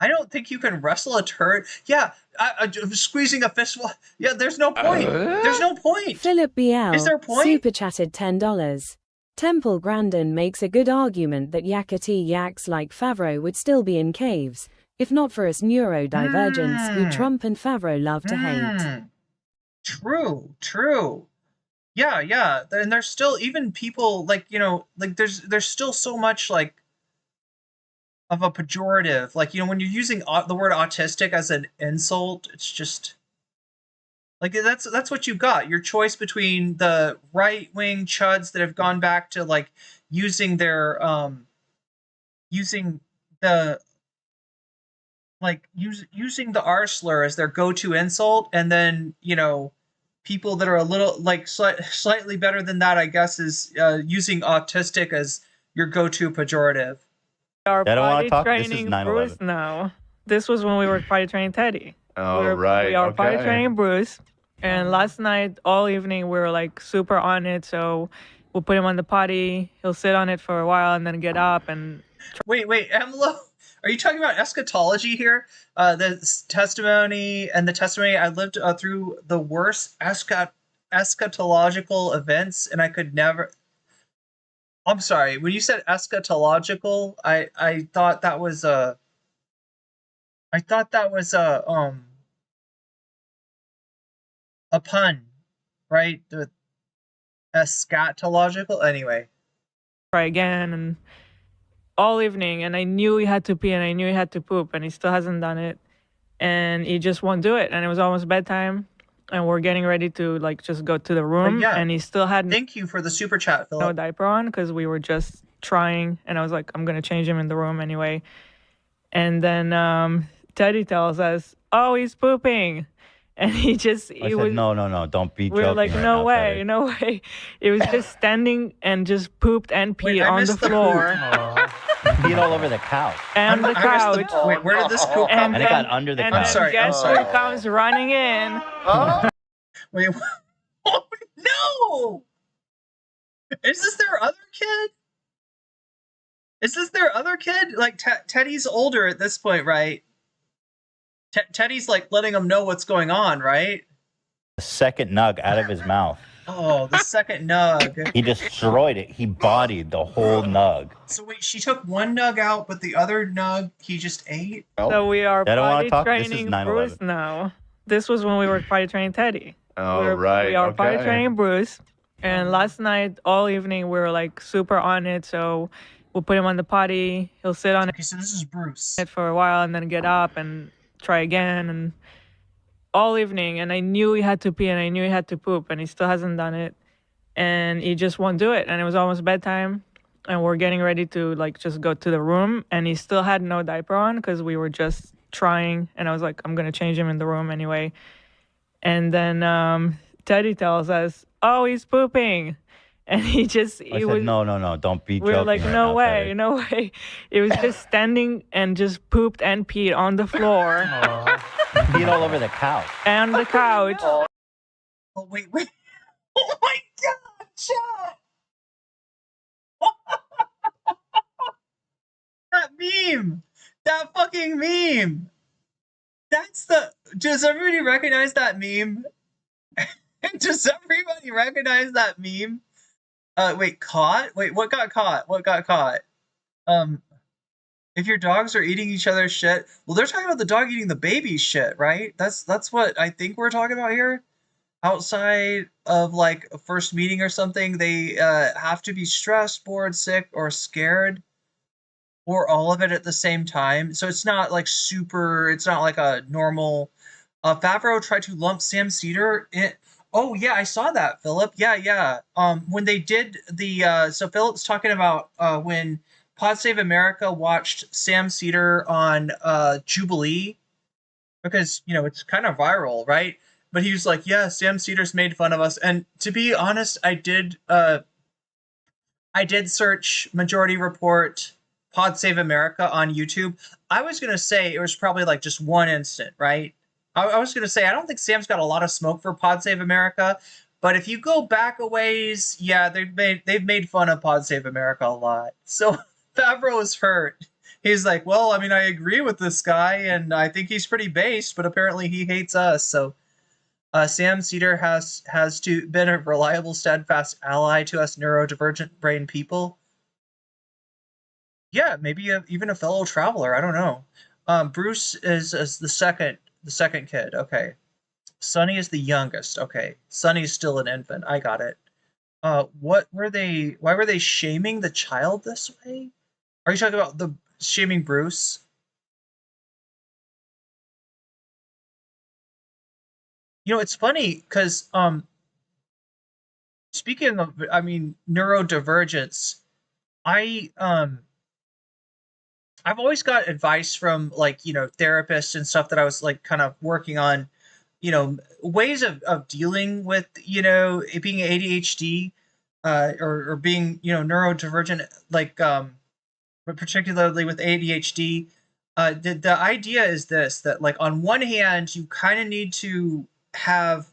I don't think you can wrestle a turd. Yeah, squeezing a fistful. Yeah, there's no point. There's no point. Philip BL Is there a point? super chatted $10. Temple Grandin makes a good argument that Yakati yaks like Favreau would still be in caves, if not for us neurodivergents who Trump and Favreau love to hate. True. Yeah. And there's still even people there's still so much of a pejorative, when you're using the word autistic as an insult, it's just that's what you got. Your choice between the right-wing chuds that have gone back to using their using the R slur as their go-to insult, and then people that are a little slightly better than that, I guess, is using autistic as your go-to pejorative. Our I don't want potty to talk. This is training 9/11. Bruce now. This was when we were potty training Teddy. Oh, We are potty training Bruce. And last night, all evening, we were super on it. So we'll put him on the potty. He'll sit on it for a while and then get up and... Wait, Emlo, are you talking about eschatology here? The testimony, I lived through the worst eschatological events, and I could never... I'm sorry, when you said eschatological, I thought that was a pun, right? The eschatological. Anyway. Try again, and all evening, and I knew he had to pee, and I knew he had to poop, and he still hasn't done it, and he just won't do it, and it was almost bedtime, and we're getting ready to just go to the room, and he still had... Thank you for the super chat, Philip. No diaper on, because we were just trying, and I was like, I'm gonna change him in the room anyway, and then Teddy tells us, oh, he's pooping. And he said, no, don't be joking. We were like, right no now, way, Teddy. no way. It was just standing and just pooped and peed on the floor. Peed all over the couch. And the couch. Wait, where did this poop come And it got under the couch. I'm sorry. Guess who comes running in? Wait, oh no! Is this their other kid? Is this their other kid? Like, Teddy's older at this point, right? Teddy's, like, letting him know what's going on, right? The second nug out of his mouth. Oh, the second nug. He destroyed it. He bodied the whole nug. So wait, she took one nug out, but the other nug he just ate? So we are I don't wanna potty talk. This is training 9/11. Bruce now. This was when we were potty training Teddy. Oh, We are potty training Bruce. And last night, all evening, we were like super on it. So we'll put him on the potty. He'll sit on Okay, so this is Bruce. it for a while and then get up and try again. And all evening. And I knew he had to pee and I knew he had to poop. And he still hasn't done it. And he just won't do it. And it was almost bedtime. And we're getting ready to like just go to the room. And he still had no diaper on because we were just trying. And I was like, I'm going to change him in the room anyway. And then Teddy tells us, oh, he's pooping. And he just, I said, no, don't be we joking. were like, right no now, way, Teddy." no way. It was just standing and just pooped and peed on the floor. Peed all over the couch. And the couch. Oh, wait. Oh my god, chat! That meme! That fucking meme! Does everybody recognize that meme? Does everybody recognize that meme? Wait, caught? Wait, what got caught? What got caught? If your dogs are eating each other's shit, well, they're talking about the dog eating the baby's shit, right? That's what I think we're talking about here. Outside of like a first meeting or something, they have to be stressed, bored, sick, or scared, or all of it at the same time. So it's not like it's not like a normal. Favreau tried to lump Sam Seder in. Oh yeah, I saw that, Philip. Yeah. When they did the so Philip's talking about when Pod Save America watched Sam Seder on Jubilee, because it's kind of viral, right? But he was like, yeah, Sam Seder's made fun of us. And to be honest, I did search Majority Report Pod Save America on YouTube. I was gonna say it was probably like just one instant, right? I was gonna say I don't think Sam's got a lot of smoke for Pod Save America, but if you go back a ways, yeah, they've made fun of Pod Save America a lot. So Favreau is hurt. He's like, well, I mean, I agree with this guy, and I think he's pretty based, but apparently he hates us. So Sam Seder has been a reliable, steadfast ally to us neurodivergent brain people. Yeah, maybe even a fellow traveler. I don't know. Bruce is the second kid. Okay. Sonny is the youngest. Okay. Sonny's still an infant. I got it. Why were they shaming the child this way? Are you talking about the shaming Bruce? It's funny because speaking of, I mean, neurodivergence, I've always got advice from therapists and stuff that I was like kind of working on, ways of dealing with, it being ADHD, or being, neurodivergent, but particularly with ADHD. The idea is this, that like on one hand, you kind of need to have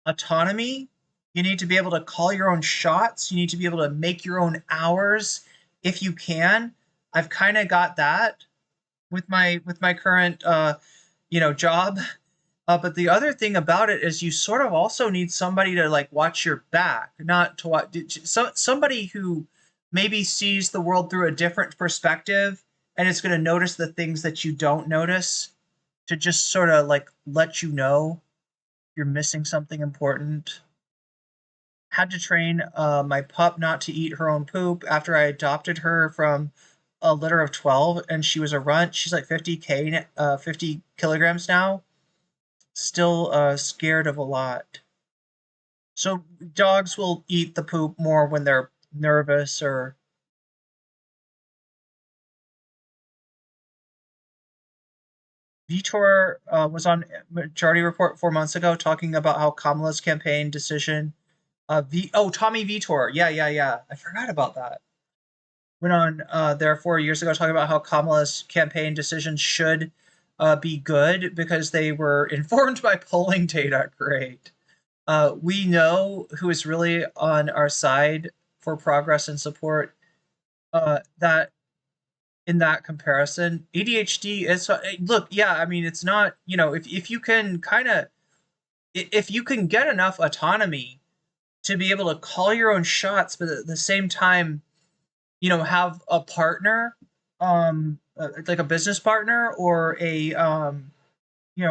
autonomy. You need to be able to call your own shots. You need to be able to make your own hours if you can. I've kind of got that with my current job. But the other thing about it is you sort of also need somebody to like watch your back, not to watch somebody who maybe sees the world through a different perspective and is going to notice the things that you don't notice, to just sort of like let you know you're missing something important. Had to train my pup not to eat her own poop after I adopted her from a litter of 12, and she was a runt. She's like 50 kilograms now. Still scared of a lot. So dogs will eat the poop more when they're nervous or... Vitor was on Majority Report 4 months ago talking about how Kamala's campaign decision... Tommy Vitor. Yeah. I forgot about that. went on there 4 years ago talking about how Kamala's campaign decisions should be good because they were informed by polling data. Great. We know who is really on our side for progress and support. That in that comparison, ADHD is look. Yeah, I mean, it's not, if you can if you can get enough autonomy to be able to call your own shots, but at the same time, have a partner, like a business partner or a,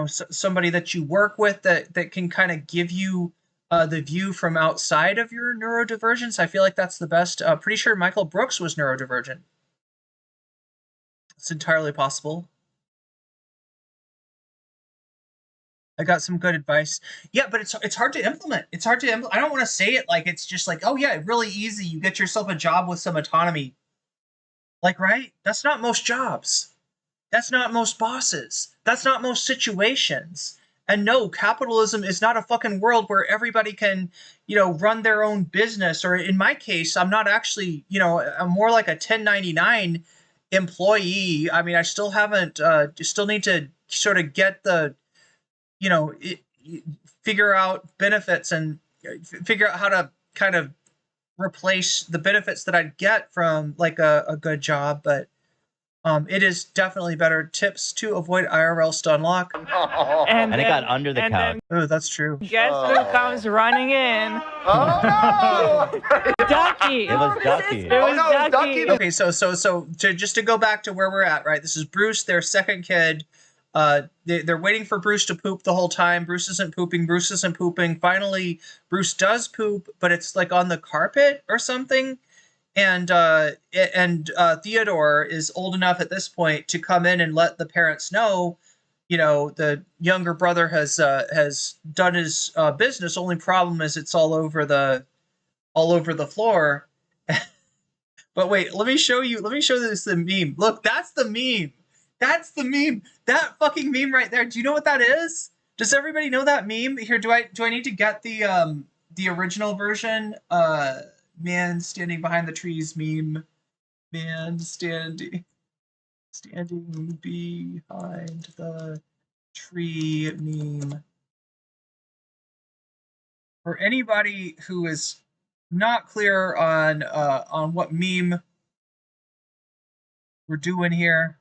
somebody that you work with that can kind of give you the view from outside of your neurodivergence. I feel like that's the best. Pretty sure Michael Brooks was neurodivergent. It's entirely possible. I got some good advice. Yeah, but it's hard to implement. It's hard to implement. I don't want to say it like it's just like, oh yeah, really easy. You get yourself a job with some autonomy. Like, right? That's not most jobs. That's not most bosses. That's not most situations. And no, capitalism is not a fucking world where everybody can, run their own business. Or in my case, I'm not actually, I'm more like a 1099 employee. I mean, I still haven't, still need to sort of get the, figure out benefits and figure out how to kind of replace the benefits that I'd get from like a good job. But it is definitely better tips to avoid IRL stun lock. And it got under the couch. Oh, that's true. Guess who comes running in? Oh no! Ducky. It was Ducky. It was Ducky. Okay, so just to go back to where we're at, right? This is Bruce, their second kid. They're waiting for Bruce to poop the whole time. Bruce isn't pooping. Finally, Bruce does poop, but it's like on the carpet or something. And Theodore is old enough at this point to come in and let the parents know, the younger brother has done his business. Only problem is it's all over the floor. But wait, let me show this the meme. Look, that's the meme. That's the meme. That fucking meme right there. Do you know what that is? Does everybody know that meme? Here, do I need to get the original version? Man standing behind the trees meme. Man standing behind the tree meme. For anybody who is not clear on what meme we're doing here.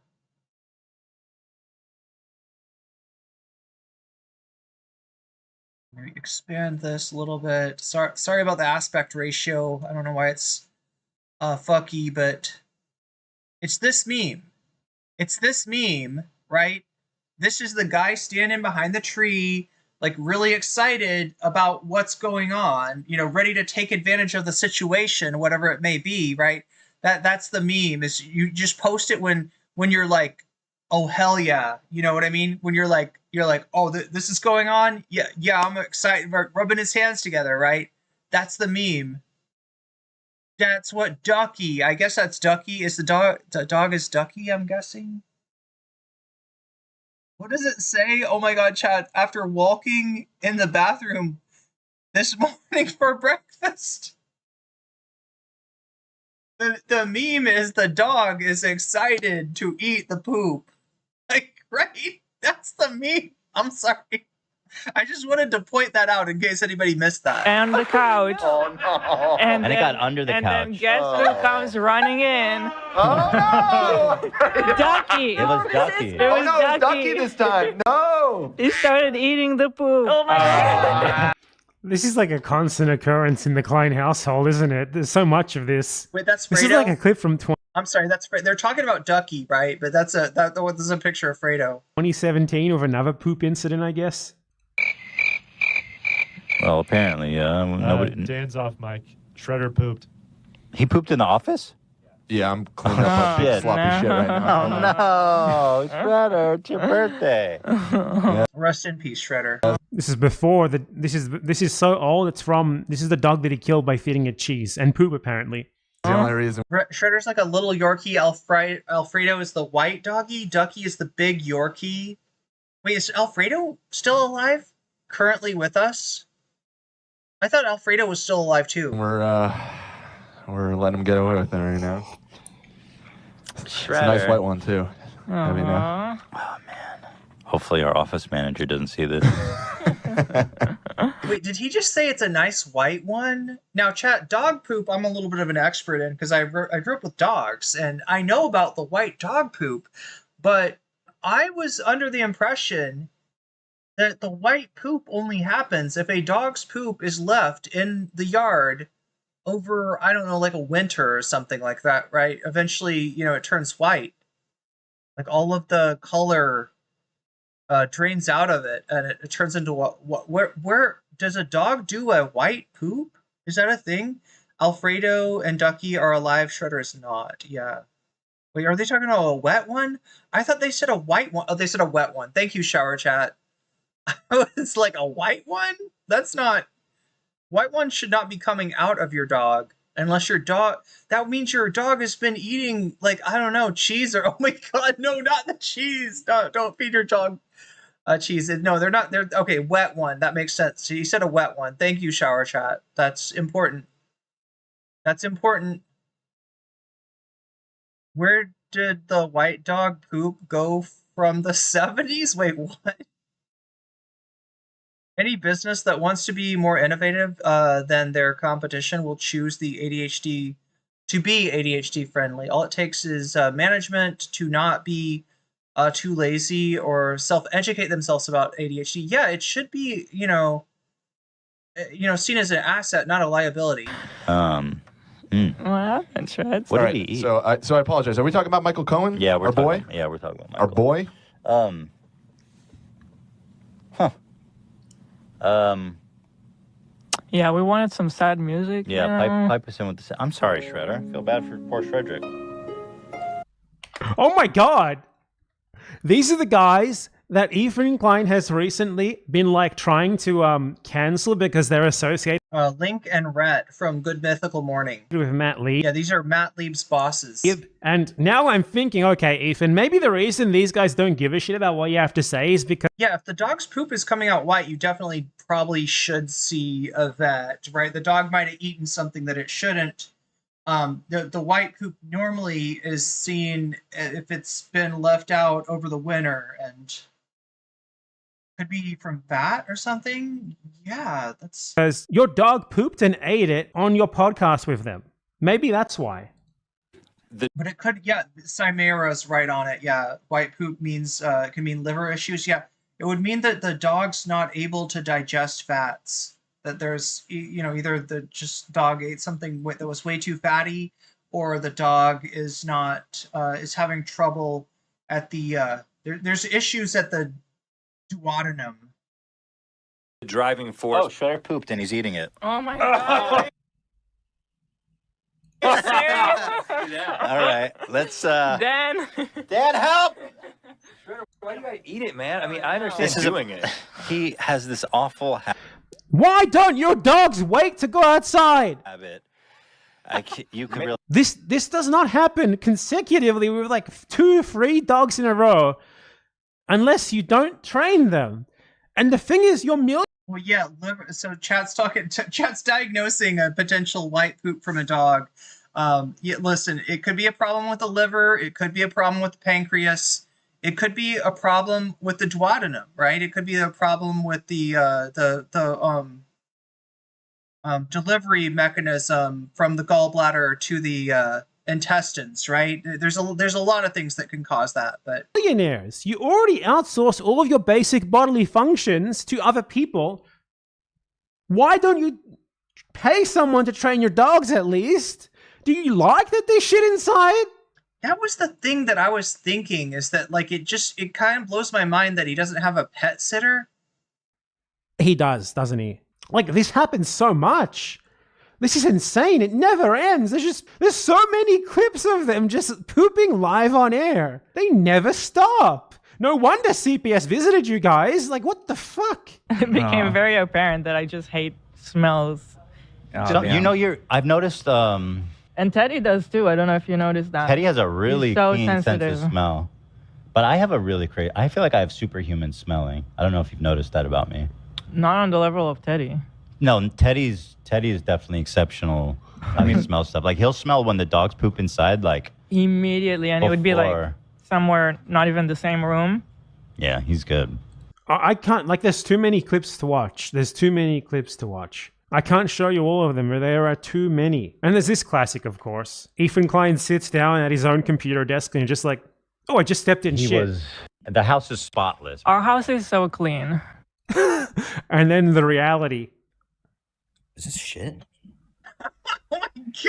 Maybe expand this a little bit. Sorry about the aspect ratio. I don't know why it's fucky, but it's this meme. It's this meme, right? This is the guy standing behind the tree, like really excited about what's going on, ready to take advantage of the situation, whatever it may be, right? That's the meme. Is you just post it when you're like, oh hell yeah, you know what I mean? When you're like, oh, this is going on. Yeah, I'm excited. Rubbing his hands together, right? That's the meme. That's what Ducky. I guess that's Ducky. Is the dog? The dog is Ducky. I'm guessing. What does it say? Oh my God, Chad! After walking in the bathroom this morning for breakfast. The meme is the dog is excited to eat the poop. Like, right? That's the meme. I'm sorry. I just wanted to point that out in case anybody missed that. And the couch. Oh no! And it got under the couch. And then guess who comes running in? Oh no! Ducky. It was Ducky. It was no, Ducky this time. No! He started eating the poop. Oh my God. This is like a constant occurrence in the Klein household, isn't it? There's so much of this. Wait, that's Fredo? This is like a clip from I'm sorry, they're talking about Ducky, right? But this is a picture of Fredo. 2017 of another poop incident, I guess. Well, apparently, nobody. Dan's off mic. Shredder pooped. He pooped in the office? Yeah, I'm cleaning up a big sloppy shit right now. Oh no, Shredder, it's your birthday. Rest in peace, Shredder. This is before the. This is so old. This is the dog that he killed by feeding it cheese and poop, apparently. The only reason. Shredder's like a little Yorkie. Alfredo is the white doggy. Ducky is the big Yorkie. Wait, is Alfredo still alive? Currently with us? I thought Alfredo was still alive too. We're letting him get away with it right now. It's a nice white one too. Let me know. Oh man. Hopefully our office manager doesn't see this. Wait, did he just say it's a nice white one? Now, chat, dog poop, I'm a little bit of an expert in because I grew up with dogs and I know about the white dog poop, but I was under the impression that the white poop only happens if a dog's poop is left in the yard over, I don't know, like a winter or something like that, right? Eventually, it turns white. Like all of the color drains out of it, and it turns into where does a dog do a white poop? Is that a thing? Alfredo and Ducky are alive. Shredder is not. Yeah. Wait, are they talking about a wet one? I thought they said a white one. Oh, they said a wet one. Thank you, shower chat. It's like a white one? That's not. White one should not be coming out of your dog unless your dog. That means your dog has been eating, like, I don't know, cheese or. Oh my god, no, not the cheese. No, don't feed your dog cheese. No, they're not. They're okay. Wet one. That makes sense. So you said a wet one. Thank you, shower chat. That's important. That's important. Where did the white dog poop go from the 70s? Wait, what? Any business that wants to be more innovative than their competition will choose the ADHD to be ADHD friendly. All it takes is management to not be too lazy or self-educate themselves about ADHD. Yeah, it should be, seen as an asset, not a liability. What happened, Shreds? What did he eat? So I apologize. Are we talking about Michael Cohen? Yeah, our boy. We're talking about Michael. Our boy. Yeah, we wanted some sad music. Yeah, pipe us in with the. I'm sorry, Shredder. I feel bad for poor Shredrick. Oh my god! These are the guys that Irene Klein has recently been trying to cancel because they're associated Link and Rhett from Good Mythical Morning with Matt Lieb. Yeah, these are Matt Lieb's bosses. And now I'm thinking, okay, Ethan, maybe the reason these guys don't give a shit about what you have to say is because if the dog's poop is coming out white, you definitely probably should see a vet, right? The dog might have eaten something that it shouldn't. The white poop normally is seen if it's been left out over the winter and could be from fat or something. Yeah, that's because your dog pooped and ate it on your podcast with them. Maybe that's why. But it could, Chimera's right on it. Yeah, white poop means can mean liver issues. Yeah, it would mean that the dog's not able to digest fats. That there's, either the dog ate something that was way too fatty, or the dog is not is having trouble at the. There's issues at the duodenum. The driving force. Oh, Shredder pooped and he's eating it. Oh my god. Are you serious? All right, let's. Dan, help! Why do you guys eat it, man? I mean, I understand doing it. He has this awful Why don't your dogs wait to go outside? habit. You could really. This does not happen consecutively with 2-3 dogs in a row unless you don't train them. And the thing is, your million. Well, yeah, liver. So Chat's diagnosing a potential white poop from a dog. Listen, it could be a problem with the liver. It could be a problem with the pancreas. It could be a problem with the duodenum, right? It could be a problem with the delivery mechanism from the gallbladder to the intestines, right? There's a lot of things that can cause that, but Millionaires, you already outsource all of your basic bodily functions to other people. Why don't you pay someone to train your dogs at least? Do you like that they shit inside? That was the thing that I was thinking, is that it kind of blows my mind that he doesn't have a pet sitter. He does, doesn't he? This happens so much. This is insane. It never ends. There's so many clips of them just pooping live on air. They never stop. No wonder CPS visited you guys. What the fuck? It became very apparent that I just hate smells. I've noticed. And Teddy does too. I don't know if you noticed that. Teddy has a really keen sensitive sense of smell. But I have a really crazy. I feel like I have superhuman smelling. I don't know if you've noticed that about me. Not on the level of Teddy. No, Teddy is definitely exceptional I mean, smell stuff. Like he'll smell when the dogs poop inside, like immediately, and it would be like somewhere not even the same room. Yeah, he's good. I can't, like, there's too many clips to watch. I can't show you all of them, or there are too many. And there's this classic, of course. Ethan Klein sits down at his own computer desk and just like, oh, I just stepped in shit. The house is spotless. Our house is so clean. And then the reality. Is this shit?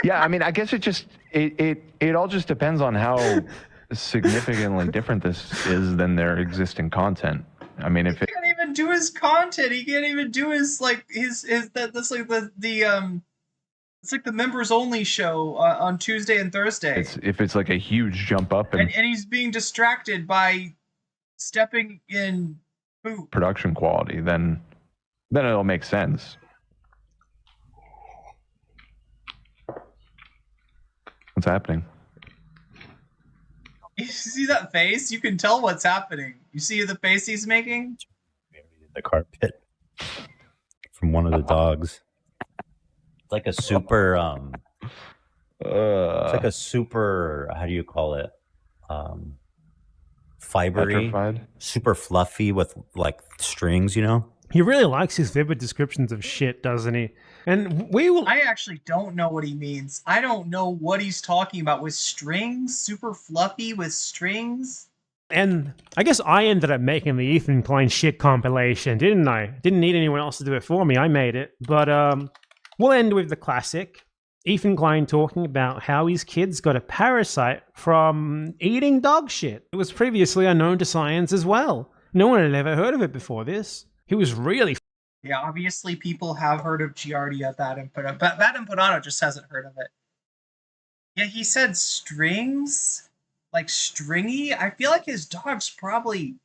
Yeah, I mean, I guess it all just depends on how significantly different this is than their existing content. I mean, if he can't even do his content, he can't even do his like that's like the it's like the members only show on Tuesday and Thursday. If it's like a huge jump up and he's being distracted by stepping in poop production quality, then it'll make sense. What's happening? You see that face? You can tell what's happening. You see the face he's making? The carpet from one of the dogs. It's like a super it's like a super, how do you call it? Fibery, petrified? Super fluffy with like strings, you know? He really likes his vivid descriptions of shit, doesn't he? And I actually don't know what he means. I don't know what he's talking about with strings, super fluffy with strings. And I guess I ended up making the Ethan Klein shit compilation, didn't I? Didn't need anyone else to do it for me. I made it. But we'll end with the classic. Ethan Klein talking about how his kids got a parasite from eating dog shit. It was previously unknown to science as well. No one had ever heard of it before this. He was really... Yeah, obviously people have heard of Giardia, but Bad and Podano just hasn't heard of it. Yeah, he said strings? Like stringy? I feel like his dog's probably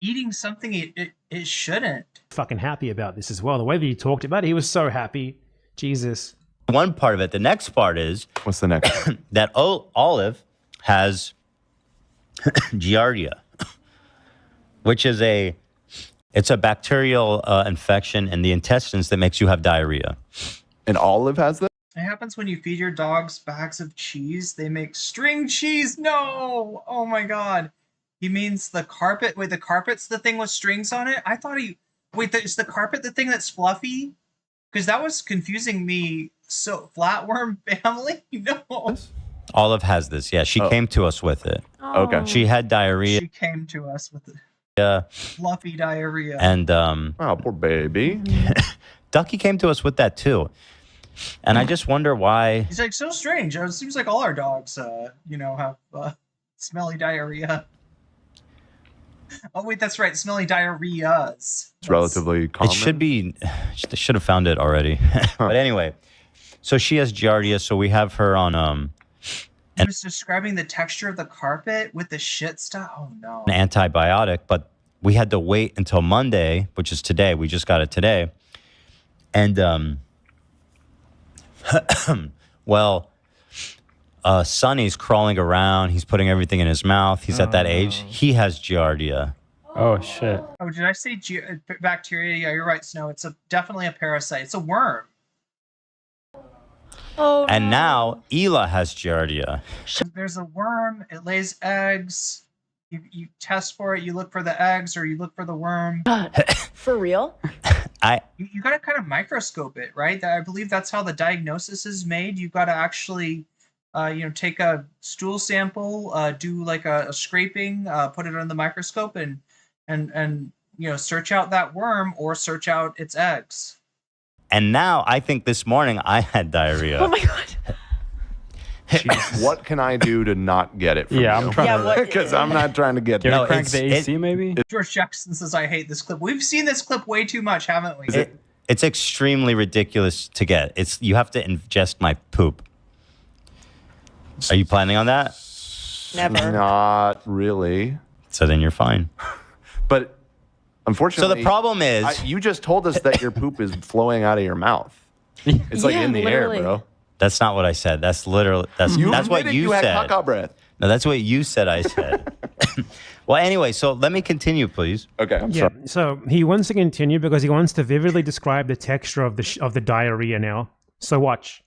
eating something it shouldn't. Fucking happy about this as well. The way that he talked about it, he was so happy. Jesus. One part of it. The next part is... What's the next? That Olive has Giardia, which is it's a bacterial infection in the intestines that makes you have diarrhea. And Olive has that? It happens when you feed your dogs bags of cheese. They make string cheese. No! Oh my god. He means the carpet. Wait, the carpet's the thing with strings on it? I thought Wait, is the carpet the thing that's fluffy? Because that was confusing me. So, flatworm family? No. Olive has this. Yeah, she came to us with it. Oh. Okay. She had diarrhea. She came to us with it. Yeah. Fluffy diarrhea. And oh, poor baby. Ducky came to us with that too. And I just wonder why. He's like, so strange. It seems like all our dogs, have smelly diarrhea. Oh wait, that's right. Smelly diarrheas. It's relatively common. It should be. They should have found it already. But anyway, so she has Giardia. So we have her on. He was describing the texture of the carpet with the shit stuff. Oh no. An antibiotic, but we had to wait until Monday, which is today. We just got it today, and well, Sonny's crawling around. He's putting everything in his mouth. He's at that age. He has Giardia. Oh shit. Oh, did I say bacteria? Yeah, you're right, Snow. It's definitely a parasite. It's a worm. Oh, and now Ela has Giardia. There's a worm. It lays eggs. You test for it. You look for the eggs, or you look for the worm. For real? You got to kind of microscope it, right? I believe that's how the diagnosis is made. You got to actually, take a stool sample, do like a scraping, put it on the microscope, and search out that worm or search out its eggs. And now I think this morning I had diarrhea. Oh my god. Jeez, what can I do to not get it from you? I'm trying to... Because I'm not trying to get it. No, crank the AC, maybe? George Jackson says, I hate this clip. We've seen this clip way too much, haven't we? It's extremely ridiculous to get. You have to ingest my poop. Are you planning on that? Never. Not really. So then you're fine. But unfortunately... So the problem is... you just told us that your poop is flowing out of your mouth. It's like in the air, bro. That's not what I said. That's literally... That's what you had said. caca breath. No, that's what you said I said. Well, anyway, so let me continue, please. Okay, I'm sorry. So he wants to continue because he wants to vividly describe the texture of the diarrhea now. So watch.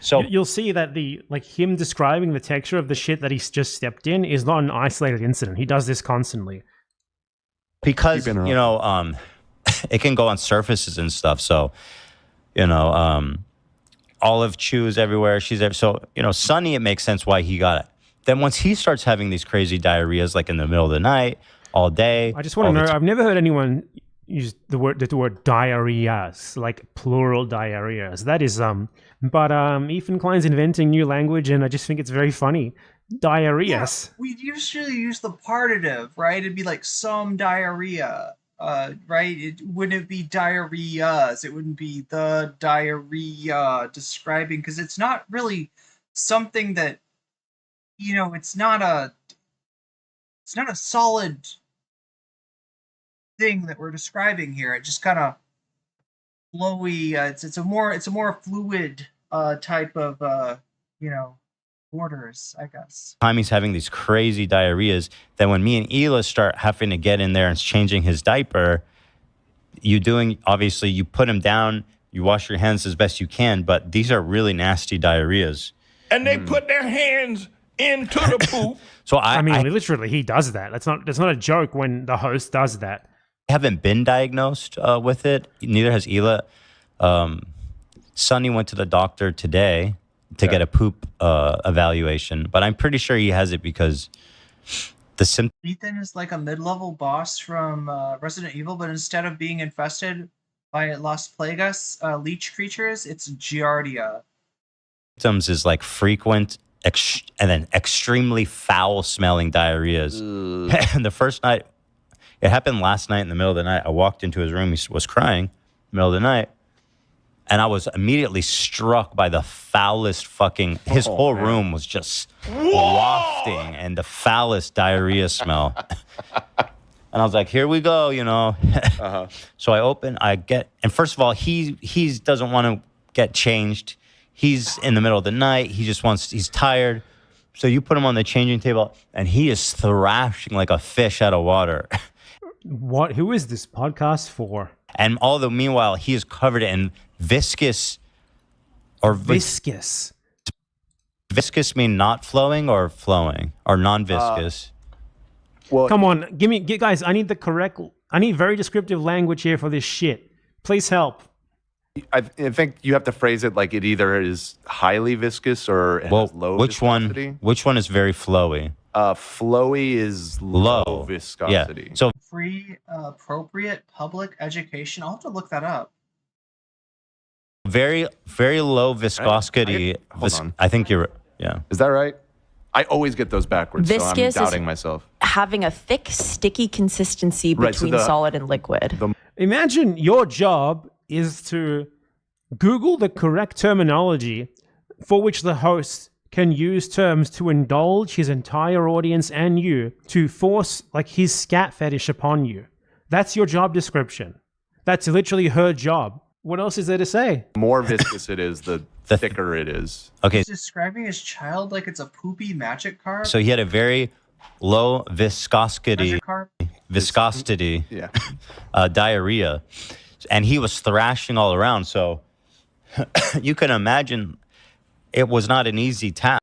So you'll see that him describing the texture of the shit that he's just stepped in is not an isolated incident. He does this constantly. Because, it can go on surfaces and stuff. So, Olive chews everywhere. She's there. So, Sonny, it makes sense why he got it. Then once he starts having these crazy diarrheas, like in the middle of the night, all day. I just want to know, I've never heard anyone use the word diarrheas, like plural diarrheas. That is, but Ethan Klein's inventing new language, and I just think it's very funny. Diarrheas. Yeah, we usually use the partitive, right? It'd be like some diarrhea, right? It wouldn't be diarrheas. It wouldn't be the diarrhea describing, because it's not really something that, it's not a solid thing that we're describing here. It just kind of flowy. It's a more fluid type of orders, I guess. Time he's having these crazy diarrheas. Then when me and Hila start having to get in there and changing his diaper, obviously you put him down, you wash your hands as best you can, but these are really nasty diarrheas. And they put their hands into the poop. So I mean, literally, he does that. That's not a joke when the host does that. I haven't been diagnosed with it. Neither has Hila. Sonny went to the doctor today to get a poop evaluation, but I'm pretty sure he has it because the symptoms. Ethan is like a mid-level boss from Resident Evil, but instead of being infested by Las Plagas leech creatures, it's Giardia. Symptoms is like frequent and then extremely foul-smelling diarrheas. And the first night, it happened last night in the middle of the night. I walked into his room. He was crying in the middle of the night. And I was immediately struck by the foulest his whole room was just wafting and the foulest diarrhea smell. And I was like, here we go, So and first of all, he doesn't want to get changed. He's in the middle of the night. He's tired. So you put him on the changing table and he is thrashing like a fish out of water. Who is this podcast for? And meanwhile, he is covered in viscous. Viscous mean not flowing or flowing or non-viscous? Well, come on, guys. I need very descriptive language here for this shit. Please help. I think you have to phrase it like it either is highly viscous or it has low viscosity. Which one is very flowy? Flowy is low viscosity. Yeah. So free, appropriate public education. I'll have to look that up. Very, very low viscosity. Hold on. I think yeah. Is that right? I always get those backwards, Viscous so I'm doubting myself. Having a thick, sticky consistency between solid and liquid. Imagine your job is to Google the correct terminology for which the host can use terms to indulge his entire audience and you to force his scat fetish upon you. That's your job description. That's literally her job. What else is there to say? The more viscous it is, the thicker it is. Okay. He's describing his child like it's a poopy magic card. So he had a very low viscosity diarrhea, and he was thrashing all around. So you can imagine it was not an easy task.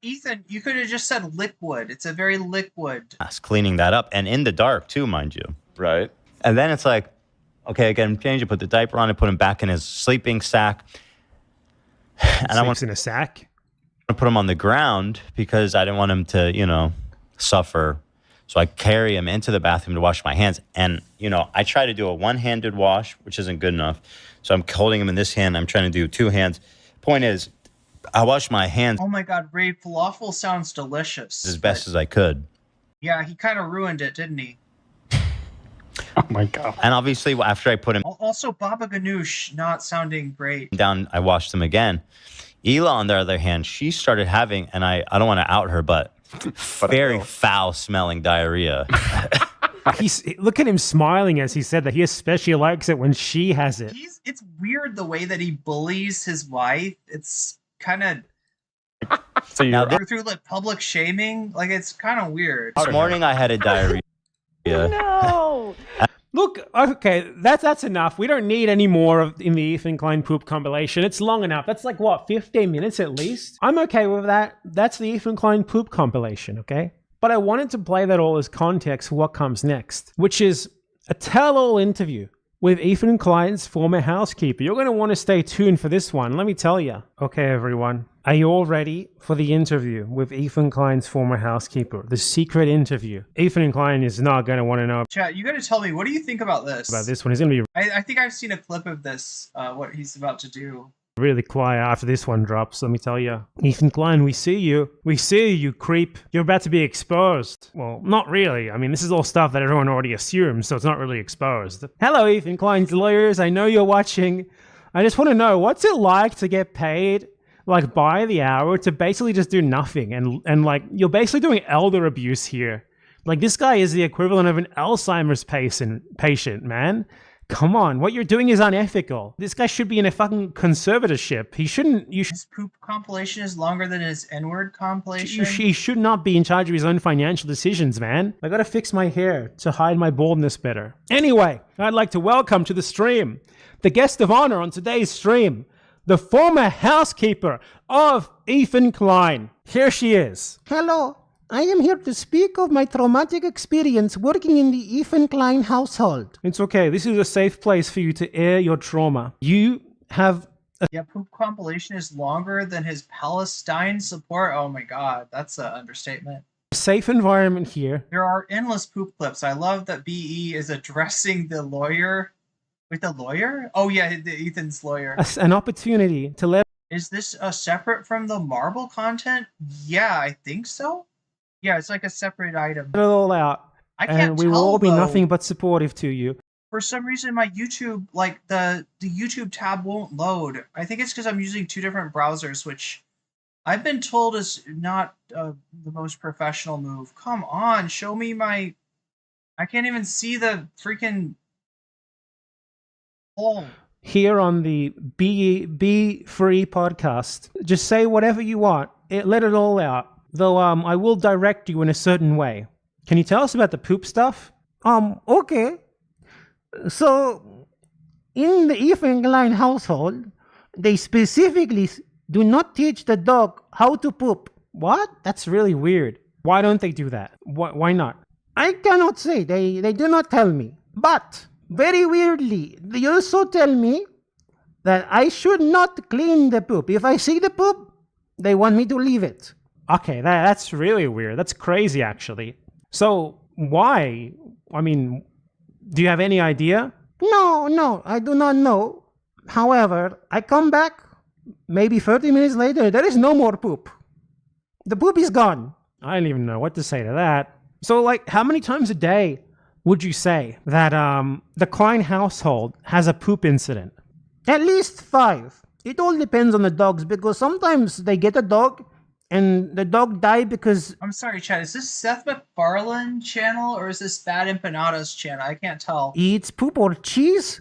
Ethan, you could have just said liquid. It's a very liquid. Cleaning that up, and in the dark too, mind you. Right. And then it's like, okay, I get him changed. I put the diaper on. I put him back in his sleeping sack. And I want in a sack. to put him on the ground because I didn't want him to, suffer. So I carry him into the bathroom to wash my hands. And, I try to do a one-handed wash, which isn't good enough. So I'm holding him in this hand. I'm trying to do two hands. Point is, I wash my hands. Oh my God, Ray, falafel sounds delicious. As best as I could. Yeah, he kind of ruined it, didn't he? Oh my God. And obviously, after I put him Also, Baba Ganoush not sounding great. down, I washed him again. Hila, on the other hand, she started having, and I don't want to out her, but very foul-smelling diarrhea. Look at him smiling as he said that. He especially likes it when she has it. It's weird the way that he bullies his wife. It's kind of through public shaming. Like, it's kind of weird. This morning I had a diarrhea. No. Look, okay, that's enough. We don't need any more in the Ethan Klein poop compilation. It's long enough. That's like, what, 15 minutes at least? I'm okay with that. That's the Ethan Klein poop compilation, okay? But I wanted to play that all as context for what comes next, which is a tell-all interview with Ethan Klein's former housekeeper. You're going to want to stay tuned for this one, let me tell you. Okay, everyone. Are you all ready for the interview with Ethan Klein's former housekeeper? The secret interview. Ethan Klein is not going to want to know. Chat, you got to tell me, what do you think about this? About this one. He's going to be I think I've seen a clip of this, what he's about to do. Really quiet after this one drops, let me tell you. Ethan Klein, we see you. We see you, creep. You're about to be exposed. Well, not really. I mean, this is all stuff that everyone already assumes, so it's not really exposed. Hello, Ethan Klein's lawyers. I know you're watching. I just want to know, what's it like to get paid, like, by the hour to basically just do nothing? And like, you're basically doing elder abuse here. Like, this guy is the equivalent of an Alzheimer's patient, man. Come on, what you're doing is unethical. This guy should be in a fucking conservatorship. He shouldn't... His poop compilation is longer than his N-word compilation. He should not be in charge of his own financial decisions, man. I gotta fix my hair to hide my baldness better. Anyway, I'd like to welcome to the stream the guest of honor on today's stream, the former housekeeper of Ethan Klein. Here she is. Hello. I am here to speak of my traumatic experience working in the Ethan Klein household. It's okay. This is a safe place for you to air your trauma. You have... Yeah, poop compilation is longer than his Palestine support. Oh my god, that's an understatement. Safe environment here. There are endless poop clips. I love that BE is addressing the lawyer. Wait, the lawyer? Oh yeah, Ethan's lawyer. An opportunity to let... Is this separate from the Marble content? Yeah, I think so. Yeah, it's like a separate item. Put it all out. I can't we will all be nothing but supportive to you. For some reason, my YouTube, like the YouTube tab won't load. I think it's because I'm using two different browsers, which I've been told is not the most professional move. Come on, show me my... I can't even see the freaking... Oh. Here on the Be Free podcast, just say whatever you want. Let it all out. Though I will direct you in a certain way. Can you tell us about the poop stuff? Okay. So, in the Ethan Klein household, they specifically do not teach the dog how to poop. What? That's really weird. Why don't they do that? Why not? I cannot say. They do not tell me. But, very weirdly, they also tell me that I should not clean the poop. If I see the poop, they want me to leave it. Okay, that's really weird. That's crazy, actually. So, why? I mean, do you have any idea? No, I do not know. However, I come back, maybe 30 minutes later, there is no more poop. The poop is gone. I don't even know what to say to that. So, like, how many times a day would you say that the Klein household has a poop incident? At least 5. It all depends on the dogs, because sometimes they get a dog, and the dog died because... I'm sorry, Chad. Is this Seth MacFarlane channel or is this Bad Empanadas channel? I can't tell. Eats poop or cheese,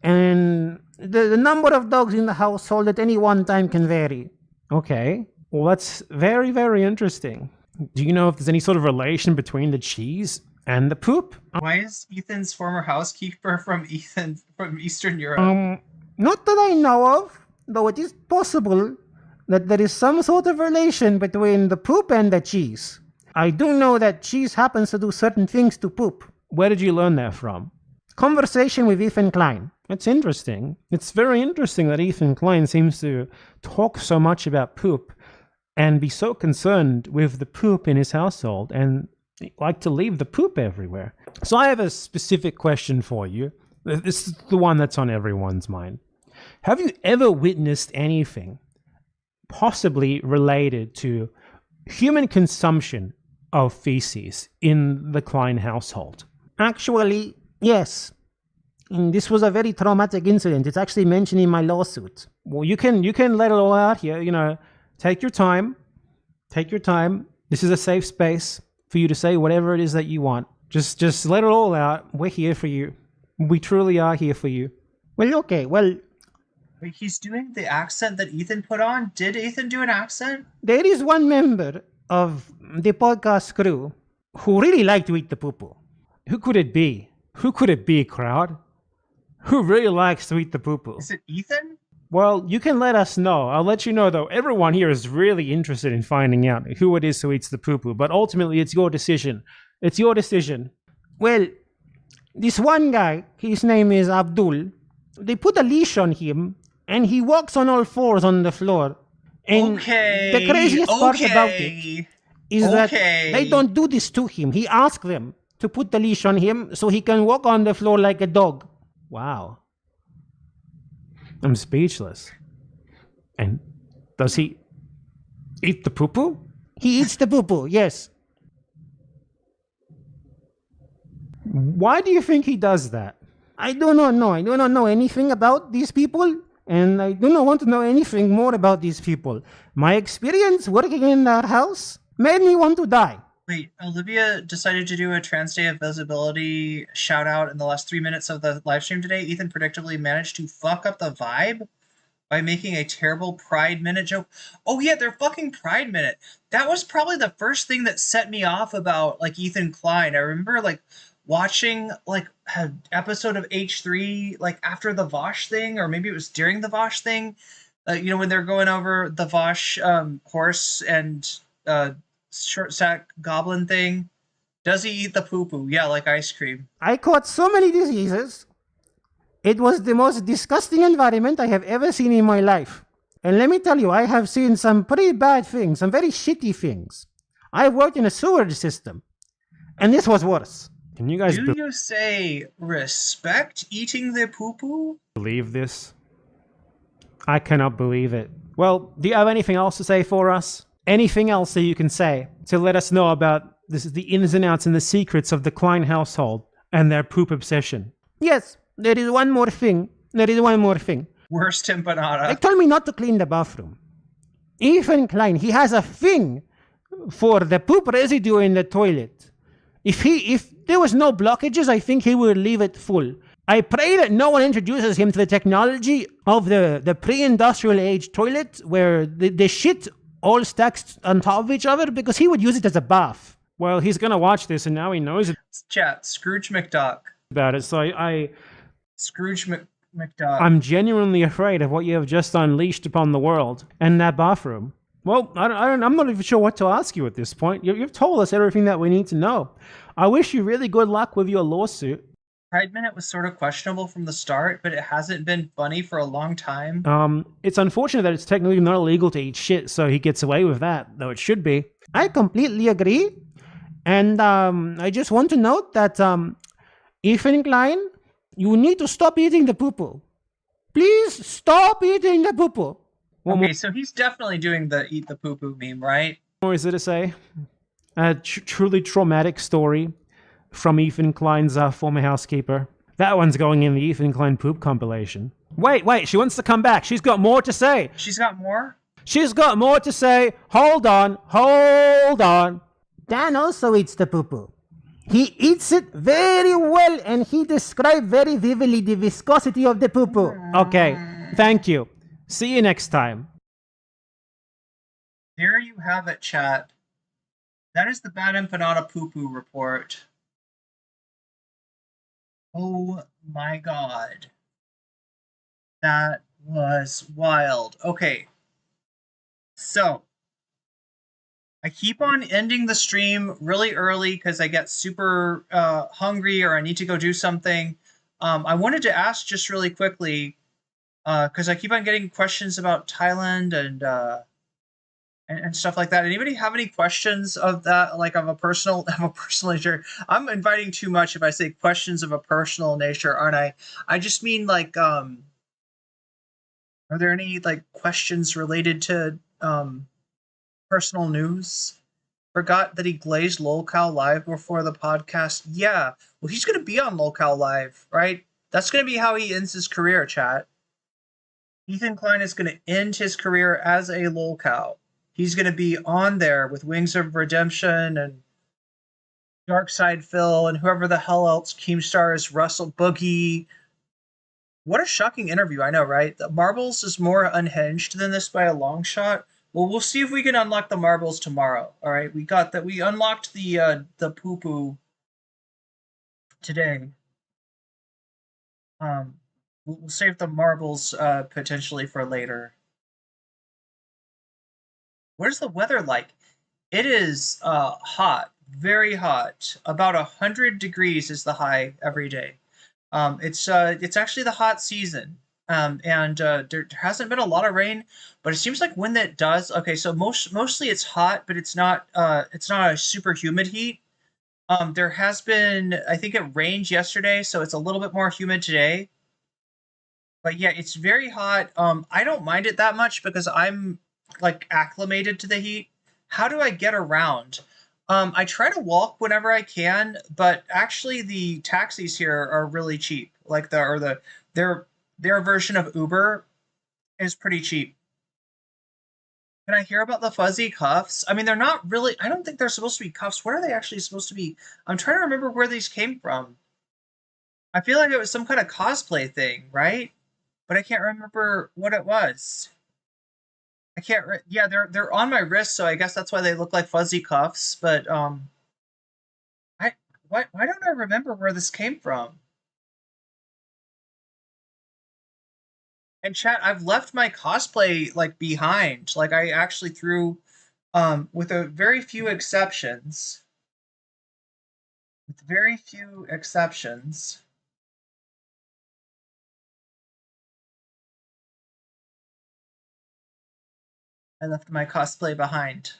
and the number of dogs in the household at any one time can vary. Okay. Well, that's very, very interesting. Do you know if there's any sort of relation between the cheese and the poop? Why is Ethan's former housekeeper from Eastern Europe? Not that I know of, though it is possible that there is some sort of relation between the poop and the cheese. I do know that cheese happens to do certain things to poop. Where did you learn that from? Conversation with Ethan Klein. It's interesting. It's very interesting that Ethan Klein seems to talk so much about poop and be so concerned with the poop in his household and like to leave the poop everywhere. So I have a specific question for you. This is the one that's on everyone's mind. Have you ever witnessed anything possibly related to human consumption of feces in the Klein household? Actually, yes. And this was a very traumatic incident. It's actually mentioned in my lawsuit. Well, you can let it all out here. You know, take your time. Take your time. This is a safe space for you to say whatever it is that you want. Just let it all out. We're here for you. We truly are here for you. Well, okay. Well, wait, he's doing the accent that Ethan put on? Did Ethan do an accent? There is one member of the podcast crew who really liked to eat the poo-poo. Who could it be? Who could it be, crowd? Who really likes to eat the poo-poo? Is it Ethan? Well, you can let us know. I'll let you know, though. Everyone here is really interested in finding out who it is who eats the poo-poo. But ultimately, it's your decision. It's your decision. Well, this one guy, his name is Abdul. They put a leash on him, and he walks on all fours on the floor. And the craziest part about it is that they don't do this to him. He asks them to put the leash on him so he can walk on the floor like a dog. Wow. I'm speechless. And does he eat the poo-poo? He eats the poo-poo, yes. Why do you think he does that? I do not know. I do not know anything about these people, and I do not want to know anything more about these people. My experience working in that house made me want to die. Wait, Olivia decided to do a Trans Day of Visibility shout out in the last 3 minutes of the live stream today. Ethan predictably managed to fuck up the vibe by making a terrible Pride Minute joke. Oh yeah, their fucking Pride Minute. That was probably the first thing that set me off about like Ethan Klein. I remember like watching like an episode of H3 like after the Vosh thing, or maybe it was during the Vosh thing. You know, when they're going over the Vosh horse and short sack goblin thing. Does he eat the poo-poo? Yeah, like ice cream. I caught so many diseases. It was the most disgusting environment I have ever seen in my life. And let me tell you, I have seen some pretty bad things, some very shitty things. I worked in a sewerage system, and this was worse. Can you guys do you say respect eating the poo-poo? Believe this? I cannot believe it. Well, do you have anything else to say for us? Anything else that you can say to let us know about this, the ins and outs and the secrets of the Klein household and their poop obsession? Yes, there is one more thing. Worst empanada. They told me not to clean the bathroom. Ethan Klein, he has a thing for the poop residue in the toilet. If there was no blockages, I think he would leave it full. I pray that no one introduces him to the technology of the pre-industrial age toilet where the shit all stacked on top of each other, because he would use it as a bath. Well, he's going to watch this, and now he knows it. Chat, Scrooge McDuck. About it, so Scrooge McDuck. I'm genuinely afraid of what you have just unleashed upon the world and that bathroom. Well, I'm not even sure what to ask you at this point. You've told us everything that we need to know. I wish you really good luck with your lawsuit. Pride Minute was sort of questionable from the start, but it hasn't been funny for a long time. It's unfortunate that it's technically not illegal to eat shit, so he gets away with that, though it should be. I completely agree. And I just want to note that Ethan Klein, you need to stop eating the poo-poo. Please stop eating the poo-poo. Okay, so he's definitely doing the eat the poo-poo meme, right? Or is it to say? A truly traumatic story from Ethan Klein's former housekeeper. That one's going in the Ethan Klein poop compilation. Wait, she wants to come back. She's got more to say. She's got more? She's got more to say. Hold on. Dan also eats the poo-poo. He eats it very well, and he described very vividly the viscosity of the poo-poo. Okay, thank you. See you next time. There you have it, chat. That is the Bad Empanada Poo-Poo report. Oh my god. That was wild. Okay. So, I keep on ending the stream really early because I get super hungry or I need to go do something. I wanted to ask just really quickly, because I keep on getting questions about Thailand and stuff like that. Anybody have any questions of that, like of a personal nature? I'm inviting too much if I say questions of a personal nature, aren't I? I just mean like, are there any like questions related to personal news? Forgot that he glazed LolCow Live before the podcast. Yeah, well, he's going to be on LolCow Live, right? That's going to be how he ends his career, chat. Ethan Klein is going to end his career as a LolCow. He's going to be on there with Wings of Redemption and Dark Side Phil and whoever the hell else Keemstar is, Russell Boogie. What a shocking interview, I know, right? The Marbles is more unhinged than this by a long shot. Well, we'll see if we can unlock the Marbles tomorrow. All right, we unlocked the poo-poo today. We'll save the marbles potentially for later. Where's the weather like? It is hot, very hot. About 100 degrees is the high every day. It's actually the hot season. And there hasn't been a lot of rain, but it seems like when that does, okay, so mostly it's hot, but it's not a super humid heat. There has been, I think it rained yesterday, so it's a little bit more humid today. But yeah, it's very hot. I don't mind it that much because I'm like acclimated to the heat. How do I get around? I try to walk whenever I can, but actually the taxis here are really cheap. Like their version of Uber is pretty cheap. Can I hear about the fuzzy cuffs? I mean, they're not really, I don't think they're supposed to be cuffs. What are they actually supposed to be? I'm trying to remember where these came from. I feel like it was some kind of cosplay thing, right? But I can't remember what it was. I can't. Yeah, they're on my wrist, so I guess that's why they look like fuzzy cuffs. But I why don't I remember where this came from? And chat, I've left my cosplay like behind. Like I actually threw, with a very few exceptions. With very few exceptions. I left my cosplay behind.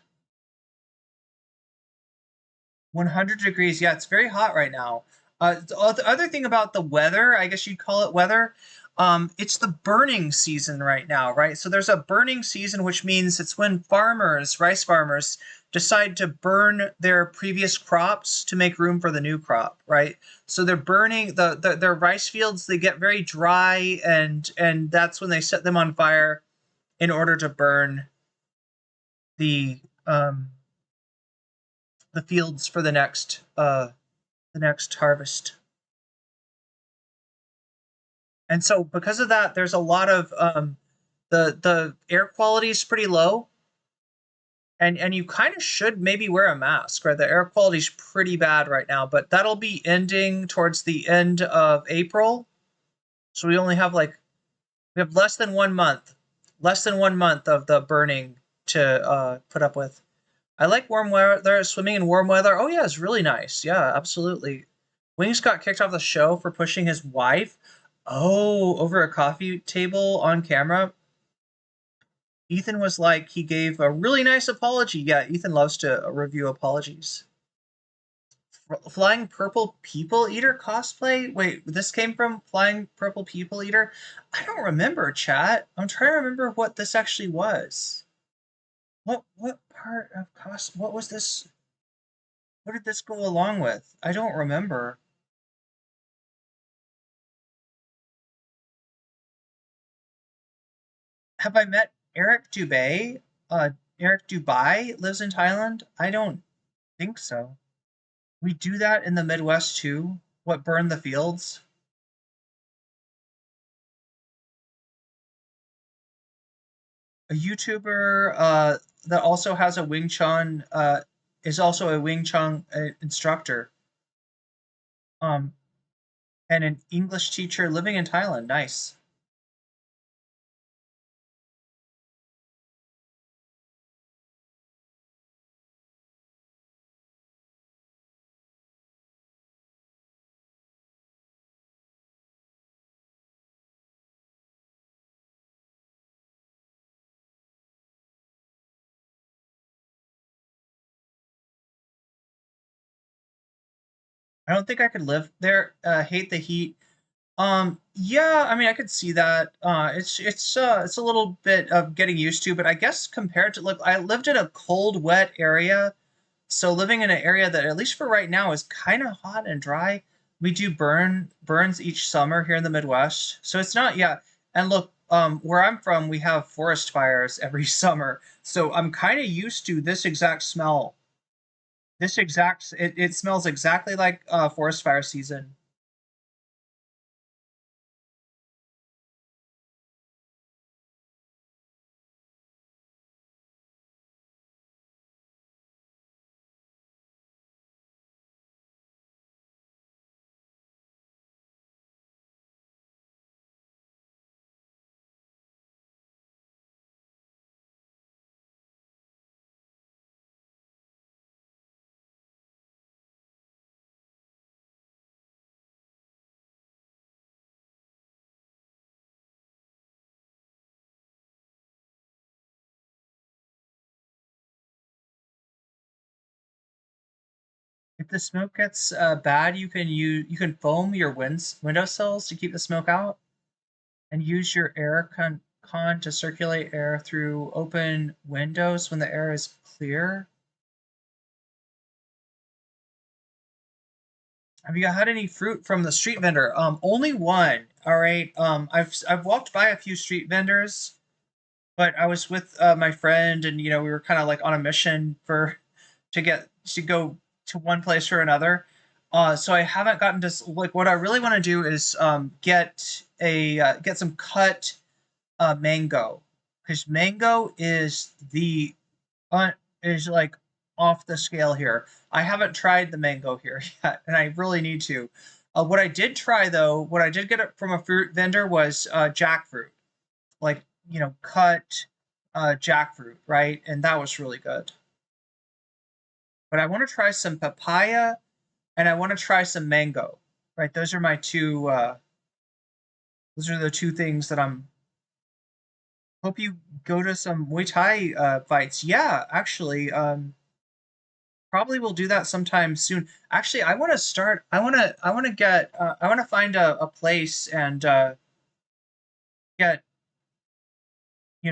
100 degrees. Yeah, it's very hot right now. The other thing about the weather, I guess you'd call it weather, it's the burning season right now, right? So there's a burning season, which means it's when rice farmers, decide to burn their previous crops to make room for the new crop, right? So they're burning their rice fields. They get very dry, and that's when they set them on fire in order to burn the fields for the next harvest. And so because of that, there's a lot of the air quality is pretty low, and you kind of should maybe wear a mask, right? The air quality is pretty bad right now, but that'll be ending towards the end of April. So we have less than 1 month, of the burning to put up with. I like warm weather. Swimming in warm weather. Oh yeah, it's really nice. Yeah, absolutely. Wings got kicked off the show for pushing his wife. Oh, over a coffee table on camera. Ethan was like, he gave a really nice apology. Yeah, Ethan loves to review apologies. Flying Purple People Eater cosplay? Wait, this came from Flying Purple People Eater? I don't remember, chat. I'm trying to remember what this actually was. What part of what was this? What did this go along with? I don't remember. Have I met Eric Dubay? Eric Dubai lives in Thailand? I don't think so. We do that in the Midwest too. What, burn the fields? A YouTuber that also has a Wing Chun is also a Wing Chun instructor. And an English teacher living in Thailand. Nice. I don't think I could live there. Hate the heat. Yeah, I mean, I could see that. It's a little bit of getting used to, but I guess compared to, look, I lived in a cold, wet area, so living in an area that, at least for right now, is kind of hot and dry. We do burns each summer here in the Midwest, so it's not, yeah. And look, where I'm from, we have forest fires every summer, so I'm kind of used to this exact smell. It smells exactly like forest fire season. If the smoke gets bad, you can foam your windowsills to keep the smoke out, and use your air con to circulate air through open windows when the air is clear. Have you had any fruit from the street vendor? Only one. All right. I've walked by a few street vendors, but I was with my friend, and we were kind of like on a mission to go to one place or another. So I haven't gotten to like what I really want to do is get some cut mango, because mango is like off the scale here. I haven't tried the mango here yet, and I really need to. What I did try though, what I did get from a fruit vendor was jackfruit, like cut jackfruit, right? And that was really good. But I want to try some papaya, and I want to try some mango, right? Those are my two. Those are the two things that I'm. Hope you go to some Muay Thai fights. Yeah, actually, probably will do that sometime soon. Actually, I want to start. I want to find a place and get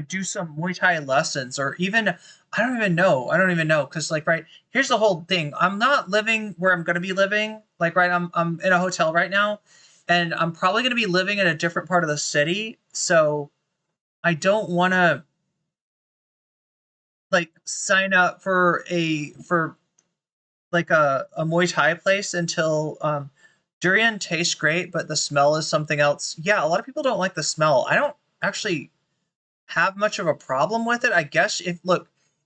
do some Muay Thai lessons, or even I don't even know because like right here's the whole thing. I'm not living where I'm going to be living. Like right, I'm in a hotel right now, and I'm probably going to be living in a different part of the city. So I don't want to like sign up for like a Muay Thai place until durian tastes great, but the smell is something else. Yeah, a lot of people don't like the smell. I don't actually have much of a problem with it. I guess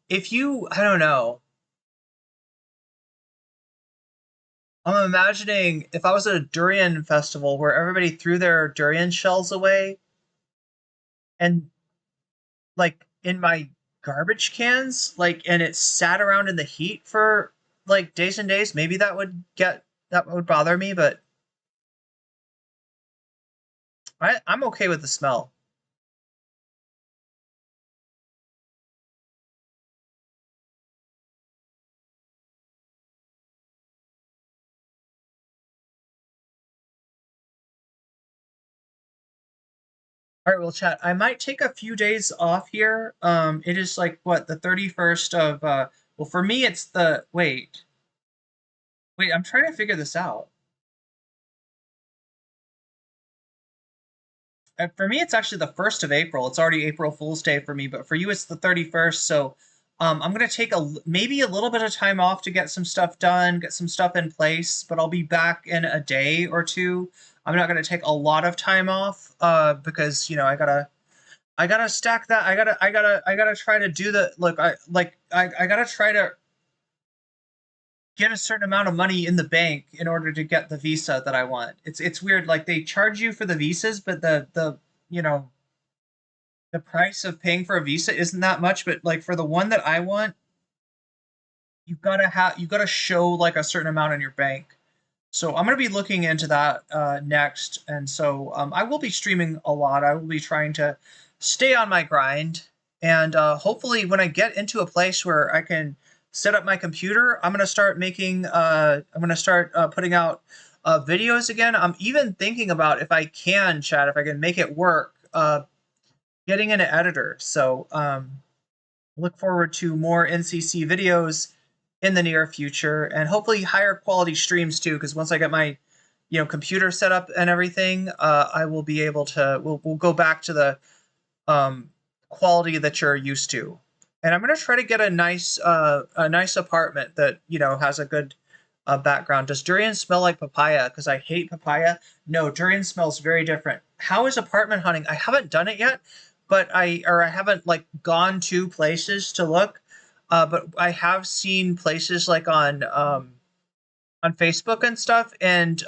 if you, I don't know. I'm imagining if I was at a durian festival where everybody threw their durian shells away, and like in my garbage cans, like, and it sat around in the heat for like days and days, maybe that would bother me, but I'm okay with the smell. All right, well, chat. I might take a few days off here. It is like what, the 31st of well, for me it's the wait, I'm trying to figure this out. For me, it's actually the 1st of April. It's already April Fool's Day for me, but for you, it's the 31st. So I'm going to take maybe a little bit of time off to get some stuff done, get some stuff in place, but I'll be back in a day or two. I'm not going to take a lot of time off because, I gotta stack that. I gotta try to do the, look, I gotta try to get a certain amount of money in the bank in order to get the visa that I want. It's weird. Like they charge you for the visas, but the price of paying for a visa isn't that much. But like for the one that I want, you gotta show like a certain amount in your bank. So I'm gonna be looking into that next, and so I will be streaming a lot. I will be trying to stay on my grind, and hopefully when I get into a place where I can set up my computer, I'm gonna start making putting out videos again. I'm even thinking about if I can make it work, getting an editor. So look forward to more NCC videos in the near future, and hopefully higher quality streams too, because once I get my computer set up and everything, I will be able to we'll go back to the quality that you're used to. And I'm going to try to get a nice apartment that has a good background. Does durian smell like papaya? Because I hate papaya. No, durian smells very different. How is apartment hunting? I haven't done it yet, but I haven't like gone to places to look. But I have seen places like on Facebook and stuff, and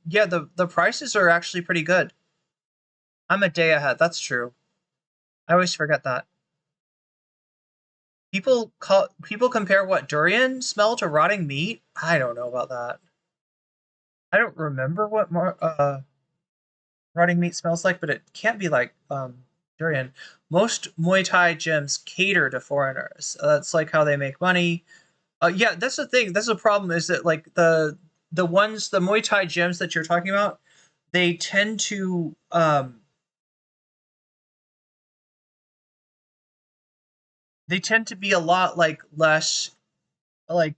yeah, the prices are actually pretty good. I'm a day ahead. That's true. I always forget that. People compare what durian smell to rotting meat. I don't know about that. I don't remember what rotting meat smells like, but it can't be like durian. Most Muay Thai gyms cater to foreigners. That's like how they make money. Yeah, that's the thing. That's the problem. Is that like the Muay Thai gyms that you're talking about, they tend to be a lot like less like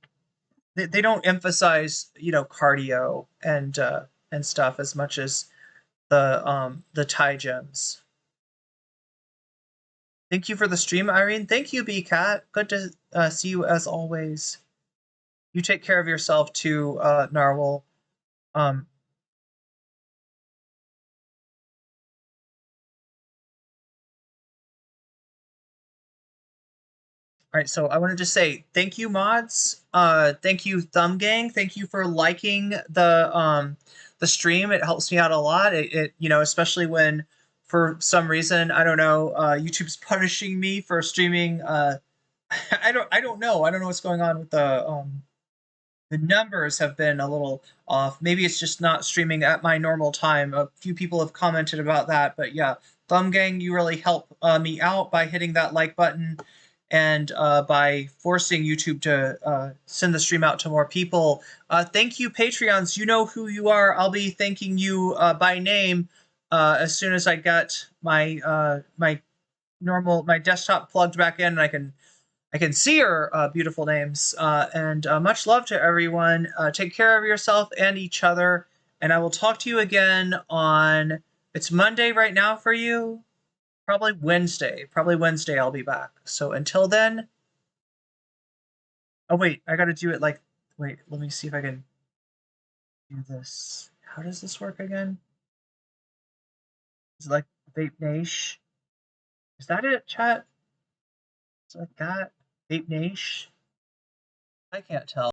they don't emphasize cardio and stuff as much as the Thai gyms. Thank you for the stream, Irene. Thank you, BCat. Good to see you as always. You take care of yourself too, Narwhal. All right, so I wanted to say thank you, mods. Thank you, Thumb Gang. Thank you for liking the stream. It helps me out a lot. It especially when for some reason I don't know YouTube's punishing me for streaming. I don't know. I don't know what's going on with the numbers have been a little off. Maybe it's just not streaming at my normal time. A few people have commented about that, but yeah, Thumb Gang, you really help me out by hitting that like button and by forcing YouTube to send the stream out to more people. Thank you, Patreons. You know who you are. I'll be thanking you by name as soon as I get my my desktop plugged back in and I can see your beautiful names. And much love to everyone. Take care of yourself and each other. And I will talk to you again on, it's Monday right now for you. Probably Wednesday. Probably Wednesday I'll be back. So until then. Oh, wait. I got to do it like, wait, let me see if I can do this. How does this work again? Is it like Vape Nash? Is that it, chat? Is it like that? Vape Nash? I can't tell.